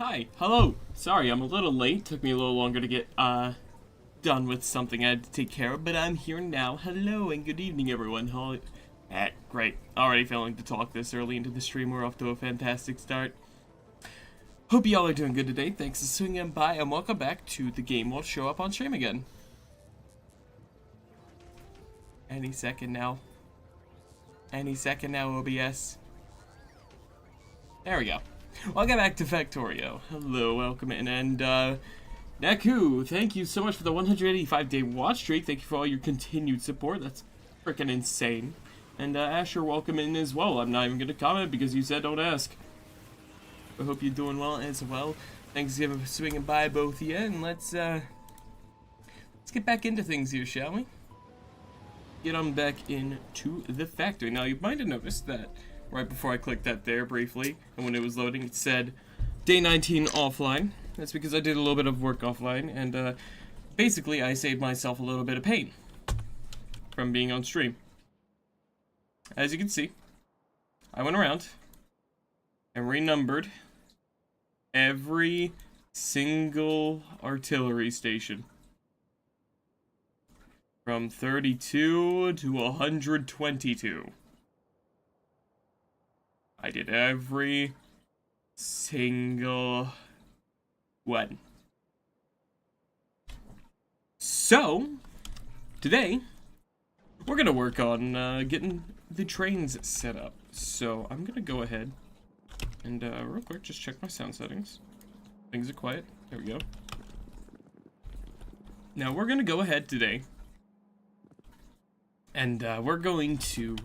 Hi, hello. Sorry, I'm a little late. Took me a little longer to get done with something I had to take care of, but I'm here now. Hello and good evening, everyone. Great. Already failing to talk this early into the stream. We're off to a fantastic start. Hope y'all are doing good today. Thanks for swinging by, and welcome back to the game. Will show up on stream again. Any second now. Any second now, OBS. There we go. Welcome back to Factorio. Hello, welcome in, and Naku, thank you so much for the 185-day watch streak. Thank you for all your continued support. That's freaking insane. And Asher, welcome in as well. I'm not even gonna comment because you said don't ask. I hope you're doing well as well. Thanks again for swinging by, both of you, and let's get back into things here, shall we? Get on back into the factory. Now, you might have noticed that right before I clicked that there briefly, and when it was loading, it said day 19 offline. That's because I did a little bit of work offline, and basically I saved myself a little bit of pain from being on stream. As you can see, I went around and renumbered every single artillery station from 32 to 122. I did every single one. So, today, we're gonna work on getting the trains set up. So, I'm gonna go ahead and real quick, just check my sound settings. Things are quiet. There we go. Now, we're gonna go ahead today, and we're going to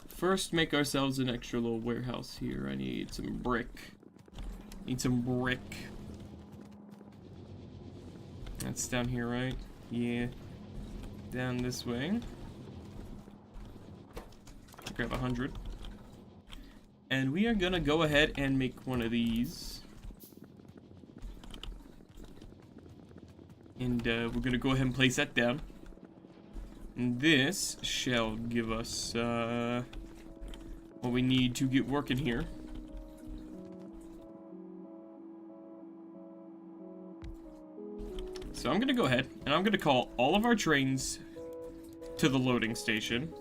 first make ourselves an extra little warehouse here. I need some brick. That's down here, right? Yeah. Down this way. Grab 100. And we are gonna go ahead and make one of these. And we're gonna go ahead and place that down. And this shall give us what we need to get working here. So I'm gonna go ahead and I'm gonna call all of our trains to the loading station.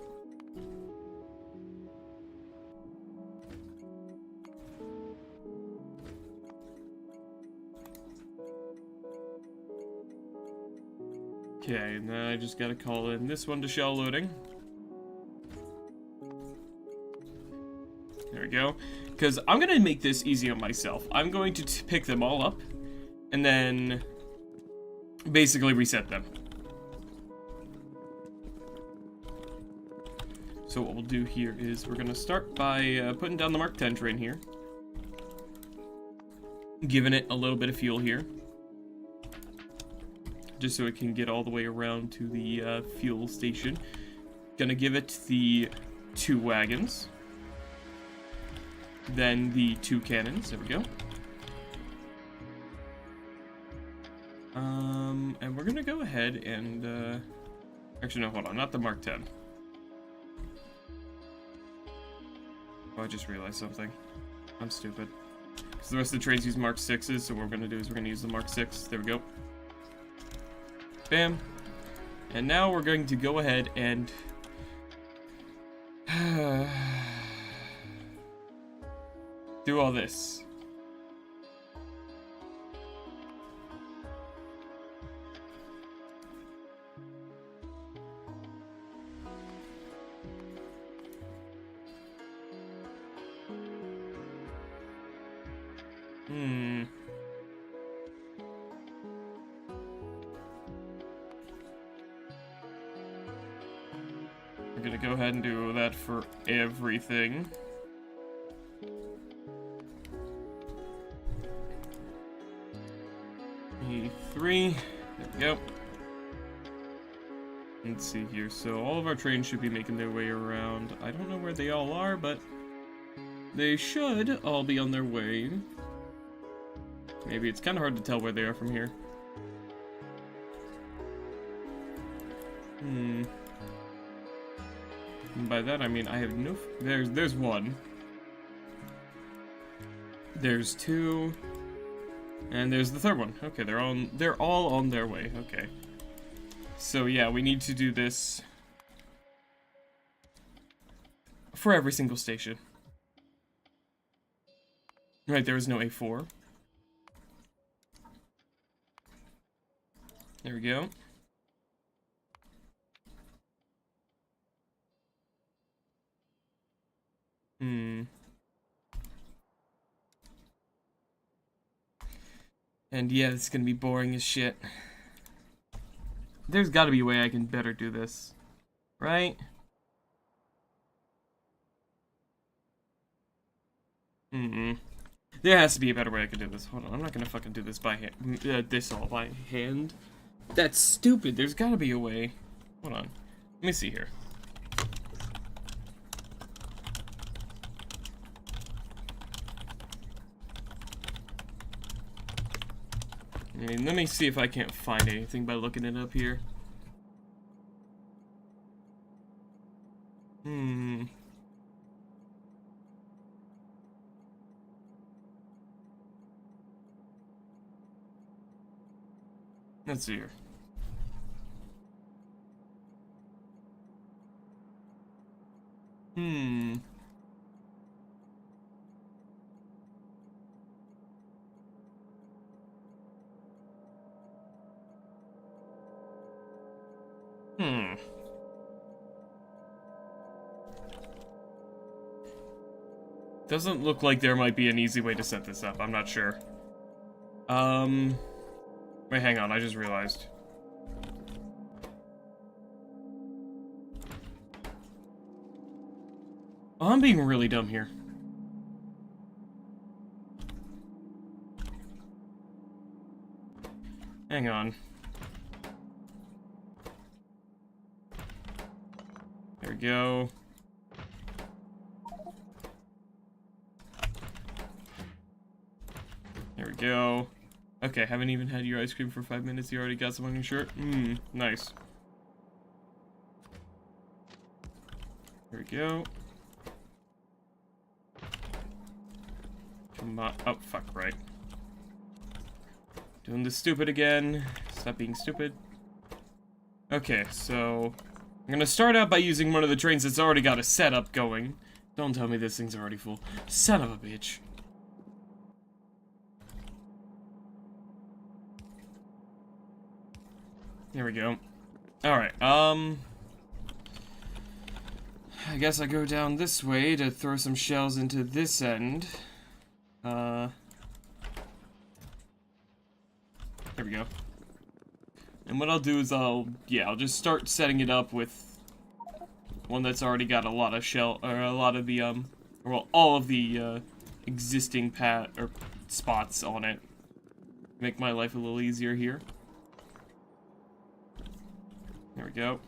Okay, and then I just gotta call in this one to shell loading. There we go. Because I'm gonna make this easy on myself. I'm going to pick them all up and then basically reset them. So what we'll do here is we're gonna start by putting down the Mark 10 train here. Giving it a little bit of fuel here. Just so it can get all the way around to the fuel station. Gonna give it the 2 wagons. Then the 2 cannons. There we go. And we're gonna go ahead and actually no, hold on, not the Mark 10. Oh, I just realized something. I'm stupid. Because the rest of the trains use Mark 6s, so what we're gonna do is we're gonna use the Mark 6. There we go. Bam. And now we're going to go ahead and do all this. We're gonna go ahead and do that for everything. E3. There we go. Let's see here. So all of our trains should be making their way around. I don't know where they all are, but they should all be on their way. Maybe it's kind of hard to tell where they are from here. And by that I mean I have no... There's one. There's 2. And there's the third one. Okay, they're all on their way. Okay. So yeah, we need to do this for every single station. Right, there is no A4. There we go. And yeah, it's gonna be boring as shit. There's gotta be a way I can better do this. Right? There has to be a better way I can do this. Hold on, I'm not gonna fucking do this by hand. This all by hand. That's stupid. There's gotta be a way. Hold on. Let me see here. I mean, let me see if I can't find anything by looking it up here. Let's see here. Doesn't look like there might be an easy way to set this up. I'm not sure. Wait, hang on. I just realized. Oh, I'm being really dumb here. Hang on. There we go. There we go. Okay, haven't even had your ice cream for 5 minutes. You already got some on your shirt? Nice. There we go. Come on. Oh, fuck, right. Doing this stupid again. Stop being stupid. Okay, so I'm gonna start out by using one of the trains that's already got a setup going. Don't tell me this thing's already full. Son of a bitch. There we go. Alright, I guess I go down this way to throw some shells into this end. There we go. And what I'll do is I'll just start setting it up with one that's already got a lot of all of the, existing spots on it. Make my life a little easier here. There we go.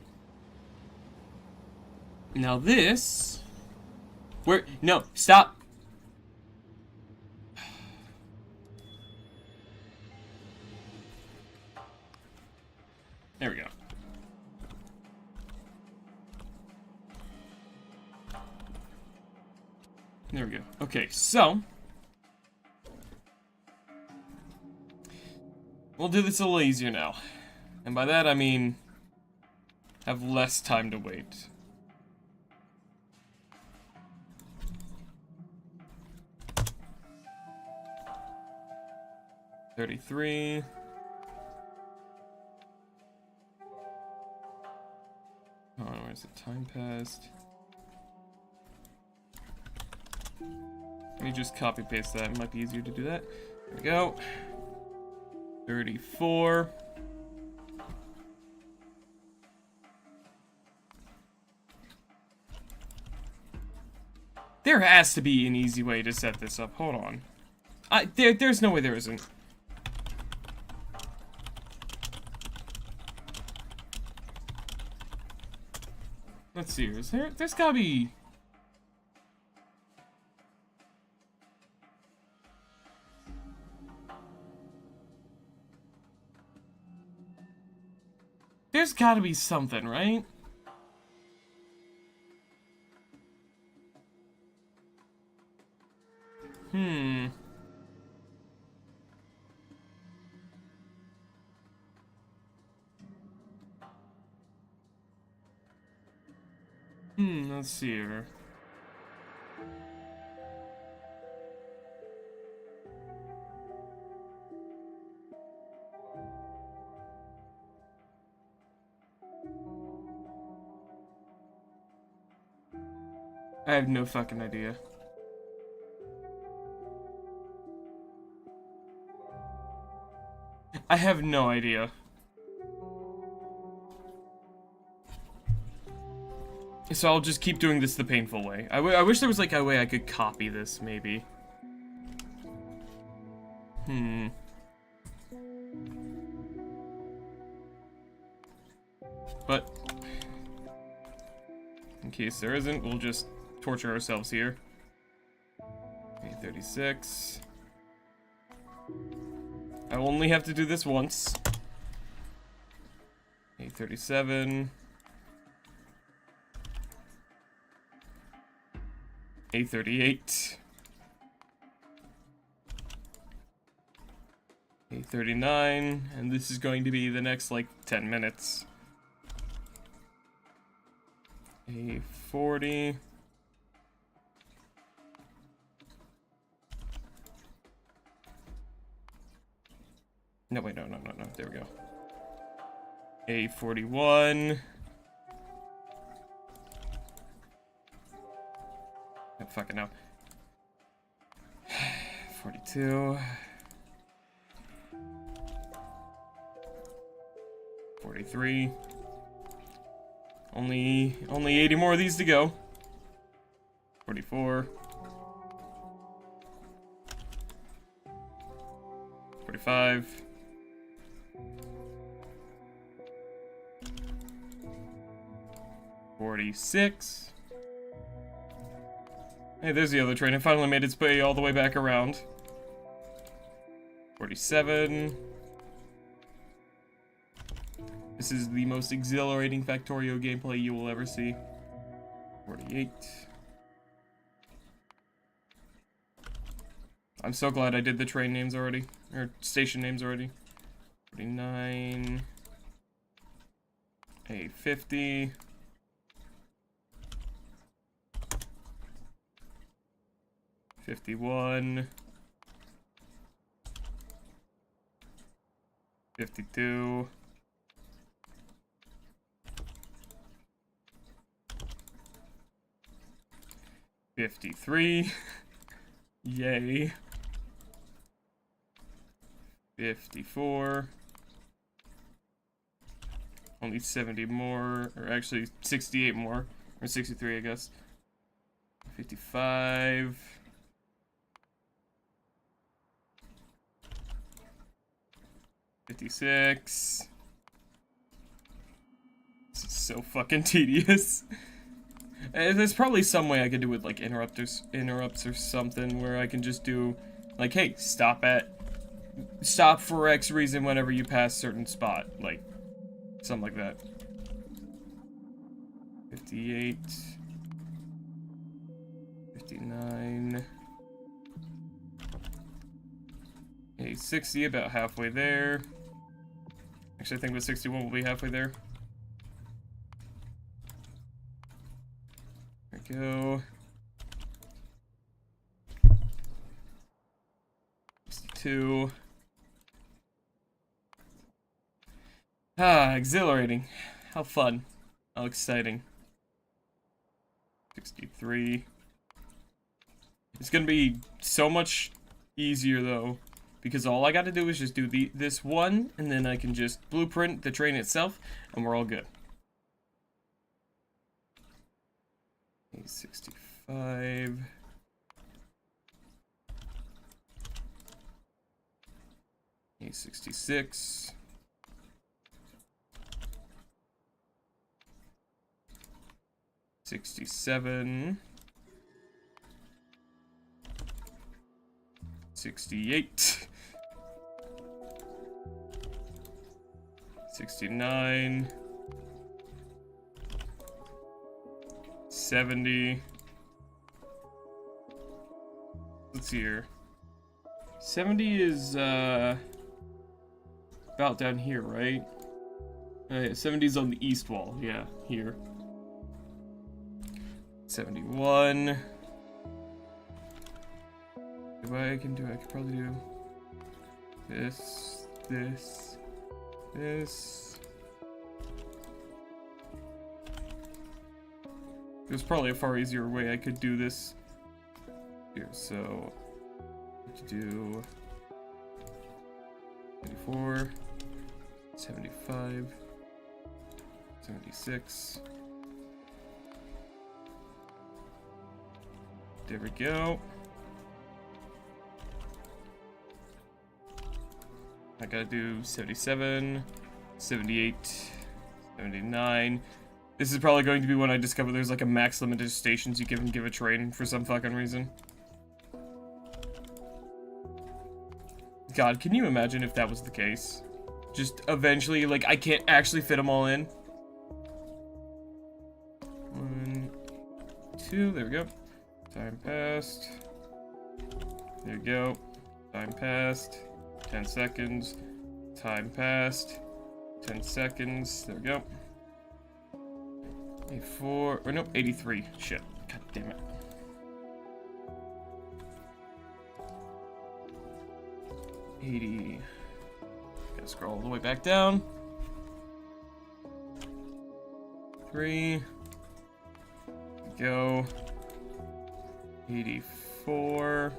Now this... No, stop! There we go. There we go. Okay, so... we'll do this a little easier now. And by that I mean... have less time to wait. $33. Oh, where's the time passed? Let me just copy paste that. It might be easier to do that. There we go. 34. There has to be an easy way to set this up. Hold on. There's no way there isn't. Let's see. There's gotta be... there's gotta be something, right? Let's see here. I have no fucking idea. I have no idea. So I'll just keep doing this the painful way. I wish there was like a way I could copy this, maybe. But in case there isn't, we'll just torture ourselves here. Okay, 36. I only have to do this once. 837. 838. 839. And this is going to be the next, like, 10 minutes. 840. No, wait, no. There we go. 841. Oh, fucking no. 42. 43. Only 80 more of these to go. 44. 45. 46. Hey, there's the other train. It finally made its way all the way back around. 47. This is the most exhilarating Factorio gameplay you will ever see. 48. I'm so glad I did the train names already. Or station names already. 49. 850. 51. 52. 53. Yay. 54. Only 70 more, or actually 68 more, or 63 I guess. 55. 56. This is so fucking tedious. There's probably some way I could do with like interrupts or something where I can just do like, hey, stop for X reason whenever you pass certain spot, like something like that. 58. 59. 60, about halfway there. Actually, I think with 61 will be halfway there. There we go. 62. Ah, exhilarating. How fun. How exciting. 63. It's gonna be so much easier though, because all I gotta do is just do this one, and then I can just blueprint the train itself, and we're all good. 65. 66. 67. 68. 69. 70. Let's see here. 70 is about down here, right? 70 is on the east wall, yeah, here. 71. I could probably do this. There's probably a far easier way I could do this. Here, so to do 74, 75, 76. There we go. I gotta do 77, 78, 79. This is probably going to be when I discover there's like a max limit of stations you can give a train for some fucking reason. God, can you imagine if that was the case? Just eventually, like, I can't actually fit them all in. 1, 2, there we go. Time passed. There you go. Time passed. 10 seconds. Time passed. 10 seconds. There we go. 84. Or nope, 83. Shit. God damn it. 80. Gotta scroll all the way back down. 3. Go. 84.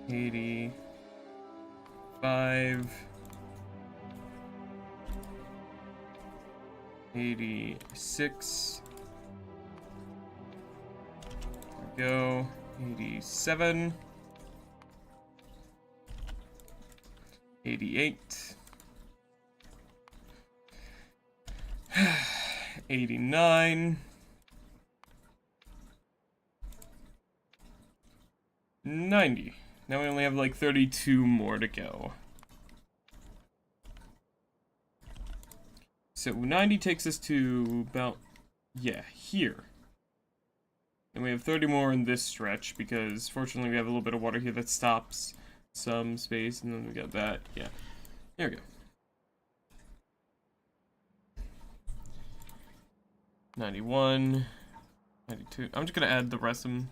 85. 86. There we go. 87. 88. 89. 90. Now we only have like 32 more to go. So 90 takes us to about, yeah, here. And we have 30 more in this stretch because fortunately we have a little bit of water here that stops some space, and then we got that. Yeah. There we go. 91, 92. I'm just gonna add the rest of them.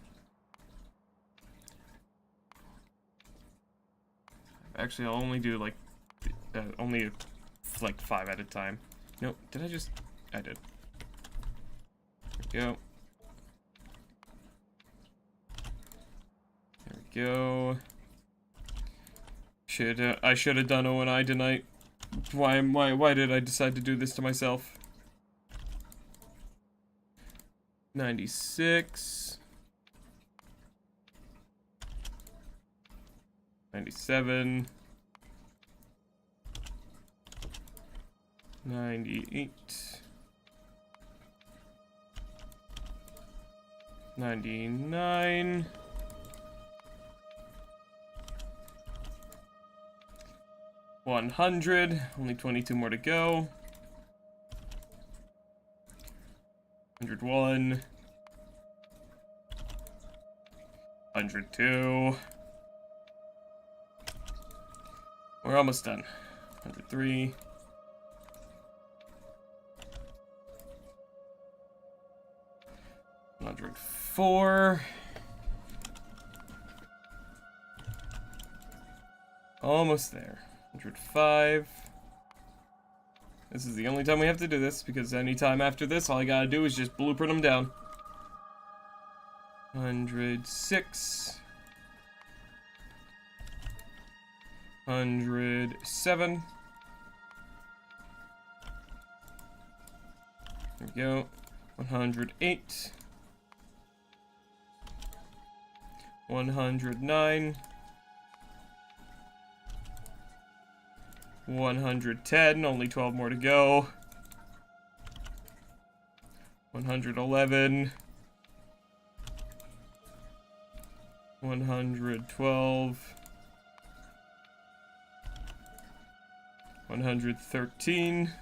Actually, I'll only do like only like 5 at a time. Nope. Did I just? I did. There we go. There we go. I should have done O&I tonight. Why did I decide to do this to myself? 96. 97. 98. 99. 100. Only 22 more to go. 101. 102. We're almost done. 103. 104. Almost there. 105. This is the only time we have to do this, because any time after this, all I gotta do is just blueprint them down. 106. 107. There we go. 108. 109. 110, only 12 more to go. 111. 112. 113.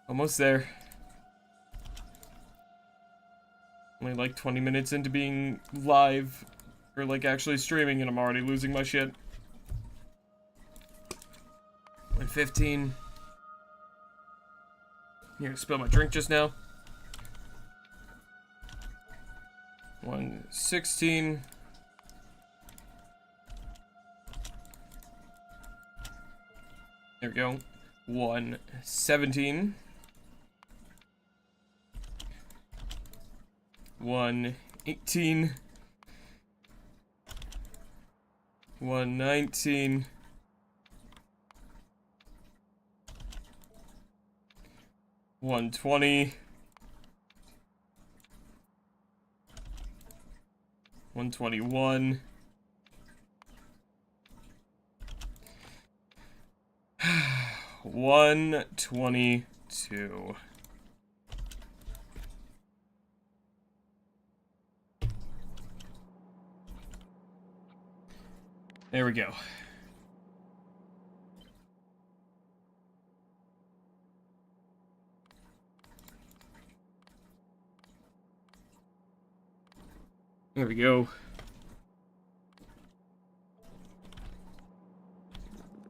Almost there. Only like 20 minutes into being live, or like actually streaming, and I'm already losing my shit. 115. Here, spill my drink just now. 116. There we go. 117. 118. 119. 120. 121. 122. There we go. There we go.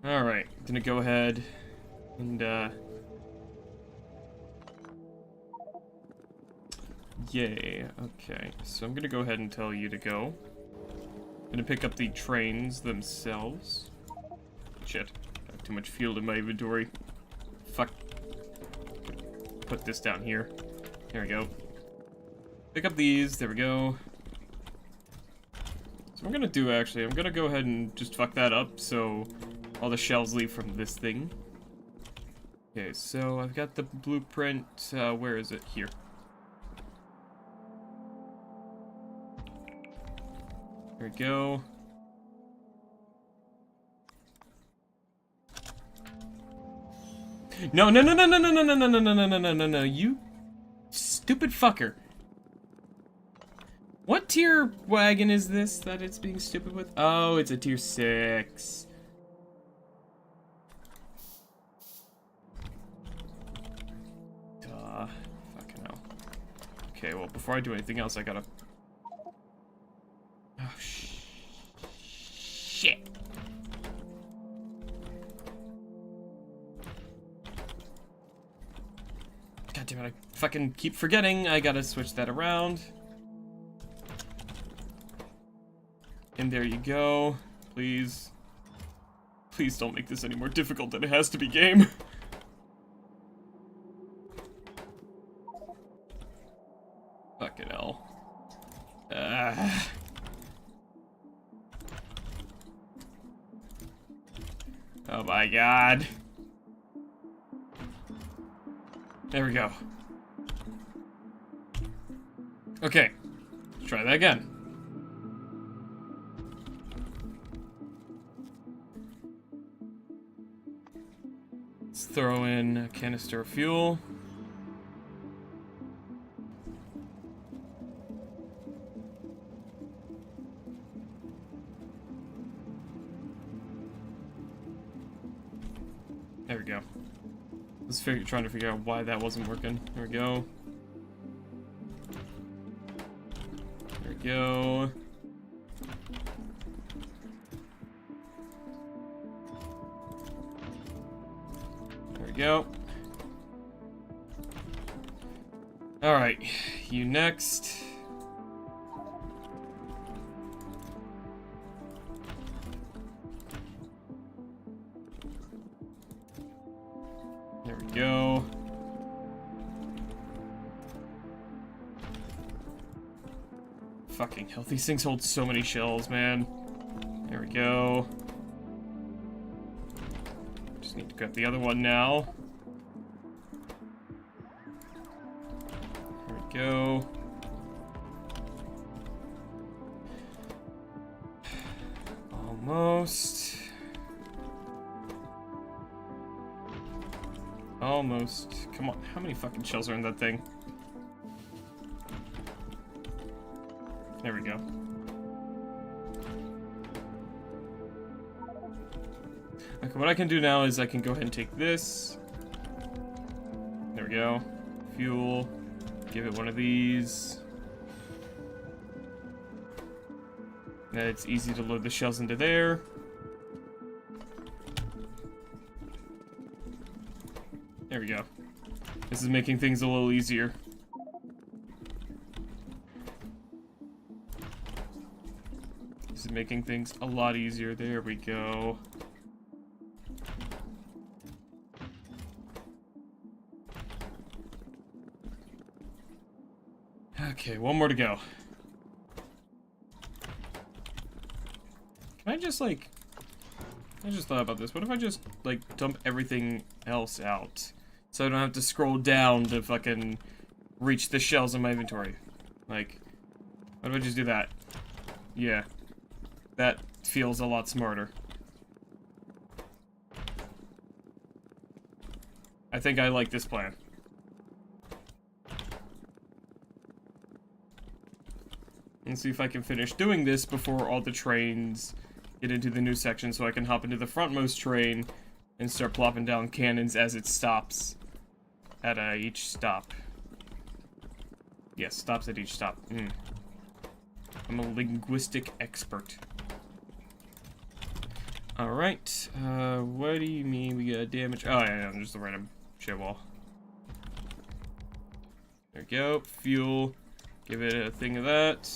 Alright, gonna go ahead and, yay. Okay, so I'm gonna go ahead and tell you to go. Gonna pick up the trains themselves. Shit, got too much fuel in my inventory. Fuck. Put this down here. There we go. Pick up these, there we go. So what I'm gonna do, actually, I'm gonna go ahead and just fuck that up, so all the shells leave from this thing. Okay, so I've got the blueprint, where is it? Here. There we go. No, no, no, no, no, no, no, no, no, no, no, no, no, no, no, you stupid fucker. What tier wagon is this that it's being stupid with? Oh, it's a tier 6. Duh. Fucking hell. Okay, well, before I do anything else, I gotta... Oh, shit. God damn it, I fucking keep forgetting. I gotta switch that around. And there you go. Please. Please don't make this any more difficult than it has to be, game. Fucking hell. Oh my god. There we go. Okay. Let's try that again. Let's throw in a canister of fuel. There we go. Let's trying to figure out why that wasn't working. There we go. There we go. There we go. Alright, you next. There we go. Fucking hell, these things hold so many shells, man. There we go. Just need to grab the other one now. There we go. Almost. Almost. Come on, how many fucking shells are in that thing? There we go. Okay, what I can do now is I can go ahead and take this. There we go. Fuel. Give it one of these. Now it's easy to load the shells into there. There we go. This is making things a little easier. This is making things a lot easier. There we go. Okay, one more to go. Can I just, like... I just thought about this. What if I just, like, dump everything else out? So I don't have to scroll down to fucking reach the shells in my inventory. Like, what if I just do that? Yeah. That feels a lot smarter. I think I like this plan. Let's see if I can finish doing this before all the trains get into the new section so I can hop into the frontmost train and start plopping down cannons as it stops at each stop. Yes, stops at each stop. I'm a linguistic expert. Alright, what do you mean we got damage? Oh, yeah, just a random shit wall. There we go, fuel. Give it a thing of that.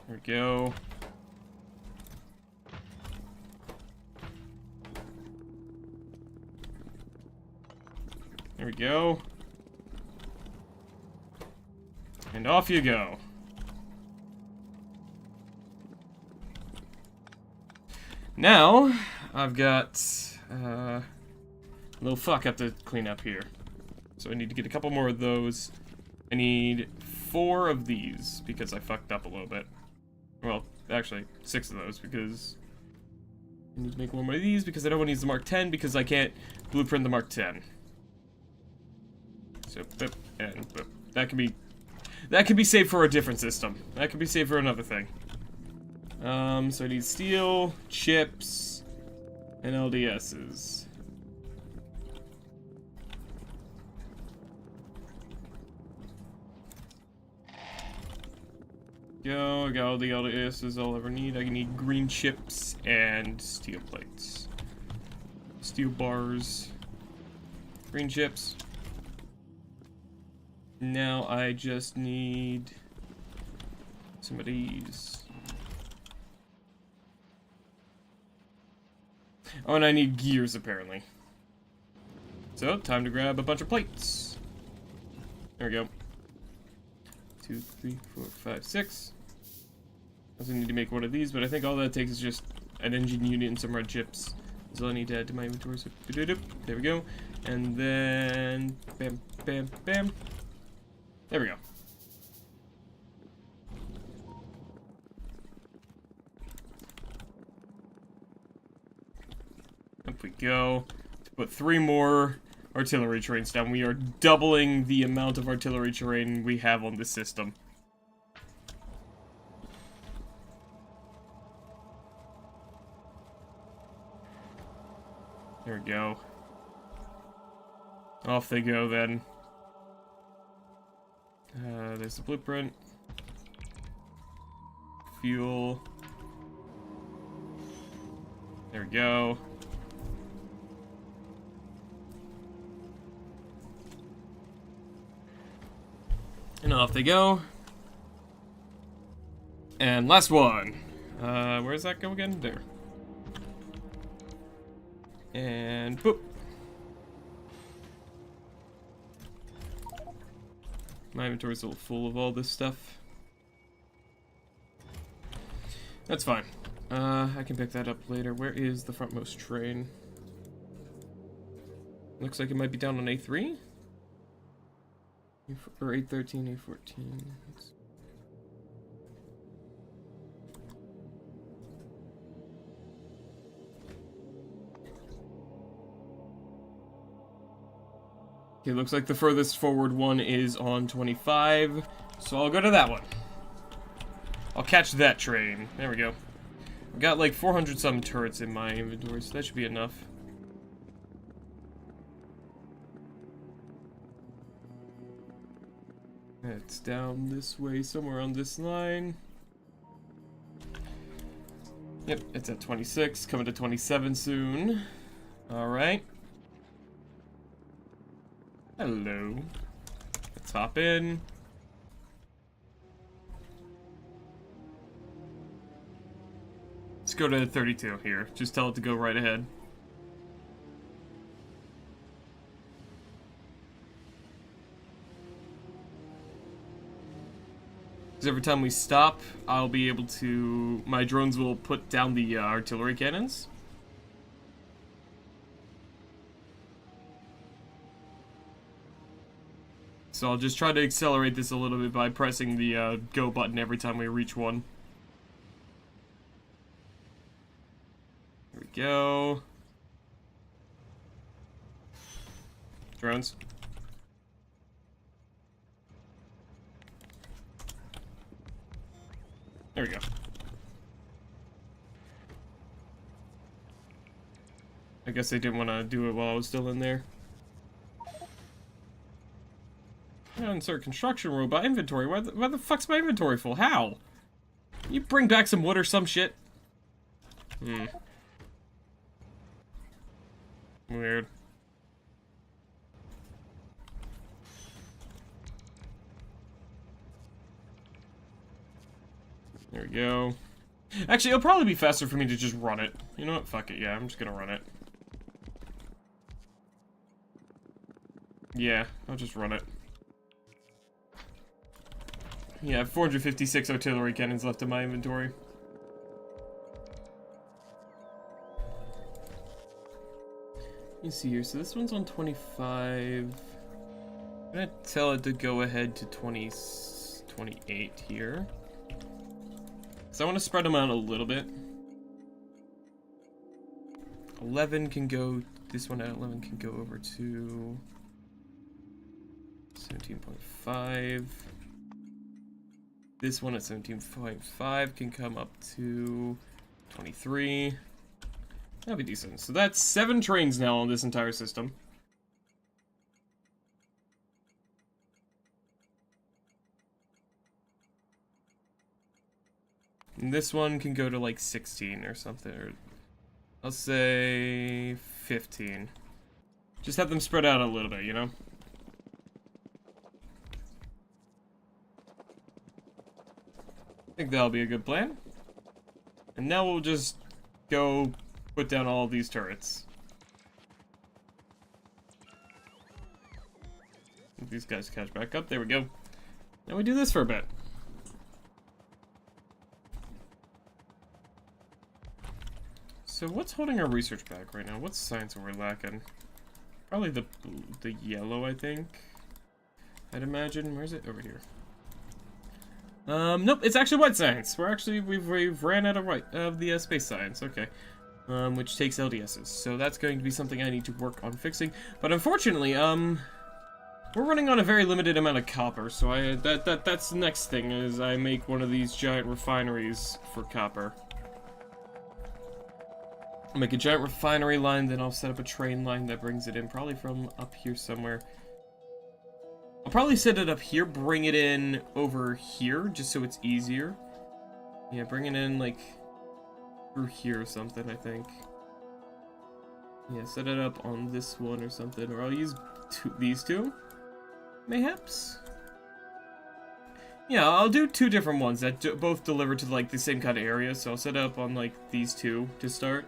There we go. There we go. And off you go. Now, I've got a little fuck up to clean up here. So I need to get a couple more of those. I need 4 of these because I fucked up a little bit. Well, actually, 6 of those because I need to make one more of these because I don't want to use the Mark 10 because I can't blueprint the Mark 10. So, boop, and boop. That can be saved for a different system. That can be saved for another thing. So I need steel, chips, and LDSs. Go, I got all the LDSs I'll ever need. I need green chips and steel plates. Steel bars. Green chips. Now I just need some of these. Oh, and I need gears, apparently. So, time to grab a bunch of plates. There we go. 2, 3, 4, 5, 6. I also need to make one of these, but I think all that takes is just an engine unit and some red chips. That's all I need to add to my inventory. So, there we go. And then, bam, bam, bam. There we go. Up we go. To put 3 more artillery trains down. We are doubling the amount of artillery terrain we have on this system. There we go. Off they go then. There's the blueprint. Fuel. There we go. And off they go. And last one. Where does that go again? There. And boop. My inventory's a little full of all this stuff. That's fine. I can pick that up later. Where is the frontmost train? Looks like it might be down on A3? Or A13, A14. Okay, looks like the furthest forward one is on 25, so I'll go to that one. I'll catch that train. There we go. I've got like 400 some turrets in my inventory, so that should be enough. It's down this way, somewhere on this line. Yep, it's at 26, coming to 27 soon. Alright. Hello. Let's hop in. Let's go to 32 here. Just tell it to go right ahead. Because every time we stop, I'll be able to... My drones will put down the artillery cannons. So I'll just try to accelerate this a little bit by pressing the go button every time we reach one. Here we go. Drones. There we go. I guess they didn't want to do it while I was still in there. Insert construction robot inventory. Why the fuck's my inventory full? How? You bring back some wood or some shit? Weird. There we go. Actually, it'll probably be faster for me to just run it. You know what? Fuck it. Yeah, I'm just gonna run it. Yeah, I'll just run it. Yeah, I have 456 artillery cannons left in my inventory. You see here, so this one's on 25. I'm gonna tell it to go ahead to 28 here. So I want to spread them out a little bit. 11 can go, this one at 11 can go over to 17.5. This one at 17.5 can come up to 23. That'll be decent. So that's 7 trains now on this entire system. And this one can go to like 16 or something, or I'll say 15. Just have them spread out a little bit, you know? I think that'll be a good plan. And now we'll just go put down all of these turrets. These guys catch back up. There we go. Now we do this for a bit. So what's holding our research back right now? What science are we lacking? Probably the yellow, I think. I'd imagine. Where's it? Over here. Nope, it's actually white science. We've ran out of the space science. Okay. Which takes LDSs. So that's going to be something I need to work on fixing. But unfortunately, we're running on a very limited amount of copper. So that's the next thing, is I make one of these giant refineries for copper. I'll make a giant refinery line, then I'll set up a train line that brings it in, probably from up here somewhere. I'll probably set it up here, bring it in over here, just so it's easier. Yeah, bring it in, like, through here or something, I think. Yeah, set it up on this one or something, or I'll use these two, mayhaps? Yeah, I'll do 2 different ones that both deliver to, like, the same kind of area, so I'll set it up on, like, these 2 to start.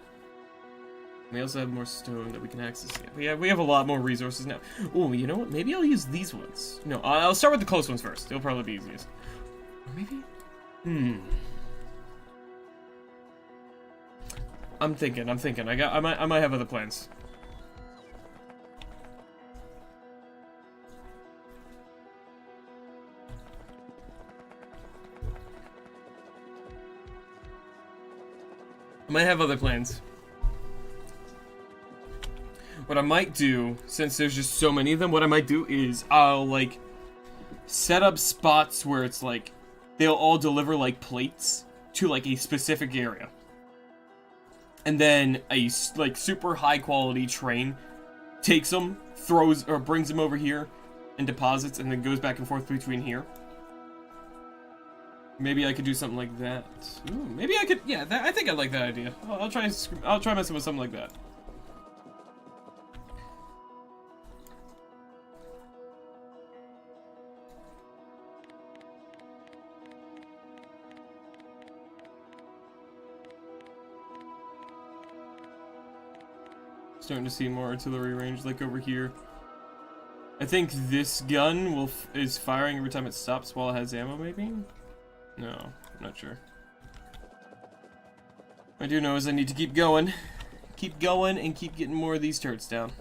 We also have more stone that we can access. Yeah, we have a lot more resources now. Oh, you know what? Maybe I'll use these ones. No, I'll start with the close ones first. They'll probably be easiest. Or maybe? I'm thinking. I might have other plans. I might have other plans. What I might do, since there's just so many of them, what I might do is I'll, like, set up spots where it's, like, they'll all deliver, like, plates to, like, a specific area. And then a, like, super high-quality train takes them, throws, or brings them over here, and deposits, and then goes back and forth between here. Maybe I could do something like that. Ooh, maybe I could. Yeah, I think I like that idea. I'll try. I'll try messing with something like that. Starting to see more artillery range, like over here. I think this gun is firing every time it stops while it has ammo, maybe? No, I'm not sure. What I do know is I need to keep going. Keep going and keep getting more of these turrets down.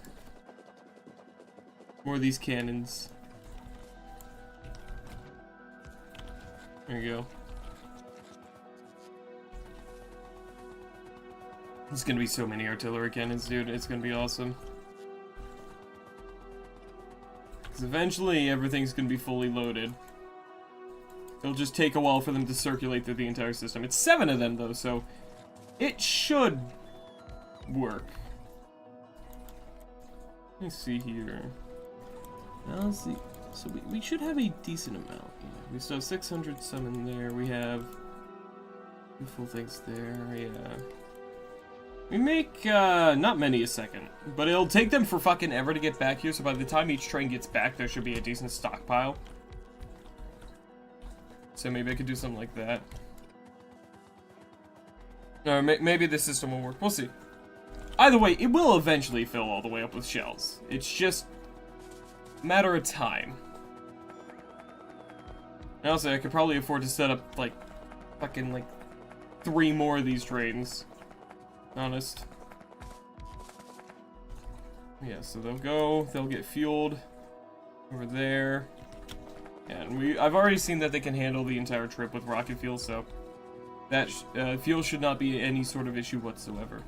More of these cannons. There you go. There's gonna be so many artillery cannons, dude. It's gonna be awesome. Because eventually, everything's gonna be fully loaded. It'll just take a while for them to circulate through the entire system. It's 7 of them, though, so it should work. Let me see here. Now, let's see. So we should have a decent amount. Yeah, we still have 600 some in there. We have two full things there. Yeah. We make, not many a second, but it'll take them for fucking ever to get back here, so by the time each train gets back, there should be a decent stockpile. So maybe I could do something like that. Or maybe the system will work. We'll see. Either way, it will eventually fill all the way up with shells. It's just a matter of time. And also, I could probably afford to set up, like, fucking, like, 3 more of these trains. Honest. Yeah, so they'll get fueled over there. And I've already seen that they can handle the entire trip with rocket fuel, so that fuel should not be any sort of issue whatsoever.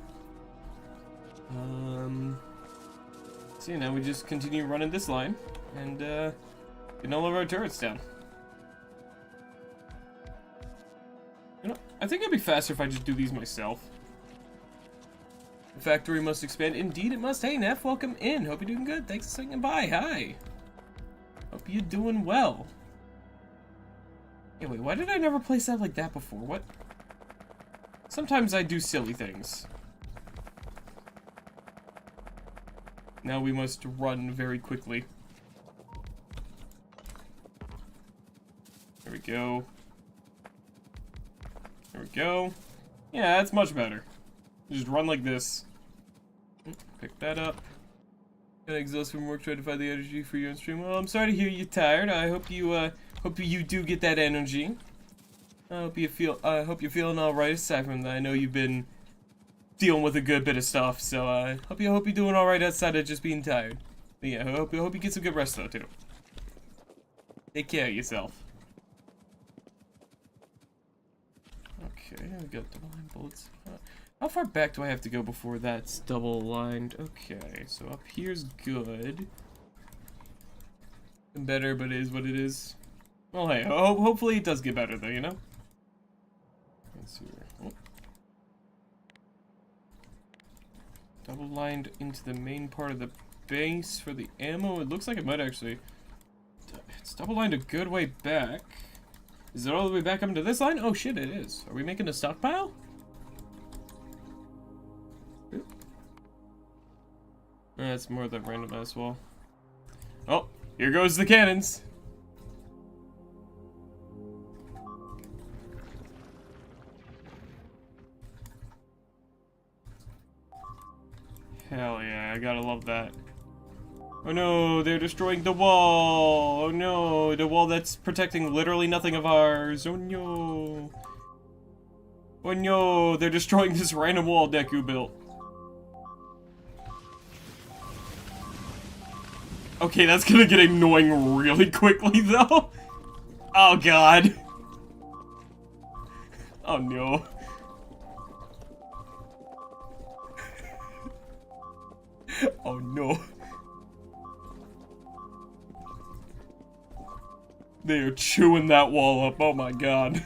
So now we just continue running this line and getting all of our turrets down. You know, I think it'd be faster if I just do these myself. The factory must expand. Indeed it must. Hey, Neff, welcome in. Hope you're doing good. Thanks for saying bye. Hi. Hope you're doing well. Hey, wait, why did I never play stuff like that before? What? Sometimes I do silly things. Now we must run very quickly. There we go. There we go. Yeah, that's much better. Just run like this. Pick that up. Got exhaust from work trying to find the energy for your own stream. Well, I'm sorry to hear you're tired. I hope you do get that energy. I hope you're feeling all right. Aside from that, I know you've been dealing with a good bit of stuff, so I hope you're doing all right outside of just being tired. But yeah, I hope you get some good rest though too. Take care of yourself. Okay, we got double line bullets. How far back do I have to go before that's double lined? Okay, so up here's good. Better, but it is what it is. Well, hey, hopefully it does get better though, you know? Let's see here. Oh. Double lined into the main part of the base for the ammo. It looks like it might actually... It's double lined a good way back. Is it all the way back up into this line? Oh shit, it is. Are we making a stockpile? That's more of that randomized wall. Oh, here goes the cannons. Hell yeah, I gotta love that. Oh no, they're destroying the wall. Oh no, the wall that's protecting literally nothing of ours. Oh no. Oh no, they're destroying this random wall Deku built. Okay, that's gonna get annoying really quickly, though. Oh, God. Oh, no. Oh, no. They are chewing that wall up. Oh, my God.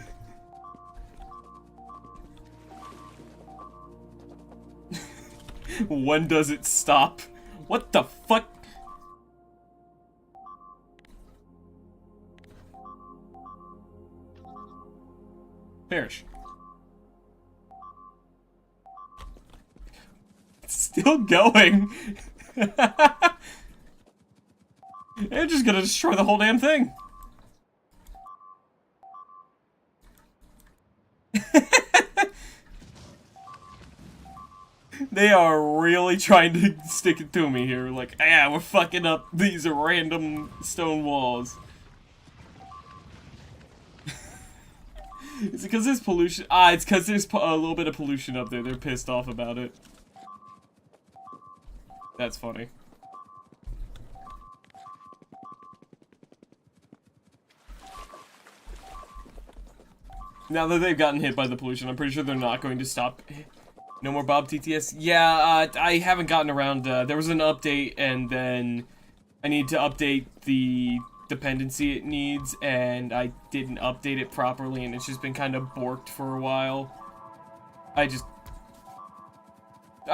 When does it stop? What the fuck? Perish. It's still going. They're just gonna destroy the whole damn thing. They are really trying to stick it to me here. Like, yeah, we're fucking up these random stone walls. Is it because there's pollution? Ah, it's because there's a little bit of pollution up there. They're pissed off about it. That's funny. Now that they've gotten hit by the pollution, I'm pretty sure they're not going to stop. No more Bob TTS? Yeah, I haven't gotten around. There was an update, and then I need to update the dependency it needs, and I didn't update it properly, and it's just been kind of borked for a while. I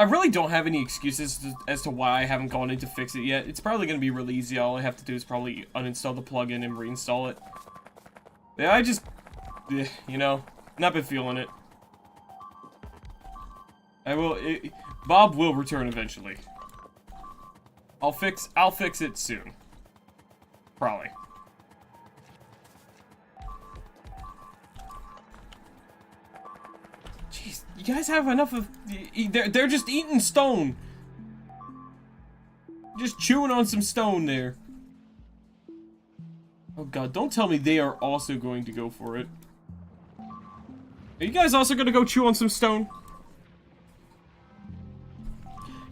really don't have any excuses as to why I haven't gone in to fix it yet. It's probably going to be real easy. All I have to do is probably uninstall the plugin and reinstall it. Yeah, I just, you know, not been feeling it. Bob will return eventually. I'll fix it soon. Probably. Jeez, you guys have enough of... They're just eating stone. Just chewing on some stone there. Oh god, don't tell me they are also going to go for it. Are you guys also gonna go chew on some stone?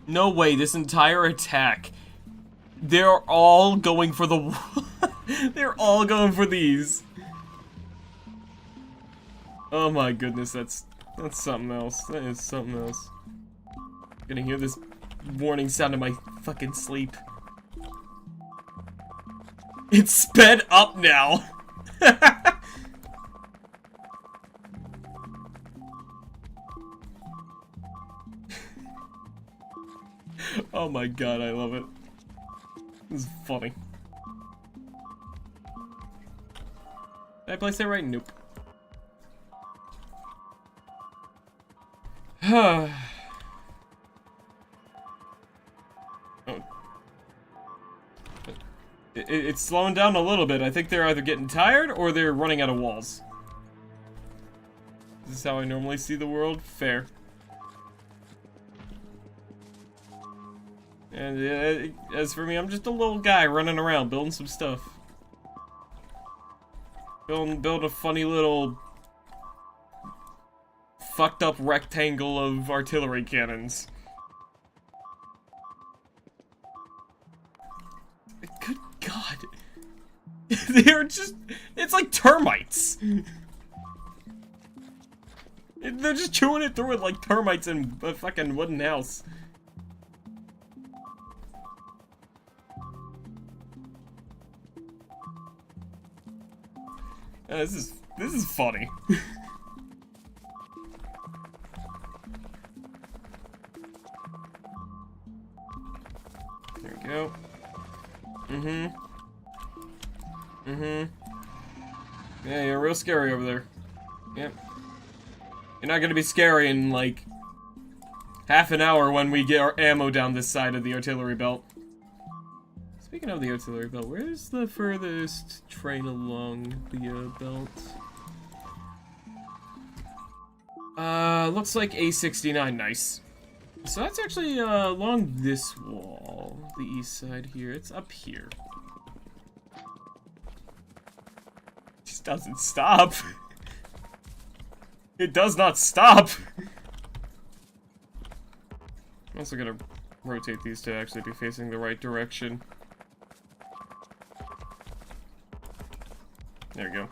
No way, this entire attack. They're all going for the... They're all going for these. Oh my goodness, that's something else. That is something else. I'm gonna hear this warning sound in my fucking sleep. It's sped up now. Oh my god, I love it. This is funny. Did I place that right? Nope. Oh. It's slowing down a little bit. I think they're either getting tired or they're running out of walls. Is this how I normally see the world? Fair. And as for me, I'm just a little guy running around building some stuff. Build a funny little fucked up rectangle of artillery cannons. Good god. They're just... It's like termites. They're just chewing it through it like termites in a fucking wooden house. This is funny. There we go. Yeah, you're real scary over there. Yep. You're not gonna be scary in, like, half an hour when we get our ammo down this side of the artillery belt. Speaking of the artillery belt, where's the furthest train along the belt? Looks like A69, nice. So that's actually along this wall, the east side here. It's up here. It just doesn't stop. It does not stop. I'm also gonna rotate these to actually be facing the right direction. There we go.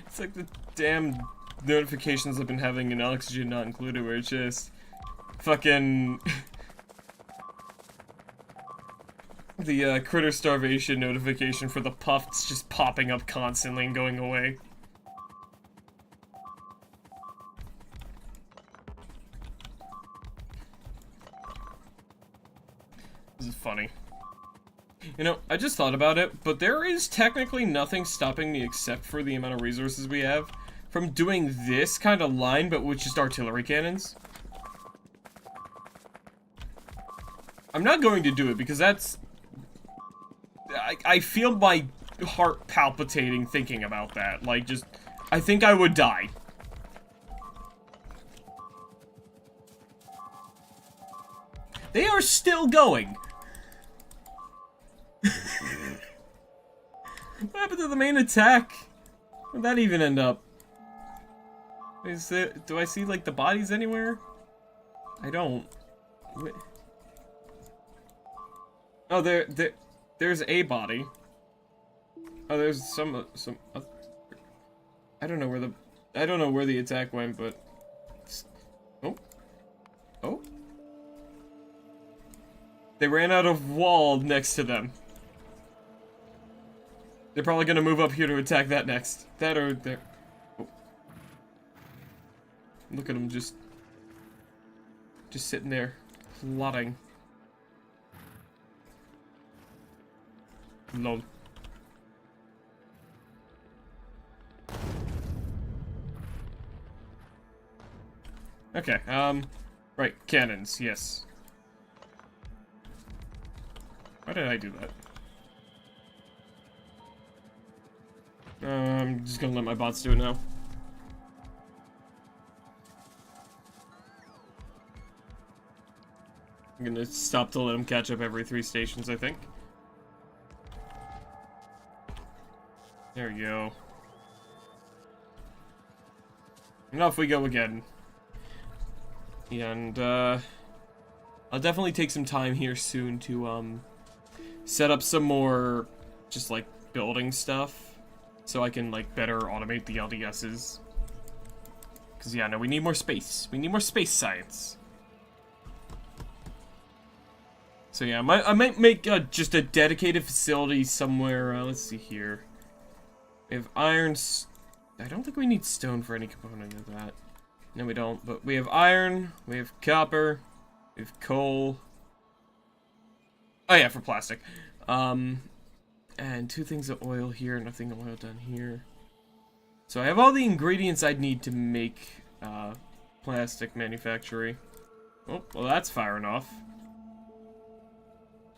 It's like the damn notifications I've been having in Oxygen Not Included, where it's just fucking the critter starvation notification for the puffs just popping up constantly and going away. This is funny. You know, I just thought about it, but there is technically nothing stopping me except for the amount of resources we have from doing this kind of line, but with just artillery cannons. I'm not going to do it because that's... I feel my heart palpitating thinking about that. Like, just... I think I would die. They are still going! What happened to the main attack? Where'd that even end up? Is there... Do I see, like, the bodies anywhere? I don't. Wait. Oh, there's a body. Oh, there's some I don't know where the attack went, but oh, oh, they ran out of wall next to them. They're probably gonna move up here to attack that next. That or there. Oh. Look at them just sitting there, plotting. Lol. Okay, right, cannons, yes. Why did I do that? I'm just gonna let my bots do it now. I'm gonna stop to let them catch up every 3 stations, I think. There we go. And off we go again. And, I'll definitely take some time here soon to, set up some more, just, like, building stuff. So I can, like, better automate the LDSs. Because, yeah, no, we need more space. We need more space science. So, yeah, I might make, just a dedicated facility somewhere, let's see here. We have iron. I don't think we need stone for any component of that. No, we don't. But we have iron. We have copper. We have coal. Oh yeah, for plastic. And 2 things of oil here. Nothing of oil down here. So I have all the ingredients I'd need to make plastic manufacturing. Oh, well that's firing off.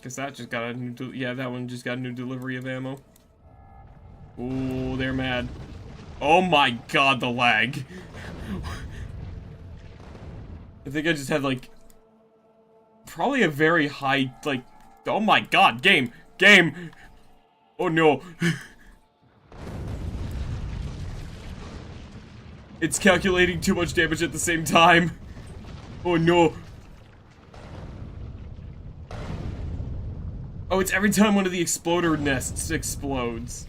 Guess that just got a new. Yeah, that one just got a new delivery of ammo. Ooh, they're mad. Oh my god, the lag. I think I just had, like, probably a very high, like, oh my god, game! Oh no. It's calculating too much damage at the same time. Oh no. Oh, it's every time one of the exploder nests explodes.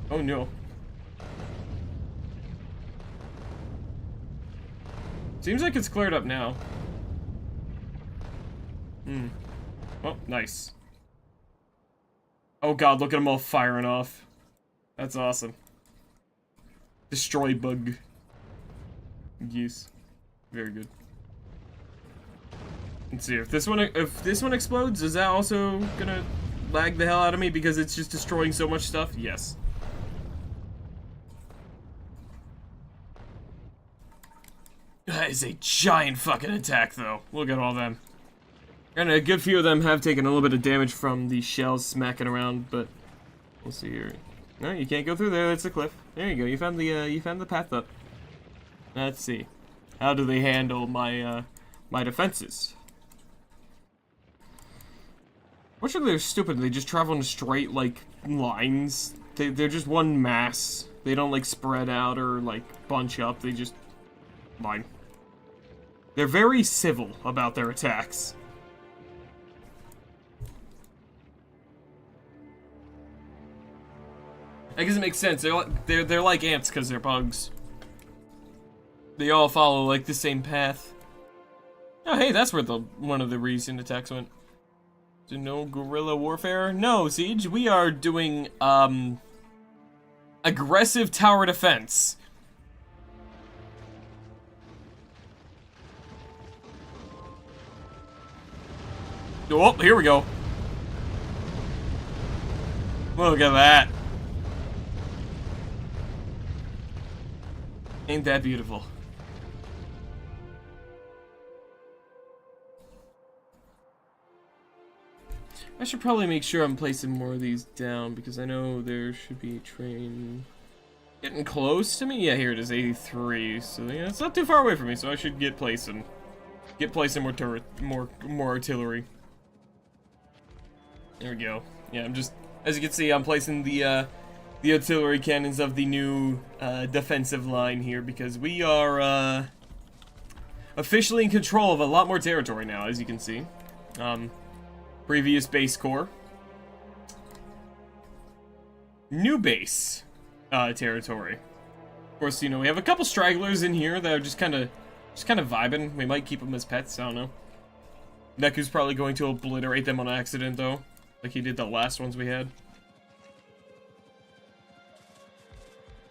Oh no. Seems like it's cleared up now. Oh, nice. Oh god, look at them all firing off. That's awesome. Destroy bug. Use. Very good. Let's see if this one explodes, is that also gonna lag the hell out of me because it's just destroying so much stuff? Yes. That is a giant fucking attack, though. Look at all them. And a good few of them have taken a little bit of damage from the shells smacking around, but we'll see here. No, you can't go through there. That's a cliff. There you go. You found the path up. Let's see. How do they handle my my defenses? Fortunately, they're stupid. They just travel in straight like lines. They're just one mass. They don't like spread out or like bunch up. They just line. They're very civil about their attacks. I guess it makes sense. They're like ants because they're bugs. They all follow like the same path. Oh, hey, that's where one of the recent attacks went. So no guerrilla warfare? No, Siege. We are doing aggressive tower defense. Oh, here we go. Look at that. Ain't that beautiful? I should probably make sure I'm placing more of these down, because I know there should be a train getting close to me. Yeah, here it is, 83. So yeah, it's not too far away from me, so I should get placing more turret, more artillery. There we go. Yeah, I'm just, as you can see, I'm placing the artillery cannons of the new defensive line here, because we are officially in control of a lot more territory now, as you can see. Previous base core. New base territory. Of course, you know, we have a couple stragglers in here that are just kind of vibing. We might keep them as pets, I don't know. Neku's probably going to obliterate them on accident, though, like he did the last ones we had.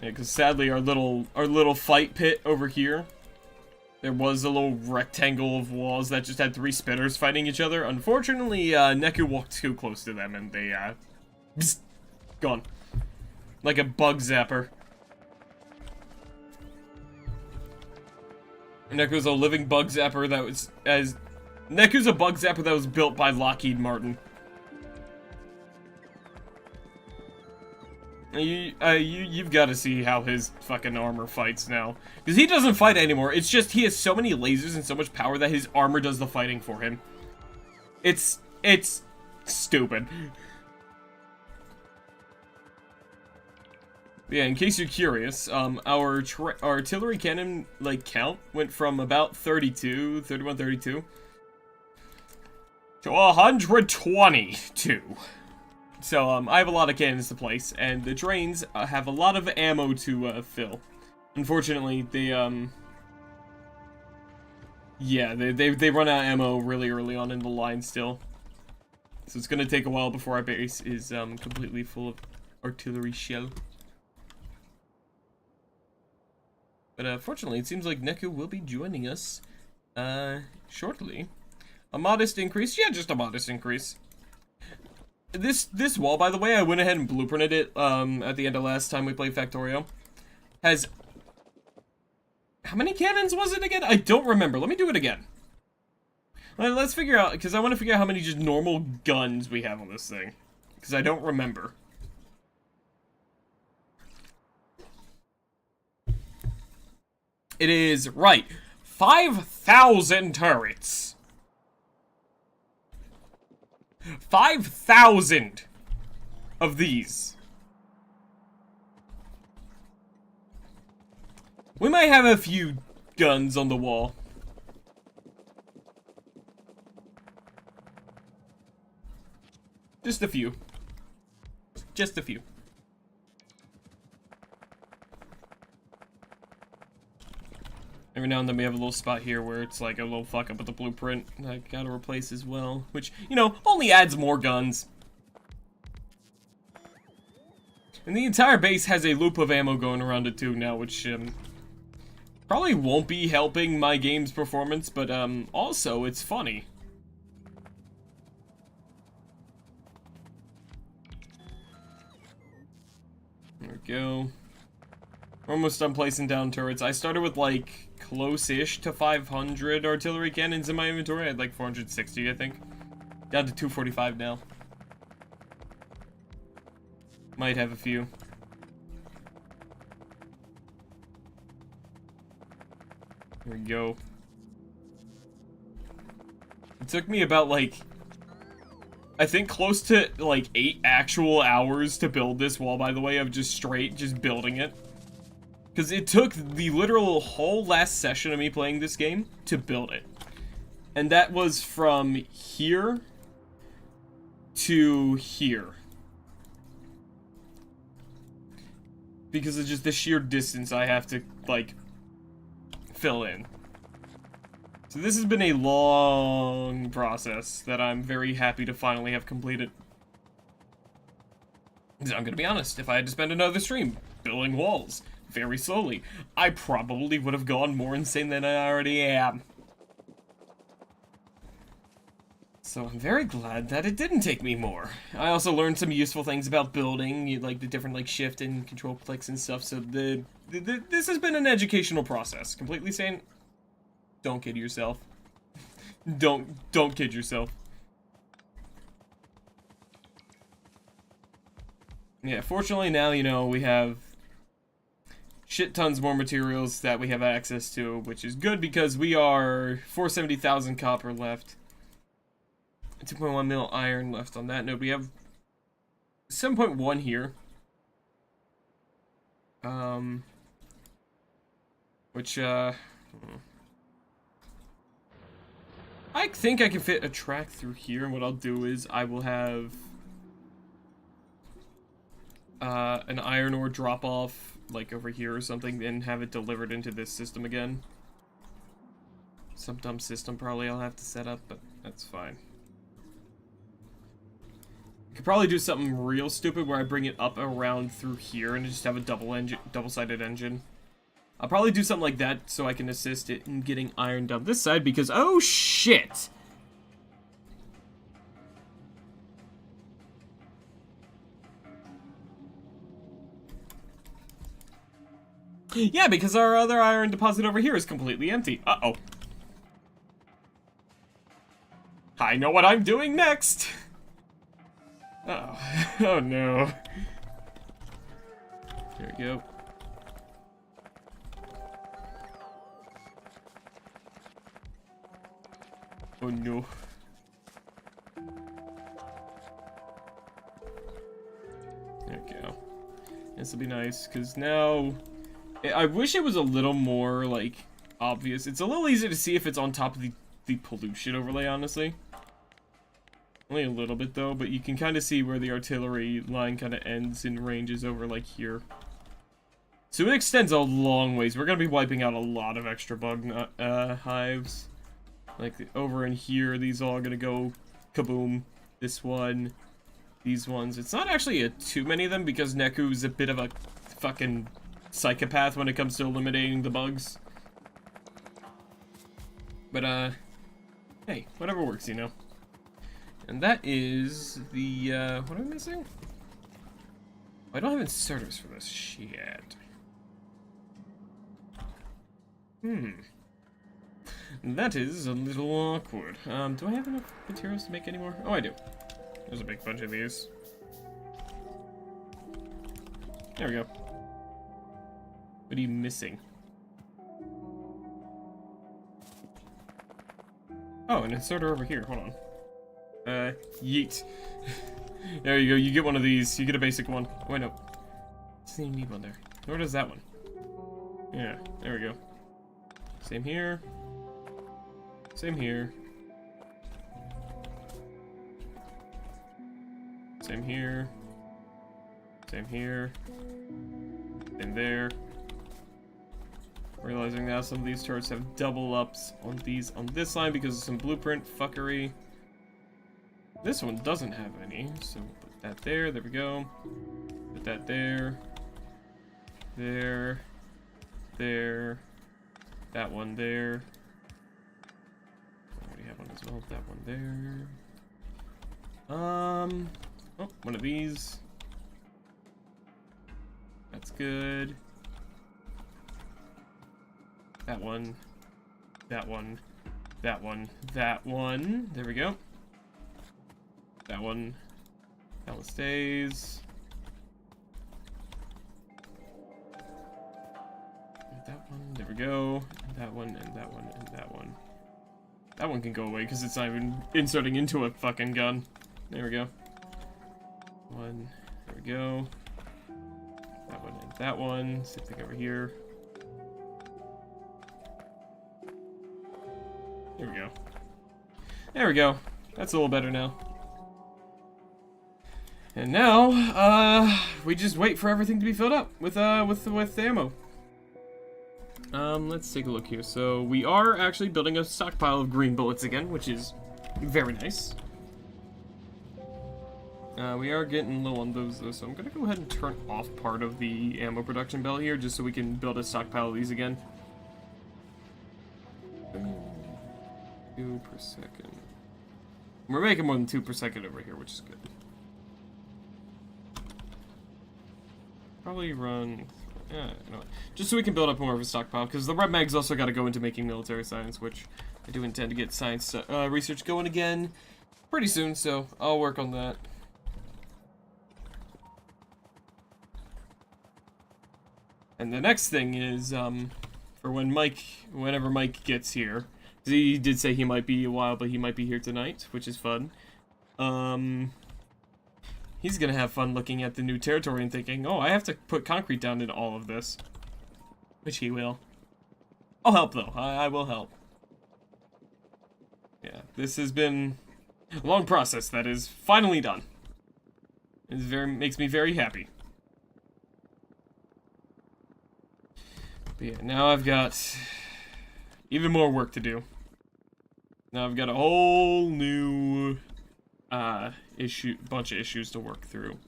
Yeah, because sadly our little fight pit over here, there was a little rectangle of walls that just had 3 spitters fighting each other. Unfortunately, Neku walked too close to them and they, psst, gone. Like a bug zapper. Neku's a living bug zapper that was, Neku's a bug zapper that was built by Lockheed Martin. You've got to see how his fucking armor fights now. Because he doesn't fight anymore. It's just he has so many lasers and so much power that his armor does the fighting for him. It's stupid. Yeah, in case you're curious, our artillery cannon, like, count went from about 31, 32 to 122. So, I have a lot of cannons to place, and the trains have a lot of ammo to, fill. Unfortunately, they, yeah, they run out of ammo really early on in the line still. So it's gonna take a while before our base is, completely full of artillery shell. But, fortunately, it seems like Neku will be joining us, shortly. A modest increase? Yeah, just a modest increase. This wall, by the way, I went ahead and blueprinted it, at the end of last time we played Factorio. Has... How many cannons was it again? I don't remember. Let me do it again. Let's figure out, because I want to figure out how many just normal guns we have on this thing. Because I don't remember. It is, right, 5,000 turrets. 5,000 of these. We might have a few guns on the wall. Just a few. Just a few. Every now and then we have a little spot here where it's like a little fuck up with the blueprint that I gotta replace as well. Which, you know, only adds more guns. And the entire base has a loop of ammo going around it too now, which, probably won't be helping my game's performance, but, also, it's funny. There we go. We're almost done placing down turrets. I started with, like, close-ish to 500 artillery cannons in my inventory. I had, like, 460, I think. Down to 245 now. Might have a few. There we go. It took me about, like, I think close to, like, 8 actual hours to build this wall, by the way, of just building it. Because it took the literal whole last session of me playing this game to build it. And that was from here to here. Because of just the sheer distance I have to, like, fill in. So this has been a long process that I'm very happy to finally have completed. Because I'm gonna be honest, if I had to spend another stream building walls very slowly, I probably would have gone more insane than I already am. So I'm very glad that it didn't take me more. I also learned some useful things about building, like the different like shift and control clicks and stuff. So this has been an educational process. Completely sane. Don't kid yourself. Don't kid yourself. Yeah, fortunately now, you know, we have shit tons more materials that we have access to, which is good because we are 470,000 copper left. 2.1 mil iron left on that node. We have 7.1 here. Which, I think I can fit a track through here, and what I'll do is I will have an iron ore drop off, like over here or something, and have it delivered into this system again. Some dumb system probably I'll have to set up, but that's fine. Could probably do something real stupid where I bring it up around through here and just have a double-sided engine. I'll probably do something like that so I can assist it in getting iron down this side because, oh shit! Yeah, because our other iron deposit over here is completely empty. Uh-oh. I know what I'm doing next! Oh, oh no. There we go. Oh no. There we go. This will be nice, because now... I wish it was a little more, like, obvious. It's a little easier to see if it's on top of the pollution overlay, honestly. Only a little bit, though, but you can kind of see where the artillery line kind of ends and ranges over, like, here. So it extends a long ways. We're going to be wiping out a lot of extra bug hives. Like, over in here, these are all going to go kaboom. This one, these ones. It's not actually too many of them, because Neku's a bit of a fucking psychopath when it comes to eliminating the bugs. But, hey, whatever works, you know. And that is the, what am I missing? I don't have inserters for this shit. That is a little awkward. Do I have enough materials to make any more? Oh, I do. There's a big bunch of these. There we go. What are you missing? Oh, an inserter over here. Hold on. Yeet. There you go. You get one of these. You get a basic one. Oh, wait, no. Doesn't even need one there. Nor does that one. Yeah, there we go. Same here. Same here. Same here. Same here. Same there. Realizing now some of these turrets have double ups on these on this line because of some blueprint fuckery. This one doesn't have any, so put that there. There we go. Put that there. There. There. That one there. I already have one as well. That one there. Oh, one of these. That's good. That one. That one. That one. That one. There we go. That one. That one stays. That one. There we go. And that one, and that one, and that one. That one can go away because it's not even inserting into a fucking gun. There we go. One. There we go. That one and that one. Same thing over here. There we go. There we go. That's a little better now. And now, we just wait for everything to be filled up with ammo. Let's take a look here. So, we are actually building a stockpile of green bullets again, which is very nice. We are getting low on those, though, so I'm gonna go ahead and turn off part of the ammo production bell here, just so we can build a stockpile of these again. 2 per second. We're making more than 2 per second over here, which is good. Probably run... Yeah, you know what? Just so we can build up more of a stockpile, because the red mag's also got to go into making military science, which I do intend to get science research going again pretty soon, so I'll work on that. And the next thing is, for whenever Mike gets here, 'cause he did say he might be a while, but he might be here tonight, which is fun. He's gonna have fun looking at the new territory and thinking, oh, I have to put concrete down in all of this. Which he will. I'll help, though. I will help. Yeah, this has been a long process that is finally done. It makes me very happy. But yeah, now I've got even more work to do. Now I've got a whole new bunch of issues to work through.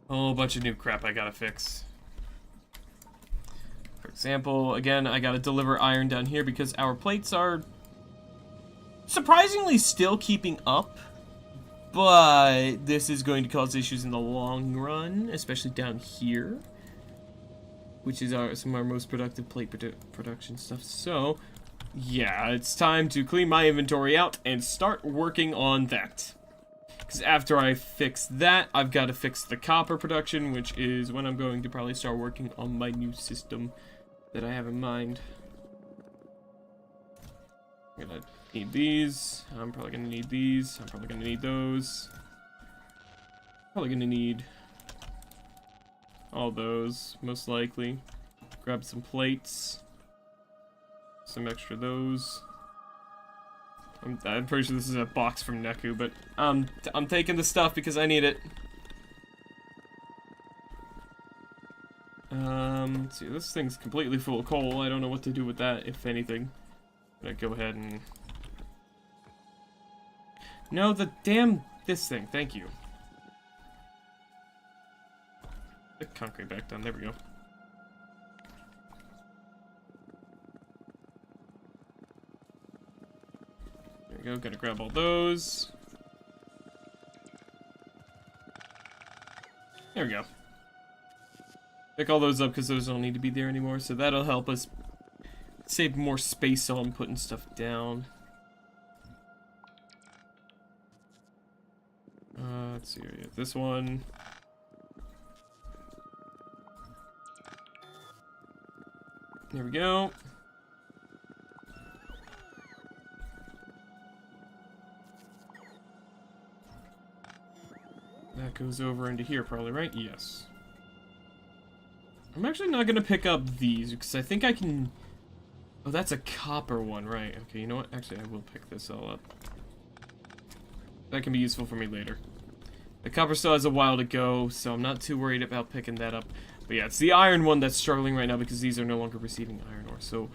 A whole bunch of new crap I gotta fix. For example, again, I gotta deliver iron down here because our plates are surprisingly still keeping up, but this is going to cause issues in the long run, especially down here, which is some of our most productive plate production stuff. So, yeah, it's time to clean my inventory out and start working on that. Because after I fix that, I've got to fix the copper production, which is when I'm going to probably start working on my new system that I have in mind. I'm gonna need these. I'm probably gonna need these. I'm probably gonna need those. Probably gonna need all those, most likely. Grab some plates. Some extra those. I'm pretty sure this is a box from Neku, but I'm taking the stuff because I need it. Let's see, this thing's completely full of coal. I don't know what to do with that, if anything. I'm gonna go ahead and... No, this thing, thank you. The concrete back down, there we go. There we go, gotta grab all those. There we go. Pick all those up because those don't need to be there anymore, so that'll help us save more space on putting stuff down. Let's see, we have this one. There we go. That goes over into here probably, right? Yes. I'm actually not gonna pick up these because I think I can... Oh, that's a copper one, right? Okay, you know what? Actually, I will pick this all up. That can be useful for me later. The copper still has a while to go, so I'm not too worried about picking that up. But yeah, it's the iron one that's struggling right now because these are no longer receiving iron ore. So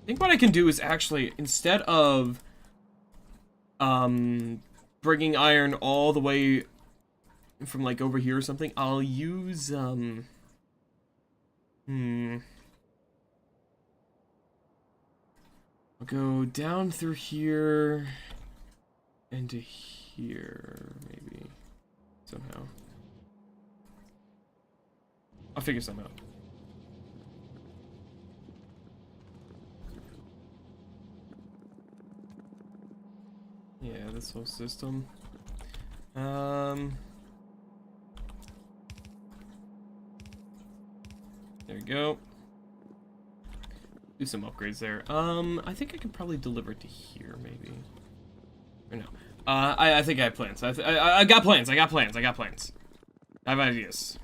I think what I can do is actually, instead of bringing iron all the way from like over here or something, I'll use I'll go down through here into here, maybe, somehow. I'll figure something out. Yeah, this whole system. There we go. Do some upgrades there. I think I could probably deliver it to here, maybe. Or no. I think I have plans. I got plans. I got plans. I have ideas.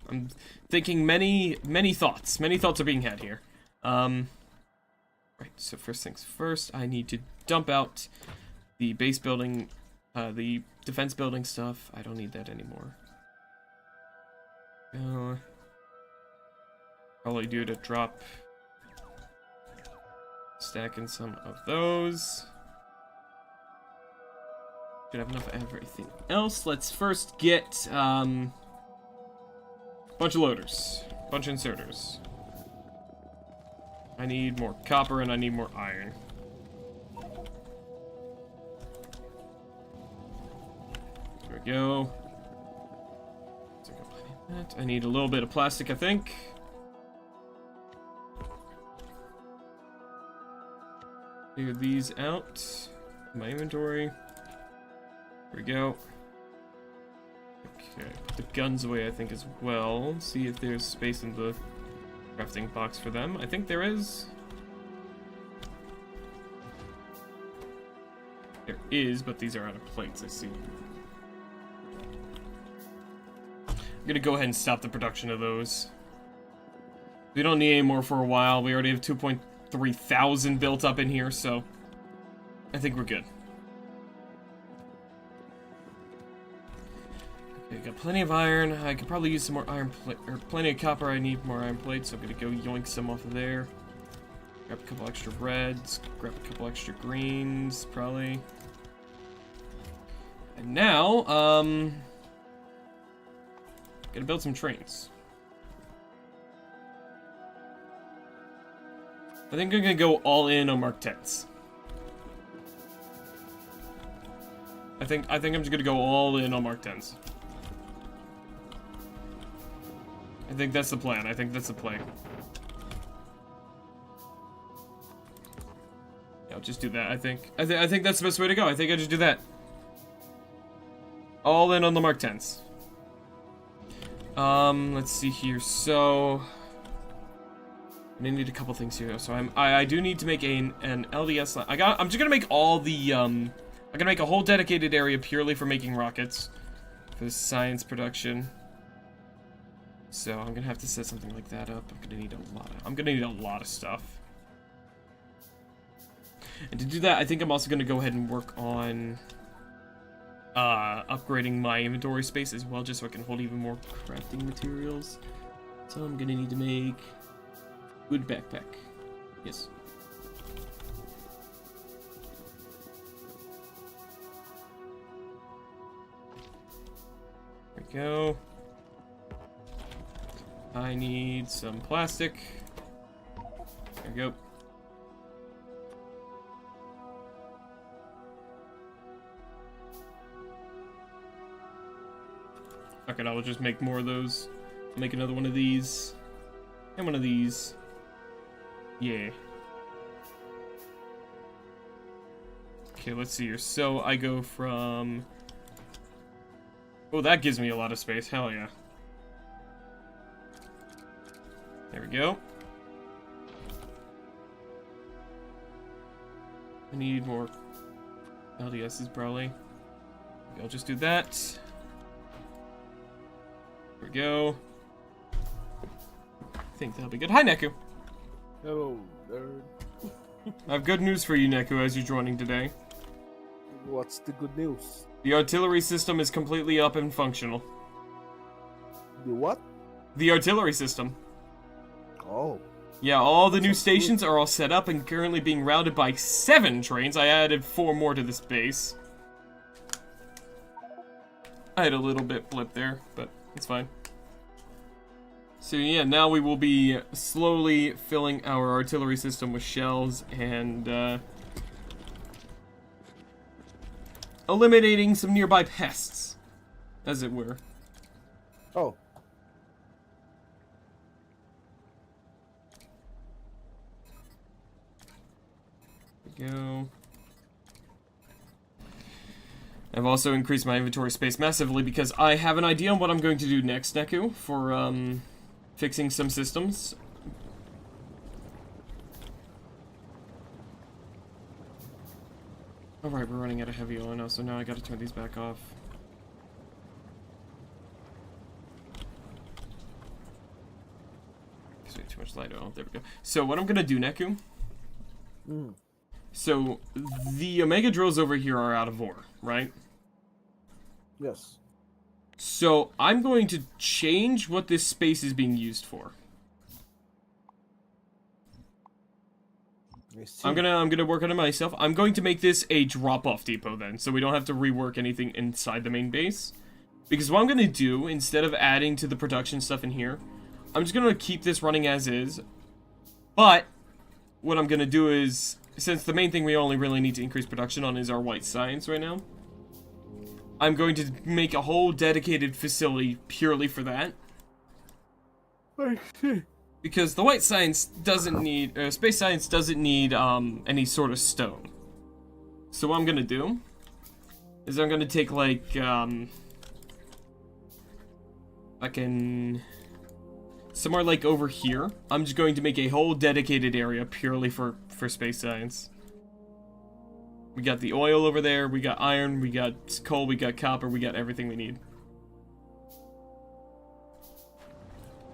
I'm thinking many thoughts. Many thoughts are being had here. Right, so first things first, I need to dump out the base building, the defense building stuff. I don't need that anymore. Probably due to drop, stacking some of those. Should have enough of everything else. Let's first get bunch of loaders, bunch of inserters. I need more copper and I need more iron. There we go. I need a little bit of plastic, I think. Clear these out. My inventory. There we go. Okay, put the guns away, I think, as well. See if there's space in the crafting box for them. I think there is. There is, but these are out of plates, I see. I'm gonna go ahead and stop the production of those. We don't need any more for a while. We already have 2.3 thousand built up in here, so I think we're good. Okay, got plenty of iron. I could probably use some more iron plate, or plenty of copper. I need more iron plates, so I'm gonna go yoink some off of there. Grab a couple extra reds, grab a couple extra greens, probably. And now, gonna build some trains. I think I'm gonna go all in on Mark 10s. I think I'm just gonna go all in on Mark 10s. I think that's the plan. I think that's the play. Yeah, I'll just do that. I think that's the best way to go. I think I just do that. All in on the Mark 10s. Let's see here. So I need a couple things here. So I do need to make an LDS line. I'm just gonna make all the I'm gonna make a whole dedicated area purely for making rockets for the science production. So I'm gonna have to set something like that up. I'm gonna need a lot of stuff. And to do that, I think I'm also gonna go ahead and work on upgrading my inventory space as well, just so I can hold even more crafting materials. So I'm gonna need to make wood backpack. Yes. There we go. I need some plastic. There we go. Okay, I will just make more of those. Make another one of these. And one of these. Yeah. Okay, let's see here. So I go from... Oh, that gives me a lot of space. Hell yeah. There we go. I need more LDSs probably. I'll just do that. There we go. I think that'll be good. Hi, Neku. Hello, nerd. I have good news for you, Neku, as you're joining today. What's the good news? The artillery system is completely up and functional. The what? The artillery system. Oh. Yeah, all the new stations are all set up and currently being routed by 7 trains. I added 4 more to this base. I had a little bit blip there, but it's fine. So yeah, now we will be slowly filling our artillery system with shells and eliminating some nearby pests, as it were. Oh. There we go. I've also increased my inventory space massively because I have an idea on what I'm going to do next, Neku, for fixing some systems. Alright, we're running out of heavy oil now, so now I gotta turn these back off. Gives me too much light oil. There we go. So what I'm gonna do, Neku... So, the Omega drills over here are out of ore, right? Yes. So, I'm going to change what this space is being used for. I'm gonna work on it myself. I'm going to make this a drop-off depot then, so we don't have to rework anything inside the main base. Because what I'm gonna do, instead of adding to the production stuff in here, I'm just gonna keep this running as is. But, what I'm gonna do is... Since the main thing we only really need to increase production on is our white science right now, I'm going to make a whole dedicated facility purely for that. I see. Because the white science doesn't need, space science doesn't need, any sort of stone. So what I'm gonna do is I'm gonna take, like, somewhere like over here, I'm just going to make a whole dedicated area purely for space science. We got the oil over there, we got iron, we got coal, we got copper, we got everything we need.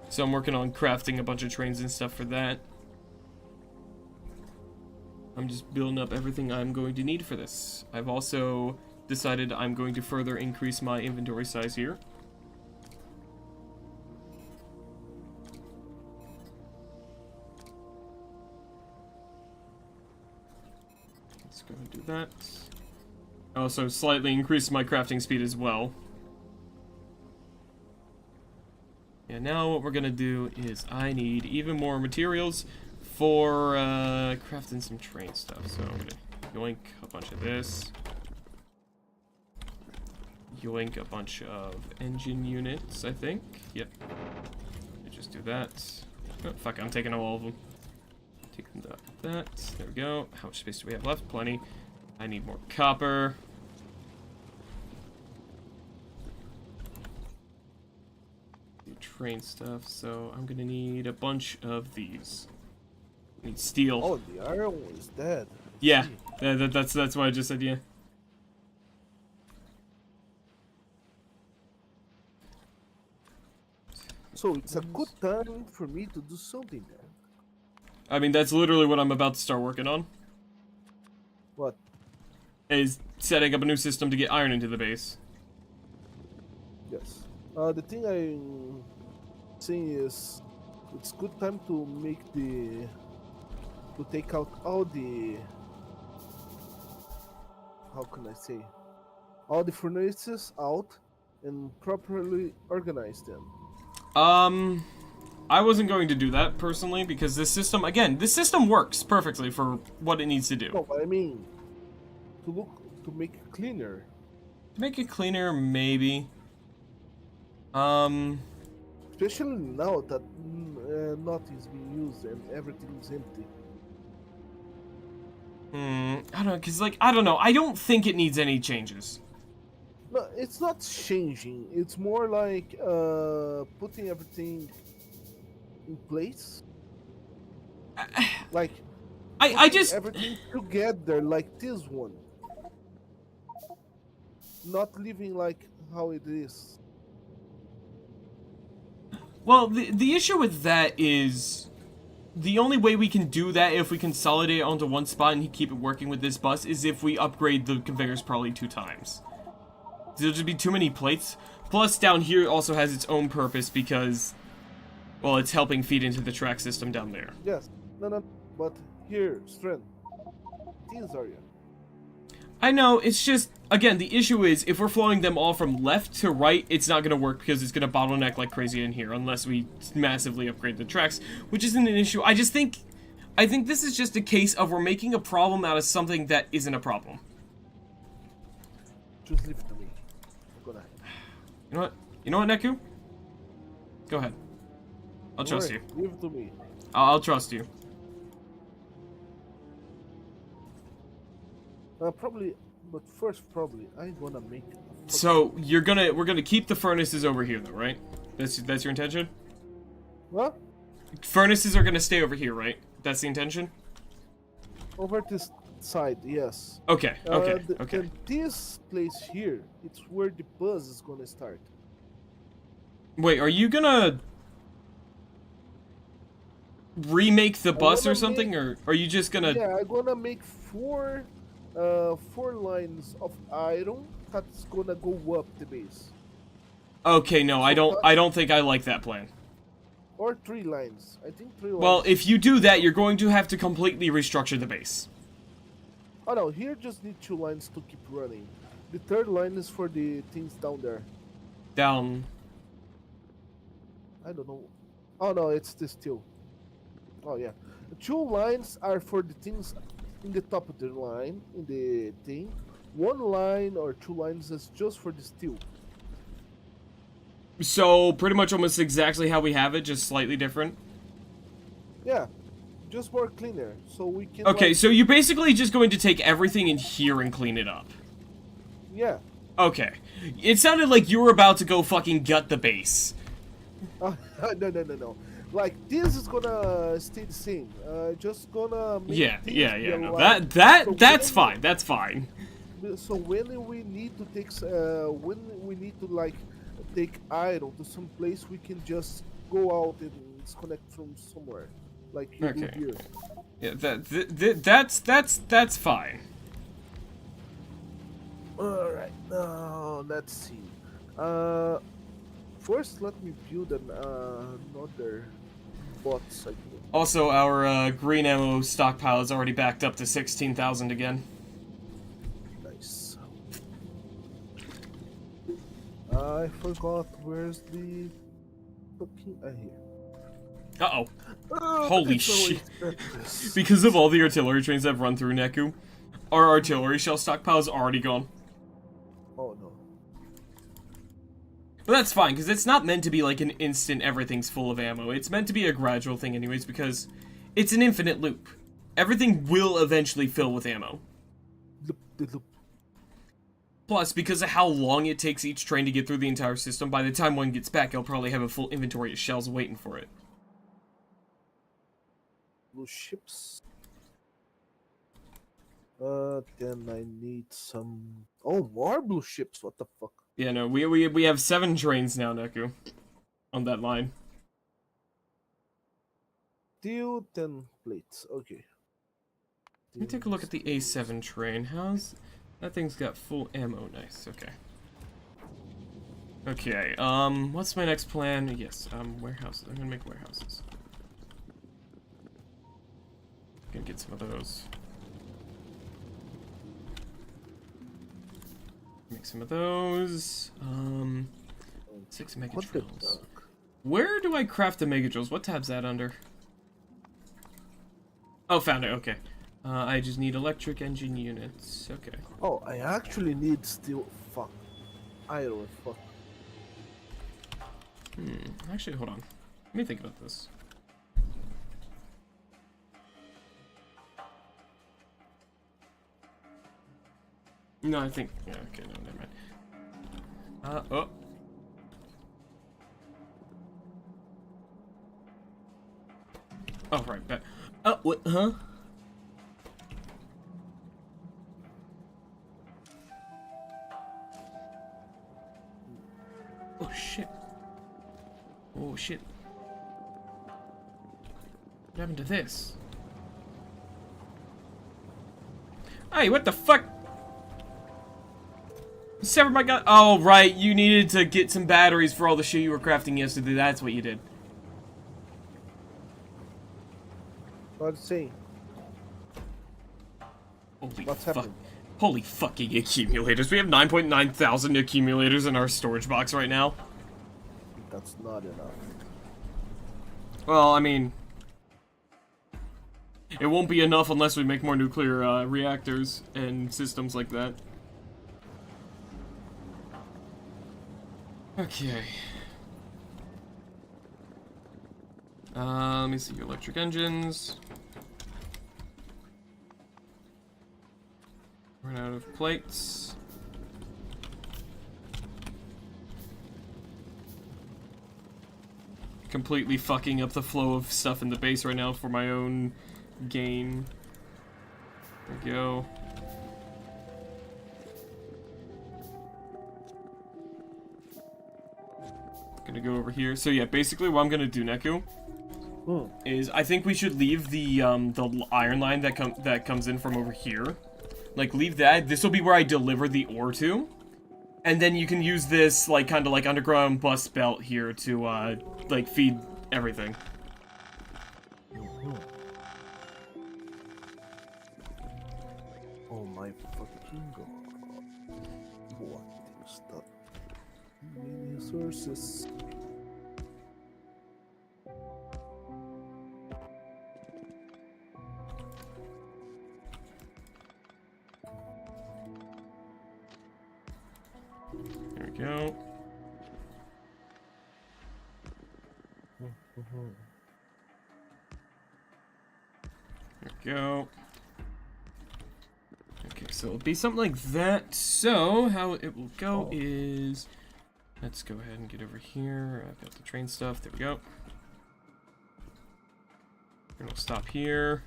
So I'm working on crafting a bunch of trains and stuff for that. I'm just building up everything I'm going to need for this. I've also decided I'm going to further increase my inventory size here. Let's go and do that. I also slightly increased my crafting speed as well. Yeah, now what we're gonna do is I need even more materials for crafting some train stuff. So I'm gonna yoink a bunch of this. Yoink a bunch of engine units, I think. Yep. Just do that. Oh, fuck, I'm taking all of them. Taking that. There we go. How much space do we have left? Plenty. I need more copper. Train stuff, so I'm gonna need a bunch of these. I need steel. Oh, the iron one is dead. Yeah, that's what I just said. Yeah. So it's a good time for me to do something then. I mean, that's literally what I'm about to start working on. What? Is setting up a new system to get iron into the base. Yes. The thing I'm saying is, it's good time to make to take out all the, how can I say, all the furnaces out and properly organize them. I wasn't going to do that personally because this system, again, this system works perfectly for what it needs to do. No, but I mean, to make it cleaner. To make it cleaner, maybe. Especially now that nothing's being used and everything's empty. I don't know, cause like, I don't know, I don't think it needs any changes. No, it's not changing. It's more like putting everything in place. Like I just everything together like this one. Not living like how it is. Well, the issue with that is the only way we can do that if we consolidate onto one spot and keep it working with this bus is if we upgrade the conveyors probably 2 times. There'll just be too many plates. Plus, down here also has its own purpose because, well, it's helping feed into the track system down there. Yes. No. But here, strength. This area. I know, it's just, again, the issue is, if we're flowing them all from left to right, it's not going to work because it's going to bottleneck like crazy in here, unless we massively upgrade the tracks, which isn't an issue. I think this is just a case of we're making a problem out of something that isn't a problem. Just leave it to me. I'm gonna... You know what, Neku? Go ahead. I'll trust you. Leave it to me. I'll trust you. Probably, but first probably I'm gonna make. So we're gonna keep the furnaces over here though, right? That's your intention? What? Furnaces are gonna stay over here, right? That's the intention? Over this side, yes. Okay, okay. And this place here, it's where the buzz is gonna start. Wait, are you gonna remake the bus or something, or are you just gonna? Yeah, I'm gonna make four lines of iron that's gonna go up the base. Okay, no, I don't think I like that plan. Or 3 lines. I think 3 lines. Well, if you do that, you're going to have to completely restructure the base. Oh no, here just need 2 lines to keep running. The 3rd line is for the things down there. Down. I don't know. Oh no, it's the steel. Oh yeah. The 2 lines are for the things in the top of the line, in the thing. one line or two lines is just for the steel. So, pretty much almost exactly how we have it, just slightly different. Yeah, just more cleaner, so we can Okay, like, so you're basically just going to take everything in here and clean it up. yeah. Okay. It sounded like you were about to go fucking gut the base. No. Like this is gonna stay the same. Just gonna make things be No. aligned. So That's fine. That's fine. so when we need to take when we need to like take iron to some place, we can just go out and disconnect from somewhere, like you do Okay. here. Yeah, that's fine. All right, now let's see. Uh, First let me build another bot segment. Also, our green ammo stockpile is already backed up to 16,000 again. Nice. I forgot where's the fucking here. Uh-oh. Holy It's always shit. purpose. Because of all the artillery trains that have run through Neku, our artillery shell stockpile is already gone. Oh no. But that's fine, because it's not meant to be like an instant everything's full of ammo. It's meant to be a gradual thing anyways, because it's an infinite loop. Everything will eventually fill with ammo. Loop. Plus, because of how long it takes each train to get through the entire system, by the time one gets back, he'll probably have a full inventory of shells waiting for it. Blue ships. Then I need some. Oh, more blue ships. What the fuck? Yeah, no, we have 7 trains now, Neku, on that line. Steel 10 plates. Okay. Let me take a look at the A7 train. How's... That thing's got full ammo. Nice, okay. Okay, what's my next plan? Yes, warehouses. I'm gonna make warehouses. Gonna get some of those. Make some of those. 6 mega What the drills. fuck? Where do I craft the mega drills? What tab's that under? Oh, found it. Okay. I just need electric engine units. Okay. Oh, I actually need steel. Fuck. Iron. Fuck. Actually, hold on. Let me think about this. No, I think... Yeah, okay, no, never mind. Oh. Oh, right, but... Oh, what, huh? Oh, shit. Oh, shit. What happened to this? Hey, what the fuck? Severed my gun. Oh, right. You needed to get some batteries for all the shit you were crafting yesterday. That's what you did. Let's see. Holy What's fuck. happening? Holy fucking accumulators. We have 9.9 thousand accumulators in our storage box right now. That's not enough. Well, I mean... It won't be enough unless we make more nuclear reactors and systems like that. Okay. Let me see, electric engines. Run out of plates. Completely fucking up the flow of stuff in the base right now for my own gain. There we go. Gonna go over here. So yeah, basically what I'm gonna do, Neku, is I think we should leave the iron line that comes in from over here. Like, leave that. This will be where I deliver the ore to. And then you can use this, like, kind of like underground bus belt here to, like, feed everything. Oh my fucking god. What is that? Many resources. There we go. There we go. Okay, so it'll be something like that. So, how it will go is... Let's go ahead and get over here. I've got the train stuff. There we go. And we'll stop here.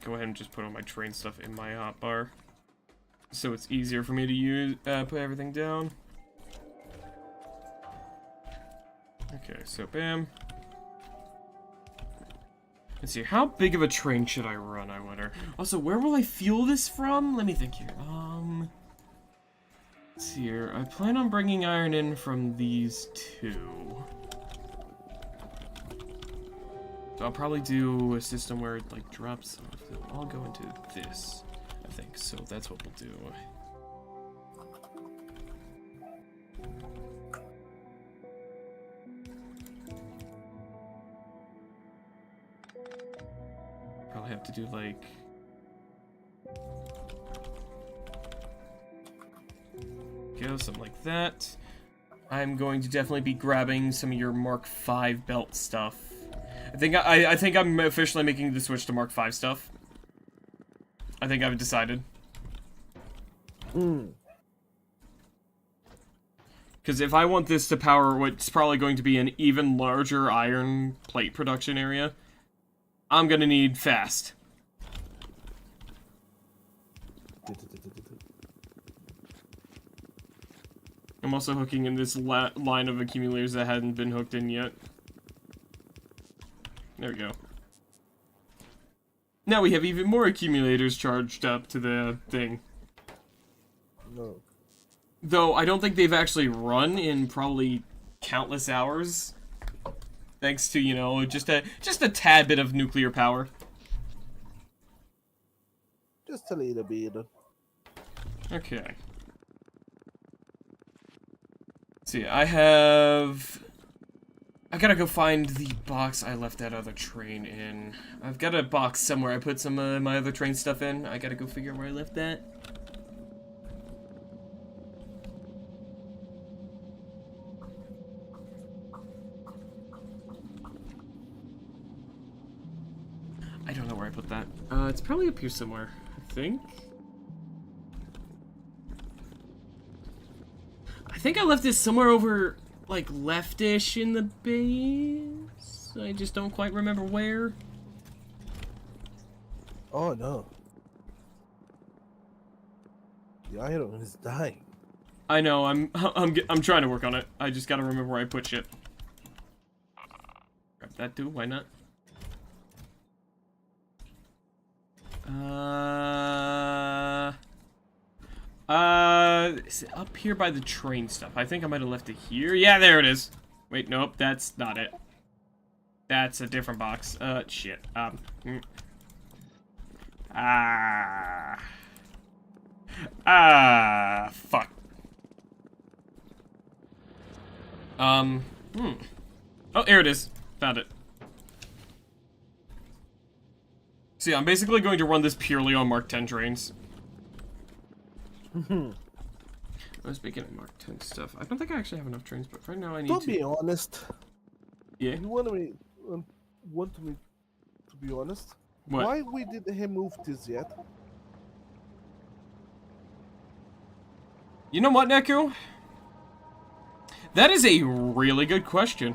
Go ahead and just put all my train stuff in my hotbar, so it's easier for me to use, put everything down. Okay, so bam. Let's see, how big of a train should I run, I wonder? Also, where will I fuel this from? Let me think here. Let's see here. I plan on bringing iron in from these two. So I'll probably do a system where it, like, drops off. They'll all go into this, I think. So that's what we'll do. Probably have to do, like... Go, something like that. I'm going to definitely be grabbing some of your Mark V belt stuff. I think I'm officially making the switch to Mark V stuff. I think I've decided. Because if I want this to power what's probably going to be an even larger iron plate production area, I'm gonna need fast. I'm also hooking in this line of accumulators that hadn't been hooked in yet. There we go. Now we have even more accumulators charged up to the thing. No. Though I don't think they've actually run in probably countless hours. Thanks to, you know, just a tad bit of nuclear power. Just a little bit. Okay. Let's see, I gotta go find the box I left that other train in. I've got a box somewhere I put some of my other train stuff in. I gotta go figure out where I left that. I don't know where I put that. It's probably up here somewhere, I think. I think I left this somewhere over, like, leftish in the base. I just don't quite remember where. Oh no. The iron is dying. I know, I'm trying to work on it. I just gotta remember where I put shit. Grab that too, why not? Is it up here by the train stuff? I think I might have left it here. Yeah, there it is. Wait, nope, that's not it. That's a different box. Shit. Fuck. Oh, here it is. Found it. So yeah, I'm basically going to run this purely on Mark 10 trains. I was making Mark 10 stuff. I don't think I actually have enough trains, but right now I need to... Don't be honest. Yeah? You want me to be honest? What? Why we didn't remove this yet? You know what, Neku? That is a really good question.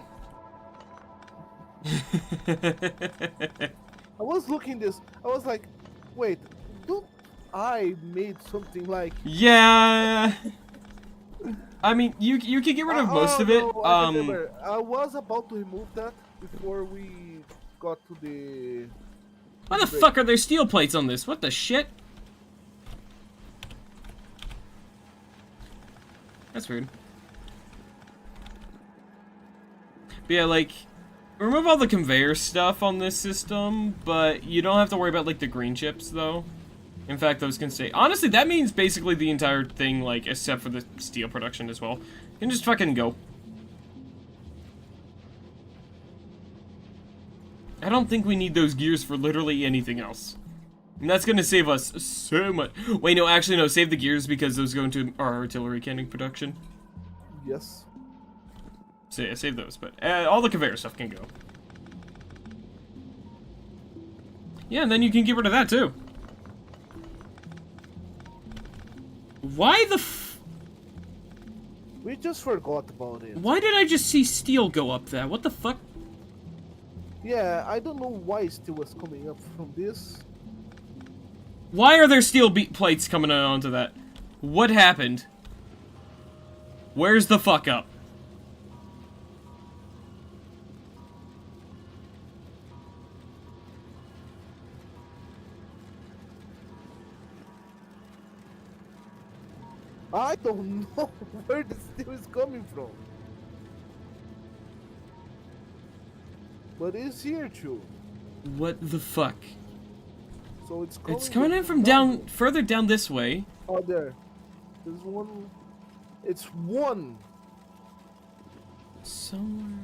I was looking this. I was like, wait, don't I made something like? Yeah. I mean, you can get rid of most of it. No, I remember. I was about to remove that before we got to the. Why the fuck are there steel plates on this? What the shit? That's weird. But yeah, like, remove all the conveyor stuff on this system, but you don't have to worry about, like, the green chips, though. In fact, those can stay. Honestly, that means basically the entire thing, like, except for the steel production as well. You can just fucking go. I don't think we need those gears for literally anything else. And that's gonna save us so much. Wait, no, actually, no. Save the gears because those go into our artillery cannon production. Yes. So yeah, save those. But all the conveyor stuff can go. Yeah, and then you can get rid of that too. Why the f... We just forgot about it. Why did I just see steel go up there? What the fuck? Yeah, I don't know why steel was coming up from this. Why are there steel plates coming onto that? What happened? Where's the fuck up? I don't know where the steel is coming from. But it's here too. What the fuck? So it's coming. It's coming in from down, further down this way. Oh, there. There's one. It's one. Somewhere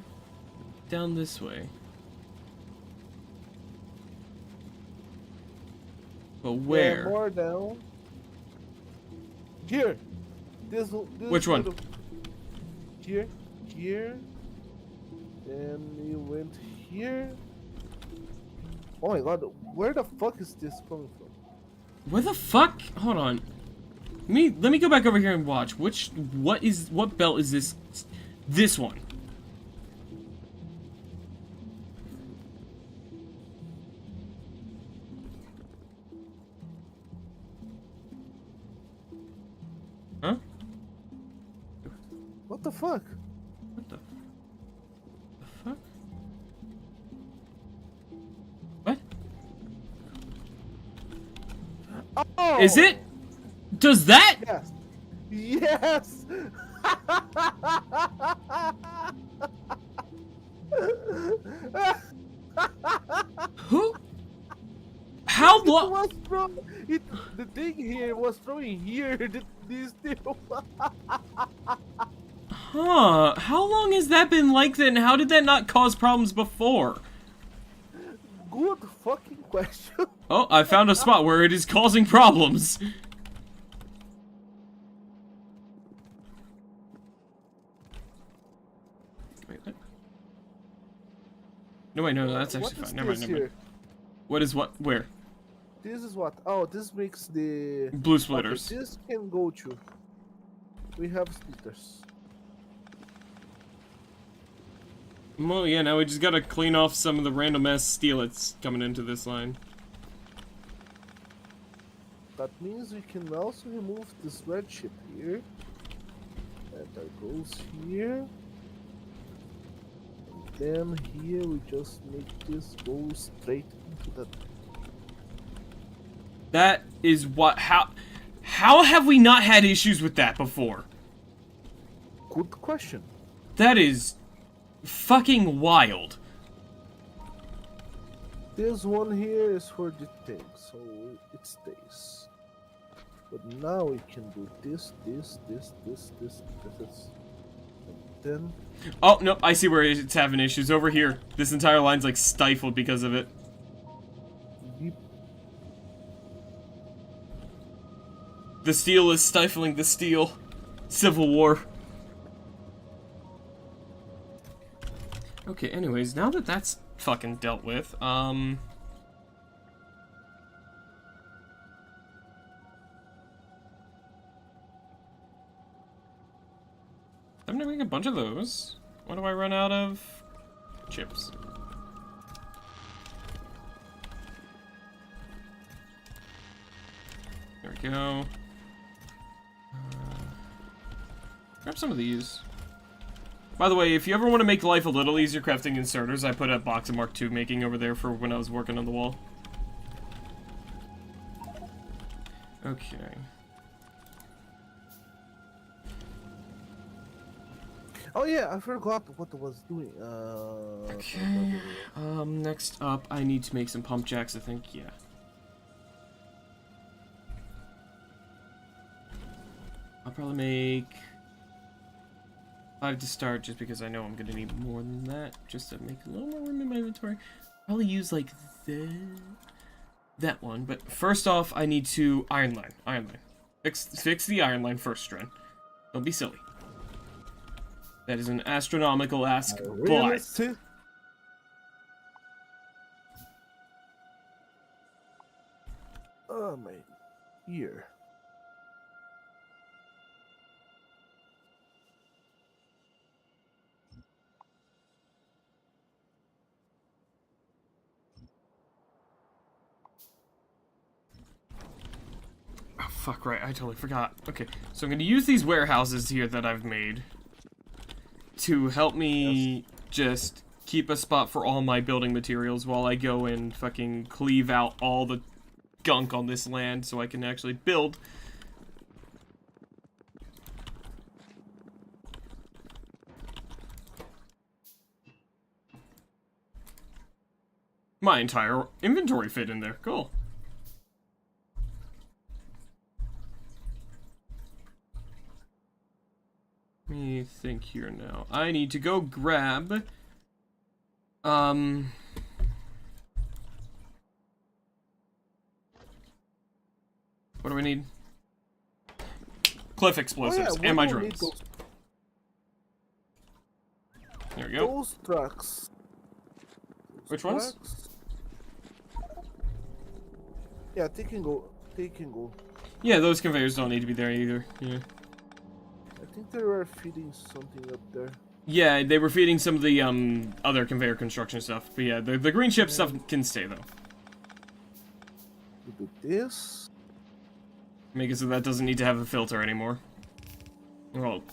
down this way. But where? Yeah, more down. Here. This Which one? Here. Here. Then we went here. Oh my god, where the fuck is this coming from? Where the fuck? Hold on. Let me go back over here and watch. What belt is this? This one. Huh? What the fuck? What the fuck? What? Oh! Is it? Does that? Yes. Yes. Who? How It long? was the thing here was throwing here. This thing. Huh? How long has that been like that, and how did that not cause problems before? Good fucking question. Oh, I found a spot where it is causing problems. Wait, what? No, wait, no, that's actually fine. Never mind, never mind. What is what? Where? This is what? Oh, this makes the Blue splitters. Okay, this can go to. We have splitters. Well, yeah, now we just gotta clean off some of the random ass steel that's coming into this line. That means we can also remove this red chip here. And that goes here. And then here we just make this go straight into that. That is what, how have we not had issues with that before? Good question. That is fucking wild. This one here is for the tank, so it stays. But now we can do this. And then... Oh, no, I see where it's having issues. Over here. This entire line's like stifled because of it. Yep. The steel is stifling the steel. Civil War. Okay, anyways, now that that's fucking dealt with, I'm gonna make a bunch of those. What do I run out of? Chips. There we go. Grab some of these. By the way, if you ever want to make life a little easier crafting inserters, I put a box of Mark II making over there for when I was working on the wall. Okay. Oh yeah, I forgot what I was doing. Okay. Next up, I need to make some pump jacks, I think, yeah. I'll probably make 5 to start, just because I know I'm gonna need more than that, just to make a little more room in my inventory. Probably use like that. that one. But first off, I need to iron line. Iron line. Fix the iron line first, Stren. Don't be silly. That is an astronomical ask, Really? but... Oh my ear. Oh, fuck, right, I totally forgot. Okay, so I'm gonna use these warehouses here that I've made to help me just keep a spot for all my building materials while I go and fucking cleave out all the gunk on this land so I can actually build. My entire inventory fit in there. Cool. Let me think here now. I need to go grab... What do we need? Cliff explosives and my drones. There we go. Those trucks. Which ones? Yeah, they can go. They can go. Yeah, those conveyors don't need to be there either. Yeah. I think they were feeding something up there. Yeah, they were feeding some of the other conveyor construction stuff. But yeah, the green ship stuff can stay though. We do this. Make it so that doesn't need to have a filter anymore. Well,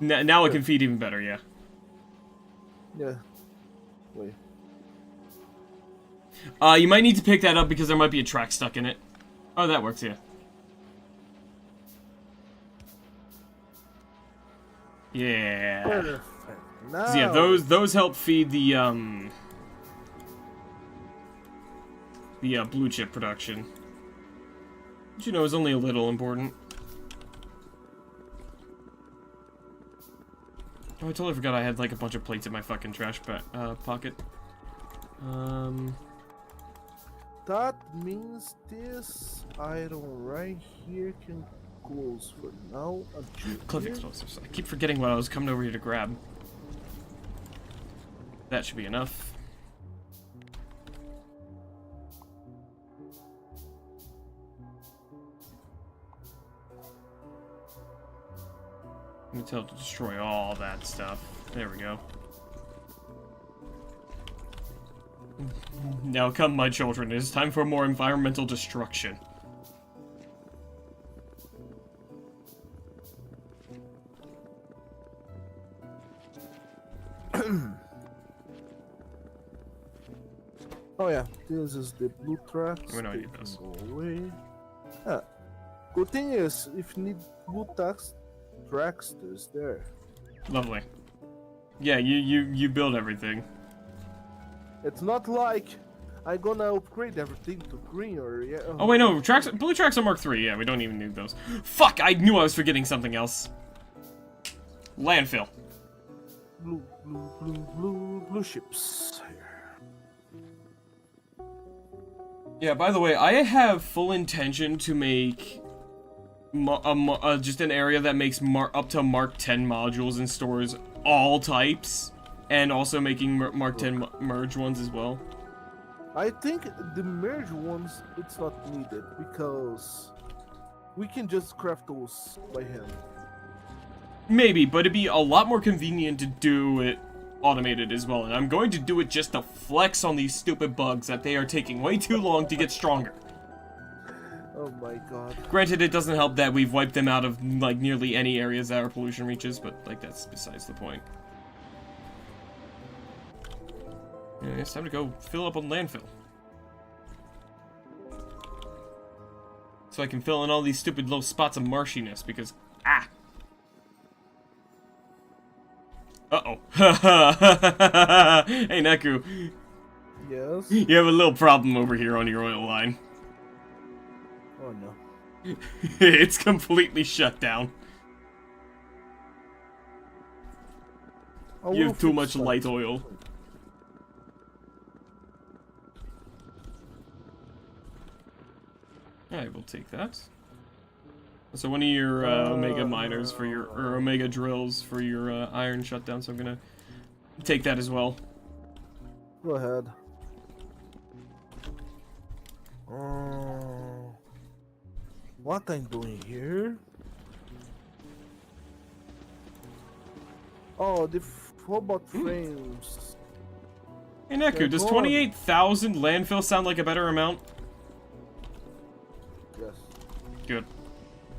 now it can feed even better. Yeah. Yeah. Wait. You might need to pick that up because there might be a track stuck in it. Oh, that works, yeah. Yeah. Perfect. Now. So yeah, those help feed the blue chip production. Which, you know, is only a little important. Oh, I totally forgot I had, like, a bunch of plates in my fucking trash pocket. That means this item right here can close for now. Cliff explosives. I keep forgetting what I was coming over here to grab. That should be enough. I'm gonna tell it to destroy all that stuff. There we go. Now come, my children. It is time for more environmental destruction. Oh yeah, this is the blue tracks. We don't They need can those. Go away. Ah, good thing is, if you need blue tracks, there's there. Lovely. Yeah, you build everything. It's not like I'm gonna upgrade everything to green or yeah. Oh wait, no, blue tracks are Mark III. Yeah, we don't even need those. Fuck! I knew I was forgetting something else. Landfill. Blue ships. Yeah, by the way, I have full intention to make just an area that makes up to Mark 10 modules and stores all types, and also making Mark 10 merge ones as well. I think the merge ones, it's not needed because we can just craft those by hand. Maybe, but it'd be a lot more convenient to do it automated as well, and I'm going to do it just to flex on these stupid bugs that they are taking way too long to get stronger. Oh my god. Granted, it doesn't help that we've wiped them out of, like, nearly any areas that our pollution reaches, but, like, that's besides the point. Yeah, it's time to go fill up on landfill. So I can fill in all these stupid little spots of marshiness, because... Ah! Uh-oh. Hey, Neku. Yes? You have a little problem over here on your oil line. Oh no. It's completely shut down. You have too much light oil. I will take that. So one of your Omega miners for your, or Omega drills for your iron shutdown, so I'm gonna take that as well. Go ahead. What I'm doing here? Oh, the robot frames. Hey Neku, They're does gone. 28,000 landfill sound like a better amount? Yes. Good.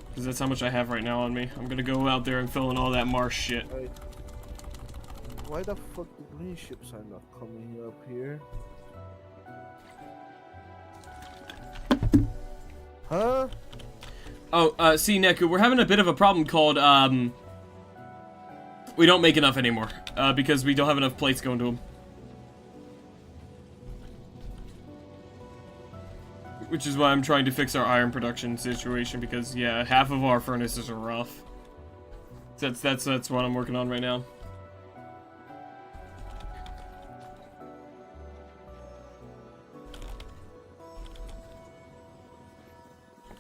Because that's how much I have right now on me. I'm gonna go out there and fill in all that marsh shit. Right. Why the fuck the green ships are not coming up here? Huh? Oh, see, Neku, we're having a bit of a problem called, we don't make enough anymore. Because we don't have enough plates going to them. Which is why I'm trying to fix our iron production situation, because, yeah, half of our furnaces are rough. That's what I'm working on right now.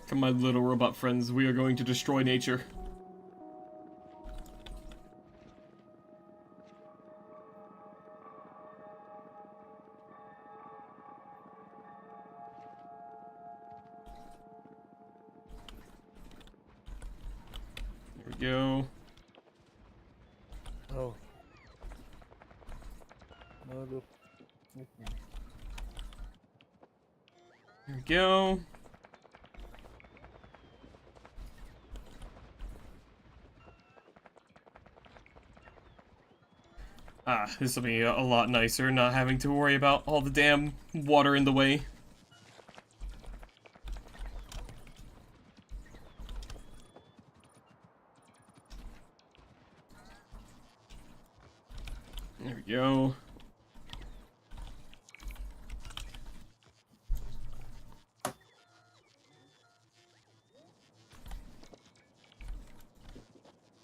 Come, my little robot friends, we are going to destroy nature. There we go. Oh. Mother. There we go. Ah, this will be a lot nicer, not having to worry about all the damn water in the way. There we go.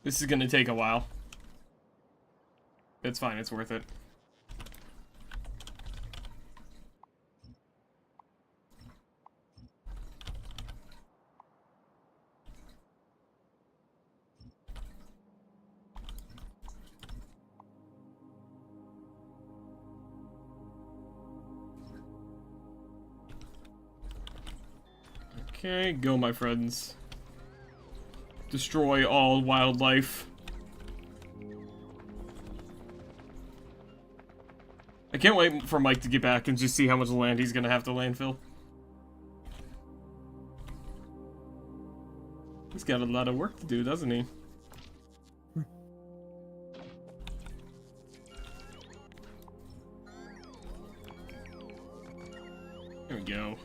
This is gonna take a while. It's fine, it's worth it. Okay, go my friends. Destroy all wildlife. I can't wait for Mike to get back and just see how much land he's gonna have to landfill. He's got a lot of work to do, doesn't he? There we go.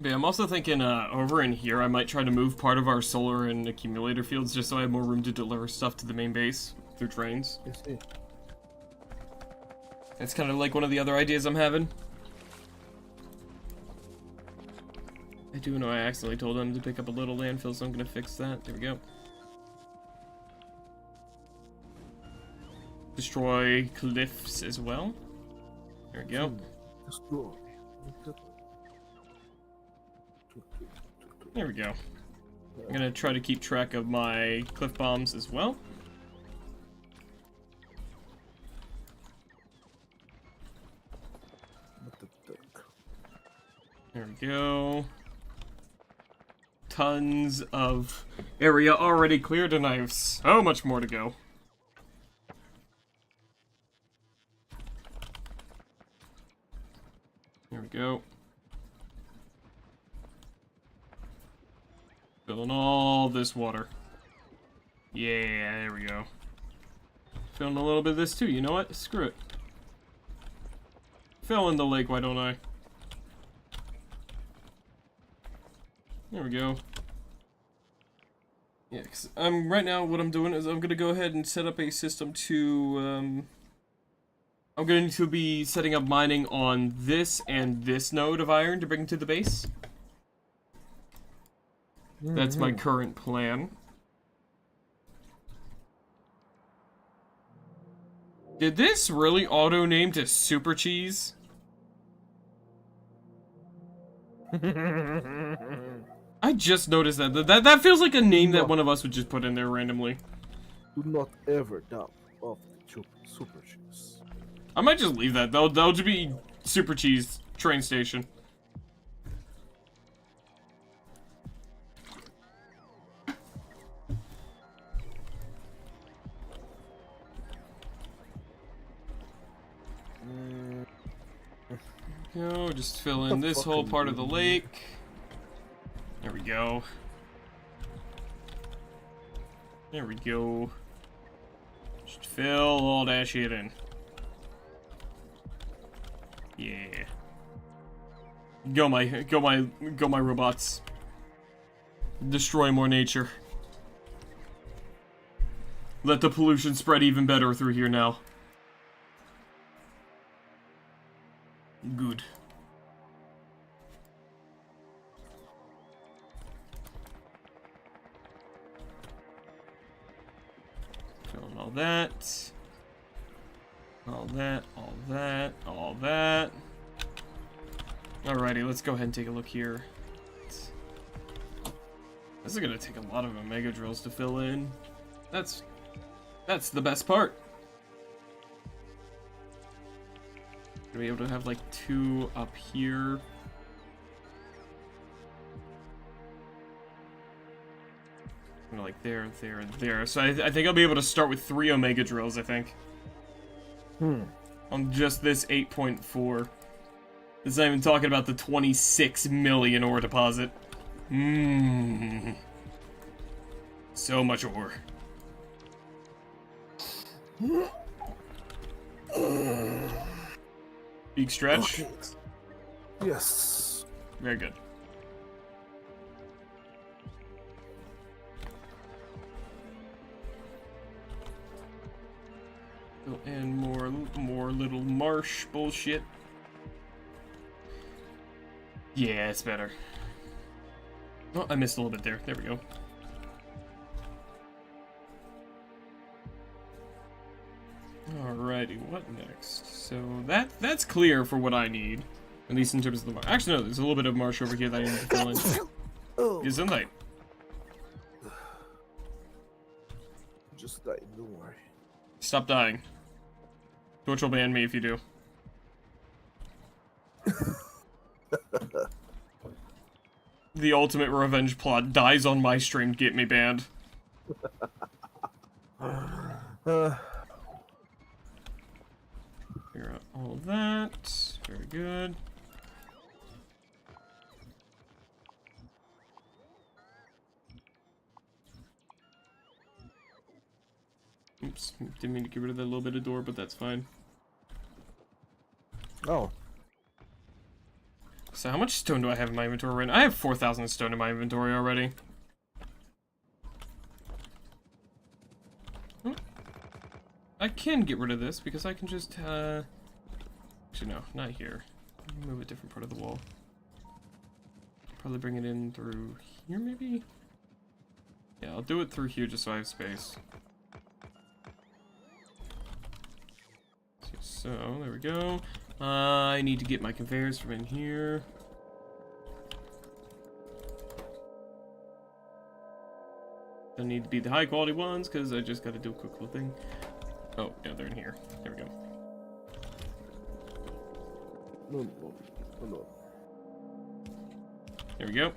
But yeah, I'm also thinking over in here I might try to move part of our solar and accumulator fields just so I have more room to deliver stuff to the main base through trains. I see. That's kind of like one of the other ideas I'm having. I do know I accidentally told them to pick up a little landfill, so I'm gonna fix that. There we go. Destroy cliffs as well. There we go. Destroy. There we go. I'm gonna try to keep track of my cliff bombs as well. There we go. Tons of area already cleared, and I have so much more to go. There we go. Filling all this water. Yeah, there we go. Filling a little bit of this too, you know what? Screw it. Fill in the lake, why don't I? There we go. Yeah, cause right now what I'm doing is I'm gonna go ahead and set up a system to, I'm going to be setting up mining on this and this node of iron to bring to the base. That's my current plan. Did this really auto-name to Super Cheese? I just noticed that. That feels like a name that No. one of us would just put in there randomly. Do not ever doubt of the super cheese. I might just leave that. That'll just be Super Cheese train station. Go, just fill in this whole part of the lake. There we go. There we go. Just fill all that shit in. Yeah. Go my robots. Destroy more nature. Let the pollution spread even better through here now. Good. Filling all that. All that, all that, all that. Alrighty, let's go ahead and take a look here. This is gonna take a lot of Omega drills to fill in. That's the best part. Gonna be able to have like 2 up here. You know, like there, there, and there. So I think I'll be able to start with 3 Omega drills, I think. On just this 8.4. This is not even talking about the 26 million ore deposit. So much ore. Big stretch? Okay. Yes. Very good. And more little marsh bullshit. Yeah, it's better. Oh, I missed a little bit there. There we go. Alrighty, what next? So that's clear for what I need. At least in terms of the marsh. Actually, no, there's a little bit of marsh over here that I need to fill in. Isn't I? Just die, don't worry. Stop dying. Twitch will ban me if you do. The ultimate revenge plot dies on my stream, get me banned. Figure out all of that. Very good. Oops, didn't mean to get rid of that little bit of door, but that's fine. Oh. So how much stone do I have in my inventory right now? I have 4,000 stone in my inventory already. Oh. I can get rid of this because I can just, actually no, not here. Move a different part of the wall. Probably bring it in through here, maybe? Yeah, I'll do it through here just so I have space. So, there we go. I need to get my conveyors from in here. They need to be the high quality ones because I just got to do a quick little thing. Oh, yeah, they're in here. There we go. No. There we go.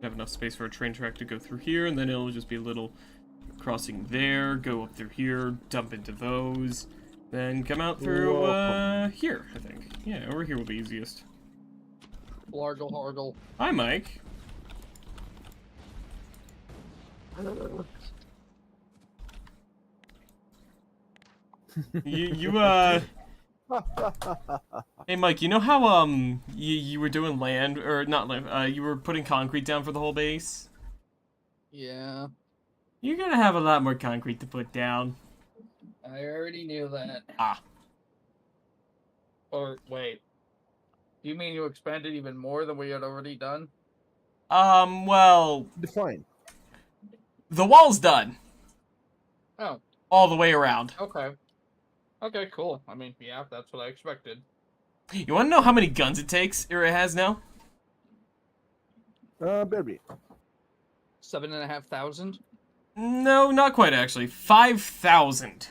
Have enough space for a train track to go through here, and then it'll just be a little crossing there, go up through here, dump into those, then come out through, here, I think. Yeah, over here will be easiest. Largle hargle. Hi, Mike. Hey, Mike, you know how, you were doing land, or not land, you were putting concrete down for the whole base? Yeah. You're gonna have a lot more concrete to put down. I already knew that. Ah. Or, wait. You mean you expanded even more than we had already done? Well... Define. The wall's done. Oh. All the way around. Okay. Okay, cool. I mean, yeah, that's what I expected. You wanna know how many guns it takes, or it has now? Berry. 7,500. No, not quite actually. 5,000.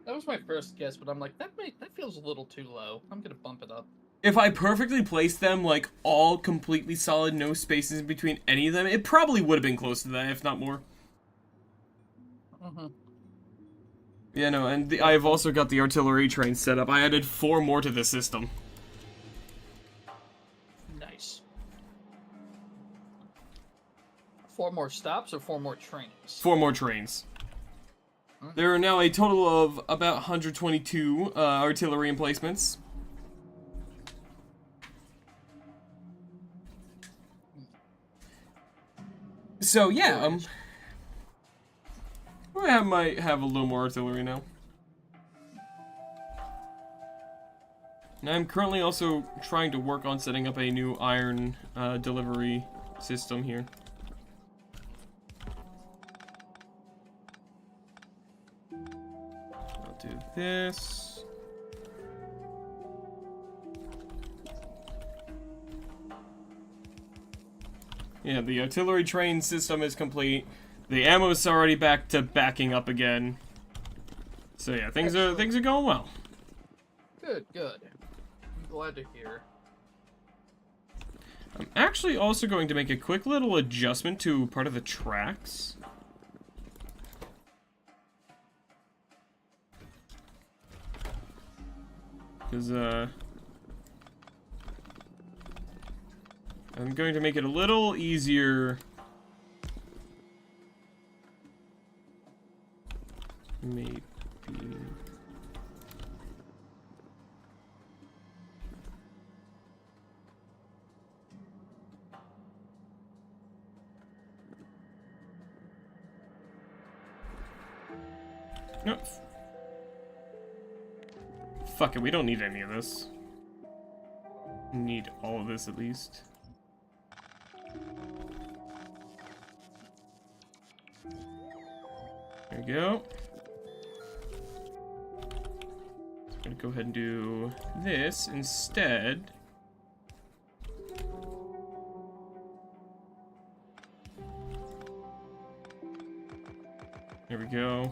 That was my first guess, but I'm like, that feels a little too low. I'm gonna bump it up. If I perfectly placed them, like, all completely solid, no spaces in between any of them, it probably would have been close to that, if not more. Mm-hmm. Yeah, no, and I've also got the artillery train set up. I added 4 more to the system. Nice. 4 more stops or 4 more trains? 4 more trains. There are now a total of about 122 artillery emplacements. So yeah, I might have a little more artillery now. And I'm currently also trying to work on setting up a new iron delivery system here. I'll do this. Yeah, the artillery train system is complete. The ammo's already back to backing up again. So yeah, things are going well. Good, good. I'm glad to hear. I'm actually also going to make a quick little adjustment to part of the tracks. Because, I'm going to make it a little easier. Maybe. No. Fuck it, we don't need any of this. We need all of this at least. There we go. I'm gonna go ahead and do this instead. There we go.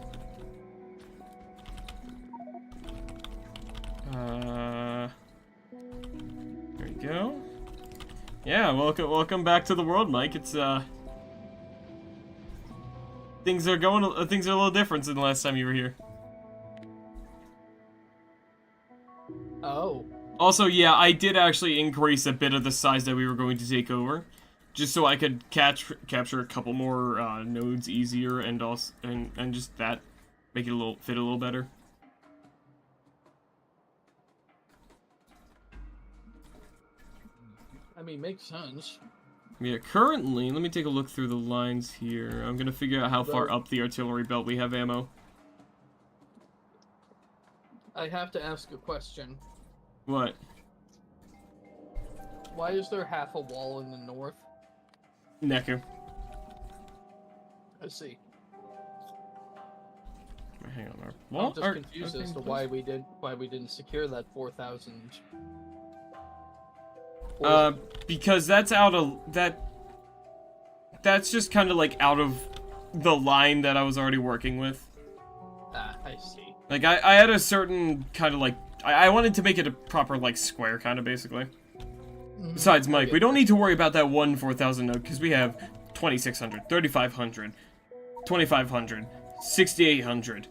There we go. Yeah, welcome back to the world, Mike. It's things are a little different than the last time you were here. Oh. Also, yeah, I did actually increase a bit of the size that we were going to take over, just so I could capture a couple more nodes easier, and also and just that make it fit a little better. I mean, makes sense. Yeah, currently, let me take a look through the lines here. I'm gonna figure out how far up the artillery belt we have ammo. I have to ask a question. What? Why is there half a wall in the north? Neku. I see. Hang on, I'm just confused as to why we didn't secure that 4,000. Because that's that's just kind of like out of the line that I was already working with. Ah, I see. Like, I had a certain kind of like, I wanted to make it a proper like square kind of basically. Mm-hmm. Besides, Mike, we don't need to worry about that one 4,000 node because we have 2,600, 3,500, 2,500, 6,800,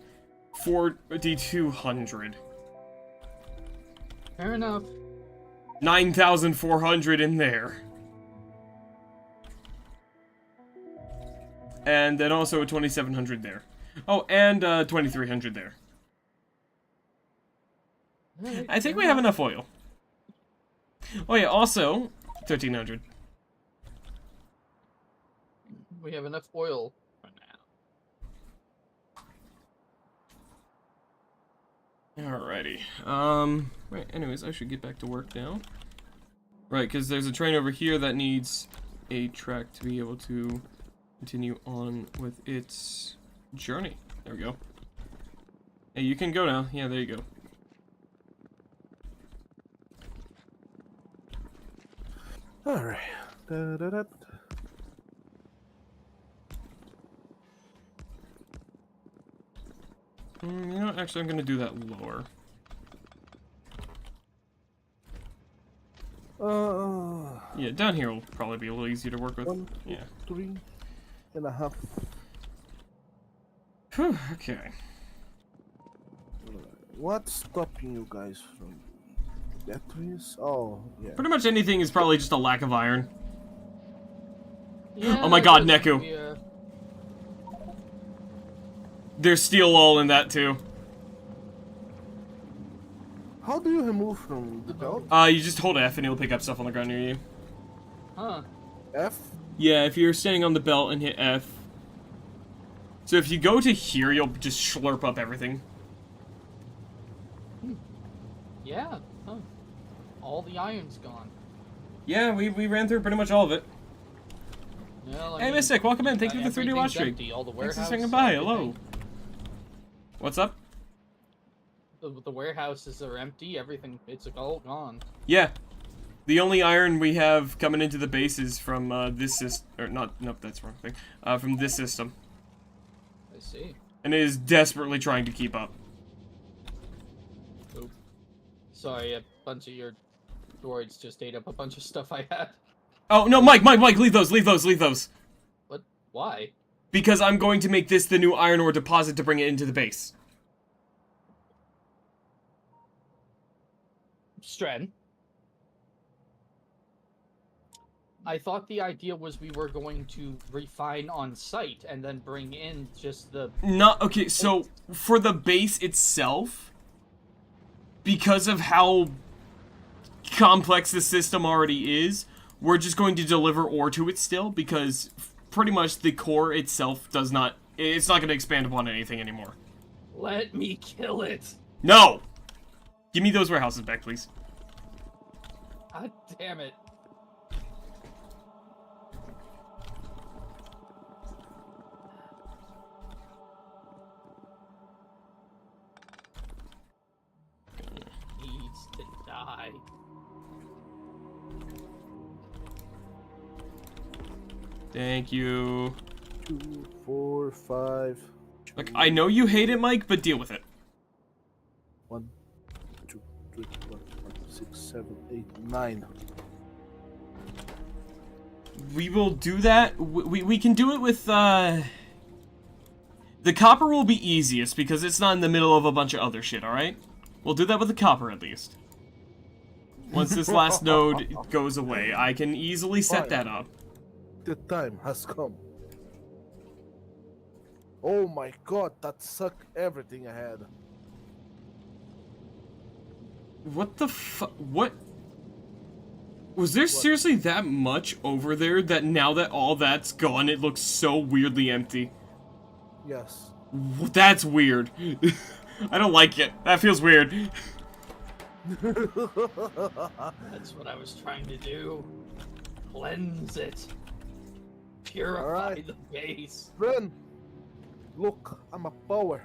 4,200. Fair enough. 9,400 in there. And then also a 2,700 there. Oh, and 2,300 there. Right, I think we have enough oil. Oh yeah, also 1,300. We have enough oil for now. Alrighty. Right, anyways, I should get back to work now. Right, because there's a train over here that needs a track to be able to continue on with its journey. There we go. Hey, you can go now. Yeah, there you go. Alright. Da-da-da. You know what? Actually, I'm gonna do that lower. Yeah, down here will probably be a little easier to work with. 1, 2, Yeah. 3.5. Whew, okay. What's stopping you guys from batteries? Oh, yeah. Pretty much anything is probably just a lack of iron. Yeah, Oh my god, because Neku. we, There's steel all in that too. How do you remove from the belt? You just hold F and it'll pick up stuff on the ground near you. Huh. F? Yeah, if you're standing on the belt and hit F. So if you go to here, you'll just slurp up everything. Yeah. Huh. All the iron's gone. Yeah, we ran through pretty much all of it. Well, I Hey, mean, Mystic, welcome in. Thank you for the 3D watch stream. empty. All the Thanks warehouse. for saying goodbye. everything. Hello. What's up? The warehouses are empty. Everything. It's all gone. Yeah. The only iron we have coming into the base is from this system. Or not. Nope, that's the wrong thing. From this system. I see. And it is desperately trying to keep up. Oop. Sorry, a bunch of your droids just ate up a bunch of stuff I had. Oh, no, Mike, leave those. What? Why? Because I'm going to make this the new iron ore deposit to bring it into the base. Stren. I thought the idea was we were going to refine on site and then bring in just the... Not, okay, so for the base itself, because of how complex the system already is, we're just going to deliver ore to it still, because pretty much the core itself does not, it's not going to expand upon anything anymore. Let me kill it! No! Give me those warehouses back, please. God damn it. Needs to die. Thank you. 2, 4, 5. Look, I know you hate it, Mike, but deal with it. 1, 2, 3, 4, 5, 6, 7, 8, 9. We will do that. We can do it with, The copper will be easiest because it's not in the middle of a bunch of other shit, alright? We'll do that with the copper at least. Once this last node goes away, I can easily set that up. The time has come. Oh my god, that sucked everything I had. What the what? Was there seriously that much over there that now that all that's gone, it looks so weirdly empty? Yes. That's weird. I don't like it. That feels weird. That's what I was trying to do. Cleanse it. Purify Alright. the base. Run! Look, I'm a power.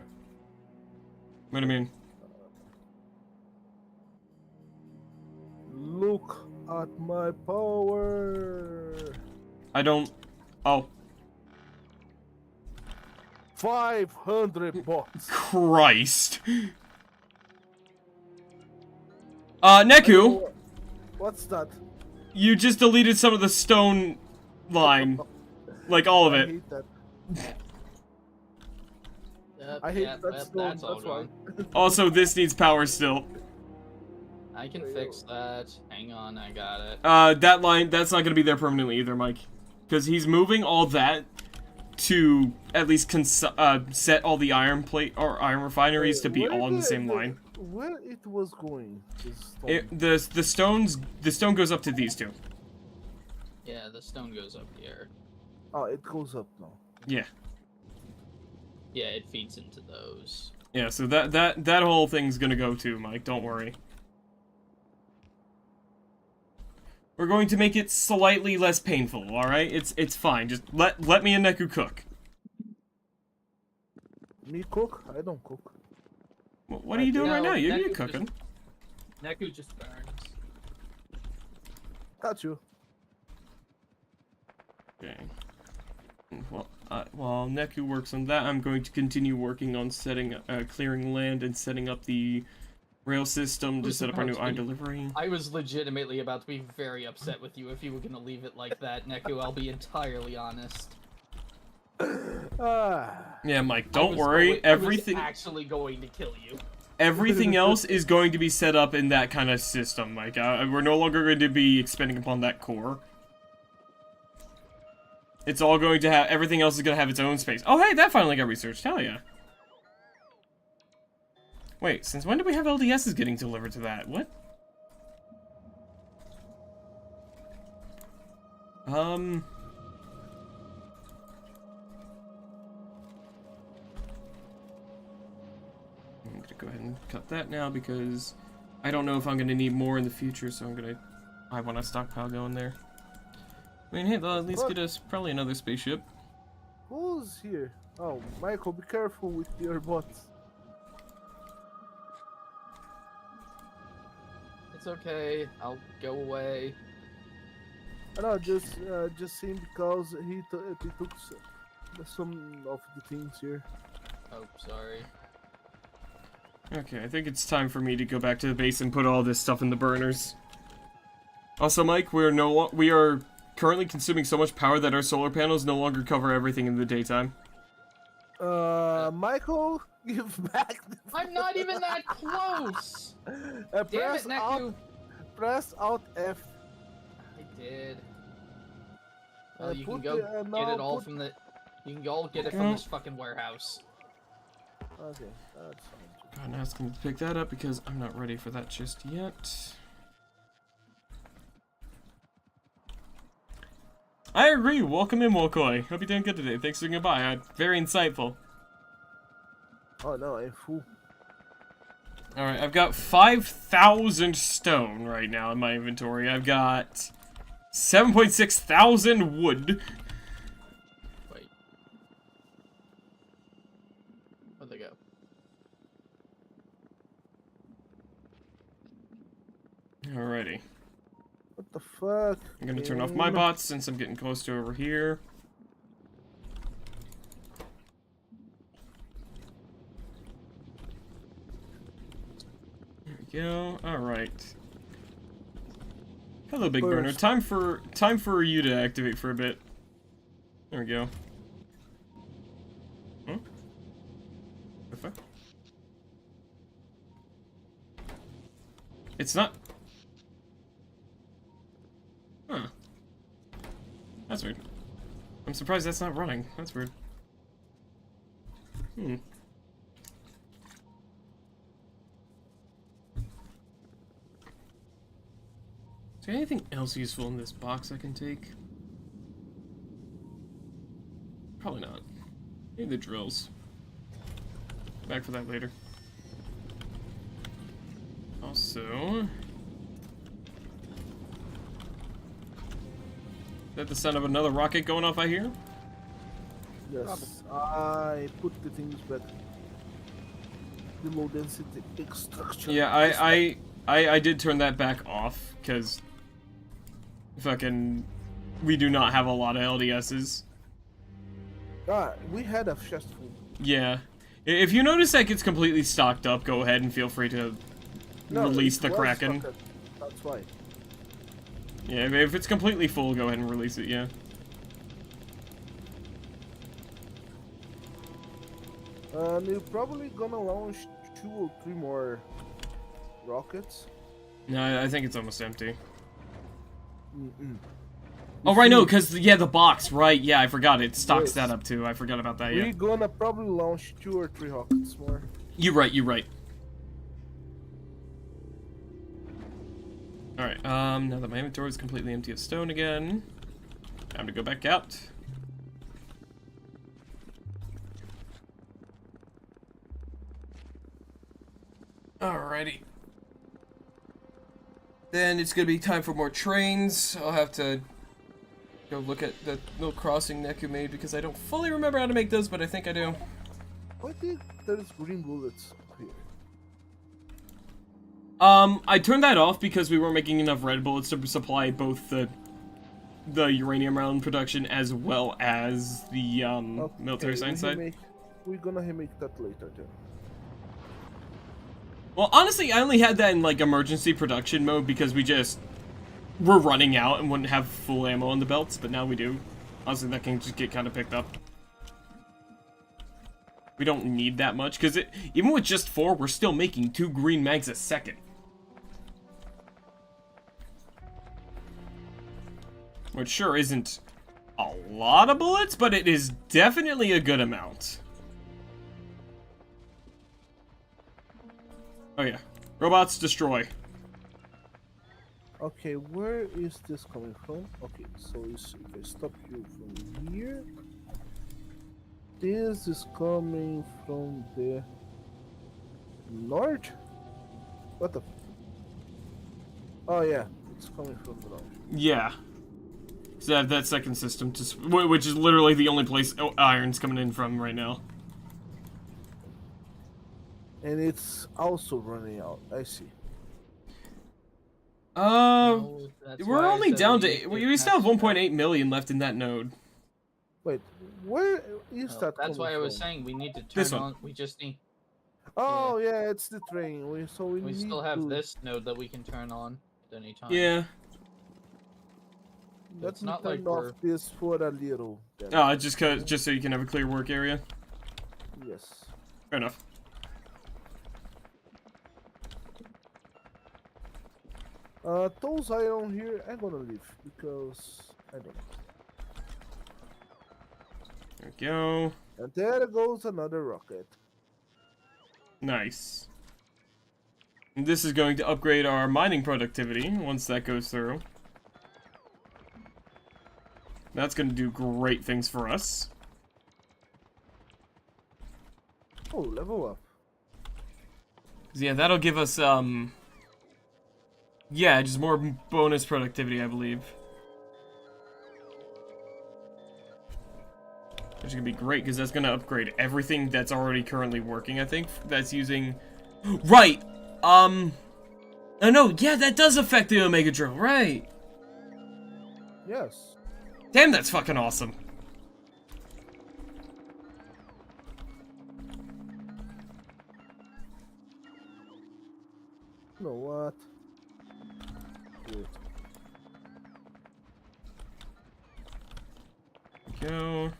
What do you mean? Look at my power. I don't... Oh. 500 bucks. Christ. Neku, What's that? you just deleted some of the stone line. Like, all of I it. hate that. Yep, I hate yep, that yep, stone, that's all that's why. gone. Also, this needs power still. I can fix that. Hang on, I got it. That line, that's not gonna be there permanently either, Mike. Because he's moving all that to at least set all the iron plate or iron refineries to be Where all on the same line. Where it was going? The stone goes up to these two. Yeah, the stone goes up here. Oh, it goes up now. Yeah. Yeah, it feeds into those. Yeah, so that whole thing's gonna go too, Mike, don't worry. We're going to make it slightly less painful, alright? It's fine. Just let me and Neku cook. Me cook? I don't cook. What are you doing right now? You're cooking. Neku just burns. Got you. Okay. Well, while Neku works on that, I'm going to continue working on clearing land and setting up the rail system to set up our new iDelivery. I was legitimately about to be very upset with you if you were gonna leave it like that, Neku. I'll be entirely honest. Yeah, Mike, don't worry. Everything I was actually going to kill you. Everything else is going to be set up in that kind of system. Like, we're no longer going to be expending upon that core. It's all going to have, everything else is going to have its own space. Oh, hey, that finally got researched. Hell yeah. Wait, since when did we have LDSs getting delivered to that? What? I'm gonna go ahead and cut that now because I don't know if I'm gonna need more in the future, so I want a stockpile going there. I mean, hey, they'll at least get us probably another spaceship. Who's here? Oh, Michael, be careful with your bots. It's okay. I'll go away. I know, just saying because he took some of the things here. Oh, sorry. Okay, I think it's time for me to go back to the base and put all this stuff in the burners. Also, Mike, we are currently consuming so much power that our solar panels no longer cover everything in the daytime. Michael, give back. I'm not even that close. Damn it, Neku. Press Alt F. I did. Well, you can put go the- get it now all put- from the. You can all get it from this fucking warehouse. Okay, that's fine. God, now it's going to pick that up because I'm not ready for that just yet. I agree. Welcome in, Wokoi. Hope you're doing good today. Thanks for swinging by. Very insightful. Oh no, I'm full. Alright, I've got 5,000 stone right now in my inventory. I've got 7.6 thousand wood. Wait. Where'd they go? Alrighty. What the fuck? I'm gonna turn off my bots since I'm getting close to over here. There we go. Alright. Hello, Big Burner. Time for you to activate for a bit. There we go. Huh? The fuck? It's not. Huh. That's weird. I'm surprised that's not running. That's weird. Hmm. Is there anything else useful in this box I can take? Probably not. Maybe the drills. Back for that later. Also... Is that the sound of another rocket going off, I hear? Yes, I put the things back. The low density extraction. Yeah, I did turn that back off, because... Fucking... We do not have a lot of LDSs. We had a chest full. Yeah. If you notice that gets completely stocked up, go ahead and feel free to release it the was Kraken. stocked. That's why. Yeah, if it's completely full, go ahead and release it, yeah. You're probably gonna launch 2 or 3 more rockets. No, I think it's almost empty. Mm-mm. Oh, right, no, because, yeah, the box, right, yeah, I forgot, it stocks Yes. that up, too. I forgot about that, yeah. We're gonna probably launch 2 or 3 rockets more. You're right, you're right. Alright, now that my inventory is completely empty of stone again, time to go back out. Alrighty. Then it's gonna be time for more trains. I'll have to go look at the little crossing Neku made because I don't fully remember how to make those, but I think I do. I think there's green bullets here. I turned that off because we weren't making enough red bullets to supply both the the uranium round production as well as the military science side. We're gonna remake that later then. Well, honestly, I only had that in like emergency production mode because we're running out and wouldn't have full ammo on the belts, but now we do. Honestly, that can just get kind of picked up. We don't need that much because even with just 4, we're still making 2 green mags a second. Which sure isn't a lot of bullets, but it is definitely a good amount. Oh yeah. Robots destroy. Okay, where is this coming from? Okay, so if I stop you from here, this is coming from the north? What the? Oh yeah, it's coming from the north. Yeah. So I have that second system, which is literally the only place iron's coming in from right now. And it's also running out, I see. We're only down to... We still have 1.8 million left in that node. Wait, where is that coming That's why I was from? saying we need to This turn one. on... We just need... Oh yeah, it's the train. We We need still have to... this node that we can turn on at any time. Yeah. Let It's me not turn like off we're... this for a little. Then. Oh, just so you can have a clear work area. Yes. Fair enough. Those iron here, I'm gonna leave because I don't know. There we go. And there goes another rocket. Nice. And this is going to upgrade our mining productivity once that goes through. That's going to do great things for us. Oh, level up. Yeah, that'll give us, yeah, just more bonus productivity, I believe. Which is going to be great, because that's going to upgrade everything that's already currently working, I think. That's using... Right! Oh no, yeah, that does affect the Omega Drill, right! Yes. Damn, that's fucking awesome. You know what? Wait. Go.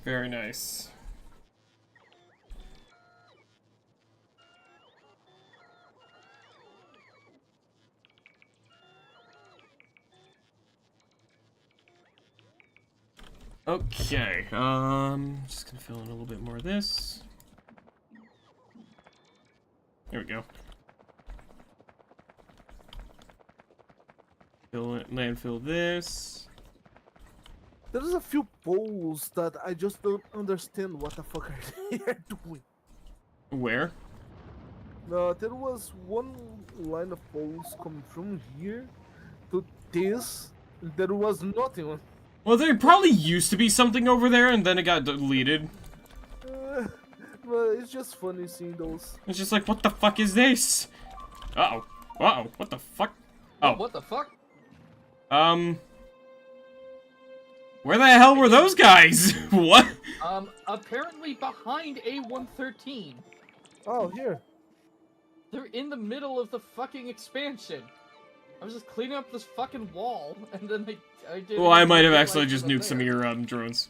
Very nice. Okay, just gonna fill in a little bit more of this. There we go. Landfill this. There's a few poles that I just don't understand what the fuck are they doing. Where? No, there was one line of poles coming from here to this. There was nothing on. Well, there probably used to be something over there, and then it got deleted. But it's just funny seeing those. It's just like, what the fuck is this? Uh-oh. Uh-oh. What the fuck? Oh. What the fuck? Where the hell were those guys? What? Apparently behind A113. Oh, here. They're in the middle of the fucking expansion. I was just cleaning up this fucking wall, and then I did... Well, I might have actually just nuked some of your, drones.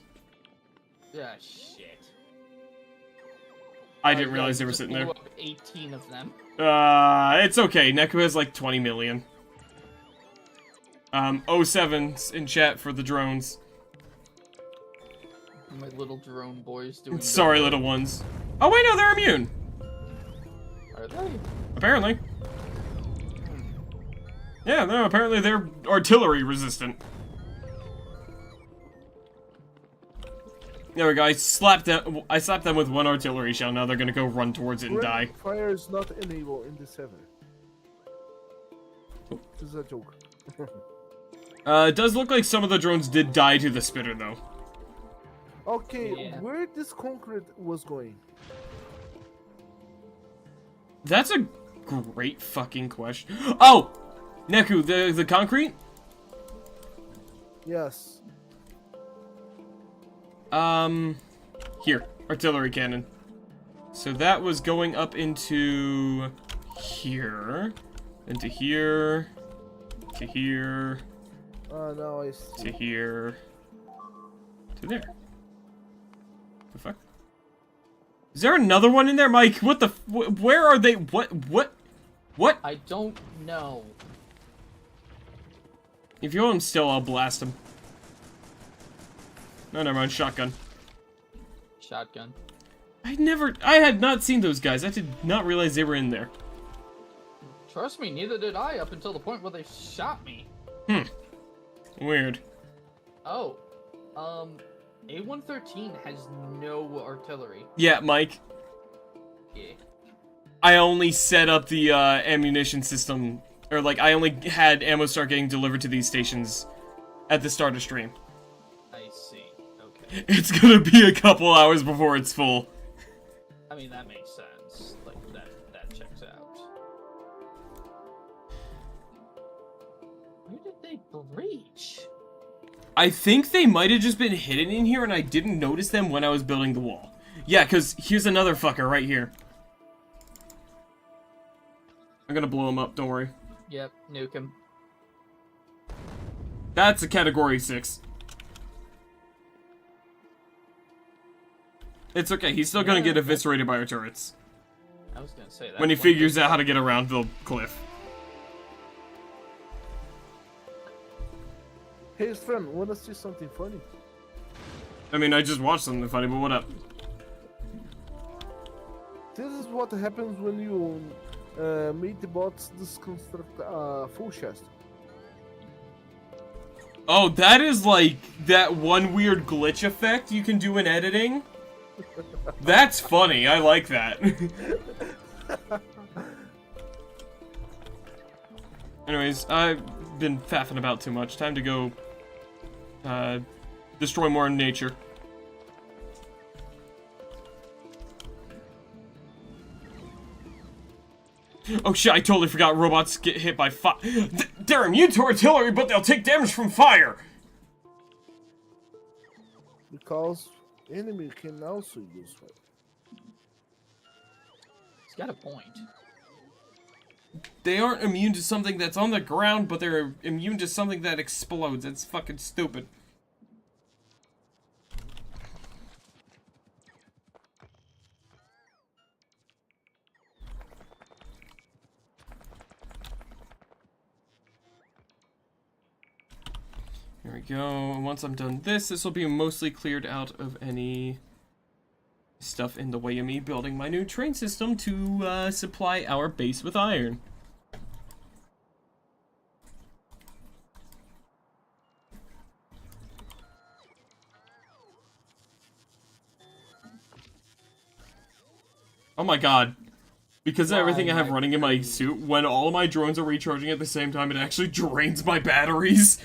Yeah, shit. I didn't realize they were sitting there. Blew up 18 of them. It's okay. Neku has like 20 million. 07's in chat for the drones. My little drone boys doing... Sorry, little ones. Oh, wait, no, they're immune. Are they? Apparently. Yeah, no, apparently they're artillery resistant. There we go, I slapped them with one artillery shell, now they're gonna go run towards it and die. Fire is not enabled in the server. This is a joke. It does look like some of the drones did die to the spitter, though. Okay, Yeah. where this concrete was going? That's a great fucking question. Oh! Neku, the concrete? Yes. Here. Artillery cannon. So that was going up into here. Into here. To here. Oh, no, I see. To here. To there. The fuck? Is there another one in there, Mike? What the? Where are they? What? I don't know. If you want him still, I'll blast him. No, never mind. Shotgun. Shotgun. I had not seen those guys. I did not realize they were in there. Trust me, neither did I up until the point where they shot me. Weird. Oh, A113 has no artillery. Yeah, Mike. Yeah. I only set up the ammunition system, or like I only had ammo start getting delivered to these stations at the start of stream. I see. Okay. It's gonna be a couple hours before it's full. I mean, that makes sense. Like, that checks out. Where did they breach? I think they might have just been hidden in here and I didn't notice them when I was building the wall. Yeah, because here's another fucker right here. I'm gonna blow him up, don't worry. Yep, nuke him. That's a category 6. It's okay, he's still gonna get eviscerated by our turrets. I was gonna say that. When he figures out how to get around the cliff. Hey, friend, wanna see something funny? I mean, I just watched something funny, but what up? This is what happens when you make the bots disconstruct full chest. Oh, that is like that one weird glitch effect you can do in editing? That's funny, I like that. Anyways, I've been faffing about too much. Time to go destroy more in nature. Oh shit, I totally forgot robots get hit by fire. They're immune to artillery, but they'll take damage from fire! Because enemy can also use fire. He's got a point. They aren't immune to something that's on the ground, but they're immune to something that explodes. That's fucking stupid. There we go. And once I'm done this will be mostly cleared out of any stuff in the way of me building my new train system to supply our base with iron. Oh my god. Because of everything I have running in my suit, when all of my drones are recharging at the same time, it actually drains my batteries.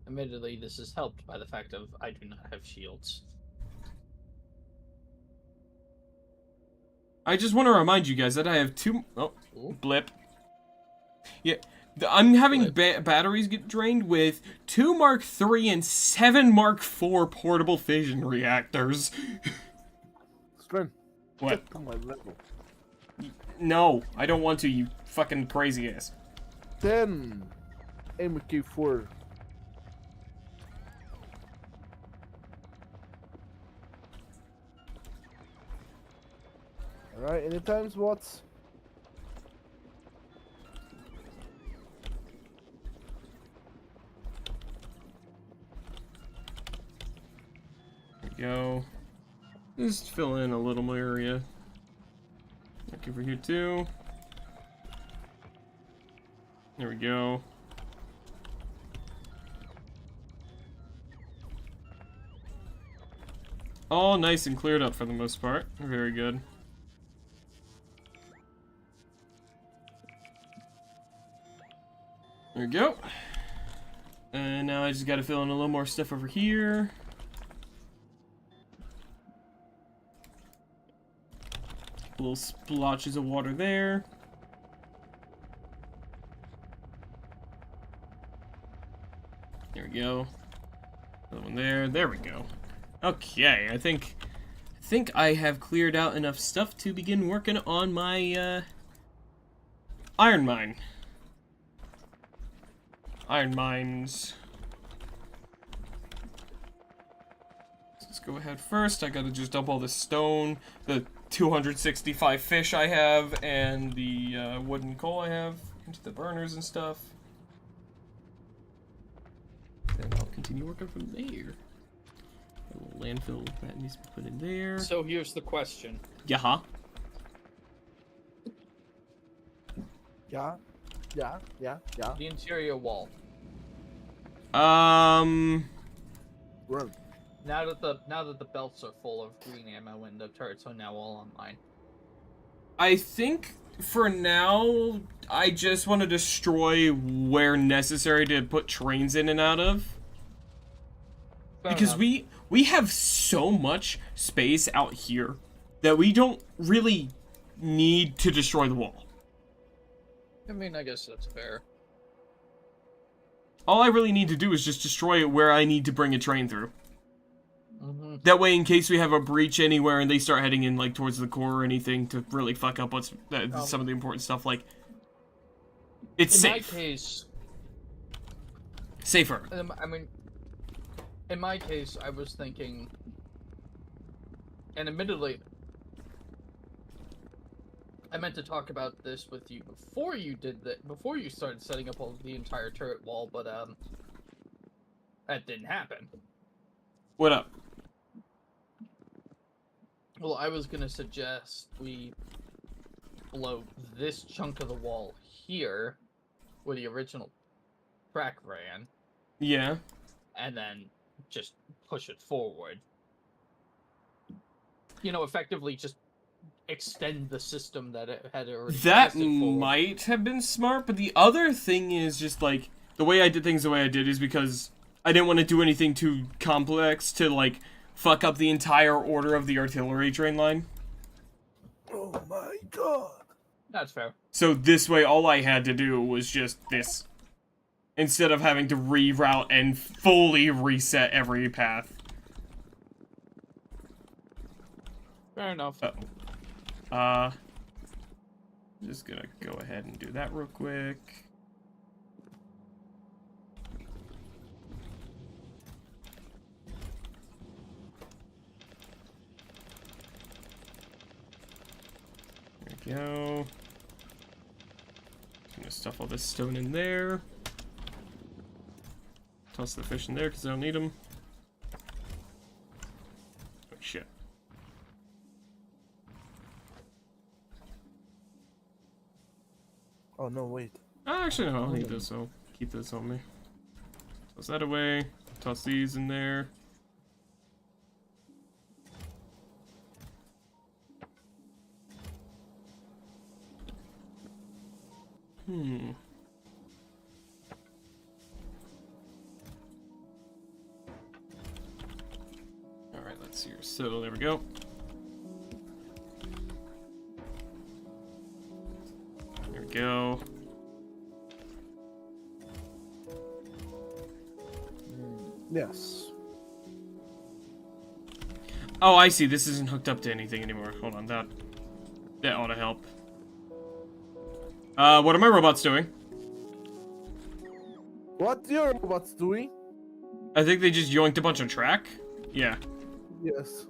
Admittedly, this is helped by the fact of I do not have shields. I just want to remind you guys that I have two... Oh, blip. Yeah, I'm having batteries get drained with 2 Mark III and 7 Mark IV portable fission reactors. Strength. What? Get to my level. No, I don't want to, you fucking crazy ass. 10 MK4. Alright, anytime spots. There we go. Just fill in a little more area. Back over here too. There we go. All nice and cleared up for the most part. Very good. There we go. And now I just gotta fill in a little more stuff over here. Little splotches of water there. There we go. Another one there. There we go. Okay, I think I have cleared out enough stuff to begin working on my iron mine. Iron mines. Let's go ahead first. I gotta just dump all this stone, the 265 fish I have, and the wooden coal I have into the burners and stuff. Then I'll continue working from there. A little landfill that needs to be put in there. So here's the question. Yeah. Yeah. The interior wall. Run. Now that the belts are full of green ammo and the turrets are now all online. I think for now, I just want to destroy where necessary to put trains in and out of. Fair Because enough. we have so much space out here that we don't really need to destroy the wall. I mean, I guess that's fair. All I really need to do is just destroy it where I need to bring a train through. Mm-hmm. That way, in case we have a breach anywhere and they start heading in, like, towards the core or anything to really fuck up what's some of the important stuff, like, it's In safe. my case, Safer. I mean, in my case, I was thinking, and admittedly, I meant to talk about this with you before you did that, before you started setting up all the entire turret wall, but that didn't happen. What up? Well, I was gonna suggest we blow this chunk of the wall here, where the original track ran, Yeah. and then just push it forward. You know, effectively just extend the system that it had already That existed forward. might have been smart, but the other thing is just, like, the way I did things the way I did is because I didn't want to do anything too complex to, like, fuck up the entire order of the artillery train line. Oh my god. That's fair. So this way, all I had to do was just this. Instead of having to reroute and fully reset every path. Fair enough. Just gonna go ahead and do that real quick. There we go. Gonna stuff all this stone in there. Toss the fish in there because I don't need them. Oh shit. Oh no, wait. Actually, no, I'll need this, so I'll keep this on me. Toss that away. Toss these in there. Alright, let's see here. So, there we go. There we go. Yes. Oh, I see. This isn't hooked up to anything anymore. Hold on, that ought to help. What are my robots doing? What your robots doing? I think they just yoinked a bunch of track. Yeah. Yes.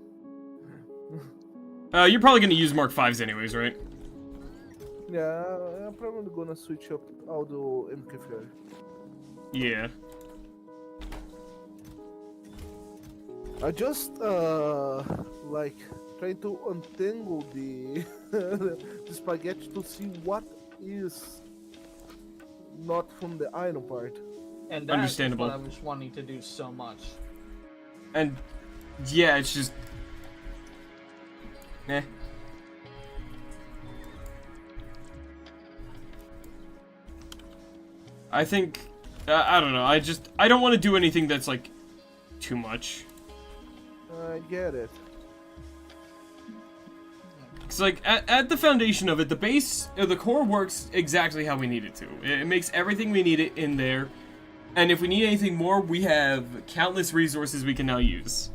You're probably gonna use Mark 5s anyways, right? Yeah, I'm probably gonna switch up all the MK4. Yeah. I just like trying to untangle the the spaghetti to see what is not from the iron part. And that's Understandable. what I was wanting to do so much. And yeah, it's just eh. I think I don't know. I don't want to do anything that's like too much. I get it. Because, like, at the foundation of it, the base, the core works exactly how we need it to. It makes everything we need it in there. And if we need anything more, we have countless resources we can now use.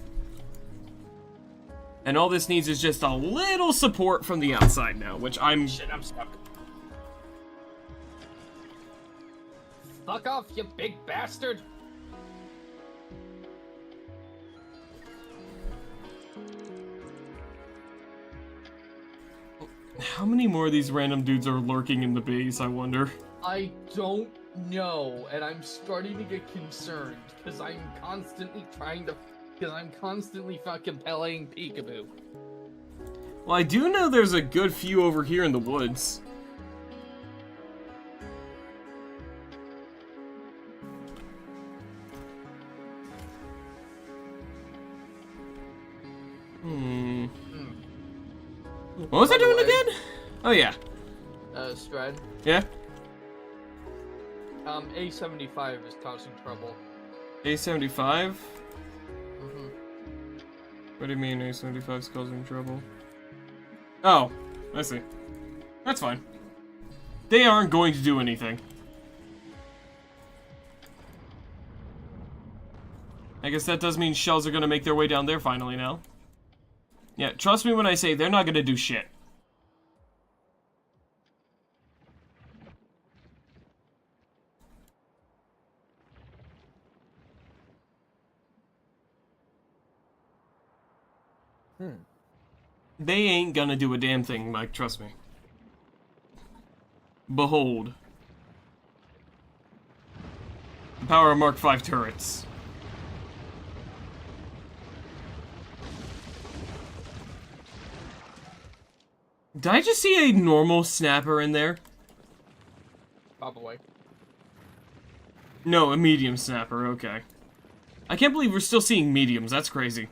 And all this needs is just a little support from the outside now, which I'm... Shit, I'm stuck. Fuck off, you big bastard! How many more of these random dudes are lurking in the base, I wonder? I don't know, and I'm starting to get concerned, because I'm constantly fucking playing peekaboo. Well, I do know there's a good few over here in the woods. What was I doing again? Oh, yeah. Strad. Yeah? A75 is causing trouble. A75? Mm-hmm. What do you mean A75 is causing trouble? Oh, I see. That's fine. They aren't going to do anything. I guess that does mean shells are going to make their way down there finally now. Yeah, trust me when I say they're not going to do shit. They ain't gonna do a damn thing, Mike, trust me. Behold. The power of Mark V turrets. Did I just see a normal snapper in there? Probably. No, a medium snapper, okay. I can't believe we're still seeing mediums, that's crazy.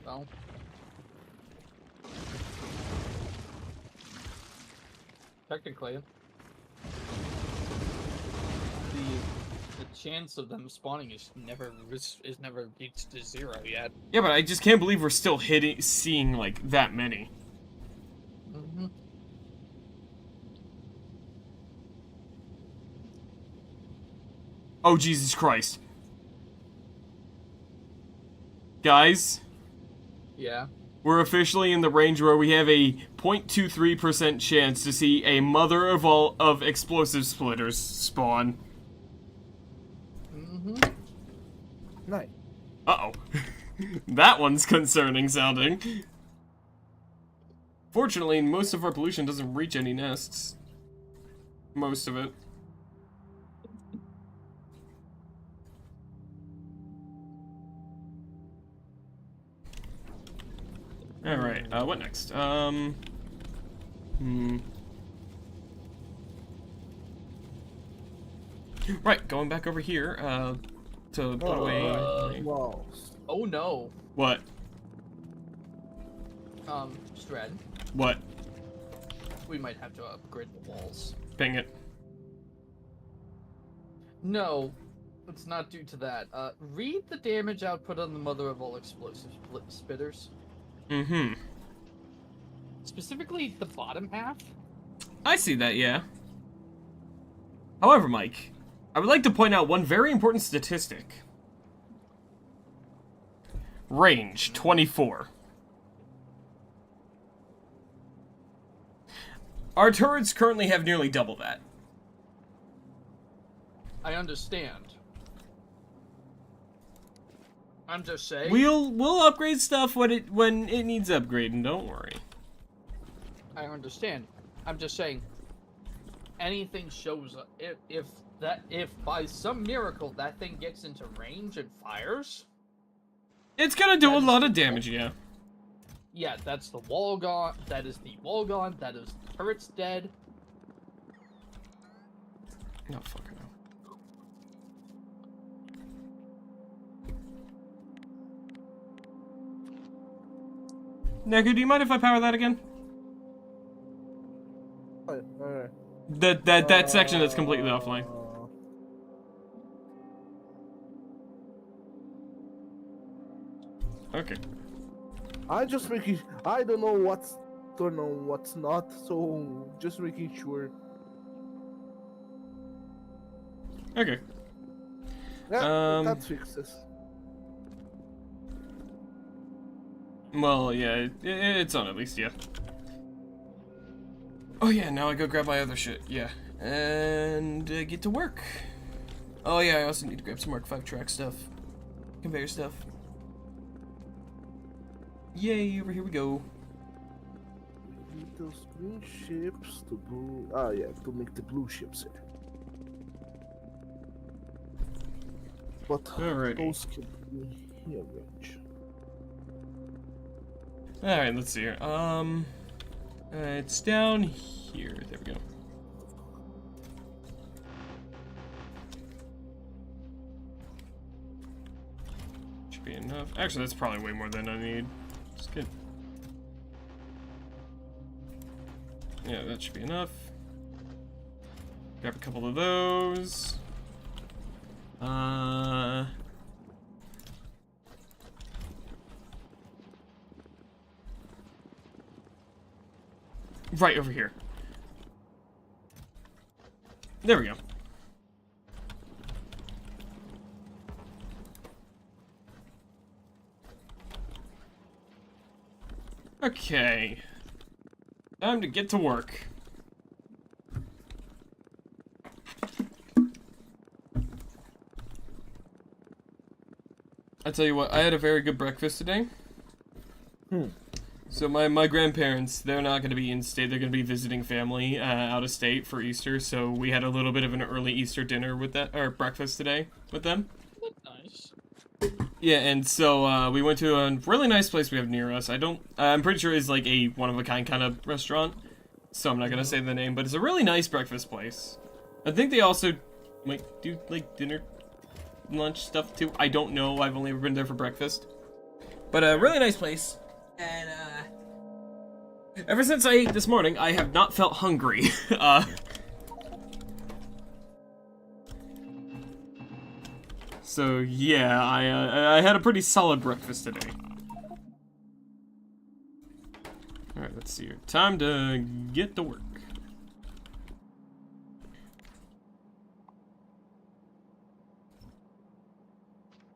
Well. Technically. The chance of them spawning is never reached to 0 yet. Yeah, but I just can't believe we're still seeing, like, that many. Mm-hmm. Oh, Jesus Christ. Guys? Yeah. We're officially in the range where we have a 0.23% chance to see a mother of all of explosive splitters spawn. Mm-hmm. Nice. Uh-oh. That one's concerning sounding. Fortunately, most of our pollution doesn't reach any nests. Most of it. Alright, what next? Right, going back over here, to put away... Walls. Oh no. What? Strad, What? we might have to upgrade the walls. Ping it. No, it's not due to that. Read the damage output on the mother of all explosive spitters. Mm-hmm. Specifically, the bottom half. I see that, yeah. However, Mike, I would like to point out one very important statistic. Range, 24. Our turrets currently have nearly double that. I understand. I'm just saying. We'll upgrade stuff when it needs upgrading, don't worry. I understand. I'm just saying. Anything shows up. If by some miracle that thing gets into range and fires, It's gonna do a lot of damage, yeah. yeah, that's the wall gone. That is the wall gone. That is the turret's dead. No, fucking no. Neku, do you mind if I power that again? Alright. That section that's completely offline. Okay. I just making. I don't know what's turn on, what's not. So just making sure. Okay. Yeah, that fixes. Well, yeah, it's on at least, yeah. Oh yeah, now I go grab my other shit, yeah. And get to work. Oh yeah, I also need to grab some Mark 5 track stuff. Conveyor stuff. Yay, over here we go. We need those green ships to blue. Ah, yeah, to make the blue ships here. But Alrighty. those can be here range. Alright, let's see here. It's down here. There we go. Should be enough. Actually, that's probably way more than I need. It's good. Yeah, that should be enough. Grab a couple of those. Right over here. There we go. Okay. Time to get to work. I tell you what, I had a very good breakfast today. So my grandparents, they're not going to be in state. They're going to be visiting family out of state for Easter. So we had a little bit of an early Easter dinner with that, or breakfast today with them. Nice. Yeah, and so we went to a really nice place we have near us. I'm pretty sure it's like a one-of-a-kind kind of restaurant. So I'm not going to say the name, but it's a really nice breakfast place. I think they also might do like dinner, lunch stuff too. I don't know. I've only ever been there for breakfast. But a really nice place. And ever since I ate this morning, I have not felt hungry. So yeah, I had a pretty solid breakfast today. All right, let's see here. Time to get to work.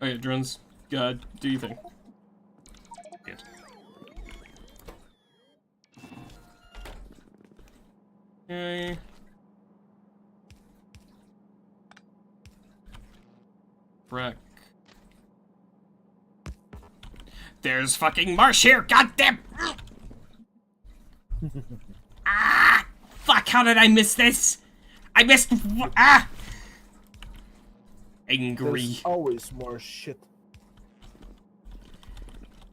Oh yeah, drones. Do your thing. Good. Okay. Wreck. There's fucking marsh here, goddamn! Ah! Fuck, how did I miss this? I missed. Ah! Angry. There's always more shit.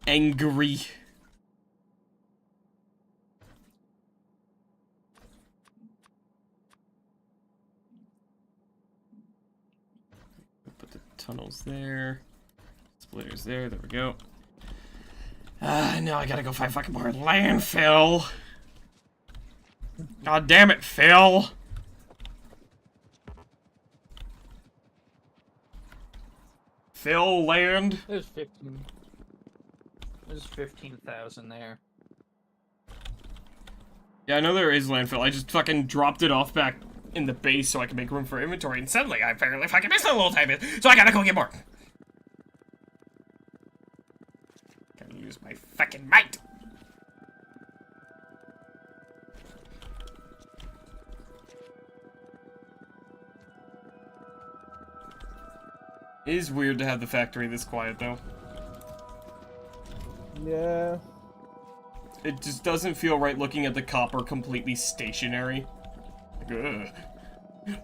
Angry. Put the tunnels there. Splitters there. There we go. Now I gotta go find fucking more landfill. God damn it, Phil. Phil land. There's 15. There's 15,000 there. Yeah, I know there is landfill. I just fucking dropped it off back in the base so I can make room for inventory. And suddenly I apparently fucking missed a little time bit. So I gotta go get more. Gotta use my fucking might. It is weird to have the factory this quiet, though. Yeah. It just doesn't feel right looking at the copper completely stationary. Like, ugh.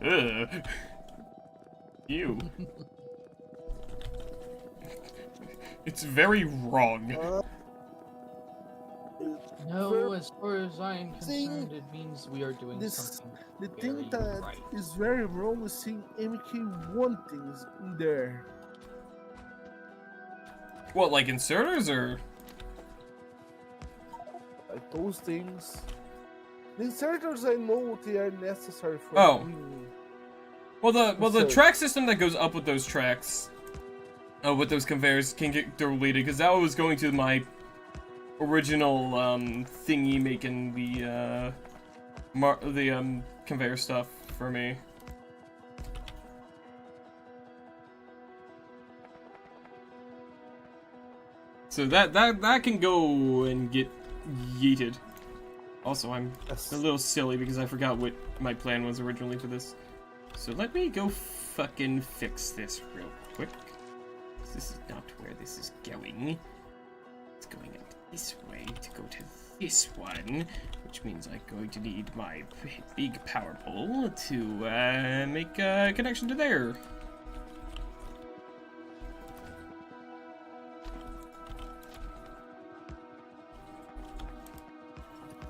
Ugh. Ew. It's very wrong. No, as far as I'm concerned, it means we are doing something The very thing that right. is very wrong is seeing MK1 things in there. What, like inserters, or? Like those things. The inserters, I know they are necessary for Oh. doing- Well, the Insert. track system that goes up with those tracks, with those conveyors, can get deleted, because that was going to my original thingy making the conveyor stuff for me. So that can go and get yeeted. Also, I'm a little silly because I forgot what my plan was originally for this. So let me go fucking fix this real quick. This is not where this is going. It's going up this way to go to this one, which means I'm going to need my big power pole to make a connection to there.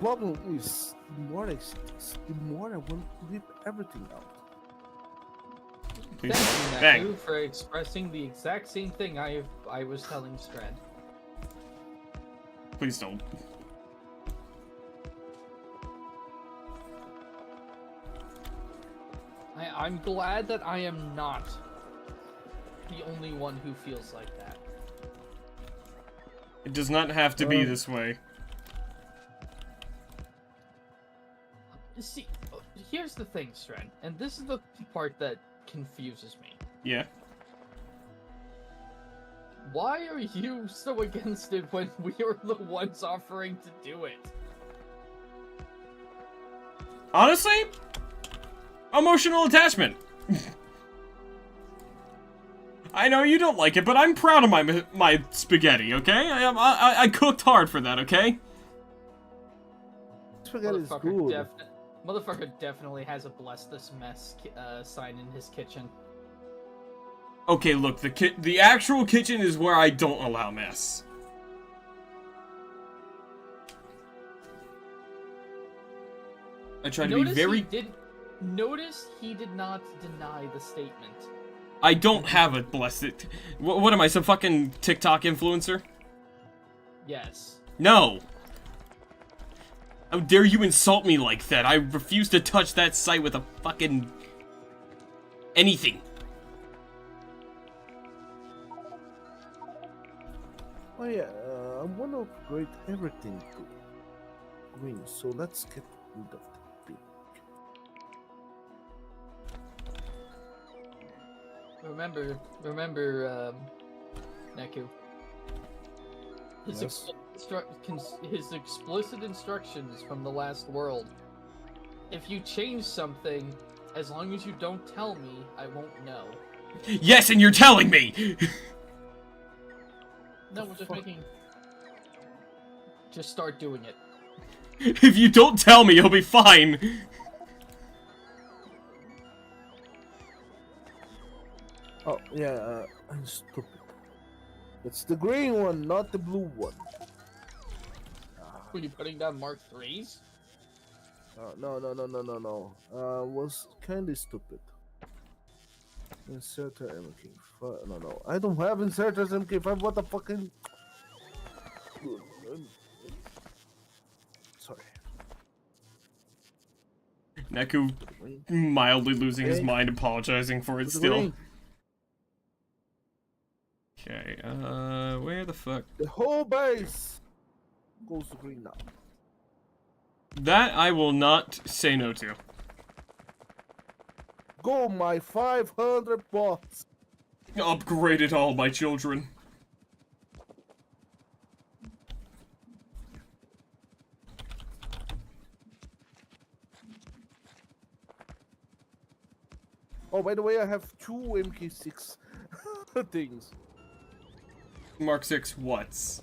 Problem is, the more I want to rip everything out. Please. Thank Bang. you, Naku, for expressing the exact same thing I was telling Strad. Please don't. I'm glad that I am not the only one who feels like that. It does not have to be this way. See, here's the thing, Strad, and this is the part that confuses me. Yeah. Why are you so against it when we are the ones offering to do it? Honestly, emotional attachment. I know you don't like it, but I'm proud of my spaghetti. Okay, I cooked hard for that. Okay. Spaghetti is good. Motherfucker definitely has a bless this mess sign in his kitchen. Okay, look, the actual kitchen is where I don't allow mess. I try to be very... Notice he did not deny the statement. I don't have a blessed... What am I, some fucking TikTok influencer? Yes. No! How dare you insult me like that? I refuse to touch that site with a fucking... anything. Oh yeah, I want to upgrade everything to green, so let's get rid of the pink. Remember, Neku. His, Yes. his explicit instructions from the last world. If you change something, as long as you don't tell me, I won't know. Yes, and you're telling me! No, we're just making... Just start doing it. If you don't tell me, you'll be fine! Oh yeah, I'm stupid. It's the green one, not the blue one. Were you putting down Mark 3s? No. Was kinda stupid. Inserter MK5. No. I don't have inserters MK5. What the fucking. Sorry. Neku mildly losing his mind, apologizing for it still. Okay, where the fuck? The whole base goes to green now. That I will not say no to. Go, my 500 bots. Upgraded all my children. Oh, by the way, I have 2 MK6 things. Mark 6 what's?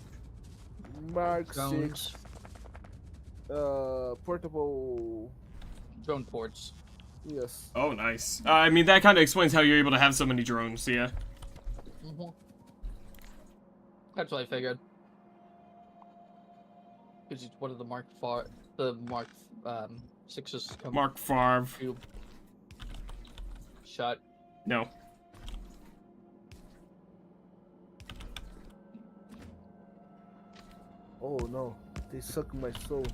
Mark Drones. 6 portable. Drone ports. Yes. Oh, nice. I mean, that kind of explains how you're able to have so many drones, yeah. That's what I figured. Because it's one of the Mark 6's come. Mark Favre. Shut. No. Oh no, they suck my soul.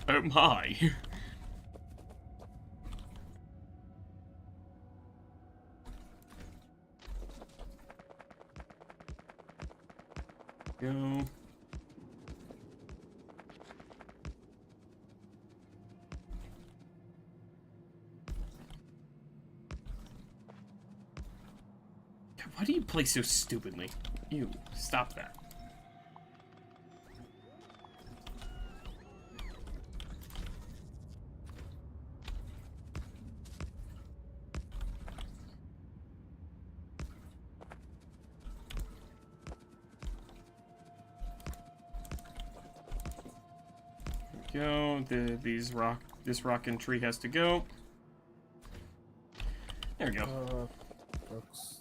Oh my. Go. Why do you play so stupidly? Ew, stop that. Go. This rock and tree has to go. There we go. Trucks.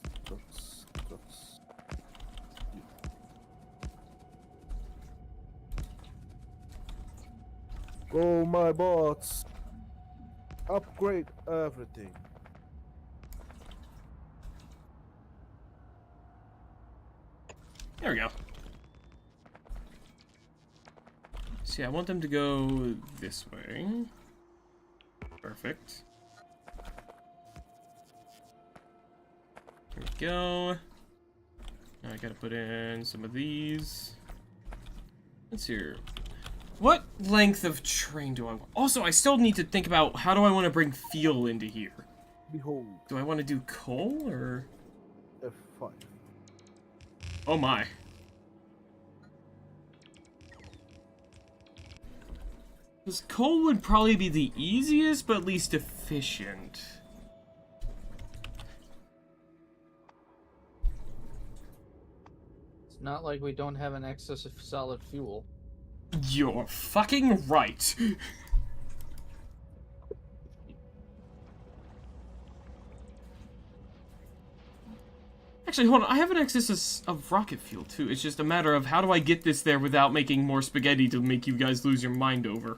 Go, my bots. Upgrade everything. There we go. See, I want them to go this way. Perfect. There we go. Now I gotta put in some of these. Let's see here. What length of train do I want? Also, I still need to think about how do I want to bring fuel into here. Behold. Do I want to do coal or? F5. Oh my. Because coal would probably be the easiest, but least efficient. It's not like we don't have an excess of solid fuel. You're fucking right. Actually, hold on. I have an excess of rocket fuel, too. It's just a matter of how do I get this there without making more spaghetti to make you guys lose your mind over.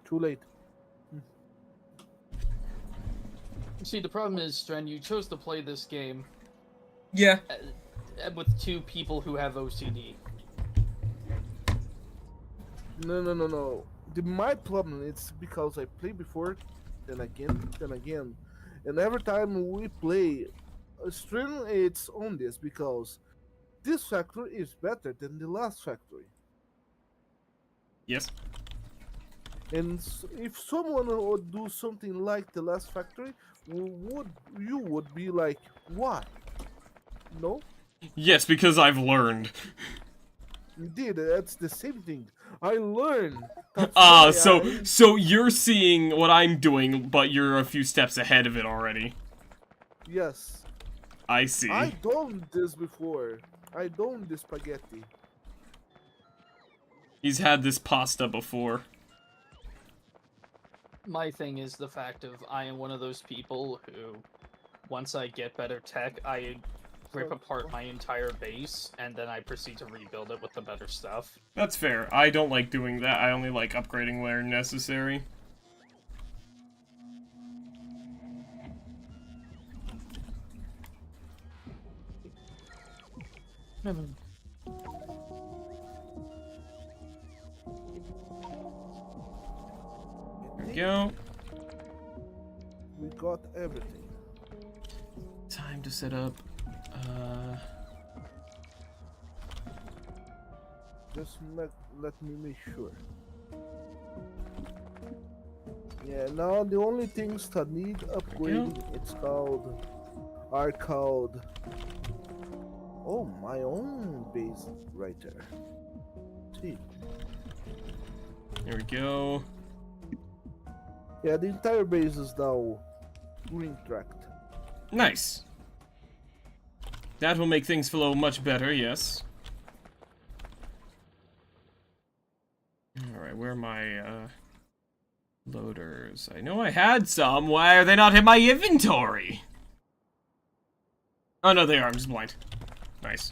Too late. See, the problem is, Stren, you chose to play this game Yeah. with two people who have OCD. No. My problem is because I played before, then again. And every time we play, String it's on this because this factory is better than the last factory. Yes. And if someone would do something like the last factory, you would be like, why? No? Yes, because I've learned. Indeed, that's the same thing. I learned. So you're seeing what I'm doing, but you're a few steps ahead of it already. Yes. I see. I done this before. I done the spaghetti. He's had this pasta before. My thing is the fact of I am one of those people who, once I get better tech, I rip apart my entire base, and then I proceed to rebuild it with the better stuff. That's fair. I don't like doing that. I only like upgrading where necessary. There we go. We got everything. Time to set up. Just let me make sure. Yeah, now the only things that need upgrading are called oh, my own base right there. See. There we go. Yeah, the entire base is now green tracked. Nice. That will make things flow much better, yes. Alright, where are my, loaders? I know I had some. Why are they not in my inventory? Oh, no, they are. I'm just blind. Nice.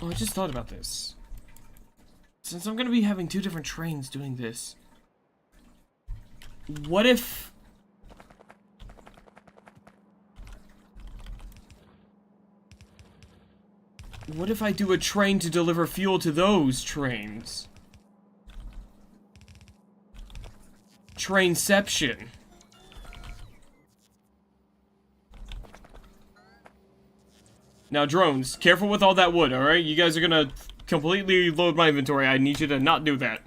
Oh, I just thought about this. Since I'm gonna be having two different trains doing this, what if... What if I do a train to deliver fuel to those trains? Trainception. Now, drones, careful with all that wood, alright? You guys are gonna completely load my inventory. I need you to not do that.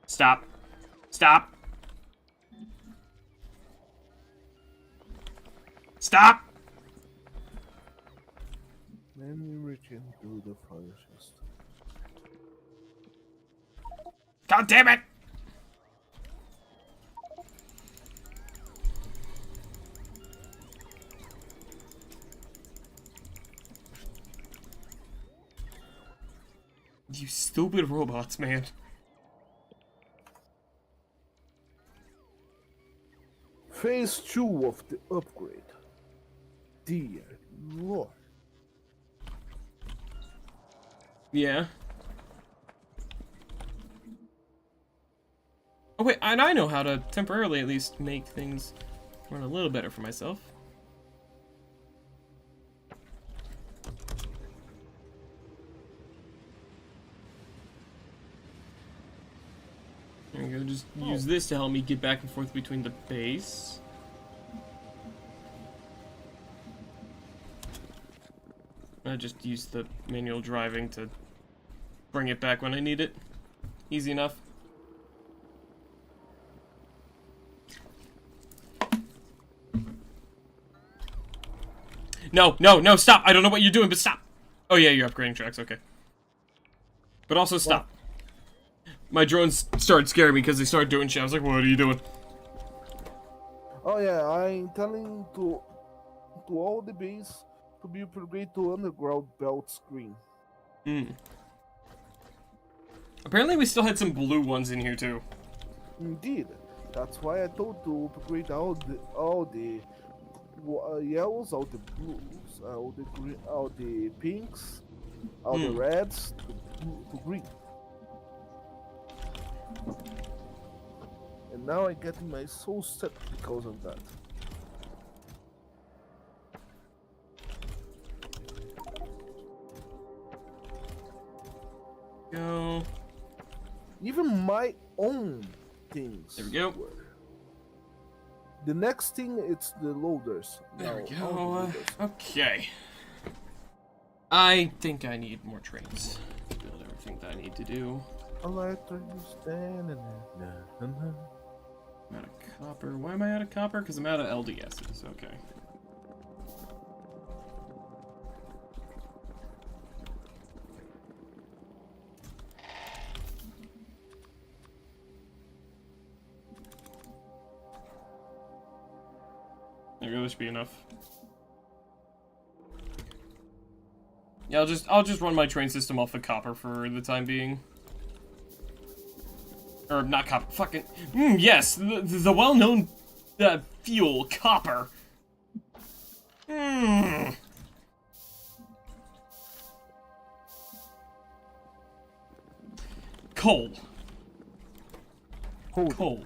Stop. Stop. Stop! Let me reach into the fire chest. God damn it! You stupid robots, man. Phase 2 of the upgrade. Dear Lord. Yeah. Oh wait, and I know how to temporarily at least make things run a little better for myself. There we go, just use this to help me get back and forth between the base. I just use the manual driving to bring it back when I need it. Easy enough. No, no, no, stop! I don't know what you're doing, but stop! Oh yeah, you're upgrading tracks, okay. But also stop. My drones started scaring me because they started doing shit. I was like, what are you doing? Oh yeah, I'm telling to all the base to be upgraded to underground belt screen. Hmm. Apparently we still had some blue ones in here too. Indeed, that's why I told to upgrade all the yellows, all the blues, all the green, all the pinks, all the reds to green. And now I'm getting my soul set because of that. Go. Even my own things. There we go. The next thing, it's the loaders. There we Now, all the go. loaders. Okay. I think I need more trains to build everything that I need to do. Electric standing there. I'm out of copper. Why am I out of copper? Because I'm out of LDSs. Okay. There we go. This should be enough. Yeah, I'll just run my train system off the copper for the time being. Or not copper, fucking yes, the well-known fuel, copper. Coal. Coal.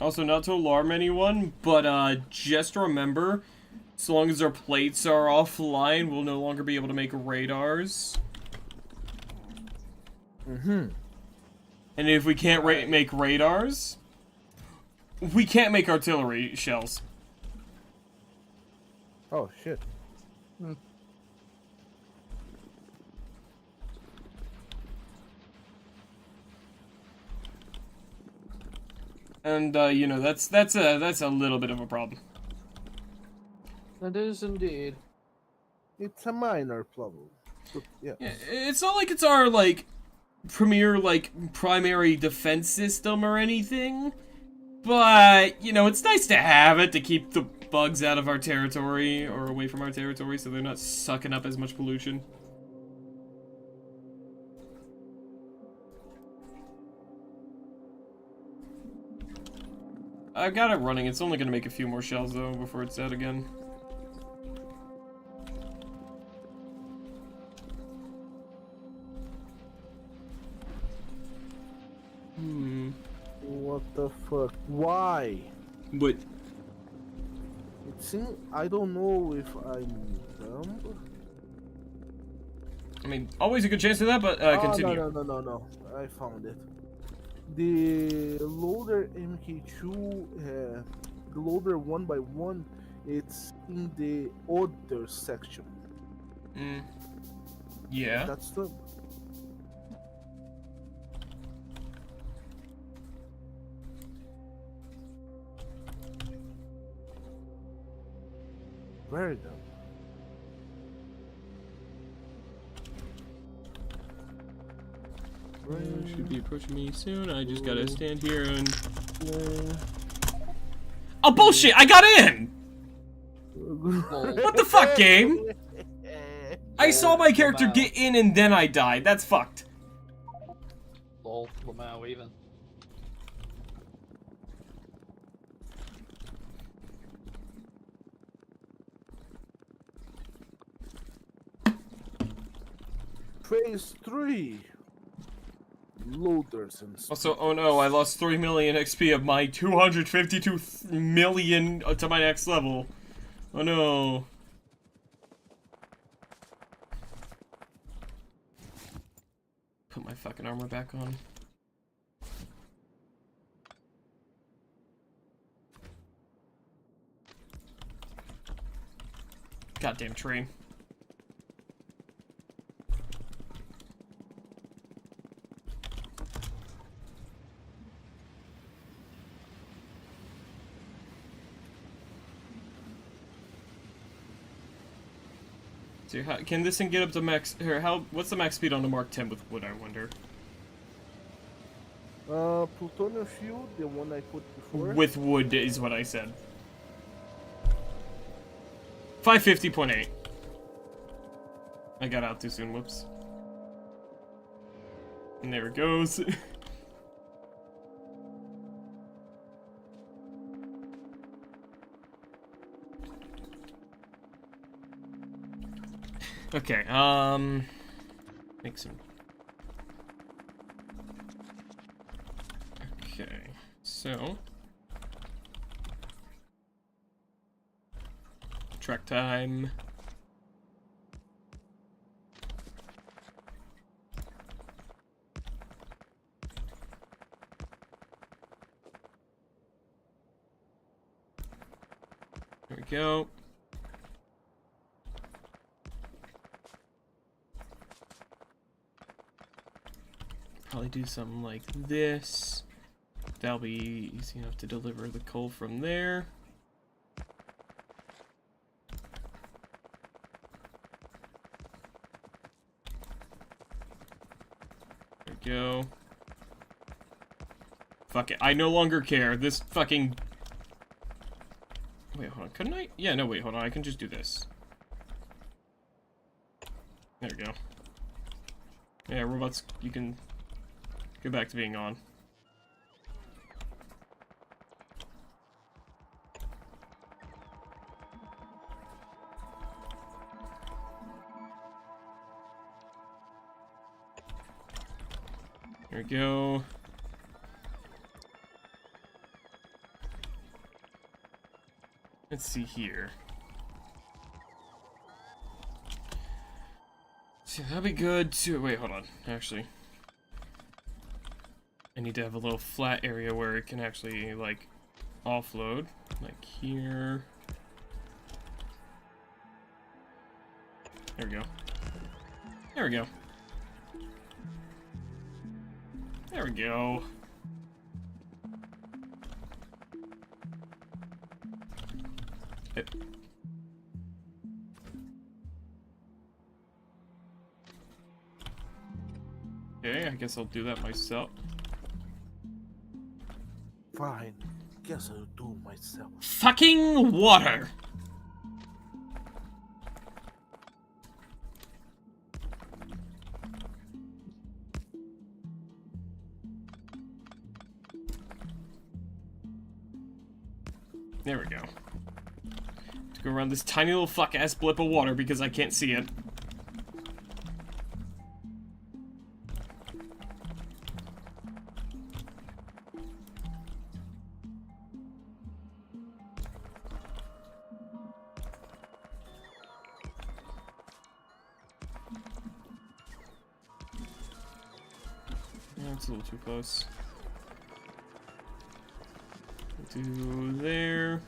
Also, not to alarm anyone, but just remember, so long as our plates are offline, we'll no longer be able to make radars. Mm-hmm. And if we can't make radars, we can't make artillery shells. Oh shit. And you know, that's a little bit of a problem. That is indeed. It's a minor problem. But, yeah. It's not like it's our like premier primary defense system or anything, but you know, it's nice to have it to keep the bugs out of our territory or away from our territory, so they're not sucking up as much pollution. I've got it running. It's only gonna make a few more shells though before it's dead again. What the fuck? Why? But It I don't know if I'm dumb. I mean, always a good chance of that, but continue. No. I found it. The loader MK2, the loader 1x1, it's in the other section. Yeah. That's the. Very dumb. Should be approaching me soon. I just gotta stand here and. Oh bullshit! I got in. What the fuck, game? I saw my character get in and then I died. That's fucked. Lol, Lamau even. Phase 3. Loaders and stuff. Also, oh no, I lost 3 million XP of my 252 million to my next level. Oh no. Put my fucking armor back on. Goddamn train. So how, can this thing get up to max? Or what's the max speed on the Mark 10 with wood? I wonder. Plutonium fuel, the one I put before. With wood is what I said. 550.8. I got out too soon. Whoops. And there it goes. Okay, make some. Okay, so. Track time. There we go. Probably do something like this. That'll be easy enough to deliver the coal from there. There we go. Fuck it. I no longer care. This fucking... Wait, hold on. Couldn't I? Yeah, no, wait, hold on. I can just do this. There we go. Yeah, robots, you can... Go back to being on. There we go. Let's see here. See, that'd be good too. Wait, hold on. Actually. I need to have a little flat area where it can actually, like, offload. Like here. There we go. There we go. There we go. Okay, I guess I'll do that myself. Fine. Guess I'll do myself. Fucking water! There we go. To go around this tiny little fuck-ass blip of water because I can't see it. That's a little too close. Do there.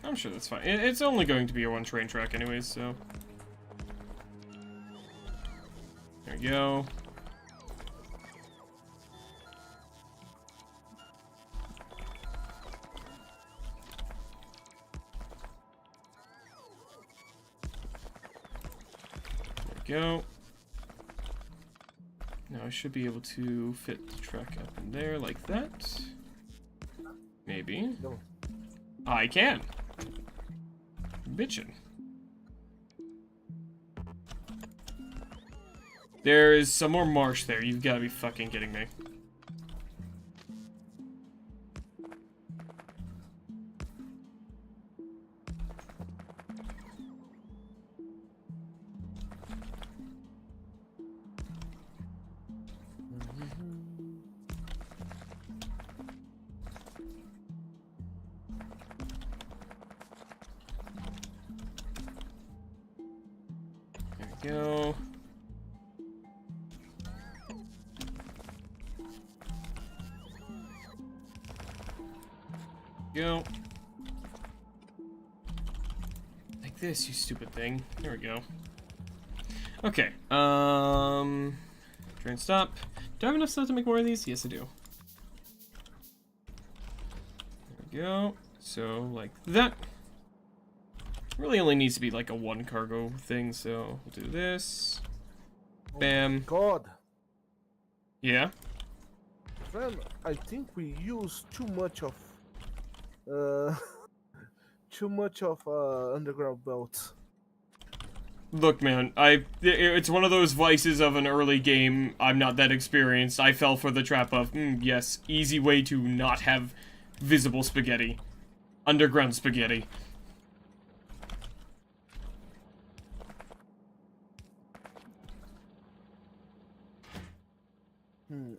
I'm sure that's fine. It's only going to be a one train track anyways, so. There we go. Go. Now I should be able to fit the track up in there like that. Maybe. No. I can. Bitchin'. There is some more marsh there. You've got to be fucking kidding me. Go. Go. Like this, you stupid thing. There we go. Okay. Train stop. Do I have enough stuff to make more of these? Yes, I do. There we go. So, like that. Really only needs to be like a one cargo thing, so we'll do this. Bam. God. Yeah. Friend, I think we use too much of underground belts. Look, man, it's one of those vices of an early game. I'm not that experienced. I fell for the trap of, yes, easy way to not have visible spaghetti. Underground spaghetti.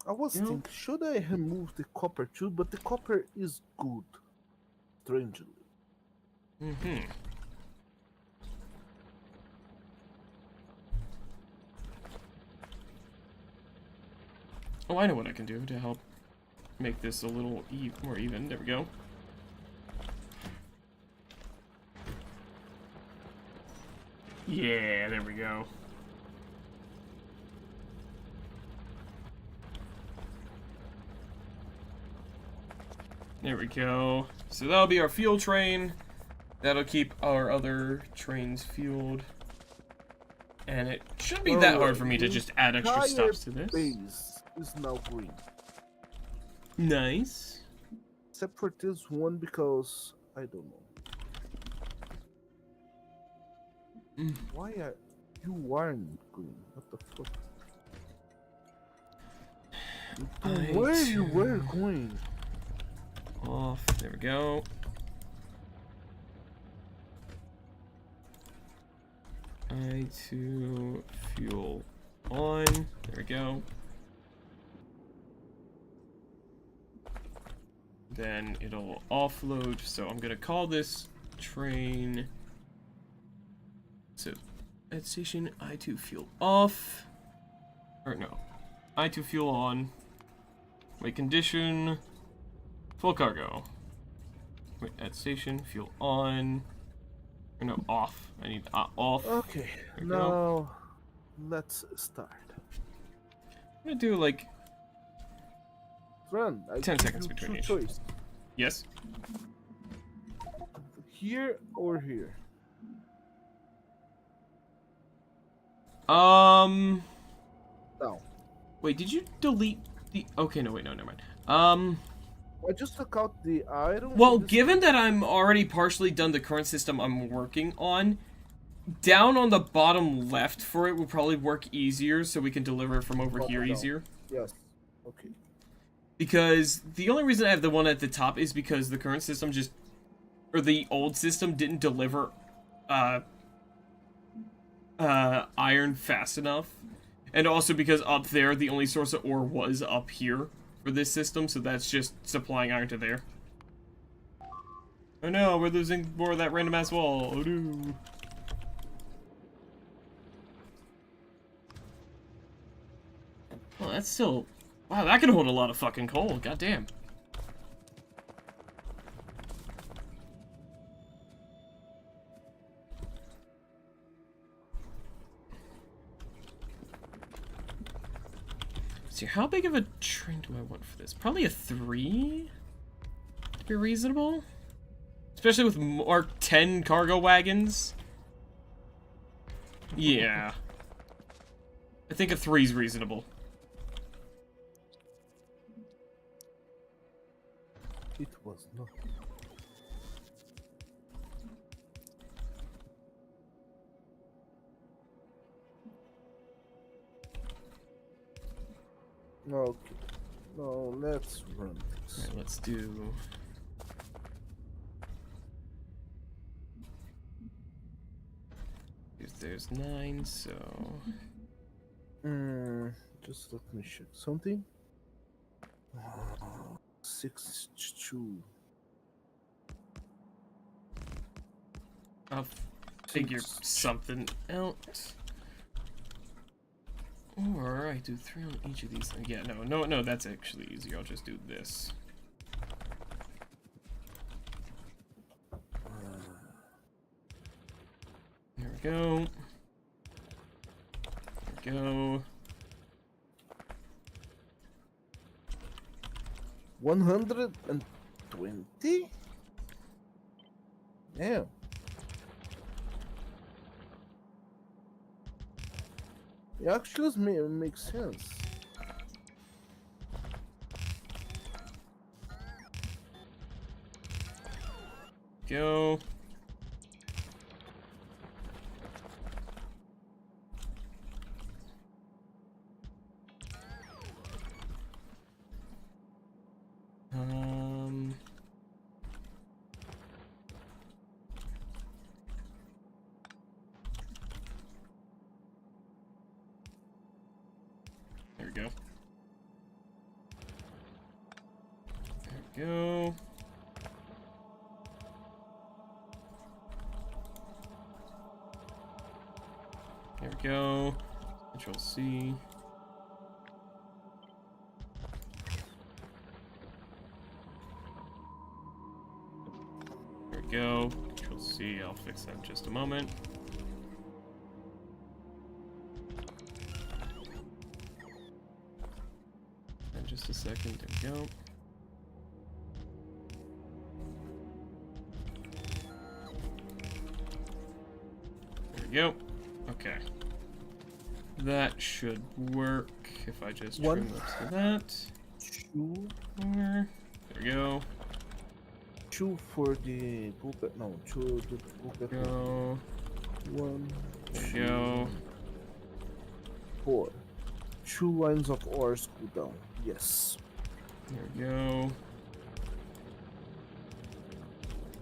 I was thinking, should I remove the copper too? But the copper is good, strangely. Oh, I know what I can do to help make this a little more even. There we go. Yeah, there we go. There we go. So that'll be our fuel train. That'll keep our other trains fueled. And it shouldn't be that hard for me to just add extra stops to this. Base is now green. Nice. Except for this one because I don't know. Why are you aren't green? What the fuck? Where you were going? Off. There we go. I2 fuel on. There we go. Then it'll offload. So I'm gonna call this train. So at station I2 fuel off. Or no. I2 fuel on. Wait, condition. Full cargo. Wait, at station, fuel on. Or no, off. I need off. Okay, now let's start. I'm gonna do like Friend, 10 seconds between each. Choice. Yes? Here or here? No. No. Wait, did you delete the... Okay, no, wait, no, never mind. I just took out the item. Well, given that I'm already partially done the current system I'm working on, down on the bottom left for it will probably work easier, so we can deliver it from over here easier. Yes. Okay. Because the only reason I have the one at the top is because the current system just... Or the old system didn't deliver, iron fast enough. And also because up there, the only source of ore was up here for this system, so that's just supplying iron to there. Oh no, we're losing more of that random ass wall. Oh no. that's still... Wow, that can hold a lot of fucking coal. Goddamn. See, how big of a train do I want for this? Probably a 3? To be reasonable? Especially with Mark 10 cargo wagons. Yeah. I think a 3's reasonable. It was not. Okay. No, let's run this. Alright, let's do... There's 9, so... Just let me check something. 62. I'll figure something out. Or I do 3 on each of these. Yeah, no, that's actually easier. I'll just do this. There we go. There we go. 120? Damn. It actually makes sense. Go. There we go. There we go. There we go. Control C. There we go. Control C. I'll fix that in just a moment. And just a second. There we go. There we go. Okay. That should work if I just trim up to that. 2. There we go. 2 for the Google. No, 2 the Google. Go. 1. There we 2, go. 4. 2 lines of ores go down. Yes. There we go.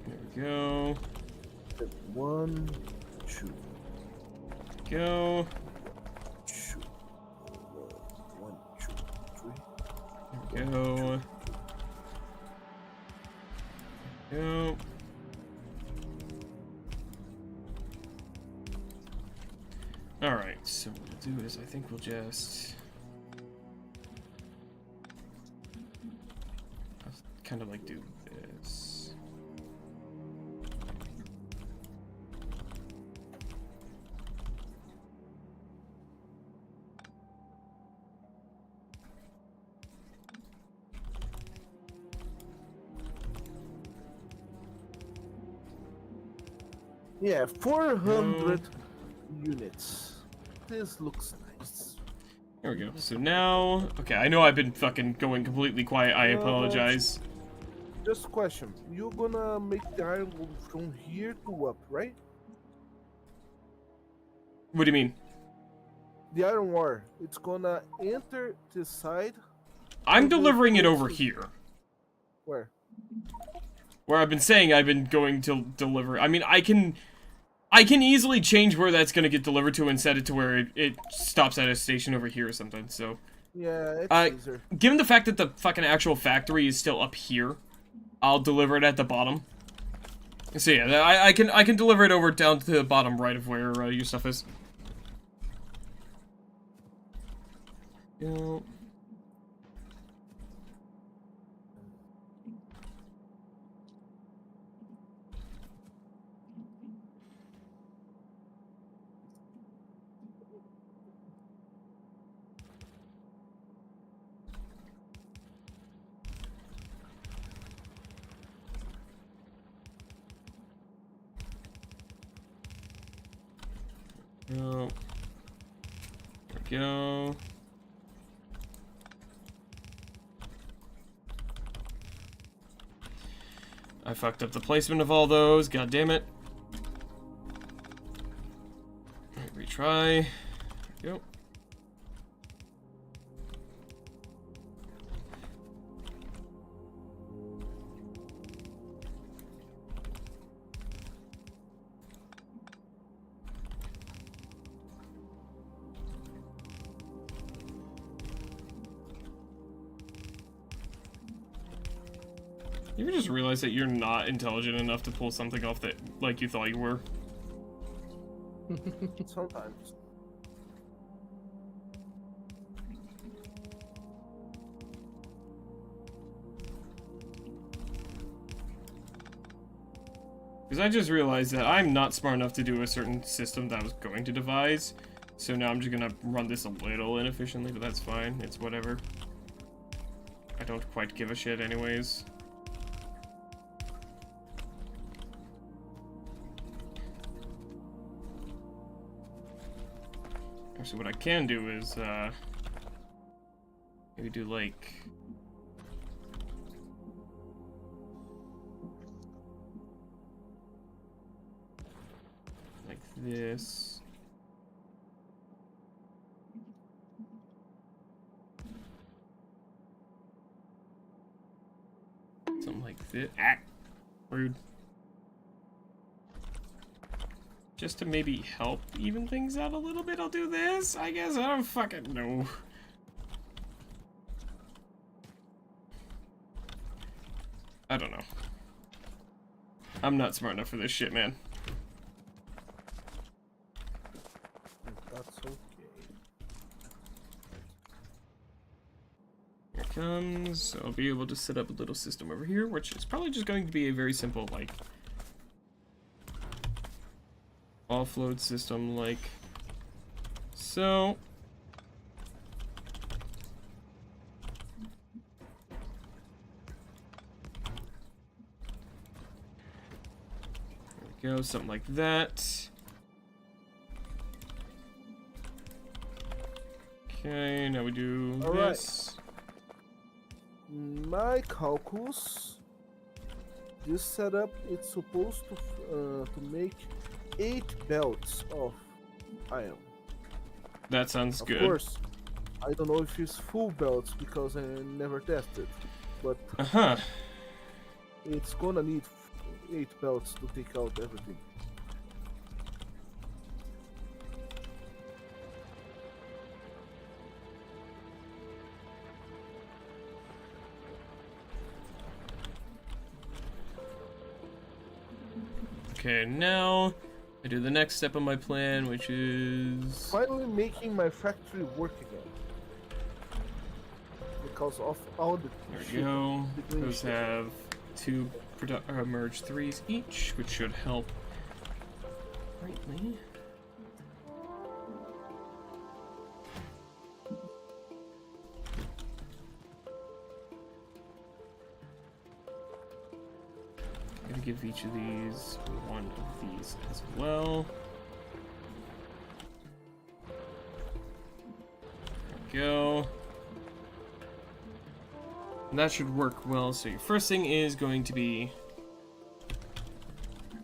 There we go. 1, 2. Go. 2. 1, 2, 3. There we go. Go. Alright, so what we'll do is I think we'll just... I'll kind of like do this. Yeah, 400 units. This looks nice. There we go. So now... Okay, I know I've been fucking going completely quiet. I apologize. Just a question. You're gonna make the iron go from here to up, right? What do you mean? The iron ore. It's gonna enter this side. I'm delivering it over here. Where? Where I've been saying I've been going to deliver. I mean, I can easily change where that's going to get delivered to and set it to where it stops at a station over here or something, so. Yeah, it's easier. Given the fact that the fucking actual factory is still up here, I'll deliver it at the bottom. So yeah, I can deliver it over down to the bottom right of where your stuff is. Go. Oh. There we go. I fucked up the placement of all those, god damn it. Alright, retry. There we go. You ever just realize that you're not intelligent enough to pull something off that, like, you thought you were? Sometimes. Because I just realized that I'm not smart enough to do a certain system that I was going to devise. So now I'm just gonna run this a little inefficiently, but that's fine. It's whatever. I don't quite give a shit anyways. So what I can do is, maybe do like... like this. Something like this. Ah! Rude. Just to maybe help even things out a little bit, I'll do this, I guess. I don't fucking know. I don't know. I'm not smart enough for this shit, man. That's okay. Here it comes. So I'll be able to set up a little system over here, which is probably just going to be a very simple, like, offload system, like so. There we go, something like that. Okay, now we do All this. My calculus, this setup it's supposed to make 8 belts of iron. That sounds good. Of course, I don't know if it's full belts because I never tested, but it's gonna need 8 belts to take out everything. Okay, now I do the next step of my plan, which is Finally making my factory work again. Because of all the there we shit, go. the green Those shit. have 2 merge 3s each, which should help greatly. I'm gonna give each of these one of these as well. There we go. And that should work well. So your first thing is going to be...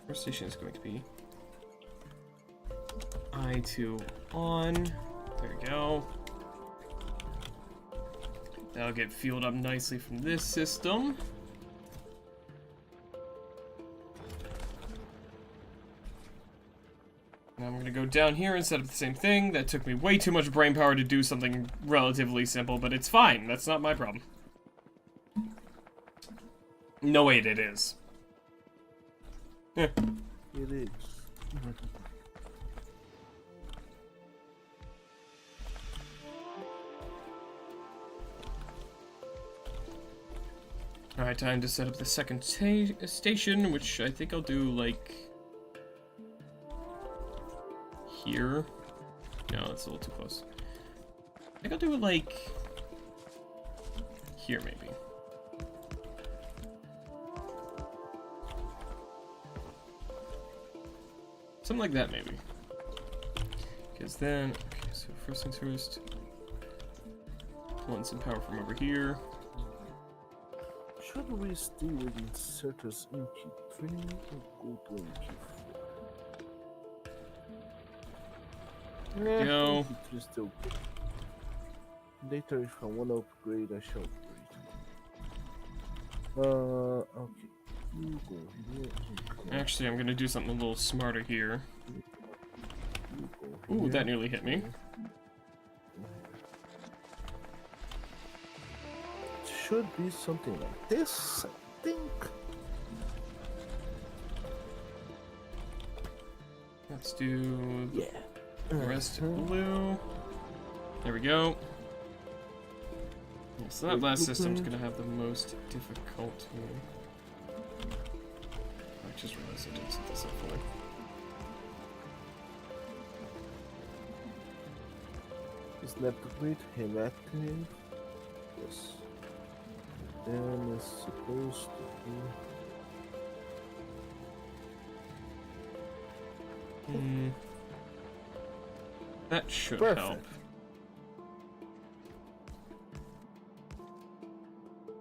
First station is going to be I2 on. There we go. That'll get fueled up nicely from this system. Now I'm gonna go down here and set up the same thing. That took me way too much brain power to do something relatively simple, but it's fine. That's not my problem. No, wait, it is. It is. Alright, time to set up the second station, which I think I'll do, like... here. No, that's a little too close. I think I'll do it, like... here, maybe. Something like that, maybe. Because then, okay, so first things first. Want some power from over here. Should we stay with inserters in Q3 or go to Q4? Go. Q3 is still good. Later, if I want to upgrade, I shall upgrade. Okay. You go here. You go Actually, I'm gonna do something a little smarter here. you go Ooh, here. that nearly hit me. It should be something like this, I think. Let's do Yeah. the rest blue. There we go. Yeah, so that last system's gonna have the most difficulty. I just realized I didn't set this up fully. Is that the great him active? Yes. Then it's supposed to be. That should Perfect. help.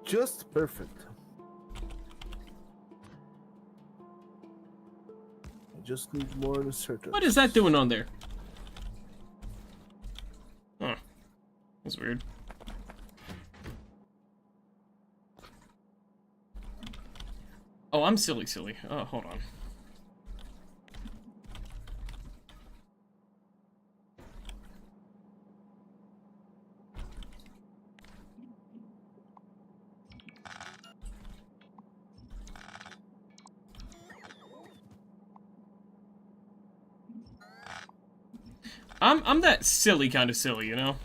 Just perfect. I just need more inserters. What is that doing on there? Huh. That's weird. Oh, I'm silly. Oh, hold on. I'm that silly kind of silly, you know?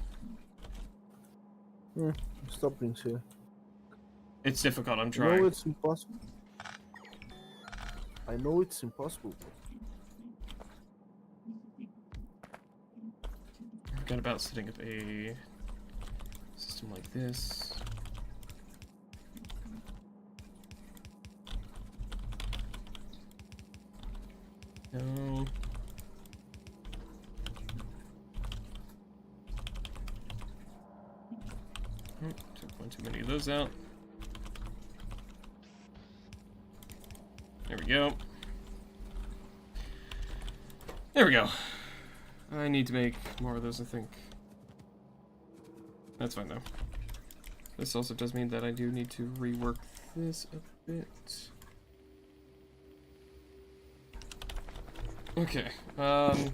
Stop being silly. It's difficult, I'm I know trying. it's impossible. I know it's impossible. Forgot about setting up a system like this. No. Oh, took one too many of those out. There we go. There we go. I need to make more of those, I think. That's fine, though. This also does mean that I do need to rework this a bit. Okay, alright,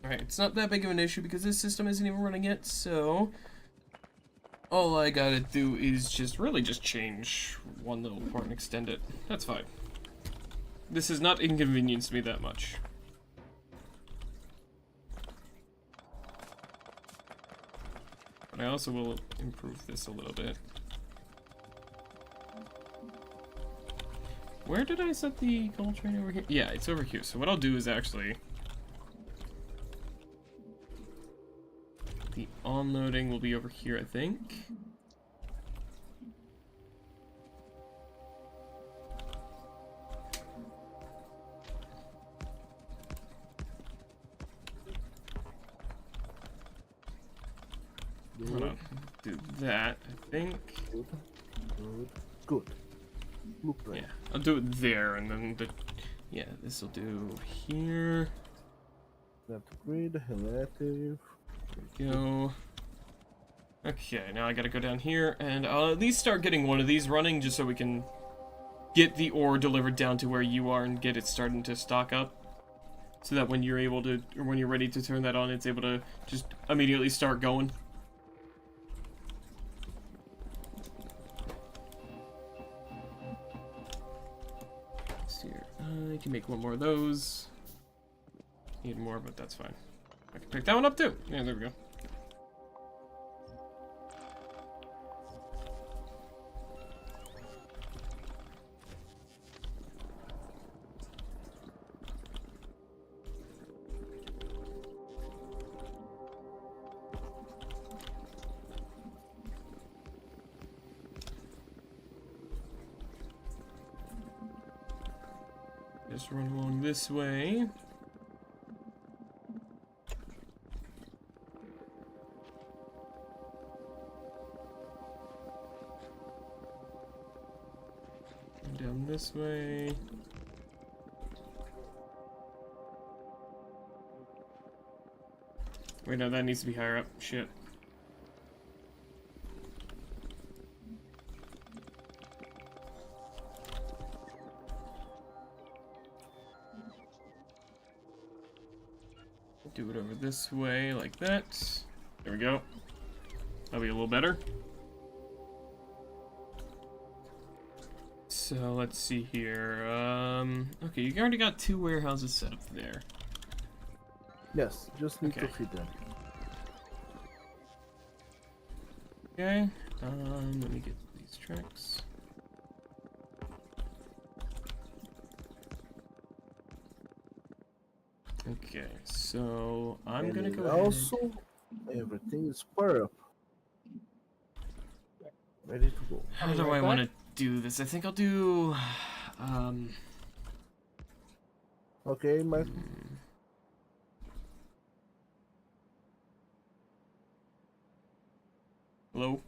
it's not that big of an issue because this system isn't even running yet, so all I gotta do is just change one little part and extend it. That's fine. This has not inconvenienced me that much. But I also will improve this a little bit. Where did I set the gold train over here? Yeah, it's over here. So what I'll do is actually... the onloading will be over here, I think. Hold on. Do that, I think. Good. Look right. Yeah, I'll do it there, and then the... yeah, this will do here. That grid, relative. There we go. Okay, now I gotta go down here, and I'll at least start getting one of these running, just so we can get the ore delivered down to where you are and get it starting to stock up. So that when you're able to, or when you're ready to turn that on, it's able to just immediately start going. Let's see here. I can make one more of those. Need more, but that's fine. I can pick that one up too. Yeah, there we go. Just run along this way. down this way. Wait, no, that needs to be higher up. Shit. Do it over this way, like that. There we go. That'll be a little better. So, let's see here. Okay, you already got 2 warehouses set up there. Yes, just need to Okay. feed them. Okay, let me get these tracks. Okay, so I'm And gonna then go ahead. also, everything is power up. Ready to go. How do I want to do this? I think I'll do, Okay, my hello?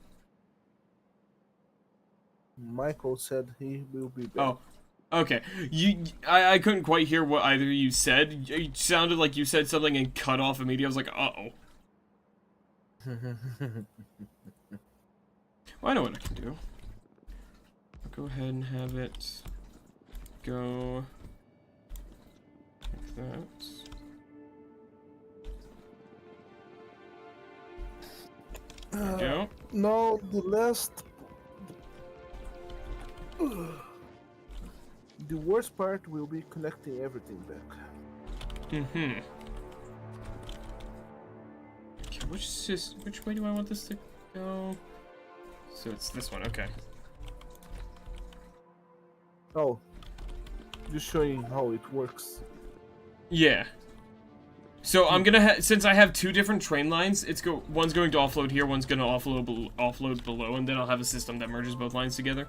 Michael said he will be back. Oh, okay. I couldn't quite hear what either you said. It sounded like you said something and cut off immediately. I was like, uh-oh. Well, I know what I can do. I'll go ahead and have it go like that. There we go. No, the last. The worst part will be connecting everything back. Mm-hmm. Okay, which way do I want this to go? So it's this one, okay. Oh, just showing how it works. Yeah. So I'm gonna since I have 2 different train lines, one's going to offload here, one's gonna offload below, and then I'll have a system that merges both lines together.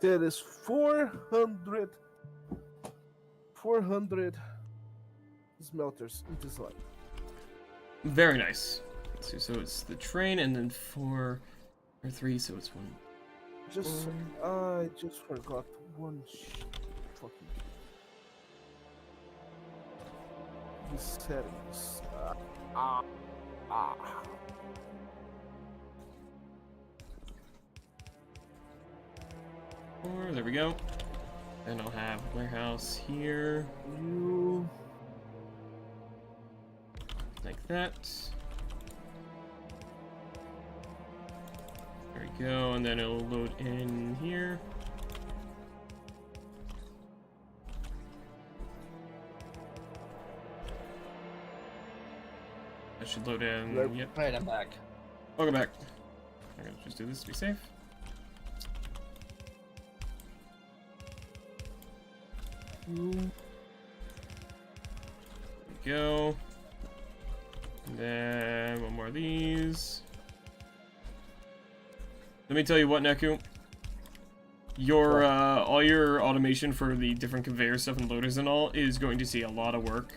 There is 400 smelters in this line. Very nice. So it's the train, and then 4 or 3, so it's 1. I just forgot one fucking the settings. There we go. Then I'll have warehouse here, You like that. There we go, and then it'll load in here. That should load in. Yep. Yep. Right, I'm back. Welcome back. I'm gonna just do this to be safe. you There we go. And then 1 more of these. Let me tell you what, Neku. Your all your automation for the different conveyor stuff and loaders and all is going to see a lot of work.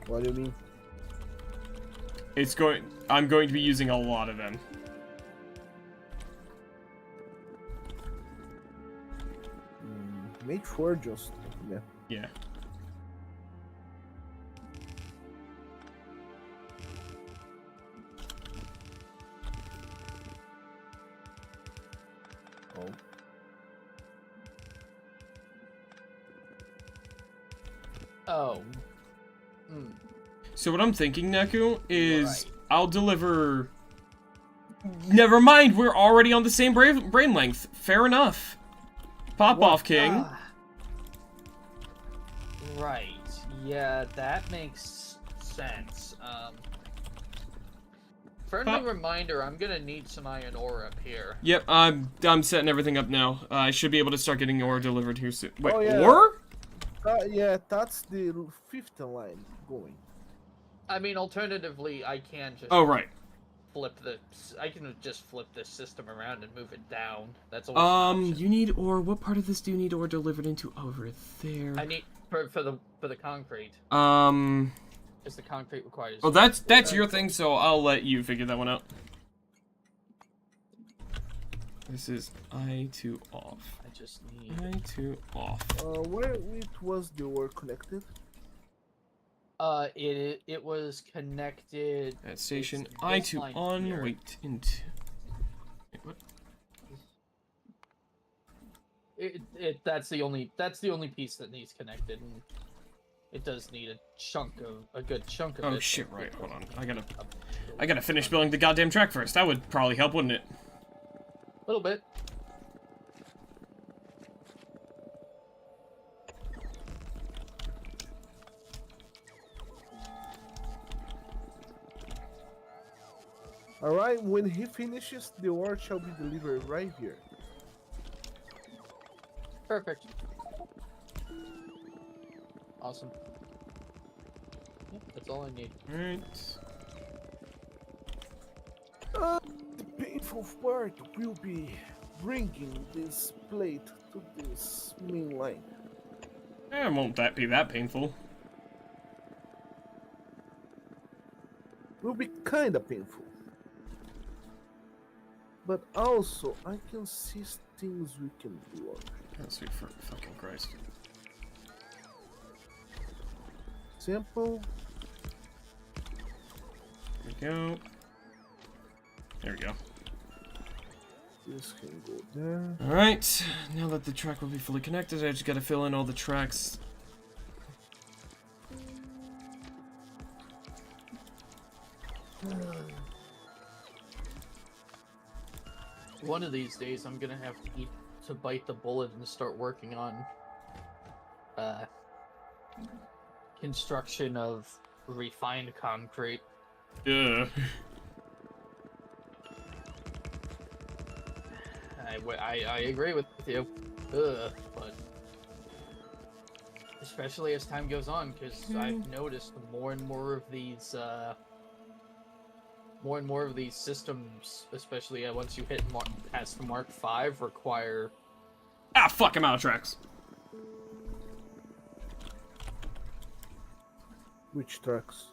What do you mean? I'm going to be using a lot of them. Make sure just yeah. Yeah. Oh. Oh. Hmm. So what I'm thinking, Neku, is Right. I'll deliver. Never mind, we're already on the same brain length. Fair enough. Pop off, King. Ah. Right. Yeah, that makes sense. Friendly reminder, I'm gonna need some iron ore up here. Yep, I'm setting everything up now. I should be able to start getting ore delivered here soon. Wait, Oh, yeah. ore? Yeah, that's the 5th line going. I mean, alternatively, I can just Oh, right. I can just flip this system around and move it down. That's always an option. You need ore. What part of this do you need ore delivered into? Over there. I need for the concrete. Because the concrete requires. Well, that's your thing, so I'll let you figure that one out. This is I2 off. I just need. I2 off. Where it was they were connected? It was connected. At station it's this I2 line on. here. Wait, into. Wait, what? That's the only piece that needs connected, and it does need a good chunk of it. Oh shit! Right, hold on. I gotta finish building the goddamn track first. That would probably help, wouldn't it? A little bit. Alright, when he finishes, the ore shall be delivered right here. Perfect. Awesome. Yep, that's all I need. Alright. The painful part will be bringing this plate to this main line. Won't that be that painful? Will be kinda painful. But also, I can see things we can do. Oh, sweet for fucking Christ. Simple. There we go. There we go. This can go there. Alright, now that the track will be fully connected, I just gotta fill in all the tracks. One of these days, I'm gonna have to bite the bullet and start working on construction of refined concrete. Ugh. I agree with you. Ugh, but especially as time goes on, because I've noticed more and more of these systems, especially once you hit past Mark 5, require. Ah, fuck, I'm out of tracks. Which tracks?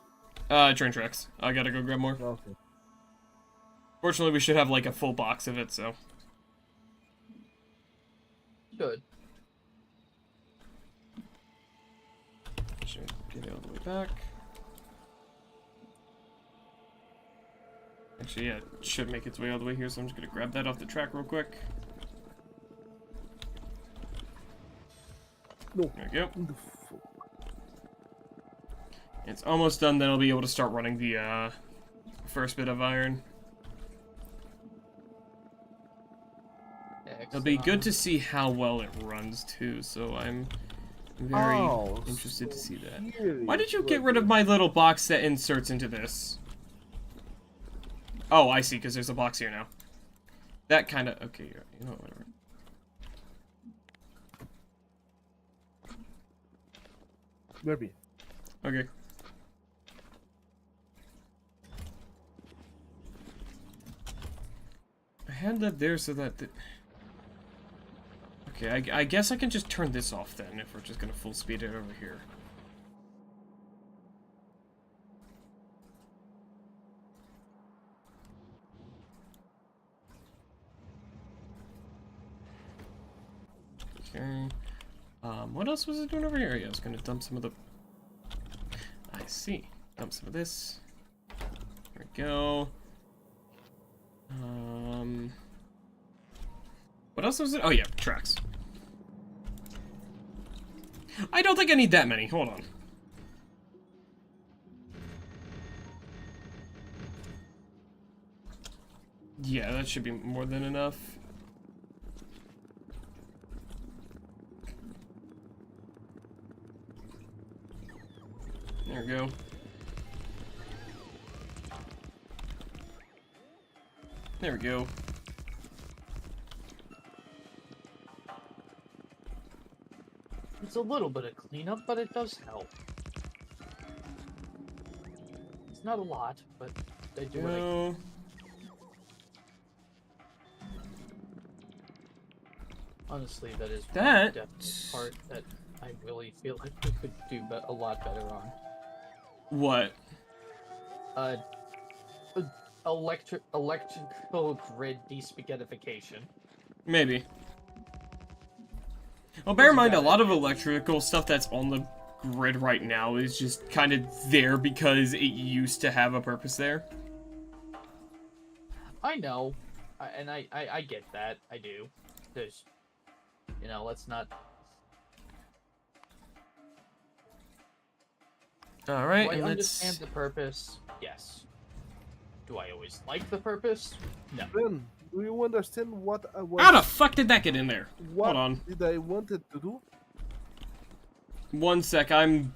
Train tracks. I gotta go grab more. Okay. Fortunately, we should have like a full box of it, so. Good. Should get it all the way back. Actually, yeah, it should make its way all the way here, so I'm just gonna grab that off the track real quick. No. There we go. In the fuck. It's almost done, then I'll be able to start running the, first bit of iron. It'll be good to see how well it runs, too, so I'm very interested to see that. Why did you get rid of my little box that inserts into this? Oh, I see, because there's a box here now. That kind of... Okay, you know, whatever. Maybe. Okay. I had that there so that... Okay, I guess I can just turn this off then, if we're just gonna full speed it over here. Okay. What else was it doing over here? Yeah, I was gonna dump some of the... I see. Dump some of this. There we go. What else was it? Oh yeah, tracks. I don't think I need that many. Hold on. Yeah, that should be more than enough. There we go. There we go. It's a little bit of cleanup, but it does help. It's not a lot, but they do it. Honestly, that is one definite part that I really feel like we could do a lot better on. What? Uh, electrical grid despaghettification. Maybe. Well, bear in mind, a About lot it. of electrical stuff that's on the grid right now is just kind of there because it used to have a purpose there. I know, and I get that. I do. There's, let's not. Alright, Do I and understand let's... the purpose? Yes. Do I always like the purpose? No. Ben, do you understand what I was? How the fuck did that get in there? What Hold on. did I wanted to do? 1 sec, I'm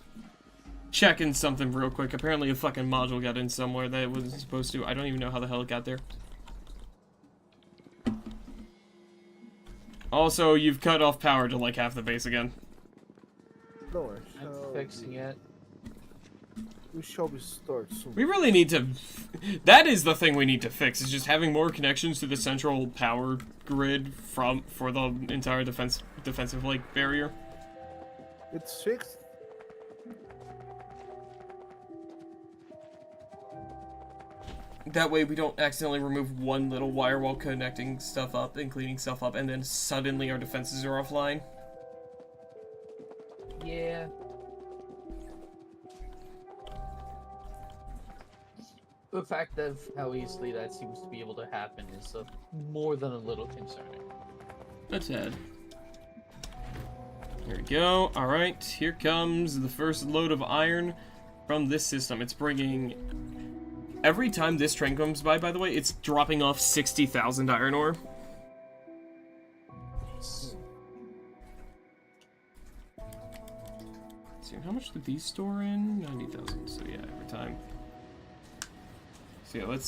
checking something real quick. Apparently a fucking module got in somewhere that it wasn't supposed to. I don't even know how the hell it got there. Also, you've cut off power to like half the base again. No, I'm fixing it. We shall be stored soon. We really need to... That is the thing we need to fix, is just having more connections to the central power grid for the entire defensive, like, barrier. It's fixed. That way we don't accidentally remove one little wire while connecting stuff up and cleaning stuff up, and then suddenly our defenses are offline. Yeah. The fact of how easily that seems to be able to happen is more than a little concerning. That's sad. Here we go. Alright, here comes the first load of iron from this system. It's bringing... Every time this train comes by the way, it's dropping off 60,000 iron ore. Nice. Let's see, how much did these store in? 90,000, so yeah, every time. So yeah, let's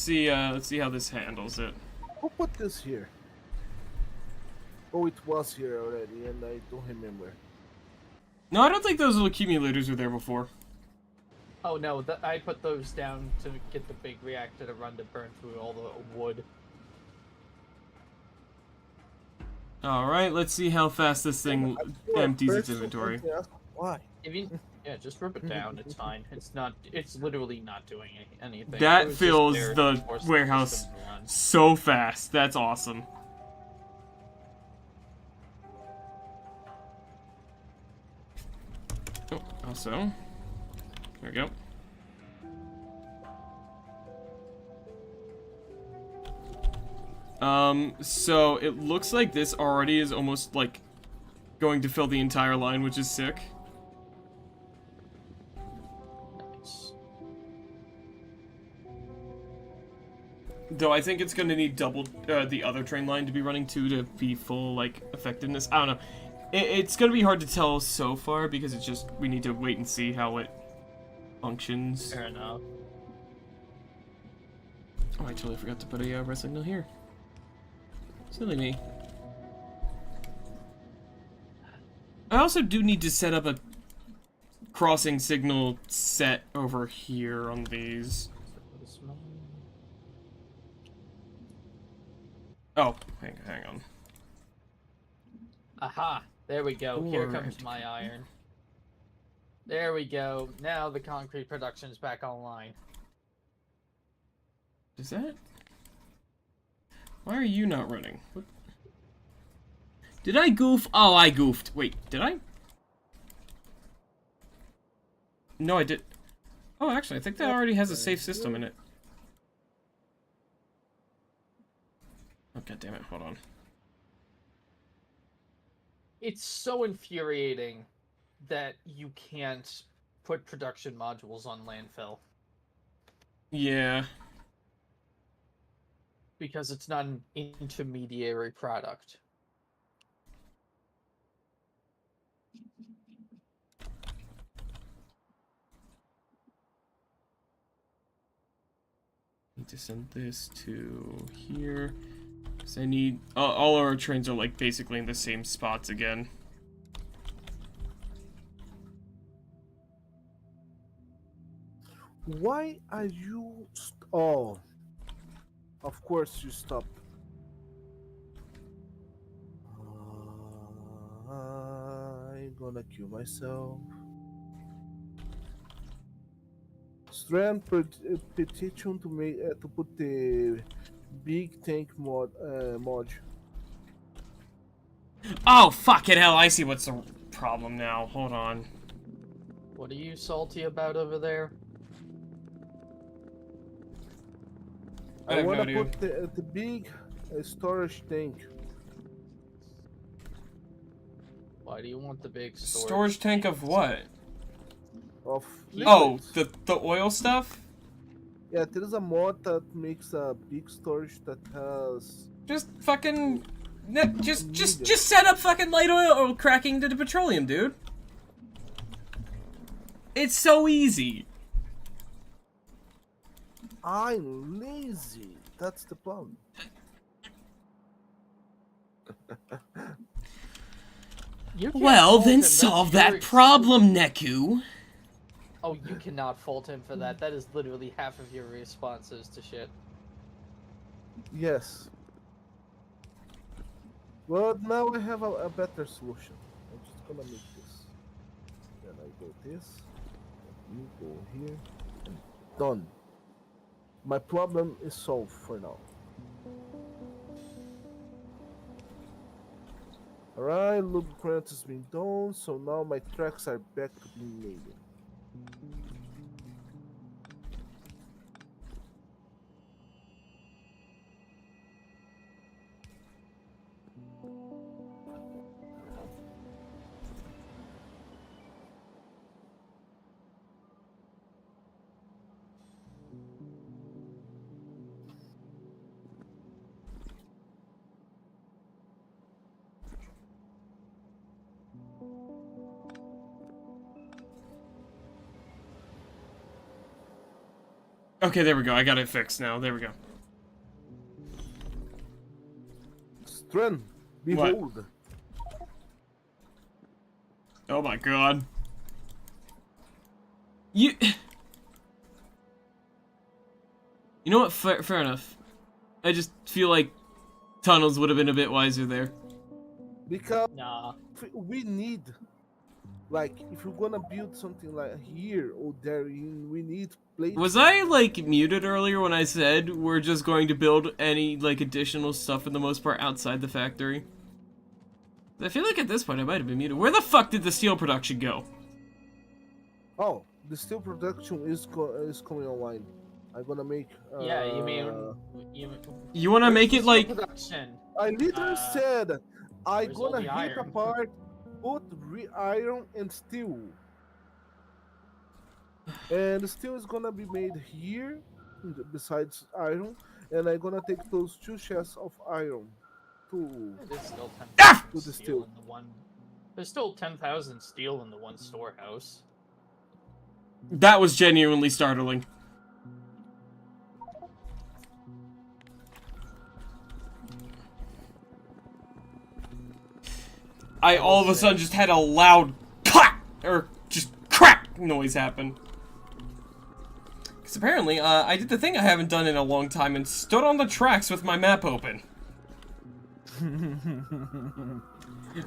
see how this handles it. Who put this here? Oh, it was here already, and I don't remember. No, I don't think those little accumulators were there before. Oh no, I put those down to get the big reactor to run to burn through all the wood. Alright, let's see how fast this thing empties its inventory. Why? Yeah, just rip it down. It's fine. It's literally not doing anything. It That was just fills there to the force warehouse system to run. so fast. That's awesome. Oh, also, there we go. So it looks like this already is almost like going to fill the entire line, which is sick. Nice. Though I think it's going to need double the other train line to be running too to be full like effectiveness. I don't know. It's going to be hard to tell so far because it's just we need to wait and see how it functions. Fair enough. Oh, I totally forgot to put a red signal here. Silly me. I also do need to set up a crossing signal set over here on these. Oh, hang on. Aha! There we go. Here Or- comes my iron. There we go. Now the concrete production's back online. Is that? Why are you not running? What? Did I goof? Oh, I goofed. Wait, did I? No, I did. Oh, actually, I think that already has a safe system in it. Oh, god damn it, hold on. It's so infuriating that you can't put production modules on landfill Yeah. because it's not an intermediary product. Need to send this to here. So I need all our trains are like basically in the same spots again. Why are you? Oh, of course you stopped. I'm gonna kill myself. Strand petition to make to put the big tank mod. Oh, fucking hell, I see what's the problem now. Hold on. What are you salty about over there? I I have want no to idea. put the big storage tank. Why do you want the big Storage tank of what? Of Oh, liquids. the oil stuff? Yeah, there is a mod that makes a big storage that has. Just fucking... Just Medium. set up fucking light oil cracking to the petroleum, dude. It's so easy. I'm lazy. That's the problem. You can't Well, fault then him, that's solve your that problem, Neku. Oh, you cannot fault him for that. That is literally half of your responses to shit. Yes. But now I have a better solution. I'm just gonna make this. Then I go this. You go here. And done. My problem is solved for now. Alright, lubricant has been done, so now my tracks are back to being made. Okay, there we go. I got it fixed now. There we go. Stren, behold. Oh my god. You... You know what? Fair enough. I just feel like tunnels would have been a bit wiser there. Because Nah. we need, like, if you're gonna build something like here or there, we need places. Was I, like, muted earlier when I said we're just going to build any, like, additional stuff for the most part outside the factory? I feel like at this point I might have been muted. Where the fuck did the steel production go? Oh, the steel production is coming online. I'm gonna make. Yeah, you mean You wanna make it, like... production? I literally said I'm where's all gonna the hit iron? apart, put iron and steel, and the steel is gonna be made here, besides iron, and I'm gonna take those 2 chests of iron to There's still 10,000 Ah! to the steel steel. in the one. There's still 10,000 steel in the one storehouse. That was genuinely startling. I all of a sudden just had a loud clack or just crack noise happen. Because apparently, I did the thing I haven't done in a long time and stood on the tracks with my map open.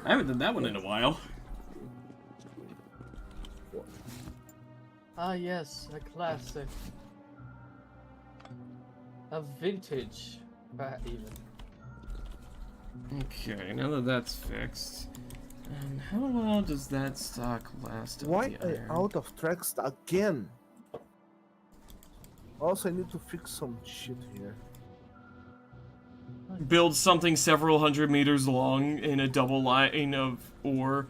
I haven't done that one in a while. Ah, yes, a classic. A vintage, even. Okay, now that that's fixed. And how long does that stock last of Why the iron? I out of tracks again? Also, I need to fix some shit here. Build something several hundred meters long in a double line of ore.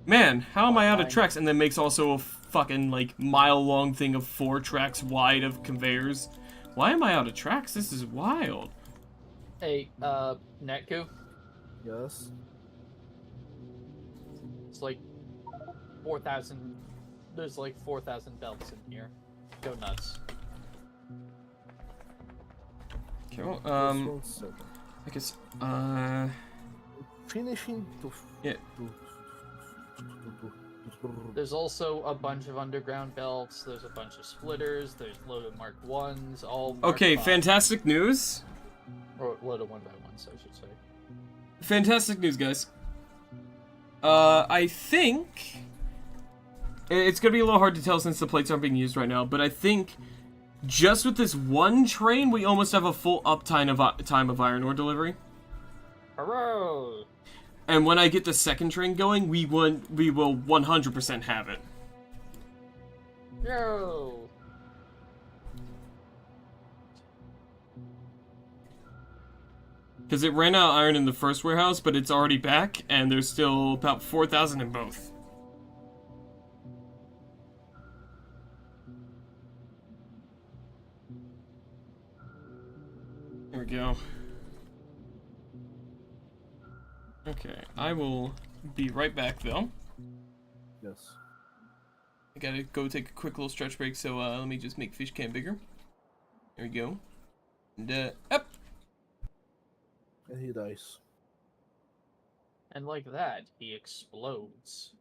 Man, how am I out of tracks? And then makes also a fucking, like, mile-long thing of 4 tracks wide of conveyors. Why am I out of tracks? This is wild. Hey, Netku, Yes. it's like 4,000. There's like 4,000 belts in here. Go nuts. Okay, well, Just 1 second. I guess, Finishing to. Yeah. There's also a bunch of underground belts. There's a bunch of splitters. There's loaded Mark 1s. All Mark okay, 5s. fantastic news. Or loaded 1x1s, I should say. Fantastic news, guys. I think It's gonna be a little hard to tell since the plates aren't being used right now, but I think just with this one train, we almost have a full uptime of iron ore delivery. Hurrah! And when I get the second train going, we will 100% have it. Yo! Because it ran out of iron in the first warehouse, but it's already back, and there's still about 4,000 in both. There we go. Okay, I will be right back, though. Yes. I gotta go take a quick little stretch break, so let me just make fish can bigger. There we go. And, up! And he dies. And like that, he explodes.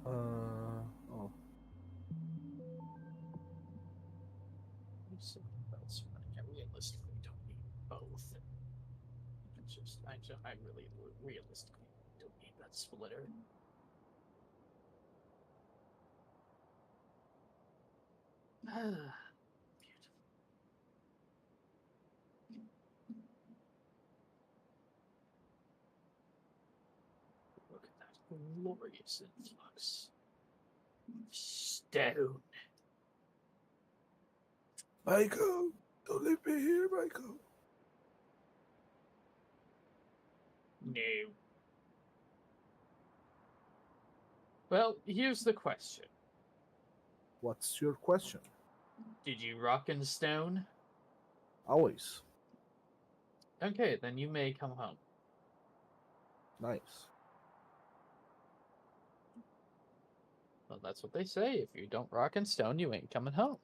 Oh. So that's funny. I realistically don't need both. I really realistically don't need that splitter. Beautiful. Look at that glorious influx. Stone. Michael! Don't leave me here, Michael! No. Well, here's the question. What's your question? Did you rock and stone? Always. Okay, then you may come home. Nice. Well, that's what they say. If you don't rock and stone, you ain't coming home.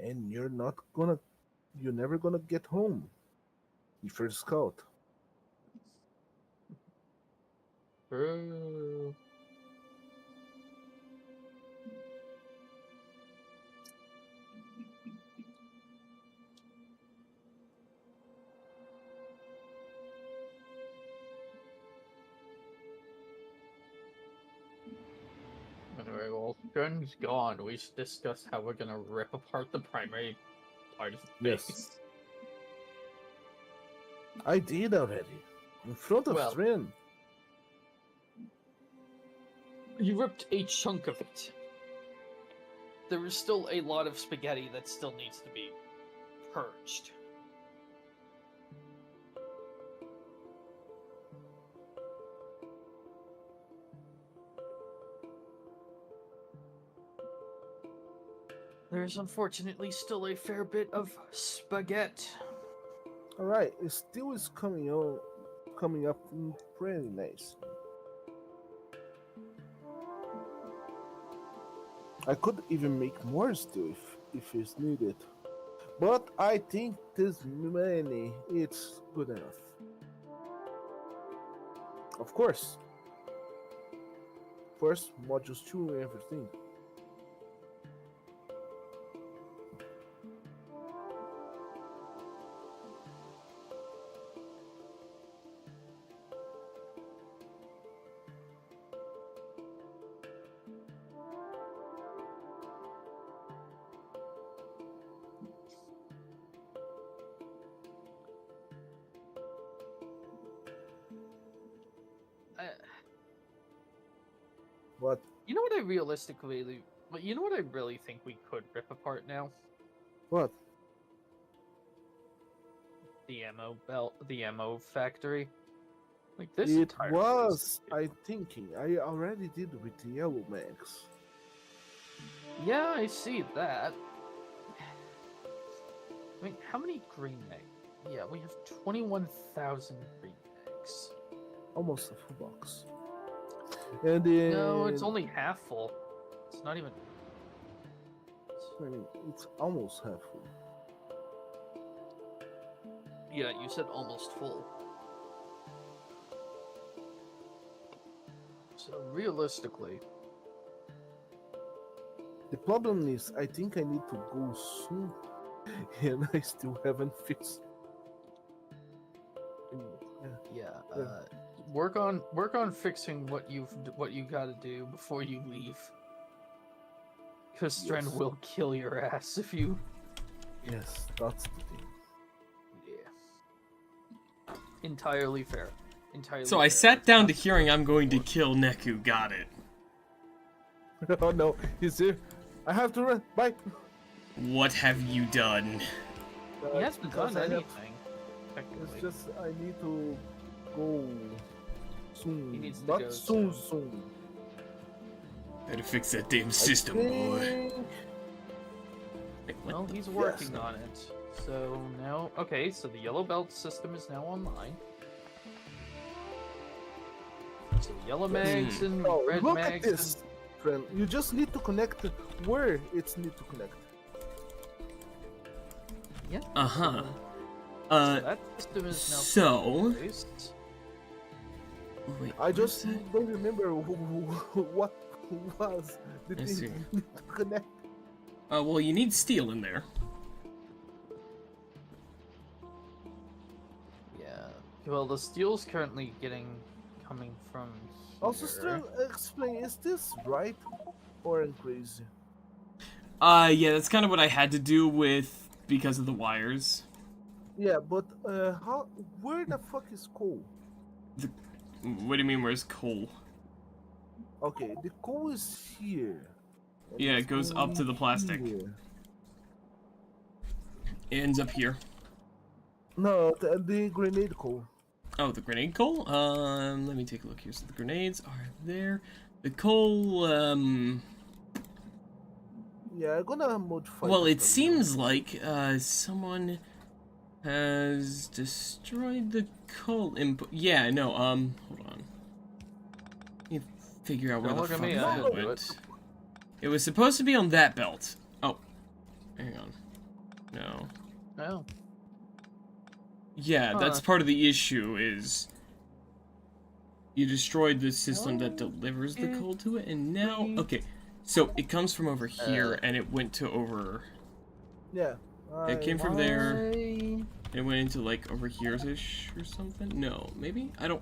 And you're never gonna get home. You first scout. True. Anyway, well, Gun's gone. We should discuss how we're gonna rip apart the primary part of the Yes. base. I did already. In front of Well- Strin. You ripped a chunk of it. There is still a lot of spaghetti that still needs to be purged. There's unfortunately still a fair bit of spaghetti. Alright, it still is coming up pretty nice. I could even make more still if it's needed. But I think this many it's good enough. Of course. First, modules 2 and everything. What? You know what I realistically, but you know what I really think we could rip apart now? What? The ammo belt, the ammo factory. Like this It entire was, place. I thinking. I already did with the yellow mags. Yeah, I see that. I mean, how many green mag? Yeah, we have 21,000 green mags. Almost a full box. And then... No, it's only half full. It's not even. I mean, it's almost half full. Yeah, you said almost full. So realistically, The problem is, I think I need to go soon, and I still haven't fixed. yeah, Yeah. work on fixing what you got to do before you leave. Because Stren Yes. will kill your ass if you. Yes, that's the thing. Yeah. Entirely fair. Entirely. So I fair. sat It's down not to hearing I'm going to kill Neku. Got it. Oh no, he's here. I have to run. Bye. What have you done? He hasn't because done I have- anything. It's Technically. just I need to go soon. He needs to Not go soon, soon. soon. Better fix that damn I system, boy. think- Wait, what? Well, he's working on it. So now, okay, so the yellow belt system is now online. So yellow mags and Oh, red look at mags. this, friend. You just need to connect where it's need to connect. Yeah. Uh-huh. So that system is now So... placed. Wait, I what just is that? don't remember what was the I see. thing need to connect. Well, you need steel in there. Yeah. Well, the steel's currently coming from Also, here. still explain, is this right or I'm crazy? Yeah, that's kind of what I had to do because of the wires. Yeah, but how? Where the fuck is coal? What do you mean, where's coal? Okay, the coal is here. And Yeah, it it's goes up to the going plastic. here. It ends up here. No, the grenade coal. Oh, the grenade coal? Let me take a look here. So the grenades are there. The coal, Yeah, I'm gonna modify. well, this it a seems like, someone has destroyed the coal input. Yeah, no, hold on. Let me figure out where Don't the look at fuck me, it I didn't do went. it. It was supposed to be on that belt. Oh, hang on. No. No. Yeah, that's Huh. part of the issue, is you destroyed the system that delivers the coal to it, and now... Okay, so it comes from over here, and it went to over... Yeah. It came from there, Why? and it went into, like, over here-ish or something? No, maybe? I don't...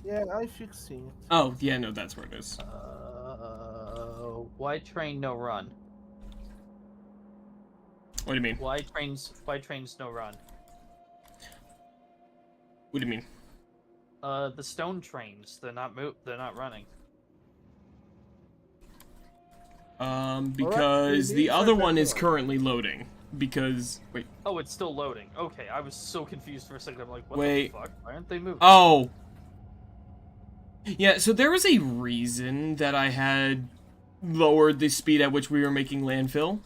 Yeah, I'm fixing it. Oh, yeah, no, that's where it is. Why train no run? What do you mean? Why trains no run? What do you mean? The stone trains, they're not running. Because we the need other something one is more. currently loading. Because... Wait. Oh, it's still loading. Okay, I was so confused for a second. I'm like, what Wait. the fuck? Why aren't they moving? Oh! Yeah, so there was a reason that I had lowered the speed at which we were making landfill.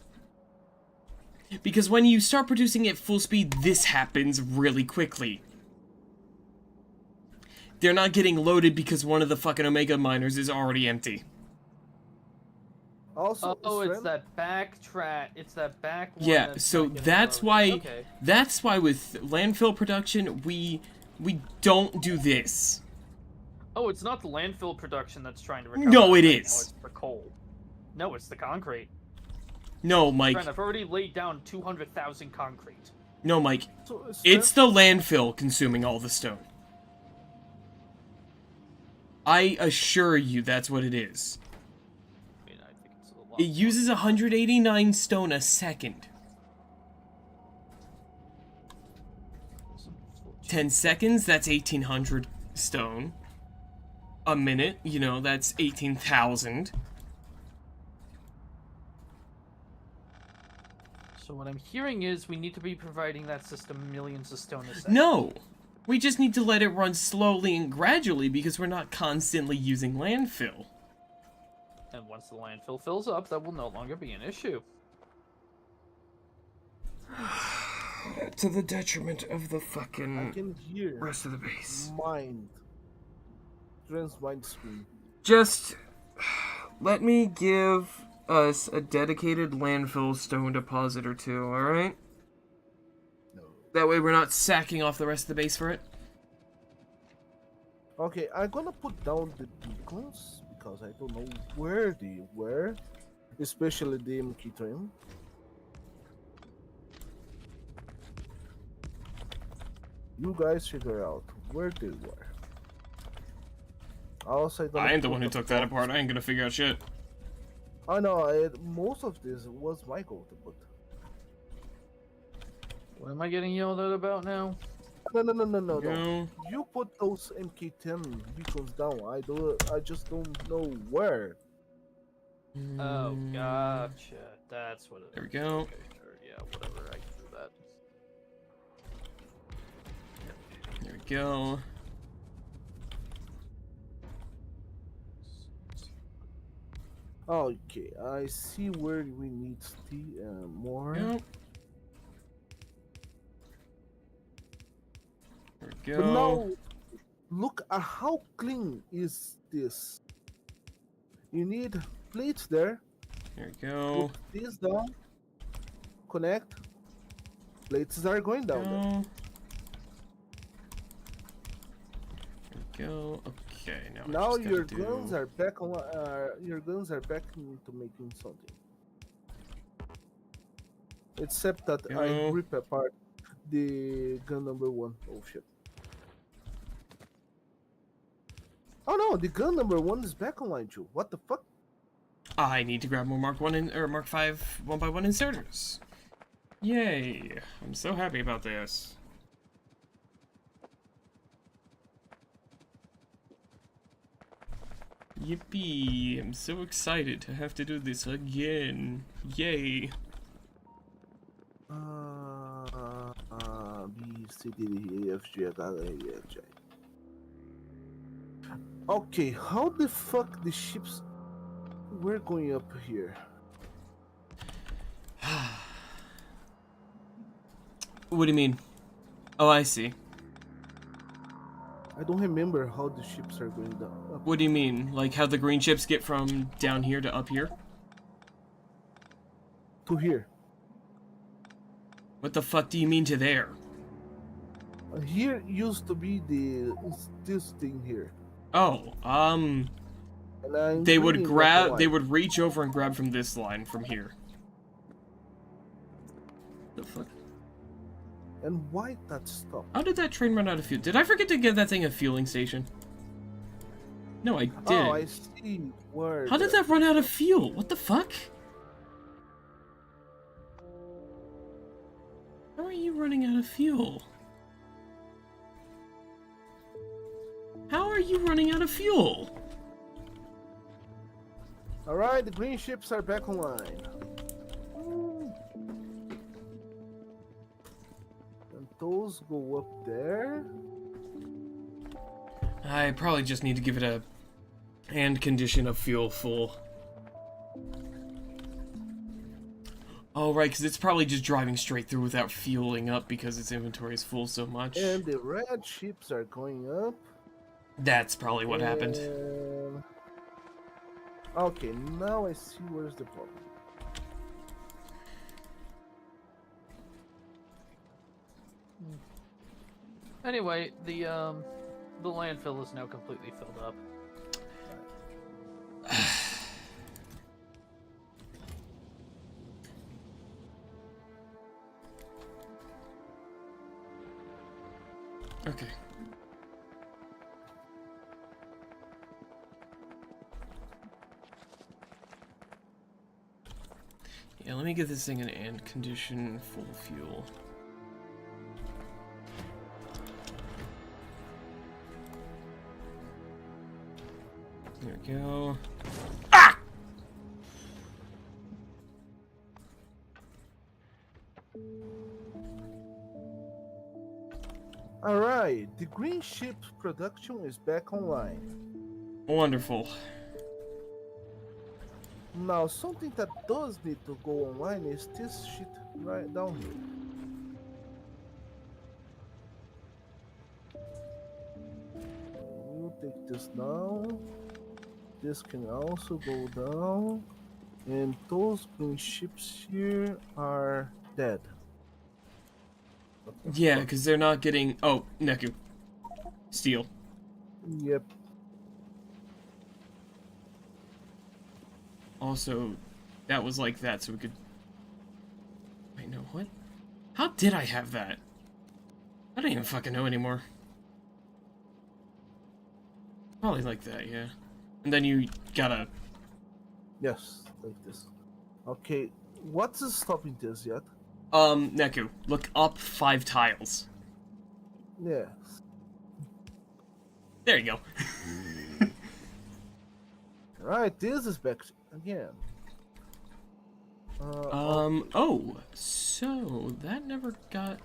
Because when you start producing at full speed, this happens really quickly. They're not getting loaded because one of the fucking Omega miners is already empty. Also, Oh, it's Sven, that back track. It's that back one. Yeah, that's so not getting that's loaded. why Okay. that's why with landfill production we don't do this. Oh, it's not the landfill production that's trying to recover. No, it right now, is. it's the coal. No, it's the concrete. No, Mike. Friend, I've already laid down 200,000 concrete. No, Mike. so, Sven, It's the landfill consuming all the stone. I assure you that's what it is. I mean, I think it's a lot. It uses 189 stone a second. 10 seconds, that's 1800 stone. a minute. You know, that's 18,000. So what I'm hearing is we need to be providing that system millions of stone a second. No! We just need to let it run slowly and gradually because we're not constantly using landfill. And once the landfill fills up, that will no longer be an issue. To the detriment of the I fucking can hear rest of the base. mind. Trans mind screen. Just let me give us a dedicated landfill stone deposit or two, alright? No. That way we're not sacking off the rest of the base for it. Okay, I'm gonna put down the beacons because I don't know where they were, especially the MK train. You guys figure out where they were. Also, I ain't the one who took that apart. I ain't gonna figure out shit. I know, most of this was my goal to put. What am I getting yelled at about now? No. Go. You put those MK10 beacons down. I just don't know where. Oh, gotcha. That's what it is. There we go. Okay, sure. Yeah, whatever. I can do that. There we go. Okay, I see where we need more. Yep. There we But go. now, look at how clean is this. You need plates there. There we go. Put this down. Connect. Plates are going down there. There we go. Okay, now I Now just gotta your do... guns are back on. Your guns are back into making something. Except that I Go. rip apart the gun number 1. Oh shit. Oh no, the gun number 1 is back online too. What the fuck? I need to grab more Mark 1 or Mark 5 1x1 inserters. Yay! I'm so happy about this. Yippee! I'm so excited to have to do this again. Yay! B, C, D, E, F, G, H, I, J, K, L, M, N, O, P. Okay, how the fuck the ships were going up here? What do you mean? Oh, I see. I don't remember how the ships are going down. Up. What do you mean? Like how the green ships get from down here to up here? To here. What the fuck do you mean to there? Here used to be this thing here. Oh, And I'm they would reading grab, black they and white. would reach over and grab from this line from here. The fuck? And why that stop? How did that train run out of fuel? Did I forget to give that thing a fueling station? No, I did. Oh, I see where. How did that run out of fuel? What the fuck? How are you running out of fuel? How are you running out of fuel? Alright, the green ships are back online. And those go up there. I probably just need to give it a hand condition of fuel full. Oh, right, because it's probably just driving straight through without fueling up because its inventory is full so much. And the red ships are going up. That's probably what happened. And... okay, now I see where's the problem. Anyway, the landfill is now completely filled up. Okay. Yeah, let me get this thing in and condition full fuel. There we go. Ah! Alright, the green ship production is back online. Wonderful. Now, something that does need to go online is this shit right down here. We'll take this down. This can also go down. And those green ships here are dead. What the Yeah, fuck? because they're not getting... Oh, Neku. Steel. Yep. Also, that was like that, so we could... Wait, no, what? How did I have that? I don't even fucking know anymore. Probably like that, yeah. And then you gotta... Yes, like this. Okay, what's stopping this yet? Neku, look up 5 tiles. Yes. There you go. Right, this is back again. Oh, so that never got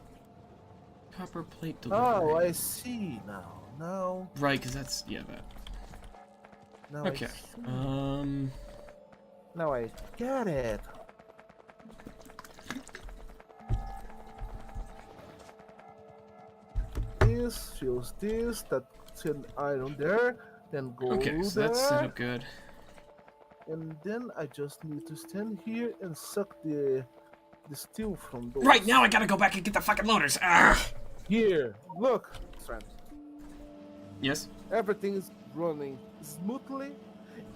copper plate delivery. Oh, I see now. Now, Right, because that's, yeah, that. now Okay, I see. Now I get it. This fills this, that's an iron there, then go okay, so there, that's set up good. and then I just need to stand here and suck the steel from those. Right, now I gotta go back and get the fucking loaders. Ah! Here, look, friend. Yes? Everything is running smoothly,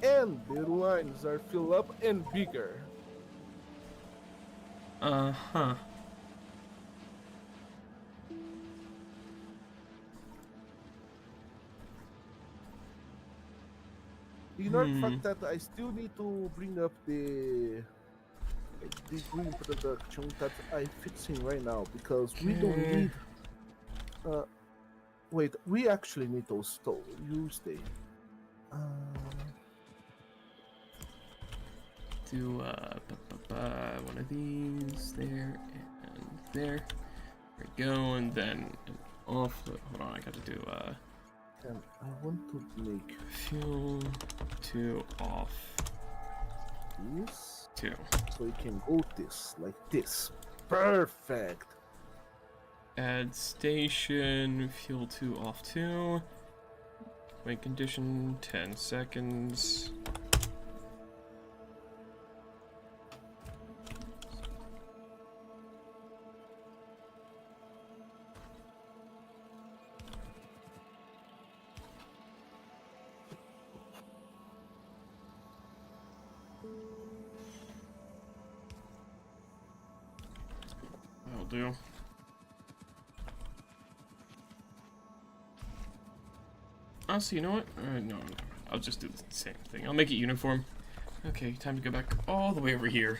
and the lines are filled up and bigger. Uh-huh. Ignore the fact that I still need to bring up the green production that I'm fixing right now, because we don't Okay. need. Wait, we actually need those stoves. You stay. Do, one of these there and there. There we go, and then an off. Hold on, I gotta do, And I want to make fuel to off this 2. so it can go this like this. Perfect. Add station, fuel to off 2. Wait condition, 10 seconds. That'll do. Honestly, you know what? No, I'll just do the same thing. I'll make it uniform. Okay, time to go back all the way over here.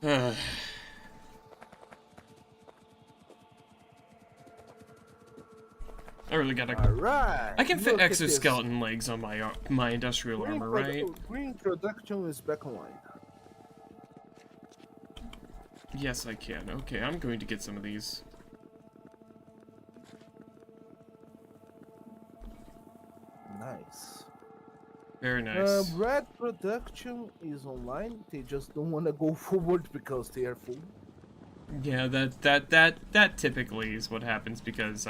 I really gotta... Alright. I can fit look at this. exoskeleton legs on my my industrial armor, right? Green production is back online. Yes, I can. Okay, I'm going to get some of these. Nice. Very nice. Red production is online. They just don't want to go forward because they are full. Yeah, that typically is what happens because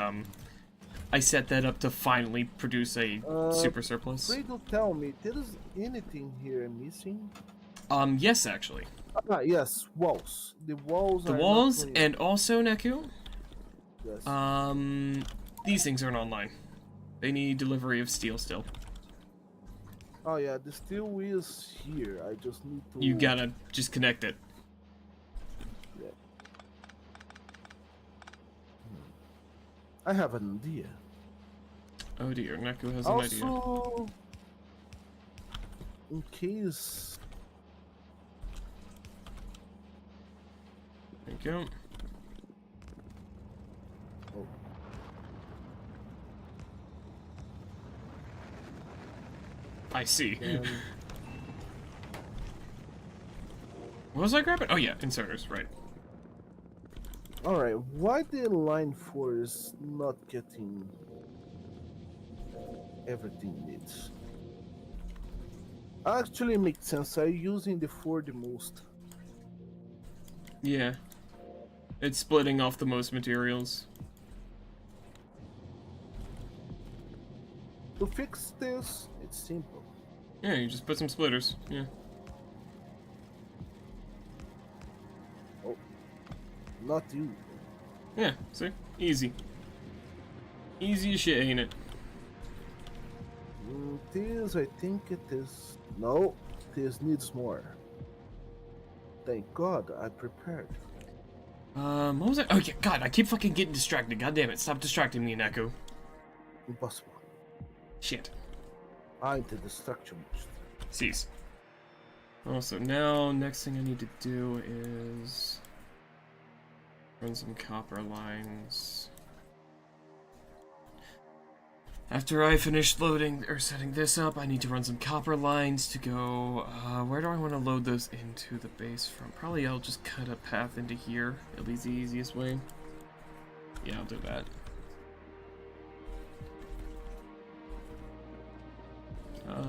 I set that up to finally produce a super surplus. Afraid to tell me there is anything here missing. Yes, actually. Yes, walls. The walls. The are walls not clear. and also Neku. Yes. These things aren't online. They need delivery of steel still. Oh yeah, the steel is here. I just need to. You gotta just connect it. Yeah. I have an idea. Oh dear, Neku has an idea. Also, in case. Thank you. Oh. I see. Then, What was I grabbing? Oh yeah, inserters, right. alright, why the line 4 is not getting everything it needs? Actually makes sense, I'm using the 4 the most. Yeah. It's splitting off the most materials. To fix this, it's simple. Yeah, you just put some splitters. Yeah. Not you. Yeah, see? Easy. Easy as shit, ain't it? This, I think it is. No, this needs more. Thank God I prepared. What was it? Oh yeah, God, I keep fucking getting distracted. God damn it, stop distracting me, Neko. Impossible. Shit. I'm the distraction most. Cease. Also, now, next thing I need to do is run some copper lines. After I finish loading or setting this up, I need to run some copper lines to go. Where do I want to load those into the base from? Probably I'll just cut a path into here. At least the easiest way. Yeah, I'll do that. I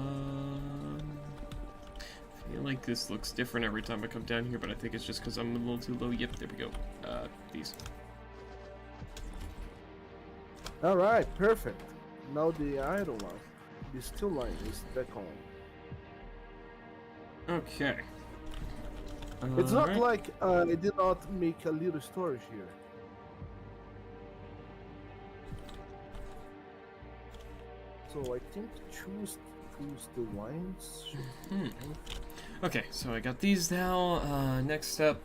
feel like this looks different every time I come down here, but I think it's just because I'm a little too low. Yep, there we go. These. Alright, perfect. Now the iron line, the steel line is back on. Okay. It's not Alright. like I did not make a little storage here. So I think choose the lines. Okay, so I got these now. Next step.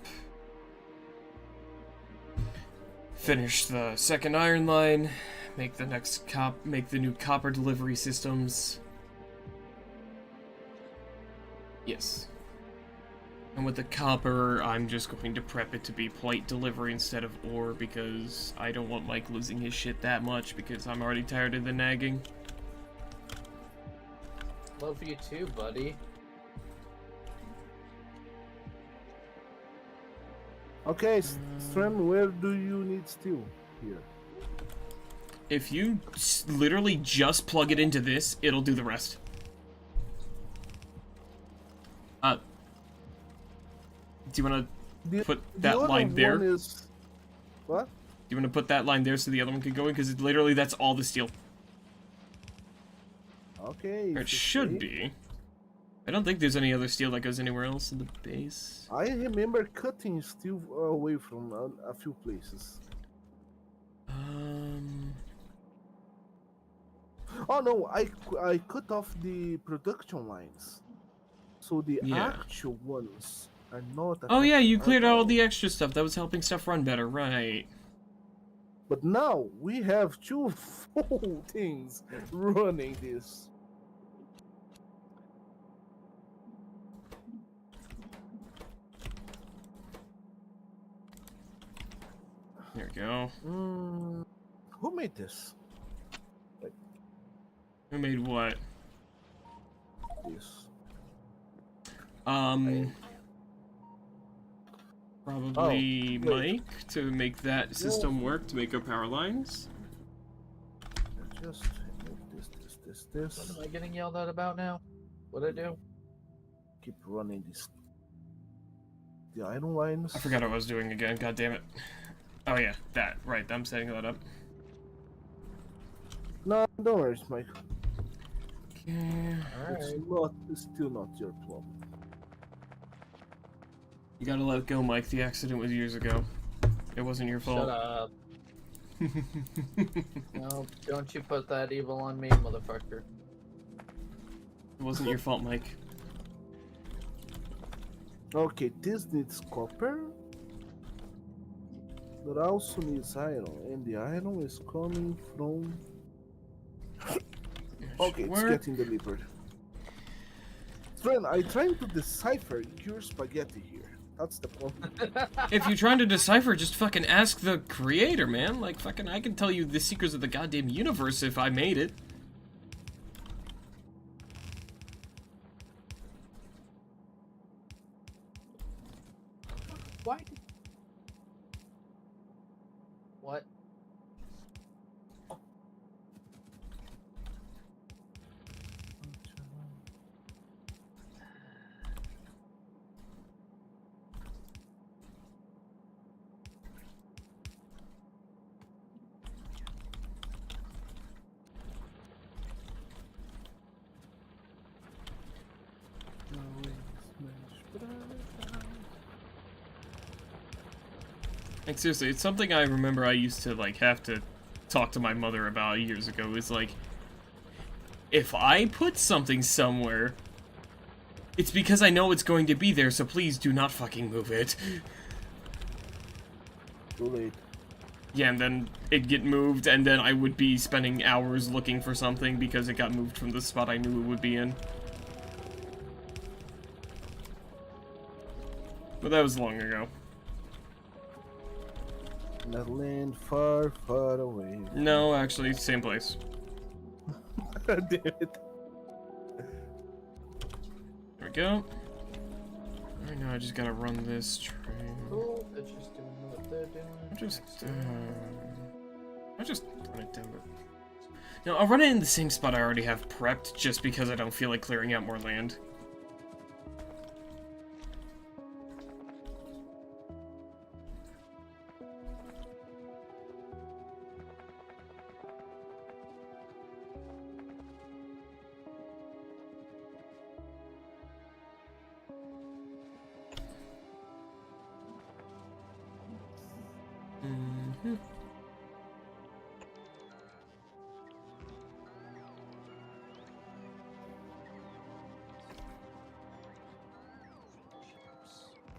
Finish the second iron line. Make the new copper delivery systems. Yes. And with the copper, I'm just going to prep it to be plate delivery instead of ore because I don't want Mike losing his shit that much because I'm already tired of the nagging. Love you too, buddy. Okay, Stren, where do you need steel here? If you literally just plug it into this, it'll do the rest. Do you want to put that line there? One is... What? Do you want to put that line there so the other one can go in? Because literally that's all the steel. Okay. Or it should be. I don't think there's any other steel that goes anywhere else in the base. I remember cutting steel away from a few places. Oh no, I cut off the production lines. So the actual ones are not... Oh yeah, you cleared out all the extra stuff. That was helping stuff run better, right. But now we have two full things running this. There we go. Who made this? Who made what? This. Probably Mike to make that system work, to make our power lines. Just move this. What am I getting yelled at about now? What'd I do? Keep running the iron lines. I forgot what I was doing again, god damn it. Oh yeah, that, right, I'm setting that up. No, don't worry, Mike. Okay. It's still not your problem. You gotta let it go, Mike. The accident was years ago. It wasn't your fault. Shut up. No, don't you put that evil on me, motherfucker. It wasn't your fault, Mike. Okay, this needs copper. But also needs iron. And the iron is coming from... Okay, it's getting delivered. Friend, I'm trying to decipher your spaghetti here. That's the problem. If you're trying to decipher, just fucking ask the creator, man. Like, fucking, I can tell you the secrets of the goddamn universe if I made it. Why? What? Like, seriously, it's something I remember I used to, like, have to talk to my mother about years ago. Is like, if I put something somewhere, it's because I know it's going to be there, so please do not fucking move it. Too late. Yeah, and then it'd get moved, and then I would be spending hours looking for something because it got moved from the spot I knew it would be in. But that was long ago. That land far, far away. No, actually, same place. Damn it. There we go. Alright, now I just gotta run this train. Cool. They're just doing what they're doing. I'll just run it down. No, I'll run it in the same spot I already have prepped, just because I don't feel like clearing out more land.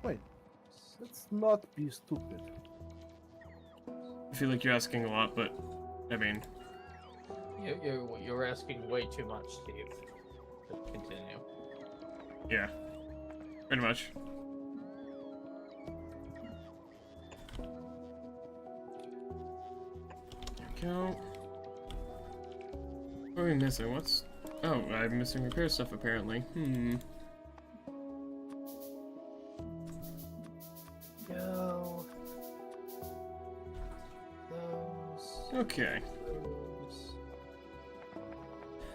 Wait, let's not be stupid. I feel like you're asking a lot, but, I mean... You're asking way too much, Steve. But continue. Yeah. Pretty much. There we go. What are we missing? What's... Oh, I'm missing repair stuff, apparently. Go. Those. Okay. Those.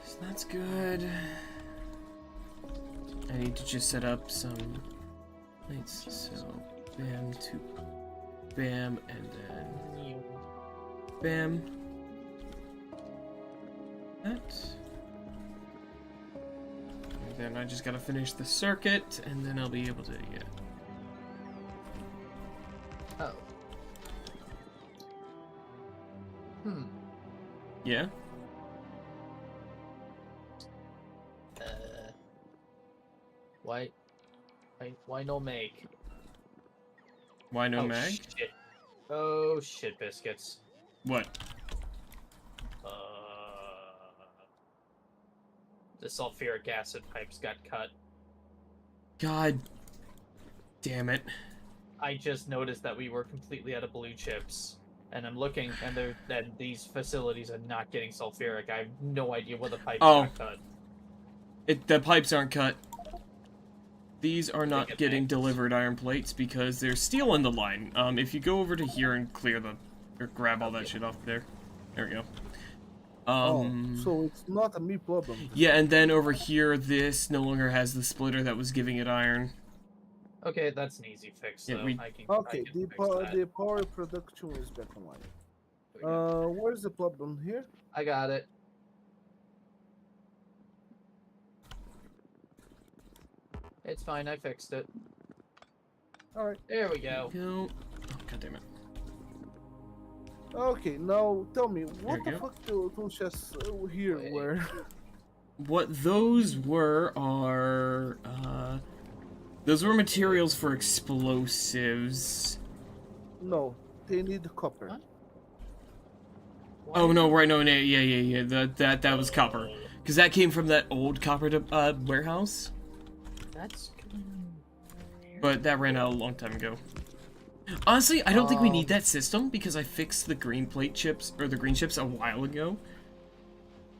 So that's good. I need to just set up some lights. So, bam, two, bam, and then bam. That. And then I just gotta finish the circuit, and then I'll be able to get. Oh. Yeah. Why no make? Why no Oh, mag? Shit. Oh shit, biscuits. What? The sulfuric acid pipes got cut. God damn it. I just noticed that we were completely out of blue chips. And I'm looking, and these facilities are not getting sulfuric. I have no idea what the pipes got cut. The pipes aren't cut. These are not get getting banked. delivered iron plates because there's steel in the line. If you go over to here and clear or grab all that shit off there. There we go. So it's not a me problem. Yeah, and then over here, this no longer has the splitter that was giving it iron. Okay, that's an easy fix, Yeah, though. we- I can Okay, fix the that. power production is back online. There we go. Where's the problem here? I got it. It's fine, I fixed it. All right. There we go. Go. Oh, God damn it. Okay, now tell me, what you the go. fuck those chests here Wait. were? What those were are, those were materials for explosives. No, they need copper. Huh? Oh, no, right, no, yeah, that was copper. Because that came from that old copper warehouse. That's But that ran out a long time ago. Honestly, I don't think we need that system because I fixed the green plate chips, or the green chips a while ago.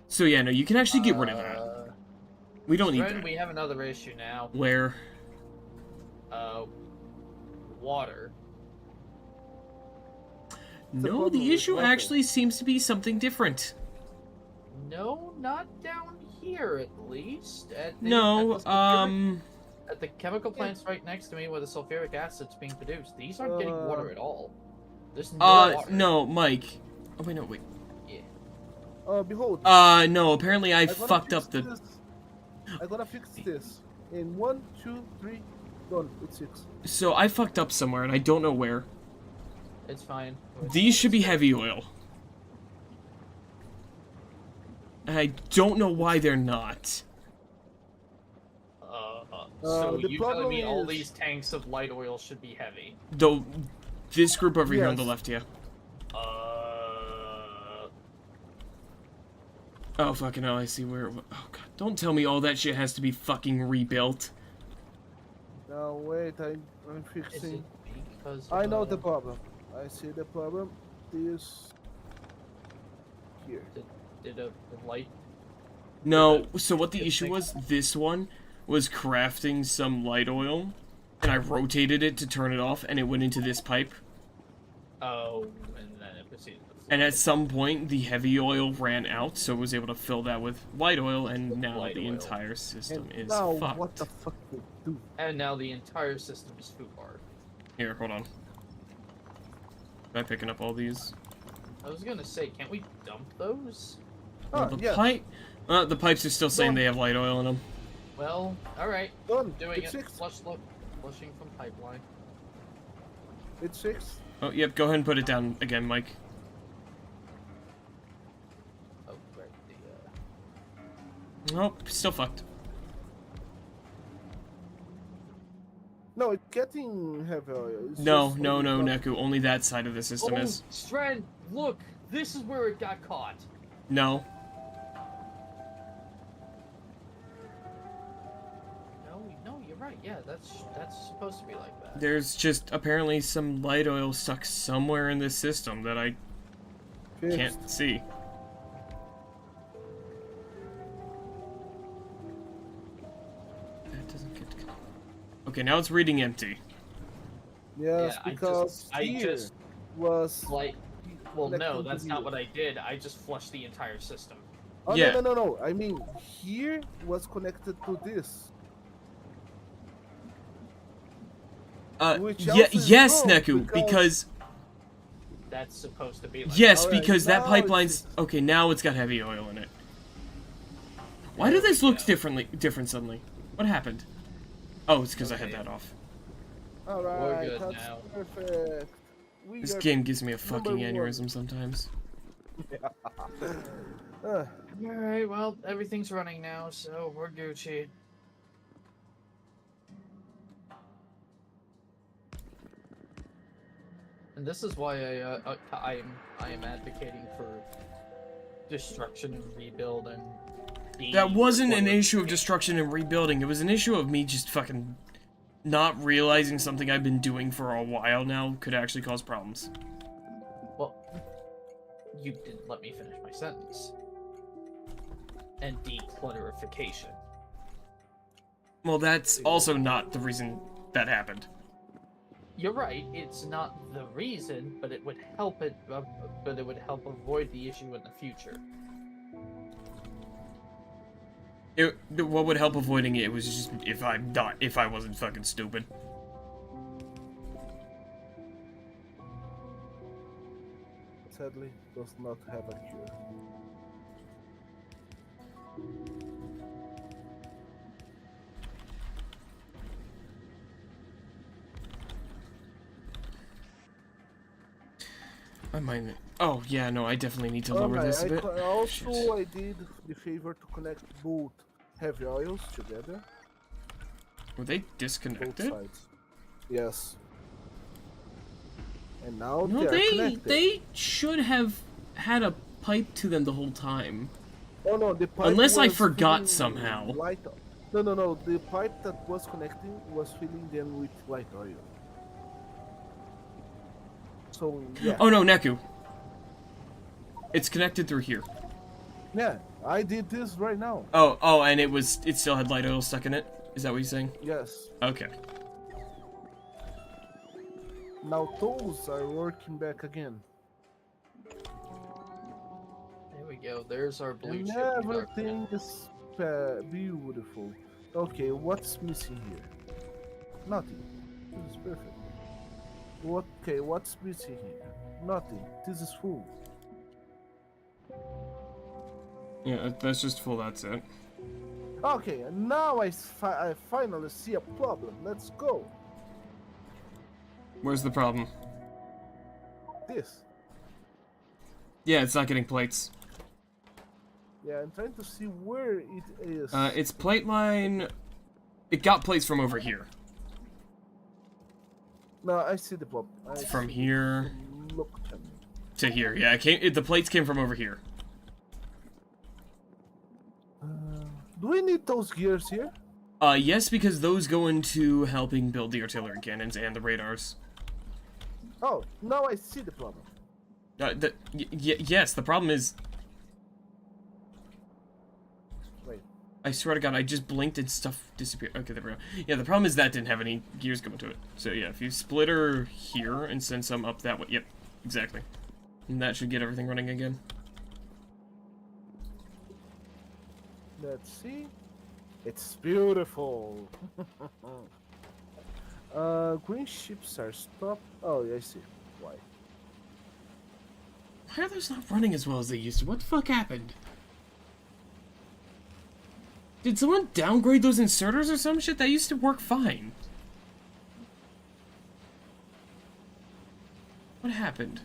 So yeah, no, you can actually get rid of that. We don't need Friend, that. we have another issue now. Where? water. No, problem the with issue water. actually seems to be something different. No, not down here at least. No, At the chemical plants right next to me where the sulfuric acid's being produced, these aren't getting water at all. There's no water. no, Mike. Oh, wait, no, wait. Yeah. Behold. No, apparently I gotta fucked fix up the... this. I gotta fix this. In 1, 2, 3, done. It's 6. So I fucked up somewhere, and I don't know where. It's fine. These should be heavy oil. And I don't know why they're not. So the you telling me problem all is- these tanks of light oil should be heavy? Though, this group over here on the Yes. left, yeah. Uh, Oh, fucking hell, I see where... Oh, God. Don't tell me all that shit has to be fucking rebuilt. Now wait, I'm is fixing. it because I know the problem. I see the problem. This here. did a light? No, so what the issue was, this one was crafting some light oil, and I rotated it to turn it off, and it went into this pipe. Oh, and then it proceeded to flow. And at some point, the heavy oil ran out, so it was able to fill that with light oil, and now Light the oil. entire system And is now fucked. what the fuck do we do? And now the entire system is foobar. Here, hold on. Am I picking up all these? I was gonna say, can't we dump those? Well, Ah, the yes. pipe... the pipes are still saying Done. they have light oil in them. Well, alright. Done. Doing It's it. 6. Flushing from pipeline. It's 6. Oh, yep, go ahead and put it down again, Mike. Oh, right. Nope, still fucked. No, it's getting heavy oil. It's No, just no, no, only Neku, only that side of the system Oh, is. Strand, look! This is where it got caught. No. No, you're right. Yeah, that's supposed to be like that. There's just apparently some light oil stuck somewhere in this system that I fixed. can't see. That doesn't get... Okay, now it's reading empty. Yes, Yeah, because I here just was. like. Well, no, connected to that's not here. what I did. I just flushed the entire system. Oh, Yeah. no. I mean, here was connected to this. Which Yeah, else is yes, wrong, Neku, because That's supposed to be like. yes, Alright, because that now pipeline's it's- okay. Now it's got heavy oil in it. Why do this look different suddenly? What happened? Oh, it's because I had that off. Alright, good that's now. perfect. We This are- game gives me a fucking Number one. aneurysm sometimes. Uh, Alright, well, everything's running now, so we're Gucci. And this is why I am advocating for destruction and rebuild and. That wasn't an deployment. issue of destruction and rebuilding. It was an issue of me just fucking not realizing something I've been doing for a while now could actually cause problems. Well, you didn't let me finish my sentence. And declutterification. Well, that's also not the reason that happened. You're right. It's not the reason, but it would help it. But it would help avoid the issue in the future. What would help avoiding it was just if I wasn't fucking stupid. sadly, does not have a cure. I might. Oh yeah, no, I definitely need to lower Alright, this a bit. Also, Shit. I did the favor to connect both heavy oils together. Were they Both disconnected? sides. Yes. And now No, they're connected. they should have had a pipe to them the whole time. Oh no, the pipe Unless I was forgot filling somehow. Light. No. The pipe that was connecting was filling them with light oil. So yeah. Oh no, Neku. It's connected through here. Yeah, I did this right now. Oh, and it still had light oil stuck in it? Is that what you're saying? Yes. Okay. Now those are working back again. There we go. There's our blue And chip. We got- everything is beautiful. Okay, what's missing here? Nothing. This is perfect. Okay, what's missing here? Nothing. This is full. Yeah, that's just full, that's it. Okay, now I finally see a problem. Let's go. Where's the problem? This. Yeah, it's not getting plates. Yeah, I'm trying to see where it is. It's plate line... It got plates from over here. No, I see the problem. From here Look at me. to here. Yeah, the plates came from over here. Do we need those gears here? Yes, because those go into helping build the artillery cannons and the radars. Oh, now I see the problem. Yes, the problem is... Wait. I swear to God, I just blinked and stuff disappeared. Okay, there we go. Yeah, the problem is that didn't have any gears going to it. So yeah, if you split her here and send some up that way. Yep, exactly. And that should get everything running again. Let's see. It's beautiful. Green ships are stopped. Oh, yeah, I see. Why? Why are those not running as well as they used to? What the fuck happened? Did someone downgrade those inserters or some shit? That used to work fine. What happened?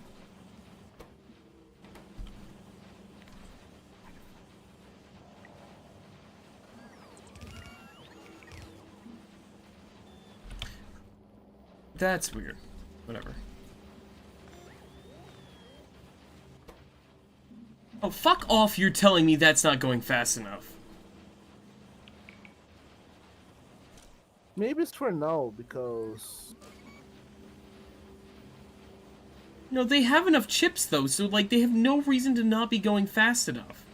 That's weird. Whatever. Oh, fuck off, you're telling me that's not going fast enough. Maybe it's for now, because... No, they have enough chips, though, so, like, they have no reason to not be going fast enough.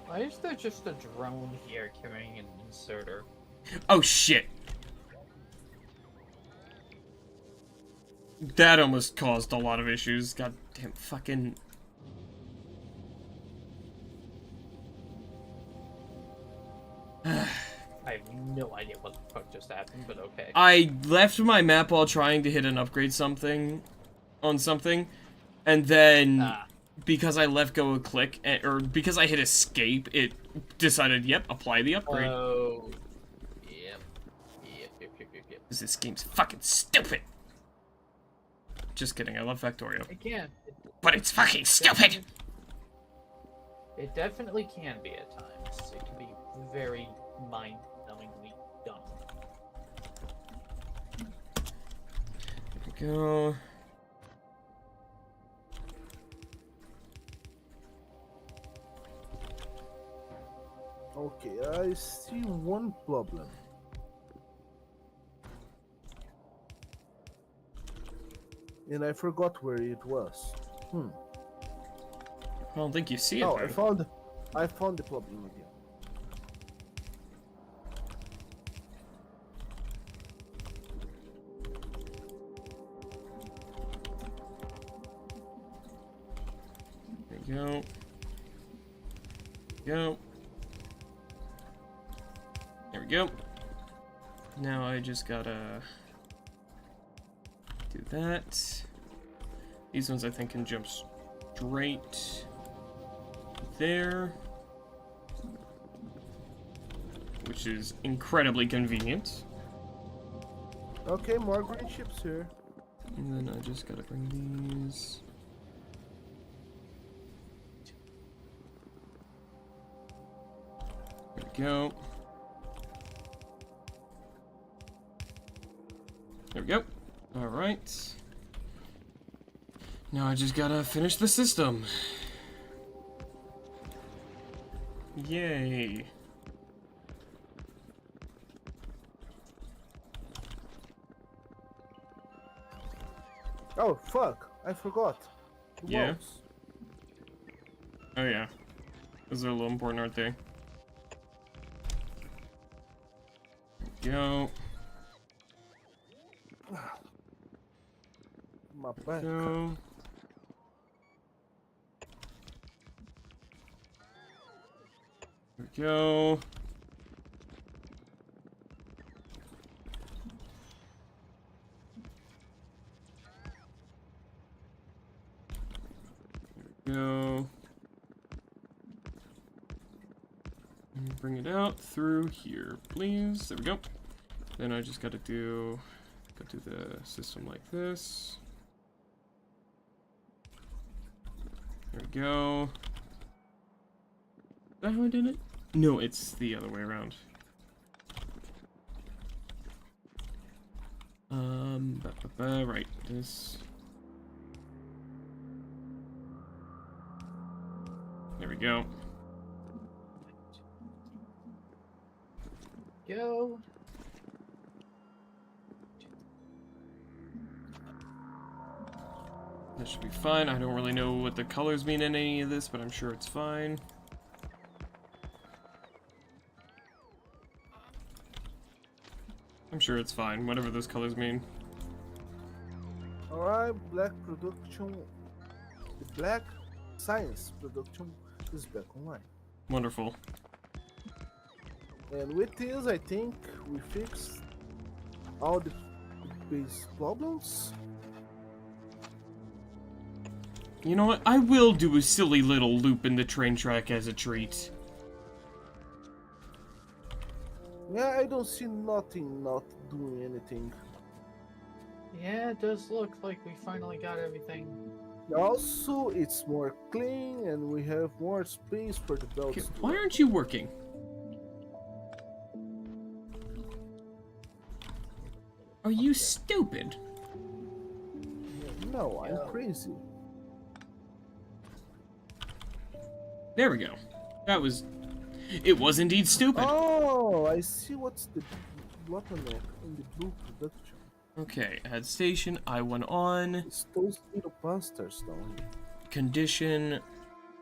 Why is there just a drone here carrying an inserter? Oh, shit. That almost caused a lot of issues. God damn fucking... I have no idea what the fuck just happened, but okay. I left my map while trying to hit an upgrade on something, and then because I left go a click, or because I hit escape, it decided, yep, apply the upgrade. Oh, yep. Because this game's fucking stupid. Just kidding, I love Factorio. It can. But it's fucking stupid! It definitely can be at times. It can be very mind-numbingly dumb. There we go. Okay, I see one problem. And I forgot where it was. I don't think you see it. Oh, Though. I found the problem again. There we go. Go. There we go. Now I just gotta do that. These ones I think can jump straight there, which is incredibly convenient. Okay, more green ships here. And then I just gotta bring these. There we go. There we go. Alright. Now I just gotta finish the system. Yay. Oh fuck! I forgot. The Yeah? walls. Oh yeah. Those are a little important, aren't they? Go. My back. Go. There we go. There we go. And bring it out through here, please. There we go. Then I just gotta do the system like this. There we go. Is that how I did it? No, it's the other way around. Right, this. There we go. Go. That should be fine. I don't really know what the colors mean in any of this, but I'm sure it's fine. I'm sure it's fine, whatever those colors mean. Alright, black production. The black science production is back online. Wonderful. And with this, I think we fixed all the base problems. You know what? I will do a silly little loop in the train track as a treat. Yeah, I don't see nothing not doing anything. Yeah, it does look like we finally got everything. Also, it's more clean and we have more space for the belts. Okay, to why run. aren't you working? Are you stupid? No, I'm crazy. There we go. That was... It was indeed stupid. Oh, I see what's the bottleneck in the blue production. Okay, add station, I1 on, It's those little bastards down here. condition,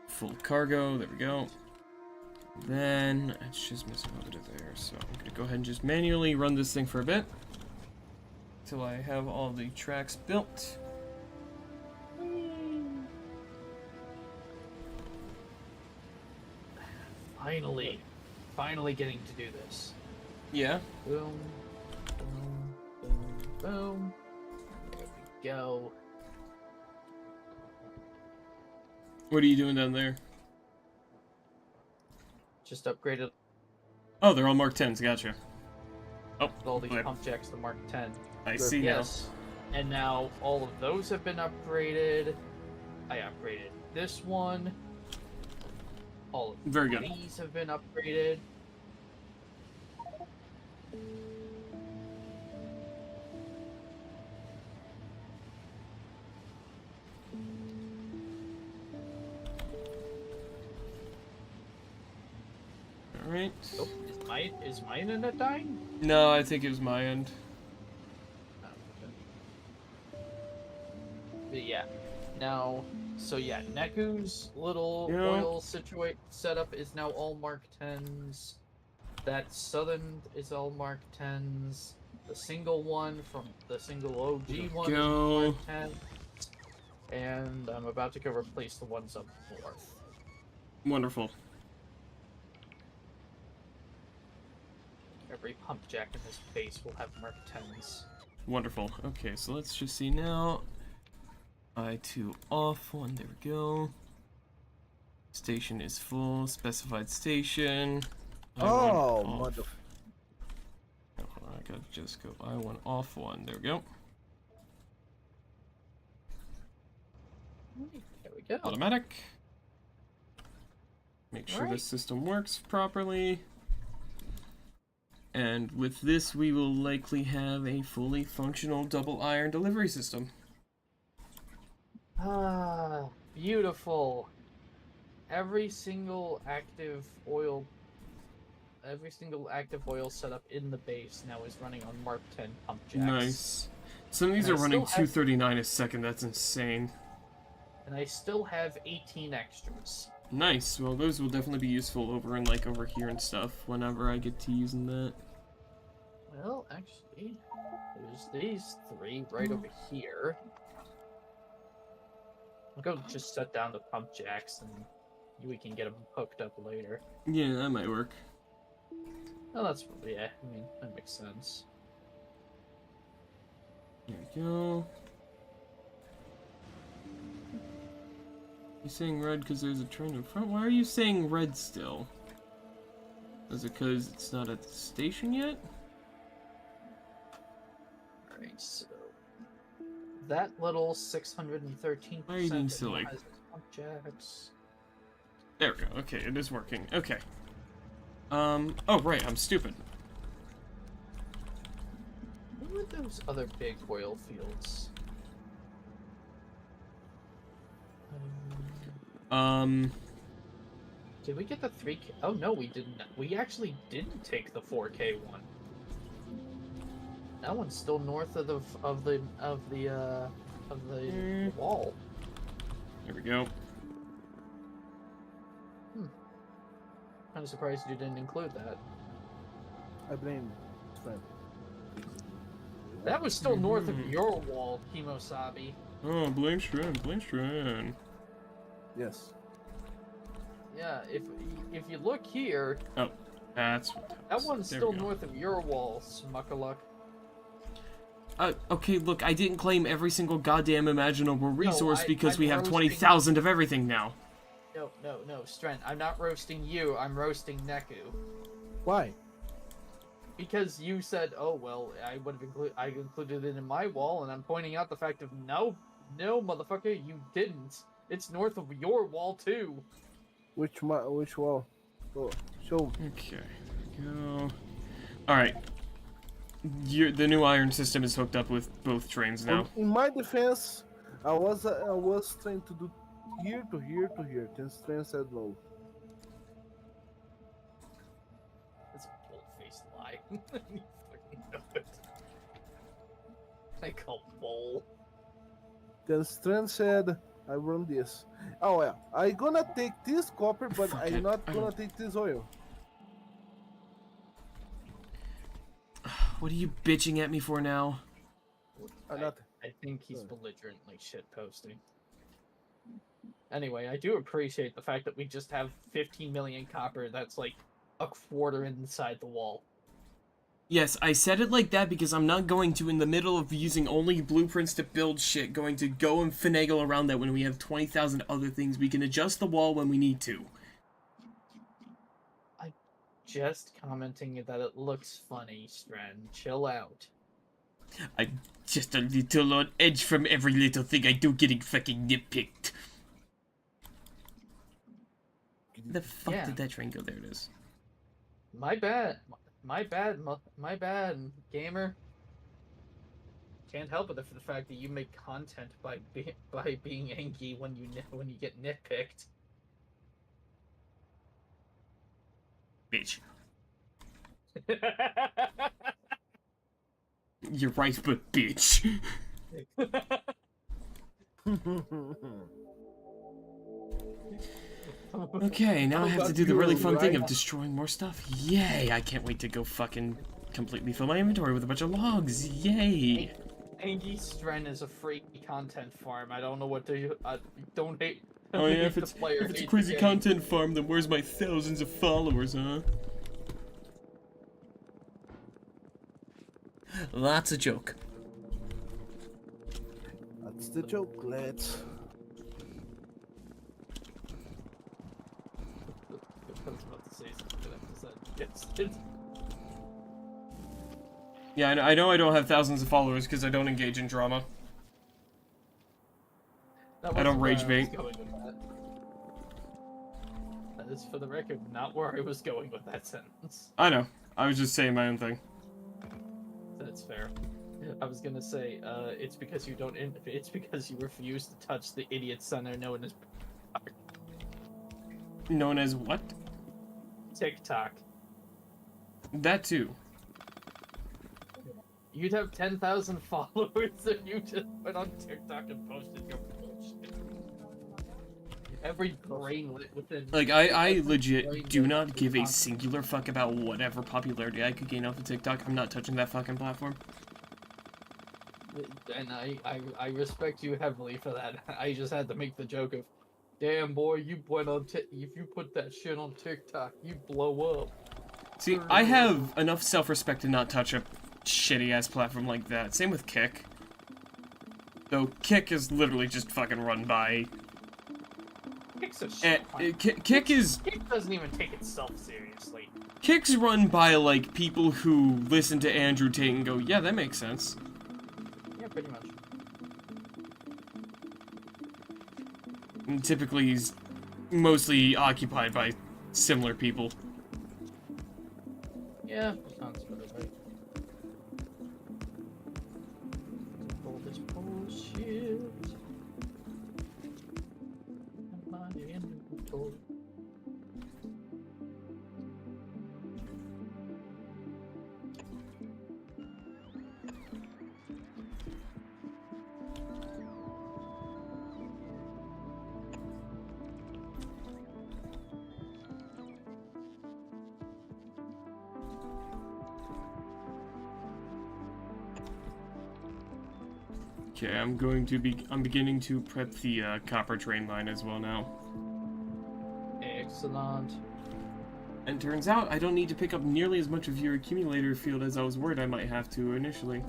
full cargo, there we go. Then, it's just missing over to there, so I'm gonna go ahead and just manually run this thing for a bit. Till I have all the tracks built. Finally getting to do this. Yeah? Boom, boom, boom, boom. There we go. What are you doing down there? Just upgraded Oh, they're all Mark 10s, gotcha. Oh, all these okay. pump jacks to Mark 10. I see now. Yes. And now all of those have been upgraded. I upgraded this one. All of Very good. these have been upgraded. Alright. Oh, is my internet dying? No, I think it was my end. But yeah. Now, so yeah, Neku's little Yeah. oil setup is now all Mark 10s. That Southern is all Mark 10s. The single one from the single OG one is Go. Mark 10. And I'm about to go replace the ones up north. Wonderful. Every pump jack in this base will have Mark 10s. Wonderful. Okay, so let's just see now. I2 off, one, there we go. Station is full, specified station. I1 Oh, off. mother. Oh, hold on, I gotta just go I1 off one, there we go. There we go. Automatic. Make sure Alright. the system works properly. And with this, we will likely have a fully functional double iron delivery system. Ah, beautiful. Every single active oil setup in the base now is running on Mark 10 pump jacks. Nice. Some of these And are I running still have- 239 a second. That's insane. And I still have 18 extras. Nice. Well, those will definitely be useful over in like over here and stuff whenever I get to using that. Well, actually, there's these 3 right over here. I'll go just set down the pump jacks and we can get them hooked up later. Yeah, that might work. Oh, that's, yeah, I mean, that makes sense. There we go. You saying red because there's a train in front? Why are you saying red still? Is it because it's not at the station yet? Alright, so that little 613% Why are you being silly? has pump jacks. There we go. Okay, it is working. Okay. Oh, right, I'm stupid. What were those other big oil fields? Did we get the 3K? Oh no, we didn't. We actually didn't take the 4K one. That one's still north of the wall. There we go. Kind of surprised you didn't include that. I blame friend. That was still north of your wall, Himosabi. Oh, blame Stren, blame Stren. Yes. Yeah, if you look here, Oh, that's what that was. one's There still we go. north of your wall, Smuckaluck. Okay, look, I didn't claim every single goddamn imaginable resource because I'm we have roasting- 20,000 of everything now. No, Stren. I'm not roasting you. I'm roasting Neku. Why? Because you said, "Oh well, I would have I included it in my wall," and I'm pointing out the fact of no, motherfucker, you didn't. It's north of your wall too. Which wall? Oh, show. Okay, go. Alright. The new iron system is hooked up with both trains now. In my defense, I was trying to do here to here to here. Then Strand said no. That's a bold-faced lie. You fucking know it. I call bull. Then Strand said, I run this. Oh yeah, I gonna take this copper, but Fuck I'm it, not I gonna don't- take this oil. What are you bitching at me for now? Nothing. I think he's belligerently shitposting. Anyway, I do appreciate the fact that we just have 15 million copper that's like a quarter inside the wall. Yes, I said it like that because I'm not going to, in the middle of using only blueprints to build shit, going to go and finagle around that when we have 20,000 other things. We can adjust the wall when we need to. Just commenting that it looks funny, Stren. Chill out. I'm just a little on edge from every little thing I do getting fucking nitpicked. The fuck Yeah. did that train go? There it is. My bad. My bad, gamer. Can't help it for the fact that you make content by being angry when you get nitpicked. Bitch. You're right, but bitch. Okay, now I have to do the really fun thing of destroying more stuff. Yay! I can't wait to go fucking completely fill my inventory with a bunch of logs. Yay! Angie Stren is a free content farm. I don't know what to. Don't hate. Oh yeah, if the it's player, a hate the crazy game. content farm, then where's my thousands of followers, huh? That's a joke. That's the joke, lads. I was about to say something after that. It's Yeah, I know I don't have thousands of followers because I don't engage in drama. that I don't wasn't where rage was bait. going with that. That is, for the record, not where I was going with that sentence. I know. I was just saying my own thing. That's fair. I was gonna say, it's because you don't. It's because you refuse to touch the idiot center known as Known as what? TikTok. That too. You'd have 10,000 followers if you just went on TikTok and posted your bullshit. Every brainlet within... Like, I legit brainlet do not is give a on- singular fuck about whatever popularity I could gain off of TikTok. I'm not touching that fucking platform. And I respect you heavily for that. I just had to make the joke of, damn boy, you went on if you put that shit on TikTok, you blow up. See, I have enough self-respect to not touch a shitty-ass platform like that. Same with Kick. Though Kick is literally just fucking run by... Kick's a shit. Kick is... Kick doesn't even take itself seriously. Kick's run by, like, people who listen to Andrew Tate and go, yeah, that makes sense. Yeah, pretty much. And typically he's mostly occupied by similar people. Yeah, sounds about right. All this bullshit. I'm not in control. Okay, I'm beginning to prep the copper train line as well now. Excellent. And turns out I don't need to pick up nearly as much of your accumulator field as I was worried I might have to initially.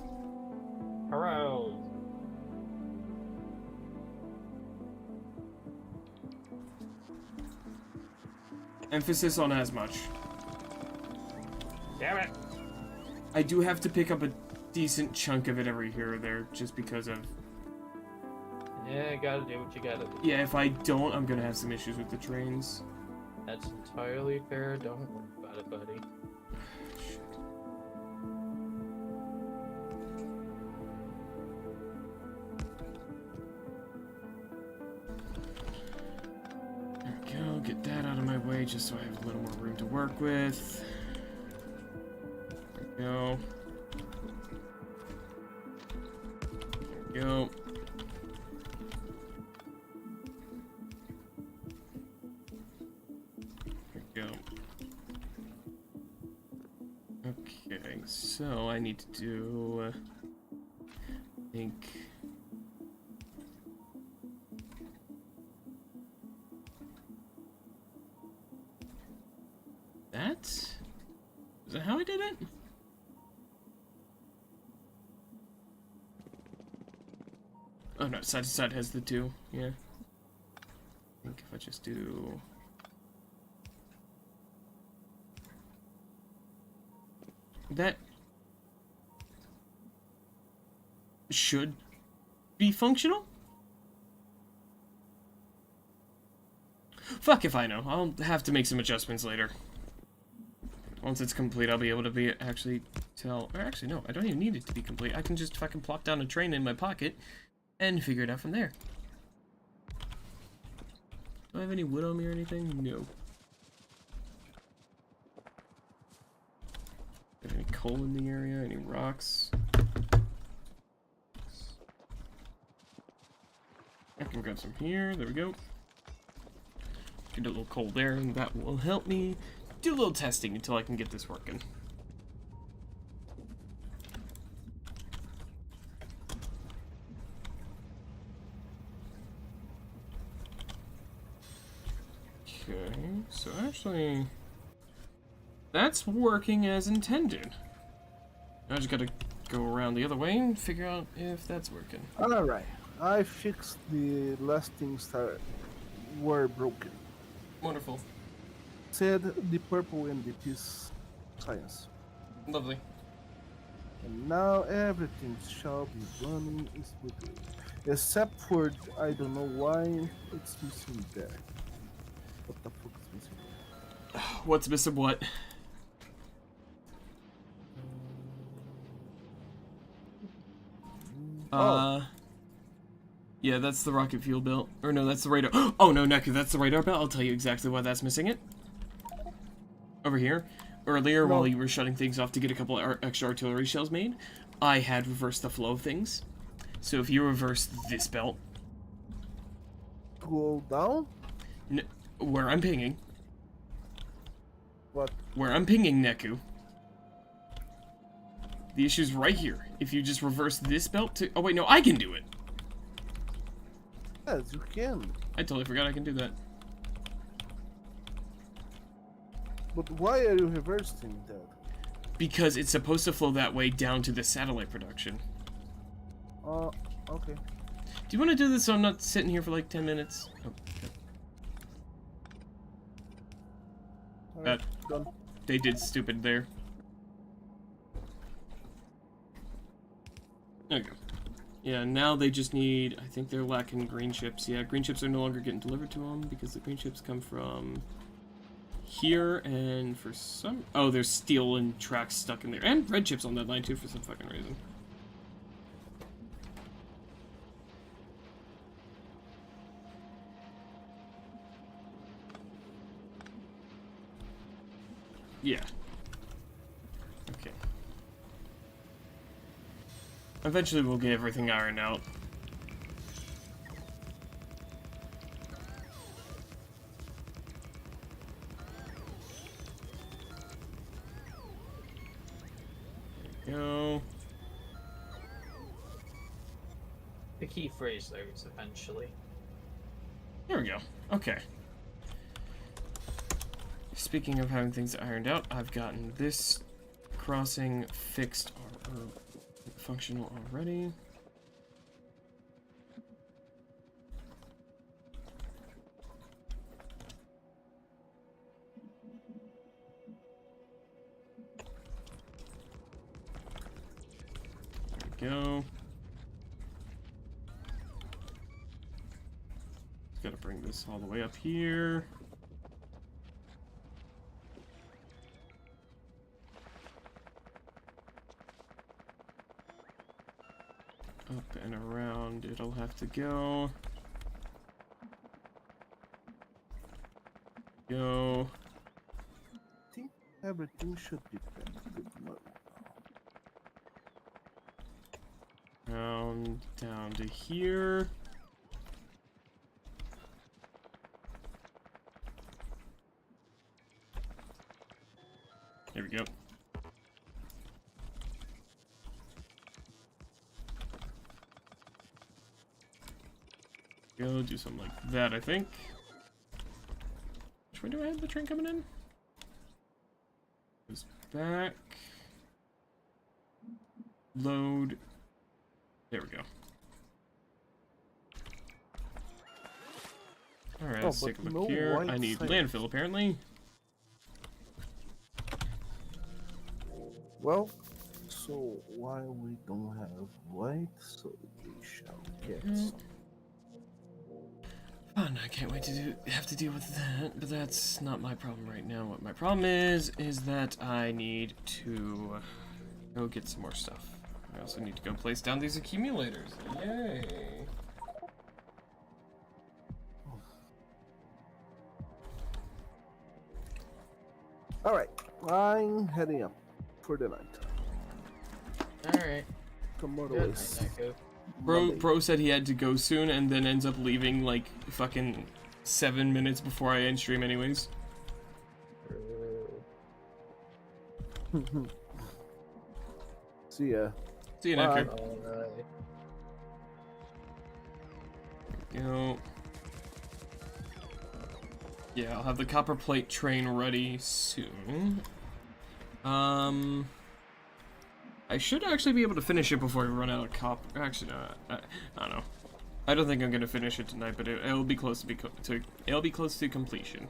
Hurrah! Emphasis on as much. Damn it! I do have to pick up a decent chunk of it every here or there, just because of... Yeah, gotta do what you gotta do. Yeah, if I don't, I'm gonna have some issues with the trains. That's entirely fair. Don't worry about it, buddy. Shit. There we go, get that out of my way just so I have a little more room to work with. There we go. There we go. Go. Okay, so I need to do, I think, that? Is that how I did it? Oh no, side to side has the two, yeah. I think if I just do... That should be functional? Fuck if I know. I'll have to make some adjustments later. Once it's complete, I'll be able to actually tell... Or actually, no, I don't even need it to be complete. I can just fucking plop down a train in my pocket and figure it out from there. Do I have any wood on me or anything? No. Any coal in the area? Any rocks? I can grab some here. There we go. Get a little coal there, and that will help me do a little testing until I can get this working. Okay, so actually... That's working as intended. I just gotta go around the other way and figure out if that's working. Alright, I fixed the last things that were broken. Wonderful. Said the purple and the peace science. Lovely. And now everything shall be running smoothly. Except for, I don't know why it's missing there. What the fuck is missing there? What's missing what? Yeah, that's the rocket fuel belt. Or no, that's the radar. Oh no, Neku, that's the radar belt. I'll tell you exactly why that's missing it. Over here. Earlier, while you were shutting things off to get a couple extra artillery shells made, I had reversed the flow of things. So if you reverse this belt, Go down? where I'm pinging, What? Neku, the issue's right here. If you just reverse this belt to... Oh, wait, no, I can do it. Yes, you can. I totally forgot I can do that. But why are you reversing that? Because it's supposed to flow that way down to the satellite production. Okay. Do you want to do this so I'm not sitting here for like 10 minutes? Oh, okay. Alright, done. They did stupid there. There you go. Yeah, now they just need... I think they're lacking green chips. Yeah, green chips are no longer getting delivered to them because the green chips come from here, and for some... Oh, there's steel and tracks stuck in there. And red chips on that line, too, for some fucking reason. Yeah. Okay. Eventually we'll get everything ironed out. There we go. The key phrase there is eventually. There we go. Okay. Speaking of having things ironed out, I've gotten this crossing fixed or functional already. There we go. Gotta bring this all the way up here. Up and around it'll have to go. Go. I think everything should be back. Good luck. Round down to here. There we go. Go do something like that, I think. Which way do I have the train coming in? Goes back. Load. There we go. Alright, let's take a look no here. white I need side. landfill, apparently. Well, so why we don't have white, so we shall get some. Fun, I can't wait to have to deal with that, but that's not my problem right now. What my problem is that I need to go get some more stuff. I also need to go place down these accumulators. Yay! Alright, I'm heading up for the night. Alright. Tomorrow Good is night, Neko. Monday. Bro said he had to go soon and then ends up leaving like fucking 7 minutes before I end stream anyways. See ya. See you, Bye. Necker. Alright. Go. Yeah, I'll have the copper plate train ready soon. I should actually be able to finish it before I run out of copper. Actually, no, I don't know. I don't think I'm gonna finish it tonight, but it'll be close it'll be close to completion.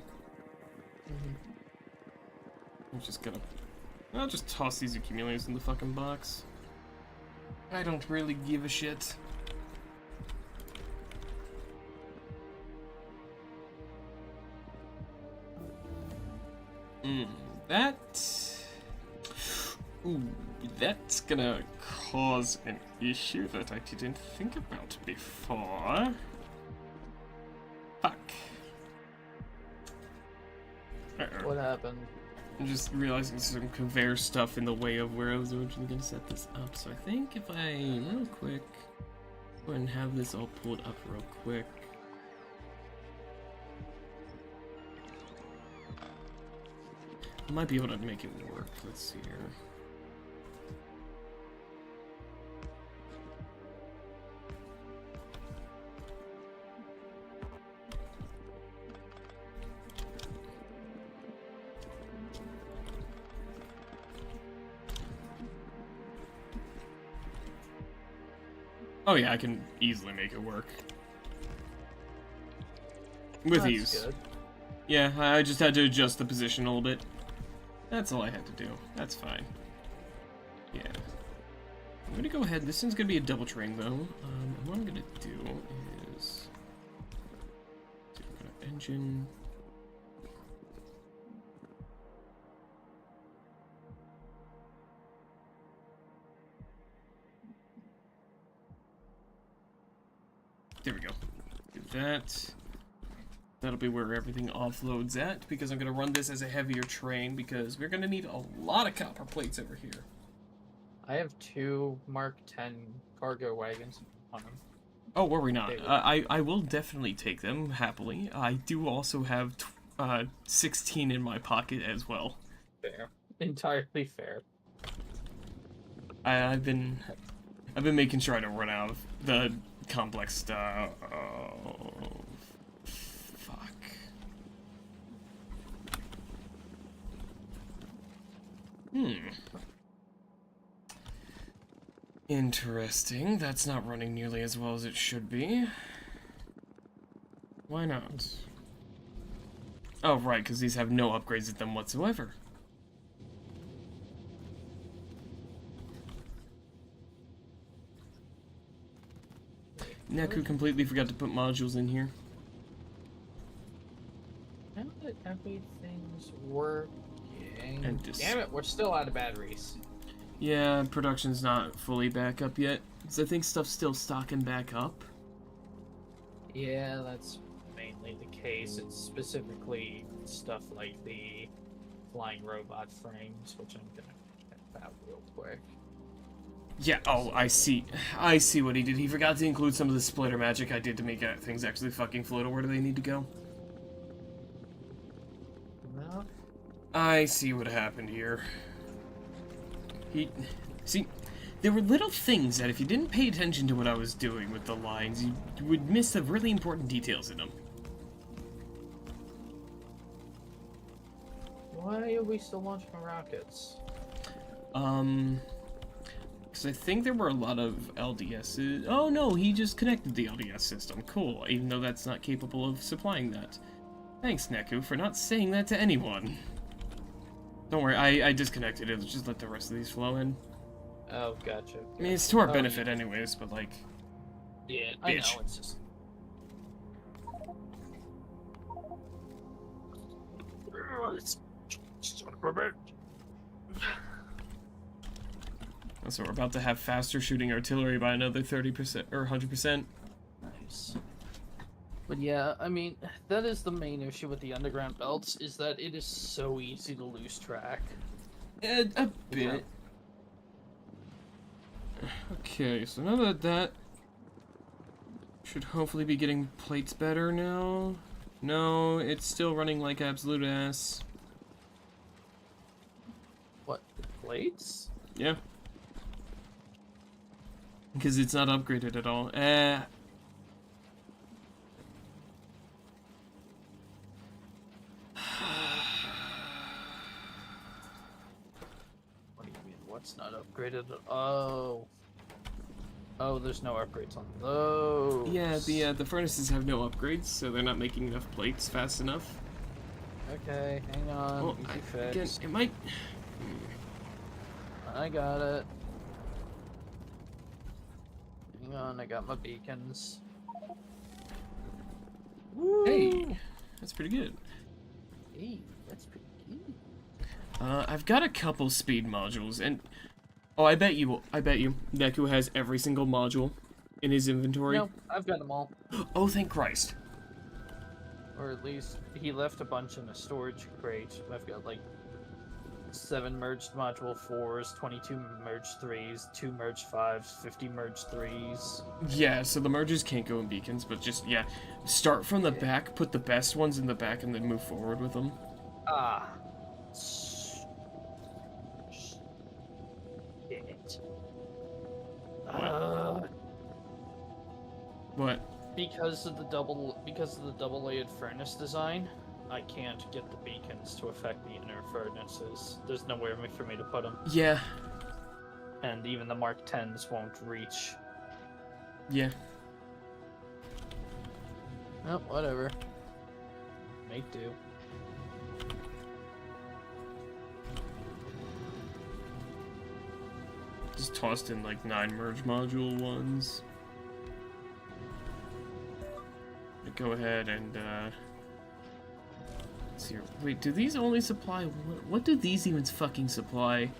I'm just gonna. I'll just toss these accumulators in the fucking box. I don't really give a shit. That... Ooh, that's gonna cause an issue that I didn't think about before. Fuck. Uh-oh. What happened? I'm just realizing some conveyor stuff in the way of where I was originally going to set this up. So I think if I, real quick, go ahead and have this all pulled up real quick. I might be able to make it work. Let's see here. Oh yeah, I can easily make it work. With That's ease. good. Yeah, I just had to adjust the position a little bit. That's all I had to do. That's fine. Yeah. I'm gonna go ahead. This one's gonna be a double train though. And what I'm gonna do is engine. There we go. Do that. That'll be where everything offloads at, because I'm going to run this as a heavier train, because we're going to need a lot of copper plates over here. I have 2 Mark 10 cargo wagons on them. Oh, were we not? I will definitely take them, happily. I do also have 16 in my pocket as well. Fair. Entirely fair. I've been making sure I don't run out of the complex stuff. Oh, fuck. Interesting. That's not running nearly as well as it should be. Why not? Oh, right, because these have no upgrades at them whatsoever. Neku completely forgot to put modules in here. Now that everything's working... And Damn it, we're still out of batteries. Yeah, production's not fully back up yet. So I think stuff's still stocking back up. Yeah, that's mainly the case. It's specifically stuff like the flying robot frames, which I'm gonna check out real quick. Yeah, oh, I see. I see what he did. He forgot to include some of the splitter magic I did to make things actually fucking float. Where do they need to go? No. I see what happened here. See, there were little things that if you didn't pay attention to what I was doing with the lines, you would miss the really important details in them. Why are we still launching rockets? Because I think there were a lot of LDSs. Oh no, he just connected the LDS system. Cool, even though that's not capable of supplying that. Thanks, Neku, for not saying that to anyone. Don't worry, I disconnected it. Let's just let the rest of these flow in. Oh, gotcha. I mean, it's to our benefit anyways, but like... Yeah, I know, bitch. it's just... So we're about to have faster shooting artillery by another 30% or 100%. Nice. But yeah, I mean, that is the main issue with the underground belts, is that it is so easy to lose track. A bit. Okay, so now that should hopefully be getting plates better now. No, it's still running like absolute ass. What, the plates? Yeah. Because it's not upgraded at all. What do you mean, what's not upgraded? Oh. Oh, there's no upgrades on those. Yeah, the furnaces have no upgrades, so they're not making enough plates fast enough. Okay, hang on. Well, Easy again, fix. it might... I got it. Hang on, I got my beacons. Woo! Hey, that's pretty good. Hey, that's pretty good. I've got a couple speed modules, and... Oh, I bet you, Neku has every single module in his inventory. No, I've got them all. Oh, thank Christ. Or at least, he left a bunch in a storage crate. I've got like 7 merged module 4s, 22 merged 3s, 2 merged 5s, 50 merged 3s. Yeah, so the merges can't go in beacons, but just, yeah. Start from the back, put the best ones in the back, and then move forward with them. Ah. Shit. What? Because of the double layered furnace design, I can't get the beacons to affect the inner furnaces. There's nowhere for me to put them. Yeah. And even the Mark 10s won't reach. Yeah. Well, whatever. Make do. Just tossed in like 9 merge module ones. Go ahead and let's see here. Wait, do these only supply what do these even fucking supply?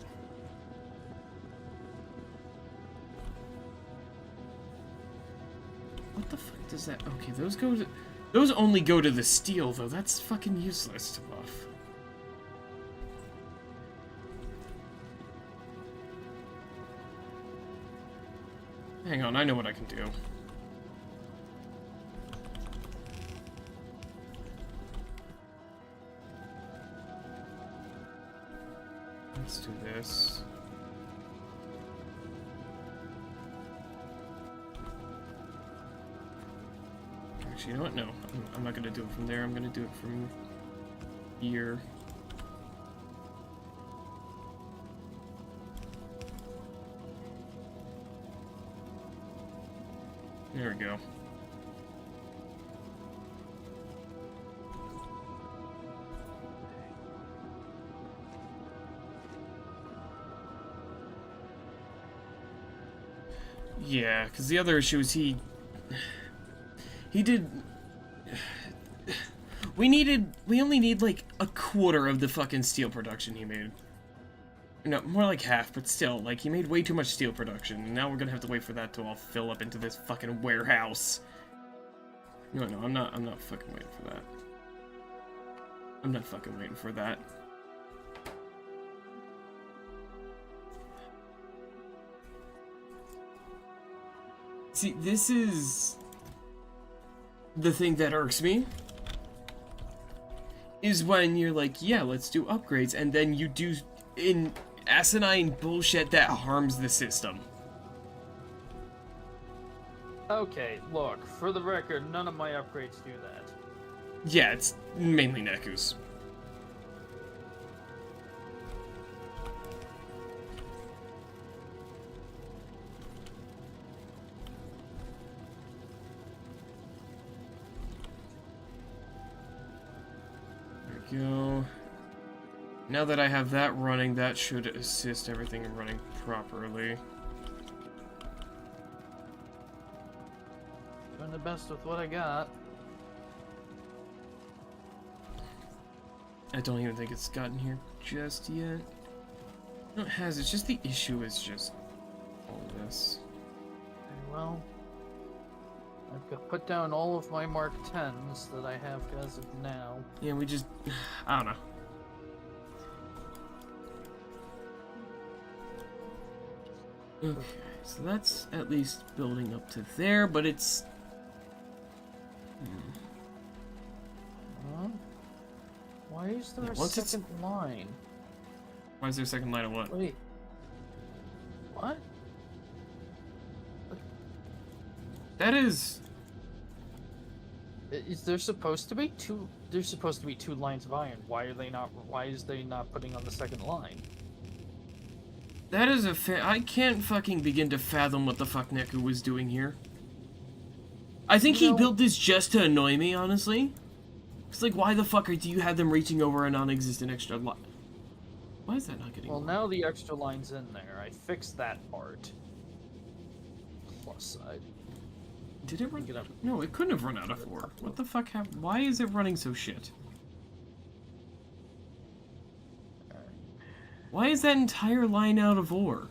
What the fuck does that? Okay, those only go to the steel though. That's fucking useless to buff. Hang on, I know what I can do. Let's do this. Actually, you know what? No, I'm not gonna do it from there. I'm gonna do it from here. There we go. Yeah, because the other issue is he did... We only need like a quarter of the fucking steel production he made. No, more like half, but still, like, he made way too much steel production, and now we're gonna have to wait for that to all fill up into this fucking warehouse. No, I'm not fucking waiting for that. I'm not fucking waiting for that. See, this is the thing that irks me, is when you're like, yeah, let's do upgrades, and then you do in asinine bullshit that harms the system. Okay, look, for the record, none of my upgrades do that. Yeah, it's mainly Neku's. There we go. Now that I have that running, that should assist everything in running properly. Doing the best with what I got. I don't even think it's gotten here just yet. No, it has. It's just the issue is just all this. Very well. I've put down all of my Mark 10s that I have as of now. Yeah, we just... I don't know. Okay, so that's at least building up to there, but it's... Huh? Why is there a Once second line? Why is there a second line of what? Wait. What? That is... Is there supposed to be two? There's supposed to be 2 lines of iron. Why are they not? Why is they not putting on the second line? That is a I can't fucking begin to fathom what the fuck Neku was doing here. I think he built this just to annoy me, honestly. It's like, why the fuck do you have them reaching over a non-existent extra line? Why is that not getting... Well, now the extra line's in there. I fixed that part. Plus side. Did it run... No, it couldn't have run out of 4. What the fuck happened? Why is it running so shit? Why is that entire line out of ore?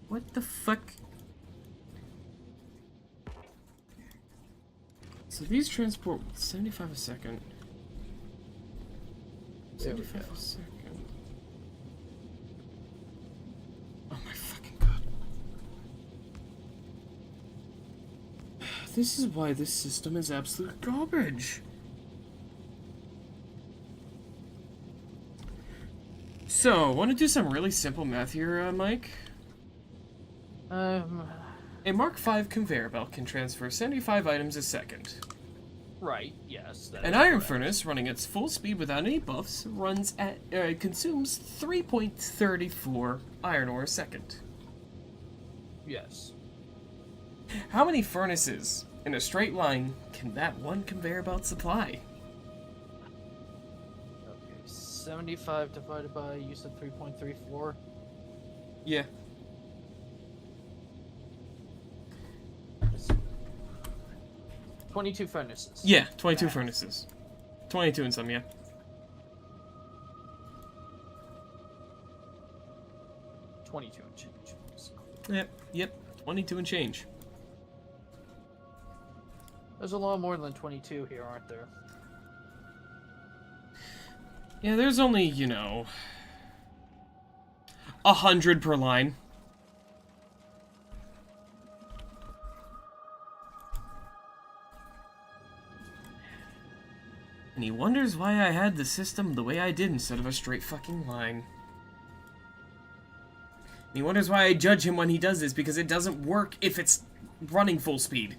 What the fuck? So these transport 75 a second. There we 75 go. a second. Oh my fucking god. This is why this system is absolute garbage. So, want to do some really simple math here, Mike? A Mark V conveyor belt can transfer 75 items a second. Right, yes. An iron furnace running at full speed without any buffs runs at consumes 3.34 iron ore a second. Yes. How many furnaces in a straight line can that one conveyor belt supply? Okay, 75 divided by, you said 3.34? Yeah. 22 furnaces. Yeah, 22 furnaces. 22 and some, yeah. 22 and change. Yep, 22 and change. There's a lot more than 22 here, aren't there? Yeah, there's only, you know, 100 per line. And he wonders why I had the system the way I did instead of a straight fucking line. And he wonders why I judge him when he does this, because it doesn't work if it's running full speed.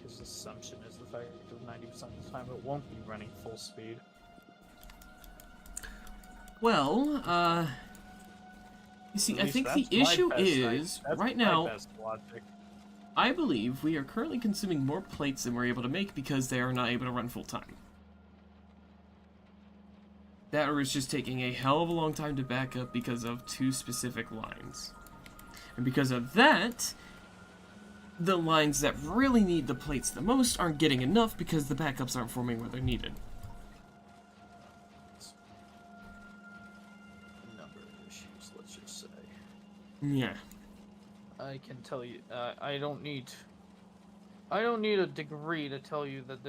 His assumption is the fact that 90% of the time it won't be running full speed. Well, you see, At I think least the that's my issue best is, that's right my now, best logic. I believe we are currently consuming more plates than we're able to make because they are not able to run full time. That or is just taking a hell of a long time to back up because of two specific lines. And because of that, the lines that really need the plates the most aren't getting enough because the backups aren't forming where they're needed. Number of issues, let's just say. Yeah. I can tell you, I don't need a degree to tell you that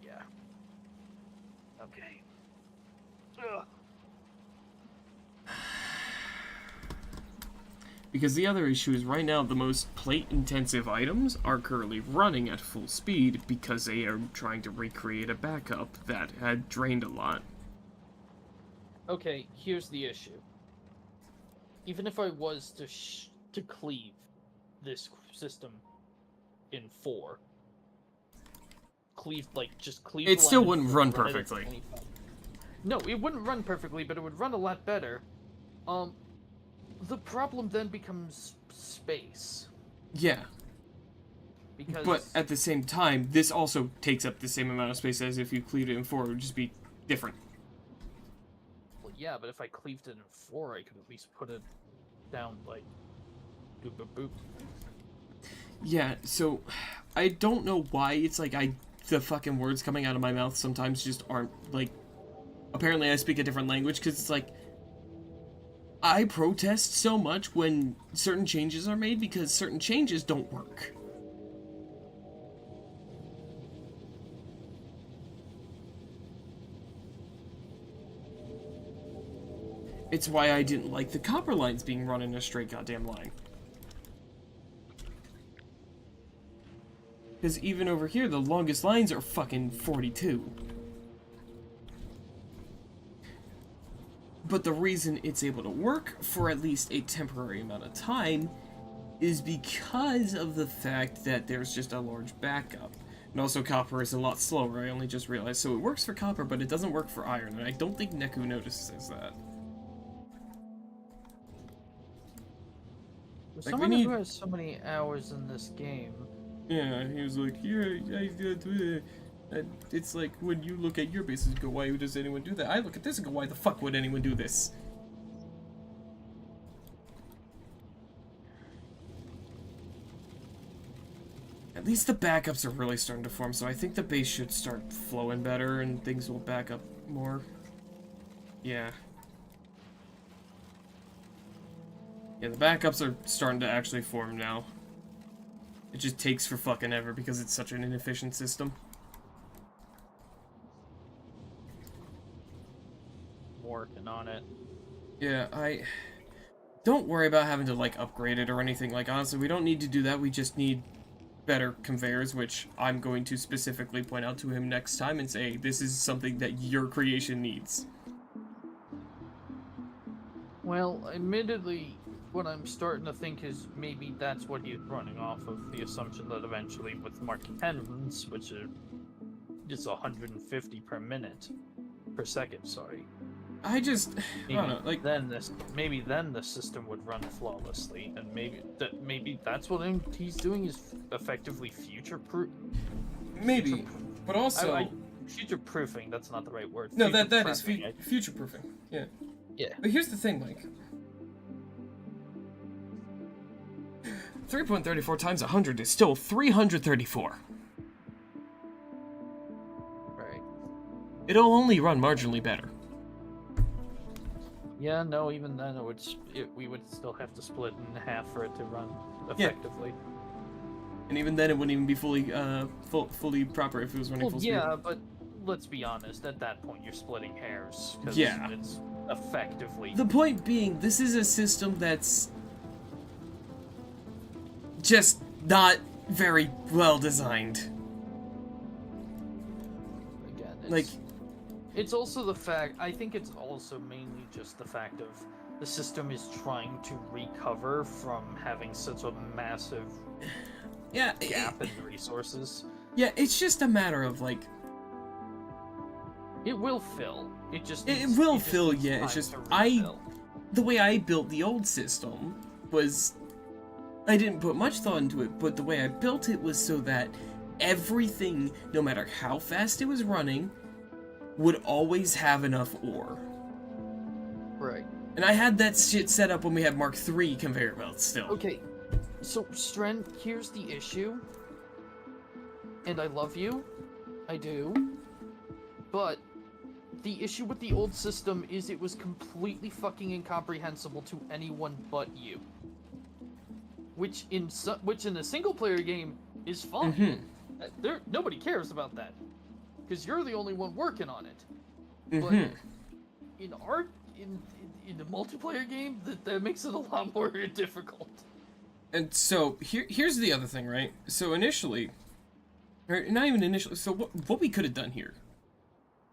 yeah. Okay. Ugh. Because the other issue is right now the most plate-intensive items are currently running at full speed because they are trying to recreate a backup that had drained a lot. Okay, here's the issue. Even if I was to cleave this system in 4, just cleave. It the still line in wouldn't 4, run it at perfectly. 25. No, it wouldn't run perfectly, but it would run a lot better. The problem then becomes space. Yeah, Because but at the same time, this also takes up the same amount of space as if you cleaved it in 4. It would just be different. well, yeah, but if I cleaved it in 4, I could at least put it down like boop boop boop. Yeah, so I don't know why it's like the fucking words coming out of my mouth sometimes just aren't like. Apparently, I speak a different language because it's like I protest so much when certain changes are made because certain changes don't work. It's why I didn't like the copper lines being run in a straight goddamn line. Because even over here, the longest lines are fucking 42. But the reason it's able to work for at least a temporary amount of time is because of the fact that there's just a large backup. And also copper is a lot slower, I only just realized. So it works for copper, but it doesn't work for iron, and I don't think Neku notices that. Like, Someone we need- who has so many hours in this game. Yeah, he was like, it's like when you look at your bases and go, why does anyone do that? I look at this and go, why the fuck would anyone do this? At least the backups are really starting to form, so I think the base should start flowing better and things will back up more. Yeah. Yeah, the backups are starting to actually form now. It just takes for fucking ever because it's such an inefficient system. Working on it. Yeah, don't worry about having to, like, upgrade it or anything. Like, honestly, we don't need to do that. We just need better conveyors, which I'm going to specifically point out to him next time and say, this is something that your creation needs. Well, admittedly, what I'm starting to think is maybe that's what he's running off of, the assumption that eventually with Mark 10s, which are just 150 per minute, per second, sorry. I don't know, like... Maybe then the system would run flawlessly, and maybe that's what he's doing is effectively future-proof. Maybe, but also... future-proofing, that's not the right word. No, that is future-proofing, yeah. Yeah. But here's the thing, like... 3.34 times 100 is still 334. Right. It'll only run marginally better. Yeah, no, even then we would still have to split in half for it to run effectively. Yeah. And even then it wouldn't even be fully proper if it was running full speed. Yeah, but let's be honest, at that point you're splitting hairs. Yeah. It's effectively... The point being, this is a system that's just not very well designed. Again, it's also the fact, I think it's also mainly just the fact of the system is trying to recover from having such a massive gap in resources. Yeah, it's just a matter of, like... It will fill. It will fill, yeah, it's just... The way I built the old system was... I didn't put much thought into it, but the way I built it was so that everything, no matter how fast it was running, would always have enough ore. Right. And I had that shit set up when we had Mark III conveyor belts still. Okay, so Stren, here's the issue. And I love you. I do. But the issue with the old system is it was completely fucking incomprehensible to anyone but you. Which in a single player game is fine. Mm-hmm. Nobody cares about that. Because you're the only one working on it. But in the multiplayer game, that makes it a lot more difficult. And so here's the other thing, right? So initially, or not even initially. So what we could have done here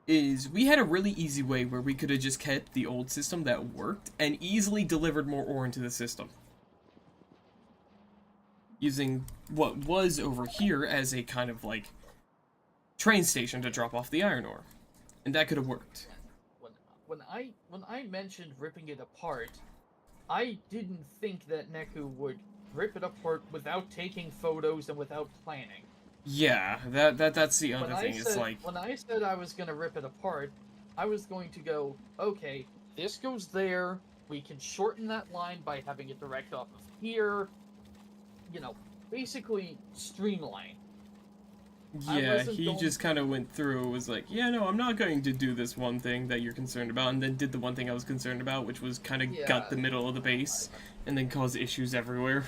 is we had a really easy way where we could have just kept the old system that worked and easily delivered more ore into the system, using what was over here as a kind of like train station to drop off the iron ore, and that could have worked. When I mentioned ripping it apart, I didn't think that Neku would rip it apart without taking photos and without planning. Yeah, that's the other thing. It's like when I said I was gonna rip it apart, I was going to go, okay, this goes there. We can shorten that line by having it direct off of here. You know, basically streamline. Yeah, he just kind of went through, was like, yeah, no, I'm not going to do this one thing that you're concerned about, and then did the one thing I was concerned about, which was kind of gut the middle of the base, and then cause issues everywhere.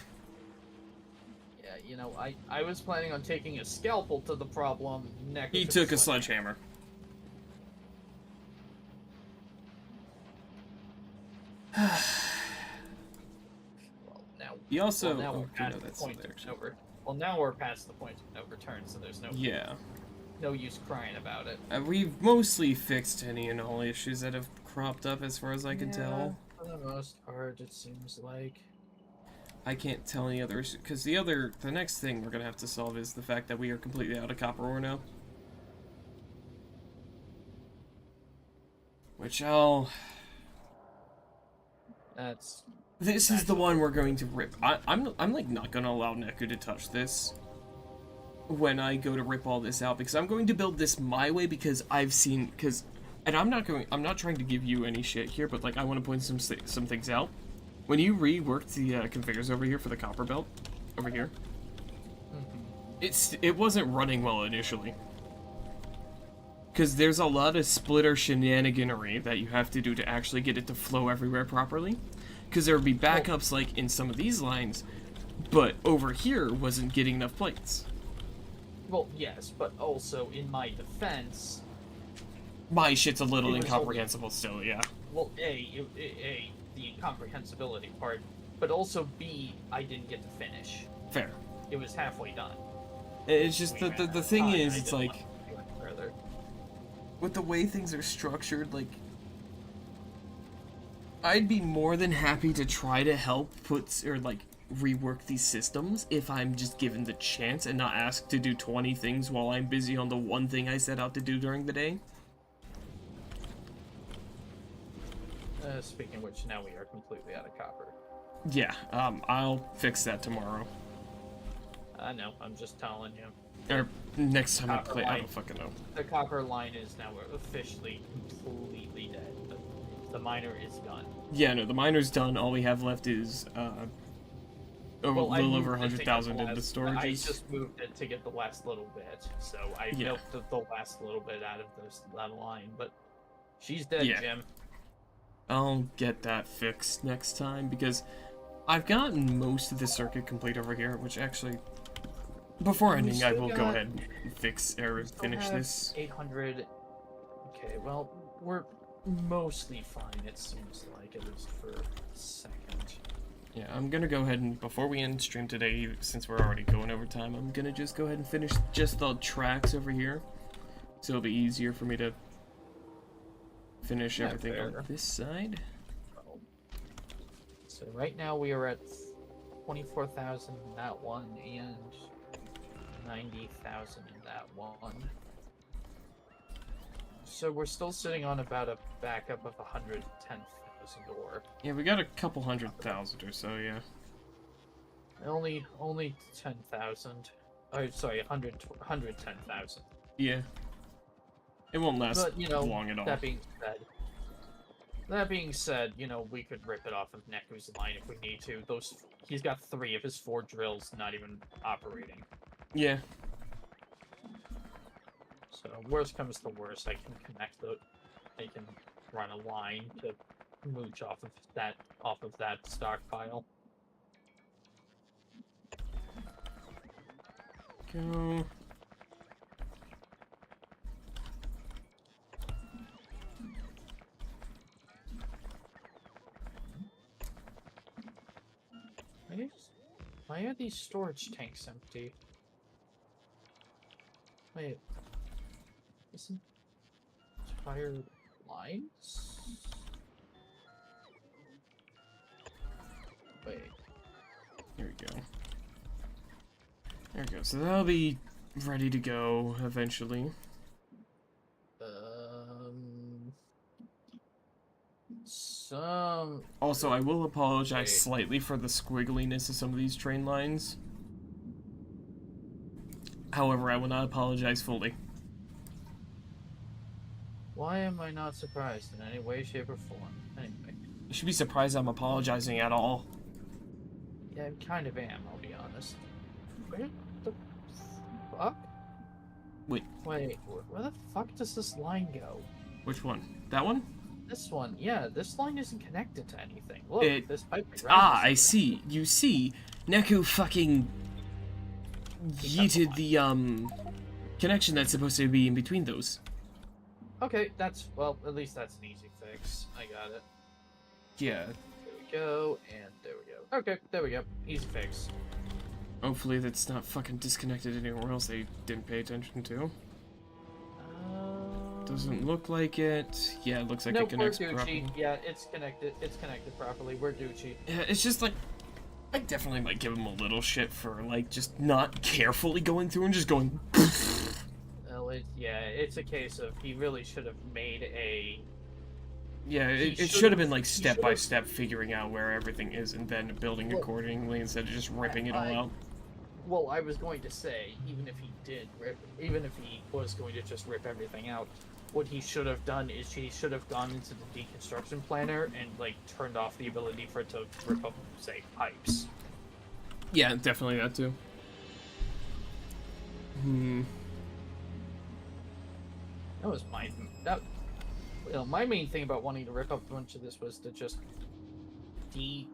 Yeah, you know, I was planning on taking a scalpel to the problem. He took a sledgehammer. He also... now we're past the point of no return. Well, now we're past the point of no return, so there's no use crying about it. We've mostly fixed any and all issues that have cropped up, as far as I can tell. For the most part, it seems like. I can't tell any other issues, because the next thing we're gonna have to solve is the fact that we are completely out of copper ore now. Which This is the one we're going to rip. I'm like not gonna allow Neku to touch this when I go to rip all this out, because I'm going to build this my way, because I've seen, and I'm not trying to give you any shit here, but like I want to point some things out. When you reworked the conveyors over here for the copper belt, over here, it wasn't running well initially. Because there's a lot of splitter shenaniganery that you have to do to actually get it to flow everywhere properly. Because there would be backups like in some of these lines, but over here wasn't getting enough plates. Well, yes, but also in my defense, My shit's a little It was incomprehensible still, yeah. well, the incomprehensibility part, but also B, I didn't get to finish. Fair. It was halfway done. It's just We the ran out of thing time, is, I it's didn't like, want to go any further. with the way things are structured, like, I'd be more than happy to try to help put, or like, rework these systems if I'm just given the chance and not asked to do 20 things while I'm busy on the one thing I set out to do during the day. Speaking of which, now we are completely out of copper. Yeah, I'll fix that tomorrow. I know, I'm just telling you. Or next time I Copper play, I line. don't fucking know. The copper line is now officially completely dead. The miner is done. Yeah, no, the miner's done. All we have left is, a Well, I little moved over it to get 100,000 the into last- storages. I just moved it to get the last little bit, so I Yeah. milked the last little bit out of that line, but she's dead, Yeah. Jim. I'll get that fixed next time, because I've gotten most of the circuit complete over here, which actually, before We ending, I still will go got- ahead and fix or Still finish have this. 800. Okay, well, we're mostly fine, it seems like, at least for a second. Yeah, I'm gonna go ahead and, before we end stream today, since we're already going over time, I'm gonna just go ahead and finish just the tracks over here, so it'll be easier for me to finish Yeah, everything fair. on this side. So right now we are at 24,000 in that one and 90,000 in that one. So we're still sitting on about a backup of 110,000 ore. Yeah, we got a couple 100,000 or so, yeah. Only 10,000. Oh, sorry, 110,000. Yeah. It won't last But, you know, long at all. that being said, you know, we could rip it off of Neku's line if we need to. He's got 3 of his 4 drills not even operating. Yeah. So worst comes to worst, I can run a line to mooch off of that stockpile. Go. Why are these storage tanks empty? Wait. Isn't entire lines? Wait. Here we go. There we go. So that'll be ready to go eventually. Also, I will apologize Wait. slightly for the squiggliness of some of these train lines. However, I will not apologize fully. Why am I not surprised in any way, shape, or form? Anyway. You should be surprised I'm apologizing at all. Yeah, I kind of am, I'll be honest. Where the fuck? Wait, Wait, where the fuck does this line go? which one? That one? This one, yeah, this line isn't connected to anything. Look, this pipe is Ah, I see. You see, Neku fucking He cut the yeeted the, connection that's supposed to be in between those. Okay, well, at least that's an easy fix. I got it. Yeah. There we go, and there we go. Okay, there we go. Easy fix. Hopefully that's not fucking disconnected anywhere else they didn't pay attention to. Doesn't look like it. Yeah, it looks like no, it connects we're properly. Gucci. Yeah, it's connected. It's connected properly. We're Gucci. Yeah, it's just like, I definitely might give him a little shit for, like, just not carefully going through and just going. Well, it's a case of he really should have made a. Yeah, He it should have been, should've- like, he step by should've- step figuring out where everything is and then building Well, accordingly instead of just ripping it all out. Well, I was going to say, even if he was going to just rip everything out, what he should have done is he should have gone into the deconstruction planner and, like, turned off the ability for it to rip up, say, pipes. Yeah, definitely that too. That was my my main thing about wanting to rip up a bunch of this was to just Yeah,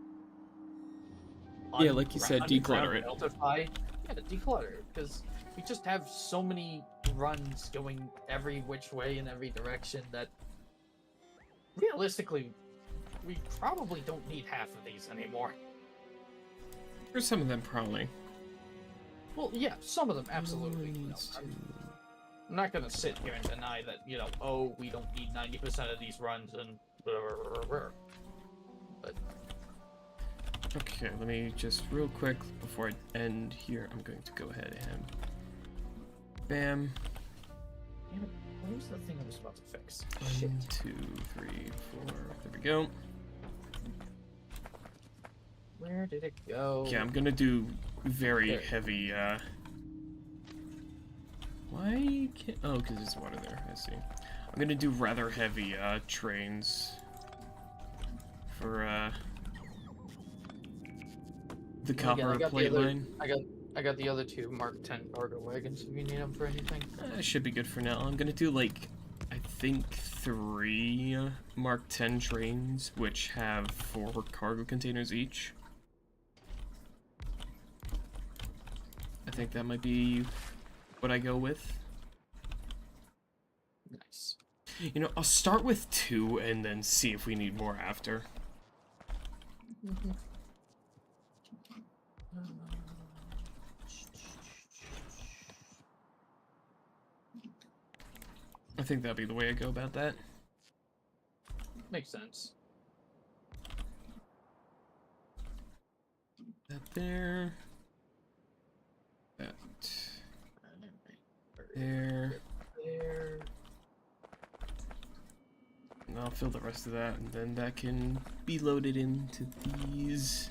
like you said, declutter it. Meltify. Yeah, to declutter it, because we just have so many runs going every which way in every direction that realistically we probably don't need half of these anymore. For some of them, probably. Well, yeah, some of them absolutely. I'm not gonna sit here and deny that, oh, we don't need 90% of these runs and blah. But okay, let me just real quick before I end here. I'm going to go ahead and bam. damn it, what was the thing I was about to fix? 1, 2, 3, 4. There we go. Where did it go? Yeah, I'm gonna do very heavy. Why can't? Oh, because there's water there. I see. I'm gonna do rather heavy trains for the copper plate line. I got the other two Mark 10 cargo wagons if you need them for anything. Should be good for now. I'm gonna do like I think 3 Mark 10 trains, which have 4 cargo containers each. I think that might be what I go with. Nice. I'll start with 2 and then see if we need more after. I think that'd be the way I go about that. Makes sense. That there. That there. There. And I'll fill the rest of that, and then that can be loaded into these.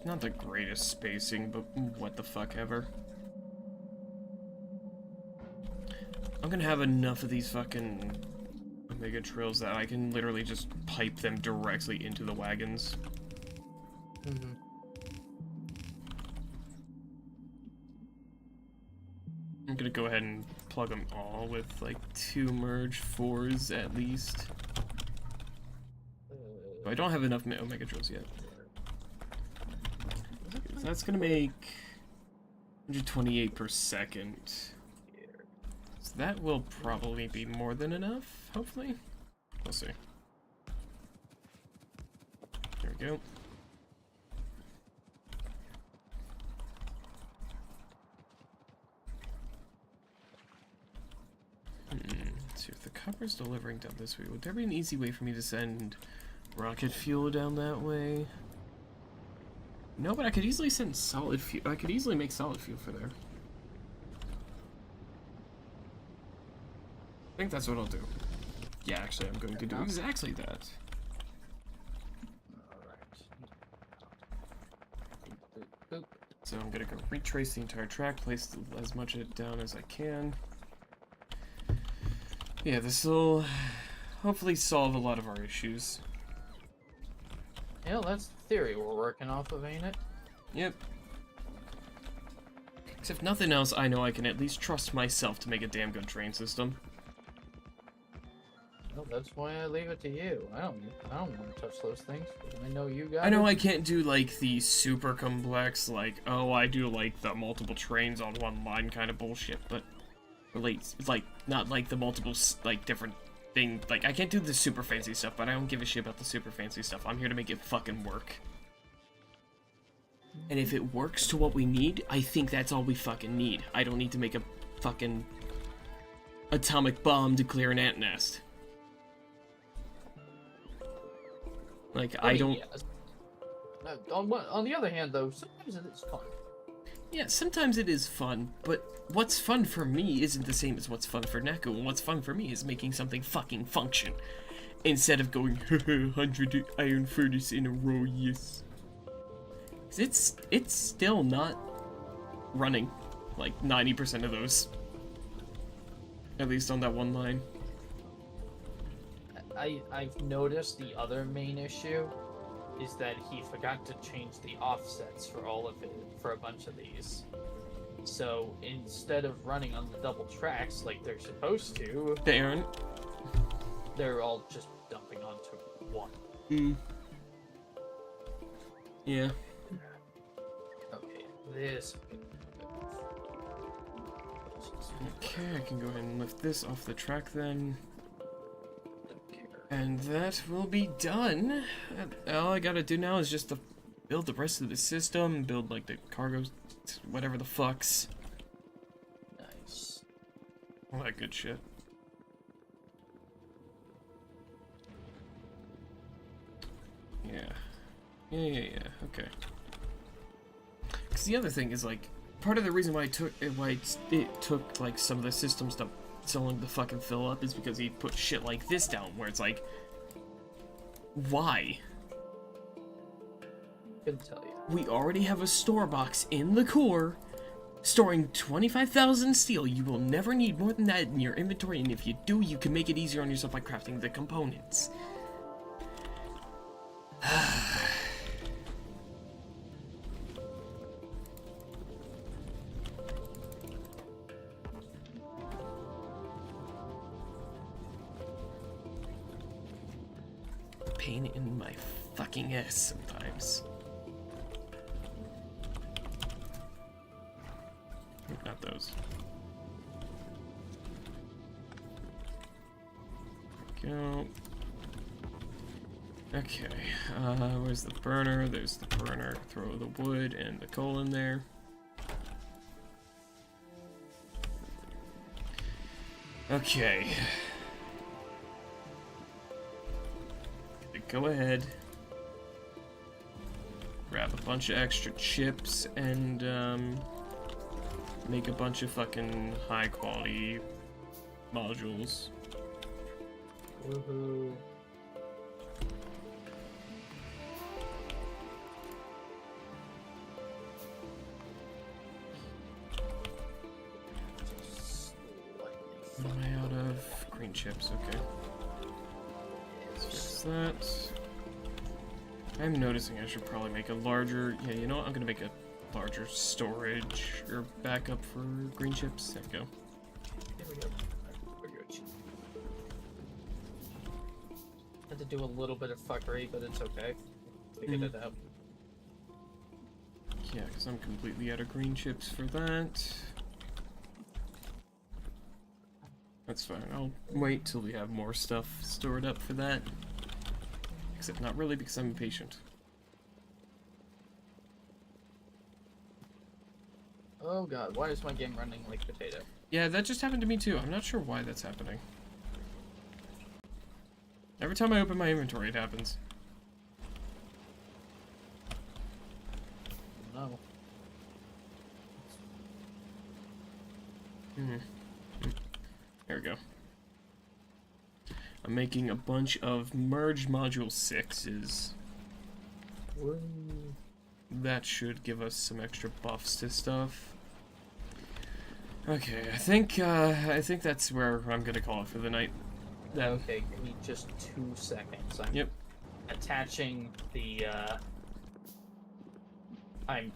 Not the greatest spacing, but what the fuck ever. I'm gonna have enough of these fucking Omega Trills that I can literally just pipe them directly into the wagons. Mm-hmm. I'm gonna go ahead and plug them all with like 2 merge 4s at least. I don't have enough Omega Drills yet. So that's gonna make 128 per second. So that will probably be more than enough, hopefully. We'll see. There we go. Let's see if the copper's delivering down this way. Would there be an easy way for me to send rocket fuel down that way? No, but I could easily send solid fuel. I could easily make solid fuel for there. I think that's what I'll do. Yeah, actually, I'm going to do exactly that. Alright. So I'm gonna go retrace the entire track, place as much of it down as I can. Yeah, this will hopefully solve a lot of our issues. Yeah, that's the theory we're working off of, ain't it? Yep. Because if nothing else, I know I can at least trust myself to make a damn good train system. Well, that's why I leave it to you. I don't want to touch those things. I know you guys. I know I can't do like the super complex, like, oh, I do like the multiple trains on one line kind of bullshit, but like not like the multiple like different thing. Like I can't do the super fancy stuff, but I don't give a shit about the super fancy stuff. I'm here to make it fucking work. And if it works to what we need, I think that's all we fucking need. I don't need to make a fucking atomic bomb to clear an ant nest. Like, I don't... Yes. On the other hand, though, sometimes it is fun. Yeah, sometimes it is fun, but what's fun for me isn't the same as what's fun for Neku, and what's fun for me is making something fucking function. Instead of going, 100 iron furnace in a row, yes. It's still not running, like, 90% of those. At least on that one line. I've noticed the other main issue is that he forgot to change the offsets for all of it, for a bunch of these. So instead of running on the double tracks like they're supposed to, They aren't. they're all just dumping onto one. Hmm. Yeah. Okay, this. Okay, I can go ahead and lift this off the track then. Don't care. And that will be done. All I gotta do now is just to build the rest of the system, build like the cargo, whatever the fucks. Nice. All that good shit. Yeah. Yeah. Okay. Because the other thing is, like, part of the reason why it took, like, some of the system stuff so long to fucking fill up is because he put shit like this down, where it's like, why? Couldn't tell you. We already have a store box in the core storing 25,000 steel. You will never need more than that in your inventory, and if you do, you can make it easier on yourself by crafting the components. Pain in my fucking ass sometimes. Not those. There we go. Okay, where's the burner? There's the burner. Throw the wood and the coal in there. Okay. Go ahead. Grab a bunch of extra chips and, make a bunch of fucking high quality modules. Woohoo. Am I out of green chips? Okay. Let's fix that. I'm noticing I should probably make a larger... Yeah, you know what? I'm gonna make a larger storage or backup for green chips. There we go. There we go. We're good. Had to do a little bit of fuckery, but it's okay. Figured it out. Yeah, because I'm completely out of green chips for that. That's fine. I'll wait till we have more stuff stored up for that. Except not really, because I'm impatient. Oh god, why is my game running like potato? Yeah, that just happened to me too. I'm not sure why that's happening. Every time I open my inventory, it happens. No. There we go. I'm making a bunch of merge module 6s. Woo. That should give us some extra buffs to stuff. Okay, I think that's where I'm gonna call it for the night. Then. Okay, give me just 2 seconds. I'm Yep. attaching the, I'm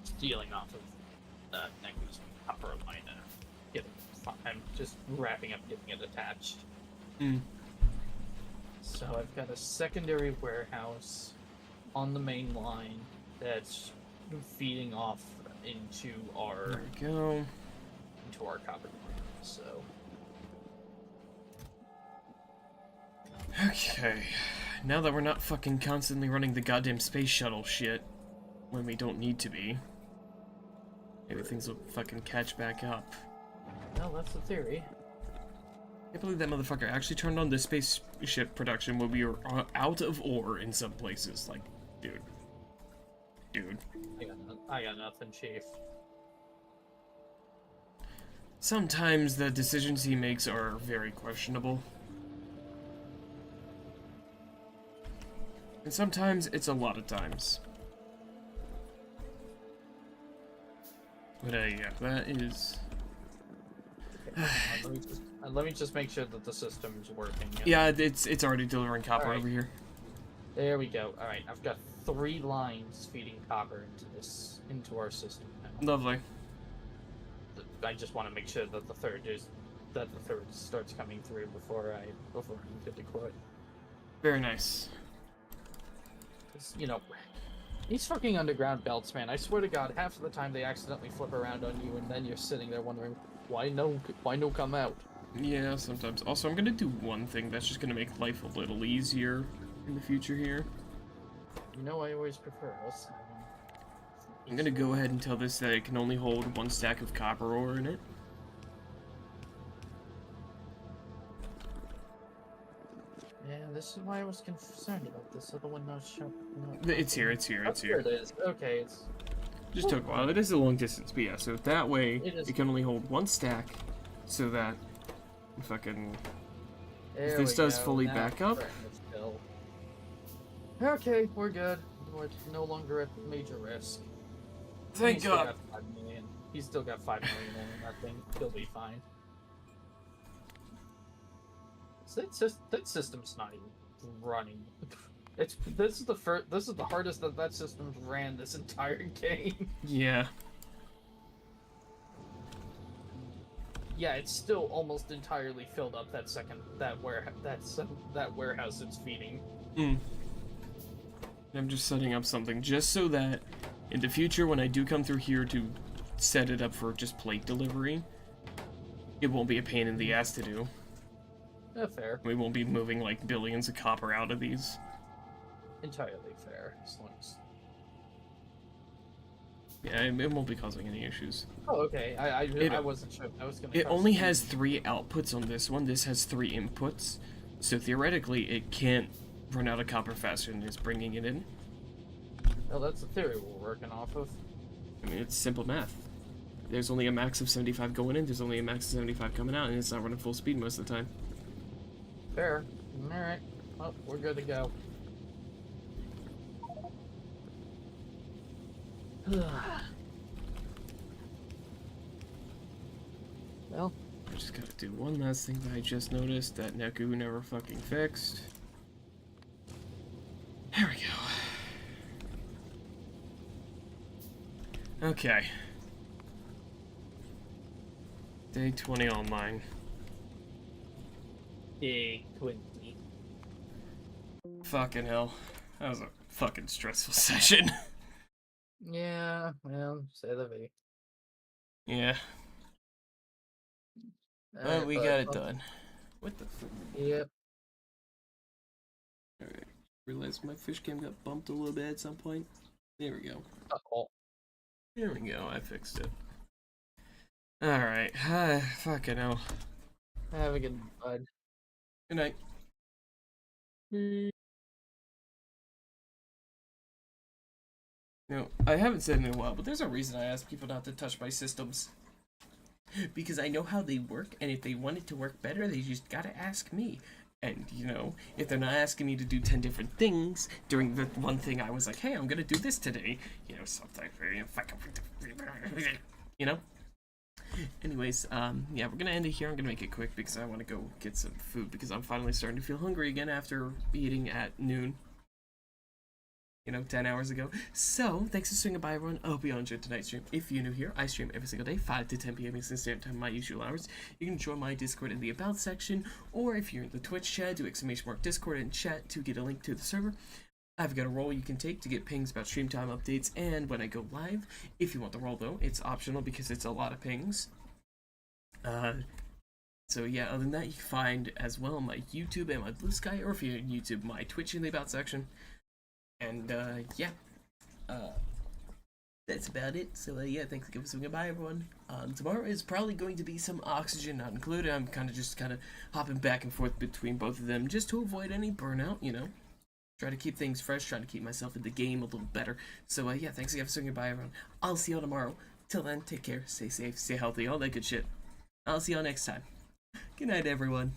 stealing off of, Neku's copper of mine, I'm just wrapping up getting it attached. So I've got a secondary warehouse on the main line that's feeding off into our There we go. copper mine. So Okay. Now that we're not fucking constantly running the goddamn space shuttle shit when we don't need to be, maybe things will fucking catch back up. well, that's the theory. I can't believe that motherfucker actually turned on the spaceship production when we were out of ore in some places. Like, dude. Dude. I got nothing, Chief. Sometimes the decisions he makes are very questionable. And sometimes it's a lot of times. But yeah, that is... Let me just make sure that the system's working. Yeah, it's already delivering copper Alright. over here. There we go. All right, I've got 3 lines feeding copper into our system now. Lovely. I just want to make sure that the third starts coming through before I'm good to quit. Very nice. 'Cause, you know, these fucking underground belts, man. I swear to God, half of the time they accidentally flip around on you, and then you're sitting there wondering why no come out. Yeah, sometimes. Also, I'm gonna do one thing that's just gonna make life a little easier in the future here. You know, I always prefer us. I'm gonna go ahead and tell this that it can only hold 1 stack of copper ore in it. Yeah, this is why I was concerned about this other one not showing. It's here, it's here, it's here. It is. Okay, it's. Just took a while. It is a long distance, but yeah, so that way It can only hold 1 stack, so that fucking There this we does go, fully now back we're up. starting to fill. Okay, we're good. We're no longer at major risk. Thank He's still God. got 5 million. He's still got 5 million in that thing. He'll be fine. So that system's not even running. This is the hardest that system's ran this entire game. Yeah. Yeah, it's still almost entirely filled up that warehouse it's feeding. I'm just setting up something just so that in the future when I do come through here to set it up for just plate delivery, it won't be a pain in the ass to do. Fair. We won't be moving like billions of copper out of these. Entirely fair. As long as... Yeah, it won't be causing any issues. Oh, okay. I wasn't sure. I was gonna. It only has 3 outputs on this one. This has 3 inputs. So theoretically, it can't run out of copper faster than it's bringing it in. Well, that's the theory we're working off of. I mean, it's simple math. There's only a max of 75 going in, there's only a max of 75 coming out, and it's not running full speed most of the time. Fair. Alright. Well, we're good to go. Well, I just gotta do one last thing that I just noticed that Neku never fucking fixed. There we go. Okay. Day 20 online. Day 20. Fucking hell. That was a fucking stressful session. Yeah, well, say the V. Yeah. Well, we got it done. What the fuck? Yep. Alright. Realized my fish cam got bumped a little bit at some point. There we go. Uh-oh. There we go, I fixed it. Alright. Fucking hell. Have a good bud. Good night. You know, I haven't said it in a while, but there's a reason I ask people not to touch my systems. Because I know how they work, and if they want it to work better, they just gotta ask me. And, you know, if they're not asking me to do 10 different things during the one thing I was like, hey, I'm gonna do this today, you know, something, you know? Anyways, yeah, we're gonna end it here. I'm gonna make it quick because I want to go get some food because I'm finally starting to feel hungry again after eating at noon. You know, 10 hours ago. So, thanks for swinging by, everyone. I hope you all enjoyed tonight's stream. If you're new here, I stream every single day, 5 to 10 p.m. Eastern Standard Time, my usual hours. You can join my Discord in the About section, or if you're in the Twitch chat, do !Discord in chat to get a link to the server. I've got a role you can take to get pings about stream time updates and when I go live. If you want the role, though, it's optional because it's a lot of pings. So yeah, other than that, you can find as well my YouTube and my Blue Sky, or if you're on YouTube, my Twitch in the About section. And, yeah. That's about it. So, yeah, thanks again for swinging by, everyone. Tomorrow is probably going to be some Oxygen not included. I'm kind of hopping back and forth between both of them just to avoid any burnout, you know. Try to keep things fresh, trying to keep myself in the game a little better. So, yeah, thanks again for swinging by, everyone. I'll see y'all tomorrow. Till then, take care, stay safe, stay healthy, all that good shit. I'll see y'all next time. Good night, everyone.